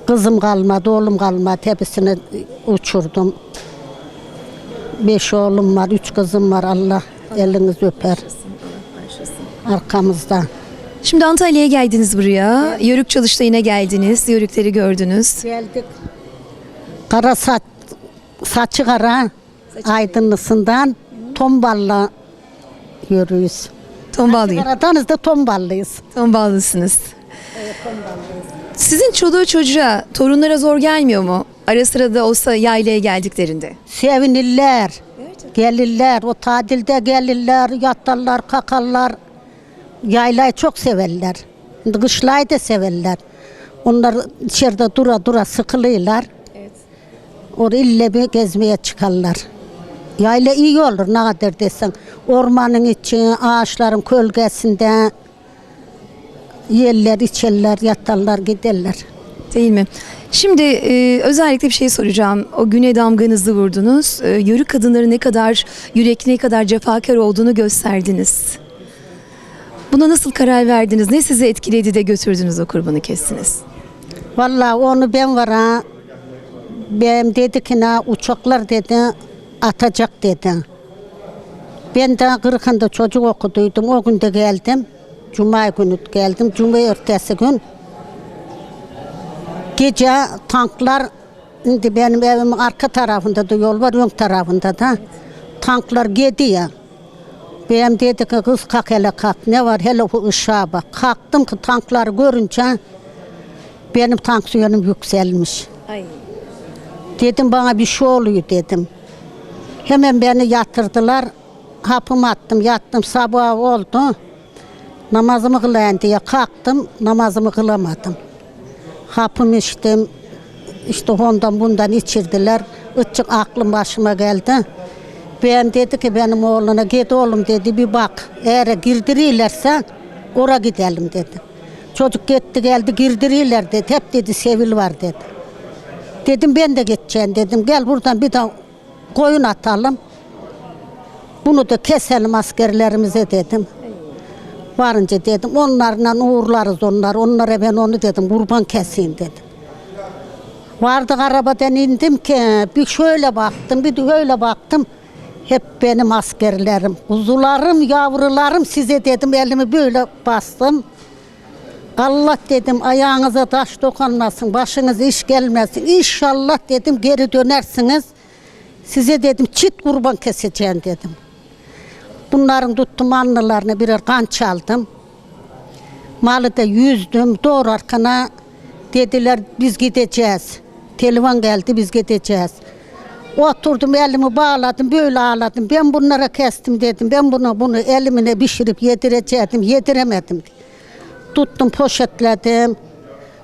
Speaker 3: Kızım kalmadı, oğlum kalmadı. Hepsini uçurdum. 5 oğlum var, 3 kızım var. Allah eliniz öper. Arkamızda.
Speaker 2: Şimdi Antalya'ya geldiniz buraya. Yörük çalıştayına geldiniz. Yörükleri gördünüz.
Speaker 3: Geldik. Kara saçı kara Aydınlısından Tombal'la yürüyoruz.
Speaker 2: Tomballıyım.
Speaker 3: Karadanız da Tomballıyız.
Speaker 2: Tomballısınız.
Speaker 3: Evet, Tomballıyız.
Speaker 2: Sizin çoluğa çocuğa, torunlara zor gelmiyor mu? Ara sıra da olsa yaylaya geldiklerinde.
Speaker 3: Sevinirler. Gelirler. O tatilde gelirler. Yatarlar, kakarlar. Yaylayı çok severler. Kışlayı da severler. Onlar içeride dura dura sıkılıyorlar. Evet. Orada ille bir gezmeye çıkarlar. Yayla iyi olur ne kadar desen. Ormanın içi, ağaçların kölgesinde yerler, içerler, yatarlar, giderler.
Speaker 2: Değil mi? Şimdi özellikle bir şey soracağım. O güne damganızı vurdunuz. Yörük kadınları ne kadar yürekli, ne kadar cefakar olduğunu gösterdiniz. Buna nasıl karar verdiniz? Ne sizi etkiledi de götürdünüz o kurbanı kestiniz?
Speaker 3: Vallahi onu ben var ha. Ben dedi ki ne uçaklar dedi atacak dedi. Ben de Kırıkhan'da çocuk okuduydum. O gün de geldim. Cuma günü geldim. Cuma ertesi gün. Gece tanklar, şimdi benim evimin arka tarafında da yol var, ön tarafında da. Tanklar gidiyor. Ben dedi ki kız kalk hele kalk. Ne var hele bu ışığa bak. Kalktım ki tankları görünce benim tansiyonum yükselmiş.
Speaker 2: Ay.
Speaker 3: Dedim bana bir şey oluyor dedim. Hemen beni yatırdılar. Hapımı attım, yattım, sabah oldu. Namazımı kılayım diye kalktım, namazımı kılamadım. Hapımı içtim, işte ondan bundan içirdiler. Itçık aklım başıma geldi. Ben dedi ki benim oğluna git oğlum dedi bir bak. Eğer girdirirlerse oraya gidelim dedi. Çocuk gitti geldi girdirirler dedi. Hep dedi Sevil var dedi. Dedim ben de gideceğim dedim. Gel buradan bir de koyun atalım. Bunu da keselim askerlerimize dedim. Varınca dedim onlarla uğurlarız onları. Onlara ben onu dedim kurban keseyim dedim. Vardık arabadan indim ki bir şöyle baktım bir de öyle baktım. Hep benim askerlerim, kuzularım, yavrularım size dedim elimi böyle bastım. Allah dedim ayağınıza taş dokunmasın, başınıza iş gelmesin. İnşallah dedim geri dönersiniz. Size dedim çit kurban keseceğim dedim. Bunların tuttum annelerine birer kan çaldım. Malı da yüzdüm. Doğru arkana dediler biz gideceğiz. Telefon geldi biz gideceğiz. Oturdum elimi bağladım böyle ağladım. Ben bunlara kestim dedim. Ben bunu elimine pişirip yedireceğim. Yediremedim. Tuttum poşetledim.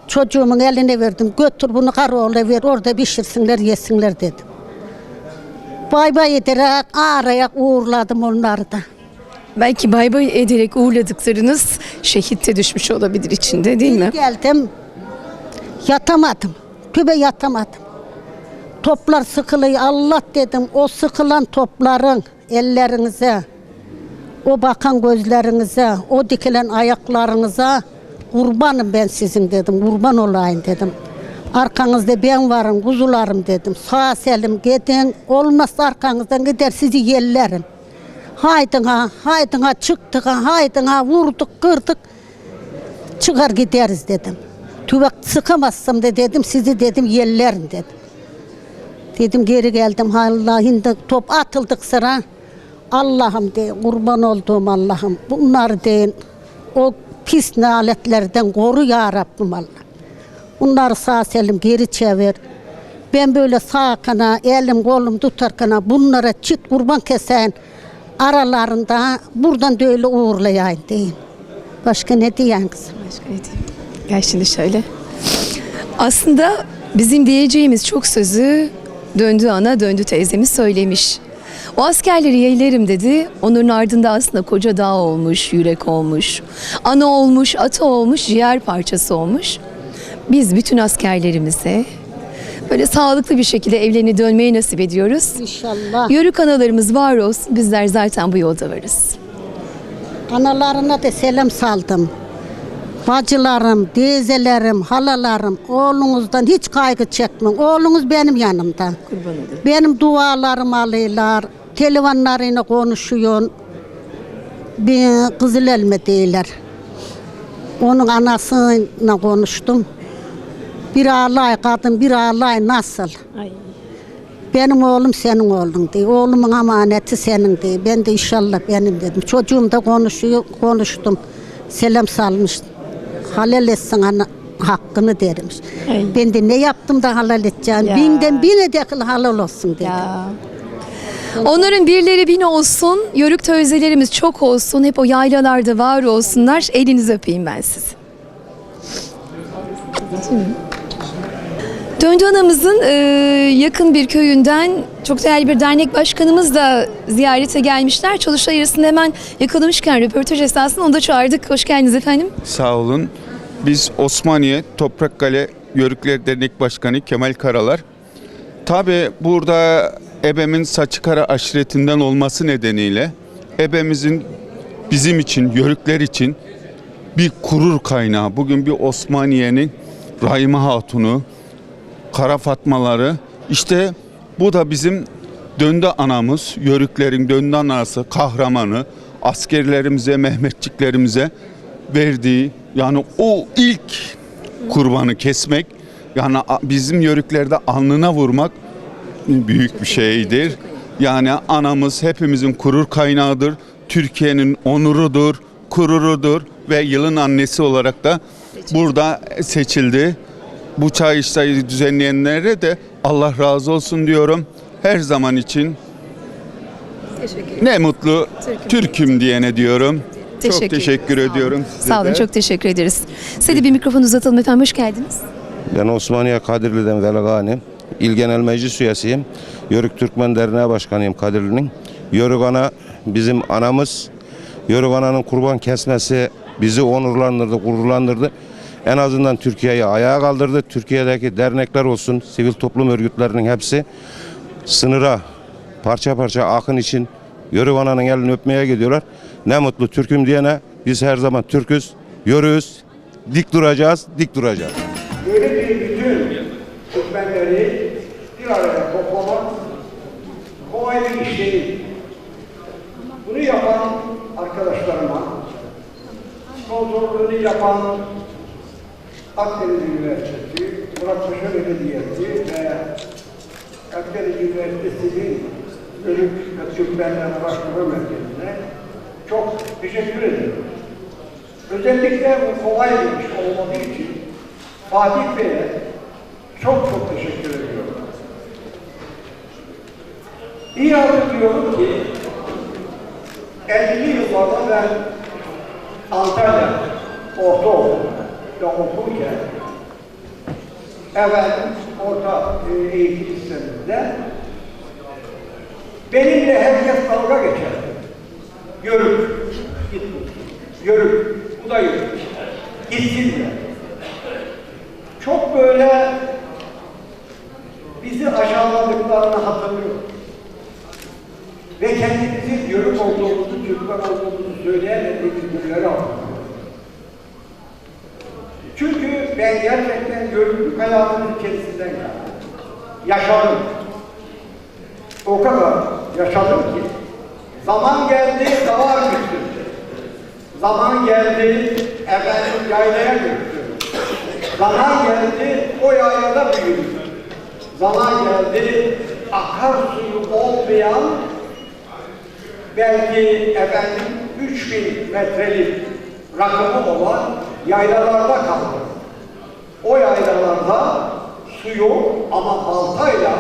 Speaker 3: Çocuğumun eline verdim. Götür bunu karaoğla ver orada pişirsinler yesinler dedim. Bay bay ederek ağrayarak uğurladım onları da.
Speaker 2: Belki bay bay ederek uğurladıklarınız şehitte düşmüş olabilir içinde değil mi?
Speaker 3: Geldim yatamadım. Tübe yatamadım. Toplar sıkılıyor. Allah dedim o sıkılan topların ellerinize, o bakan gözlerinize, o dikilen ayaklarınıza kurbanım ben sizin dedim. Kurban olayım dedim. Arkanızda ben varım, kuzularım dedim. Sağ selim gidin, olmazsa arkanızdan gider sizi yerlerim. Haydın ha çıktık ha, haydın ha vurduk, kırdık. Çıkar gideriz dedim. Tübek sıkamazsam da dedim, sizi dedim yerlerim dedim. Dedim geri geldim, Allah'ın top atıldık sıra. Allah'ım de, kurban olduğum Allah'ım. Bunlar deyin, o pis aletlerden koru ya Rabbim Allah. Bunları sağ selim geri çevir. Ben böyle sağ kana, elim kolum tutarkana bunlara çit kurban kesen aralarında buradan da öyle uğurlayayım diyeyim. Başka ne diyeyim kızım?
Speaker 2: Başka ne diyeyim? Gel şimdi şöyle. Aslında bizim diyeceğimiz çok sözü döndü ana döndü teyzemiz söylemiş. O askerleri yeğlerim dedi. Onların ardında aslında koca dağ olmuş, yürek olmuş. Ana olmuş, ata olmuş, ciğer parçası olmuş. Biz bütün askerlerimize böyle sağlıklı bir şekilde evlerine dönmeyi nasip ediyoruz.
Speaker 3: İnşallah.
Speaker 2: Yörük analarımız var olsun. Bizler zaten bu yolda varız.
Speaker 3: Analarına da selam saldım. Bacılarım, teyzelerim, halalarım, oğlunuzdan hiç kaygı çekmeyin. Oğlunuz benim yanımda.
Speaker 2: Kurban olurum.
Speaker 3: Benim dualarımı alıyorlar, telefonlarıyla konuşuyor. Bir Kızıl Elma değiller. Onun anasıyla konuştum. Bir ağlay kadın, bir ağlay nasıl?
Speaker 2: Ay.
Speaker 3: Benim oğlum senin oğlun diye. Oğlumun amaneti senin diye. Ben de inşallah benim dedim. Çocuğum da konuştum. Selam salmış. Halal etsin ana hakkını dermiş.
Speaker 2: Ay.
Speaker 3: Ben de ne yaptım da halal edeceğim.
Speaker 2: Ya.
Speaker 3: Binden bine de halal olsun dedim.
Speaker 2: Ya. Onların birleri bin olsun, yörük teyzelerimiz çok olsun, hep o yaylalarda var olsunlar. Elinizi öpeyim ben sizi. Döndü anamızın yakın bir köyünden çok değerli bir dernek başkanımız da ziyarete gelmişler. Çalıştay arasında hemen yakalamışken röportaj esnasında onu da çağırdık. Hoş geldiniz efendim.
Speaker 4: Sağ olun. Biz Osmaniye Toprakkale Yörükler Dernek Başkanı Kemal Karalar. Tabi burada ebemin Saçıkara aşiretinden olması nedeniyle ebemizin bizim için, yörükler için bir gurur kaynağı. Bugün bir Osmaniye'nin Rahime Hatun'u, Kara Fatmaları, işte bu da bizim döndü anamız, yörüklerin döndü anası, kahramanı, askerlerimize, Mehmetçiklerimize verdiği, yani o ilk kurbanı kesmek, yani bizim yörüklerde alnına vurmak büyük bir şeydir. Yani anamız hepimizin gurur kaynağıdır, Türkiye'nin onurudur, gururudur ve yılın annesi olarak da burada seçildi. Bu Çağıştay'ı düzenleyenlere de Allah razı olsun diyorum. Her zaman için ne mutlu Türk'üm diyene diyorum. Çok teşekkür ediyorum size
Speaker 2: Sağ olun,
Speaker 4: de.
Speaker 2: çok teşekkür ederiz. Size de bir mikrofon uzatalım efendim, hoş geldiniz.
Speaker 6: Ben Osmaniye Kadirli'den Veligani, İl Genel Meclis üyesiyim. Yörük Türkmen Derneği Başkanıyım Kadirli'nin. Yörük ana bizim anamız. Yörük ananın kurban kesmesi bizi onurlandırdı, gururlandırdı. En azından Türkiye'yi ayağa kaldırdı. Türkiye'deki dernekler olsun, sivil toplum örgütlerinin hepsi sınıra parça parça akın için Yörük ananın elini öpmeye gidiyorlar. Ne mutlu Türk'üm diyene, biz her zaman Türk'üz, yörüğüz, dik duracağız, dik duracağız.
Speaker 23: Böyle bir bütün Türkmenleri bir araya toplamak kolay bir iş değil. Bunu yapan arkadaşlarıma, sponsorluğunu yapan Akdeniz Üniversitesi, Murat Paşa Belediyesi ve Akdeniz Üniversitesi'nin Yörük ve Türkmenler Araştırma Merkezi'ne çok teşekkür ederim. Özellikle bu kolay bir iş olmadığı için Fatih Bey'e çok teşekkür ediyorum. İyi hatırlıyorum ki 50'li yıllarda ben Antalya ortaokulda okurken orta eğitim sisteminde benimle herkes dalga geçerdi. Yörük, yörük, bu da yörük. Gitsin de. Çok böyle bizi aşağıladıklarını hatırlıyorum. Ve kendimizi yörük olduğumuzu, Türkmen olduğumuzu söyleyemediğimiz günleri hatırlıyorum. Çünkü ben gerçekten yörüklük hayatının içerisinden geldim. Yaşadım. O kadar yaşadım ki zaman geldi, davar götürdü. Zaman geldi, yaylaya götürdü. Zaman geldi, o yaylada büyüdü. Zaman geldi, akarsuyu olmayan belki 3000 metrelik rakımı olan yaylalarda kaldı. O yaylalarda suyu ama baltayla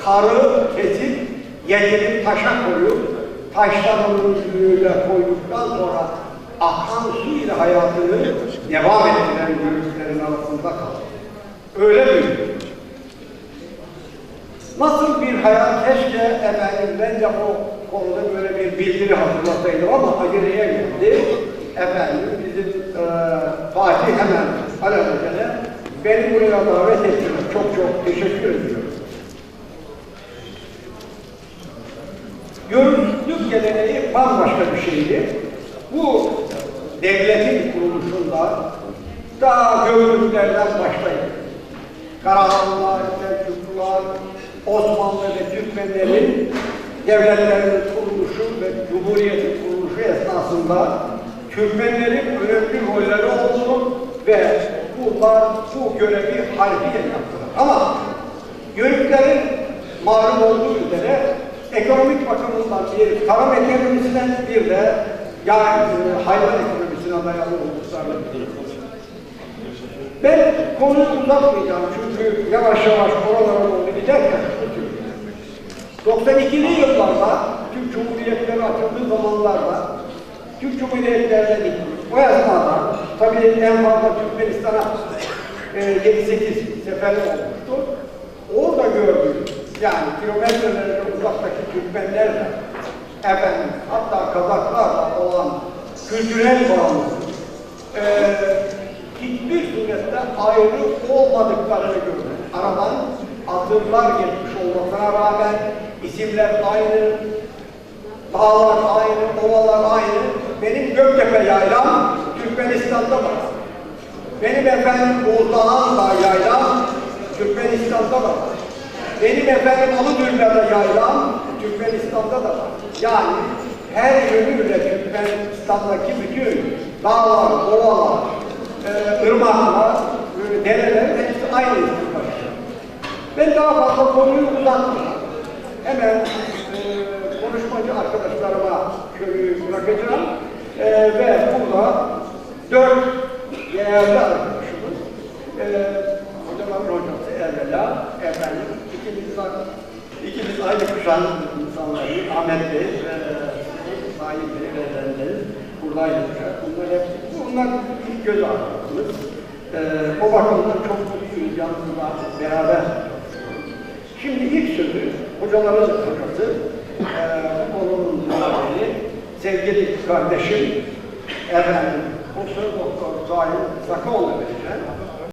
Speaker 23: karı kesip yedirip taşa koyup taşların suyuyla koyduktan sonra akan su ile hayatını devam ettiren yörüklerin arasında kaldı. Öyle büyüdü. Nasıl bir hayat, keşke efendim bence o konuda böyle bir bildiri hazırlasaydım ama aceleye geldi. Efendim bizim Fatih hemen alelacele beni buraya davet ettiler. Çok çok teşekkür ediyorum. Yörüklük geleneği bambaşka bir şeydi. Bu devletin kuruluşunda daha Gövürüklerden başlayın. Karahanlılar, Selçuklular, Osmanlı ve Türkmenlerin devletlerinin kuruluşu ve Cumhuriyet'in kuruluşu esnasında Türkmenlerin önemli rolleri oldu ve bunlar bu görevi harfiyen yaptılar. Ama Yörüklerin malum olduğu üzere ekonomik bakımından bir tarım ekonomisine bir de hayvan ekonomisine dayalı olduklarını biliyoruz. Ben konuyu uzatmayacağım çünkü yavaş yavaş oralara doğru giderken 92'li yıllarda Türk Cumhuriyetleri açıldığı zamanlarda Türk Cumhuriyetlerine gittik. O esnada tabii en fazla Türkmenistan'a 7-8 seferi olmuştu. Orada gördüm. Yani kilometrelerce uzaktaki Türkmenlerle efendim hatta Kazaklarla olan kültürel bağımlılık hiçbir surette ayrı olmadıklarını gördüm. Aradan asırlar geçmiş olmasına rağmen isimler aynı, dağlar aynı, ovalar aynı. Benim Göktepe yaylam Türkmenistan'da var. Benim efendim Bozdağ'ın yaylam Türkmenistan'da da var. Benim efendim Alıdürler'de yaylam Türkmenistan'da da var. Yani her yönüyle Türkmenistan'daki bütün dağlar, ovalar, ırmaklar, dereler hepsi aynı isim taşıyor. Ben daha fazla konuyu uzatmayayım. Hemen konuşmacı arkadaşlarıma köyü bırakacağım. Ve burada 4 değerli arkadaşımız, hocamın hocası evvela, efendim, ikimiz aynı kuşağın insanları, Ahmet Bey ve Sahip Bey ve bendeniz buradaydılar. Bunlar ilk göz ağrımız. O bakımdan çok mutluyuz yanımızda beraber. Şimdi ilk sözü hocaların hocası, onun müdahili, sevgili kardeşim, efendim, Profesör Doktor Zahir Sakaoğlu'na vereceğim.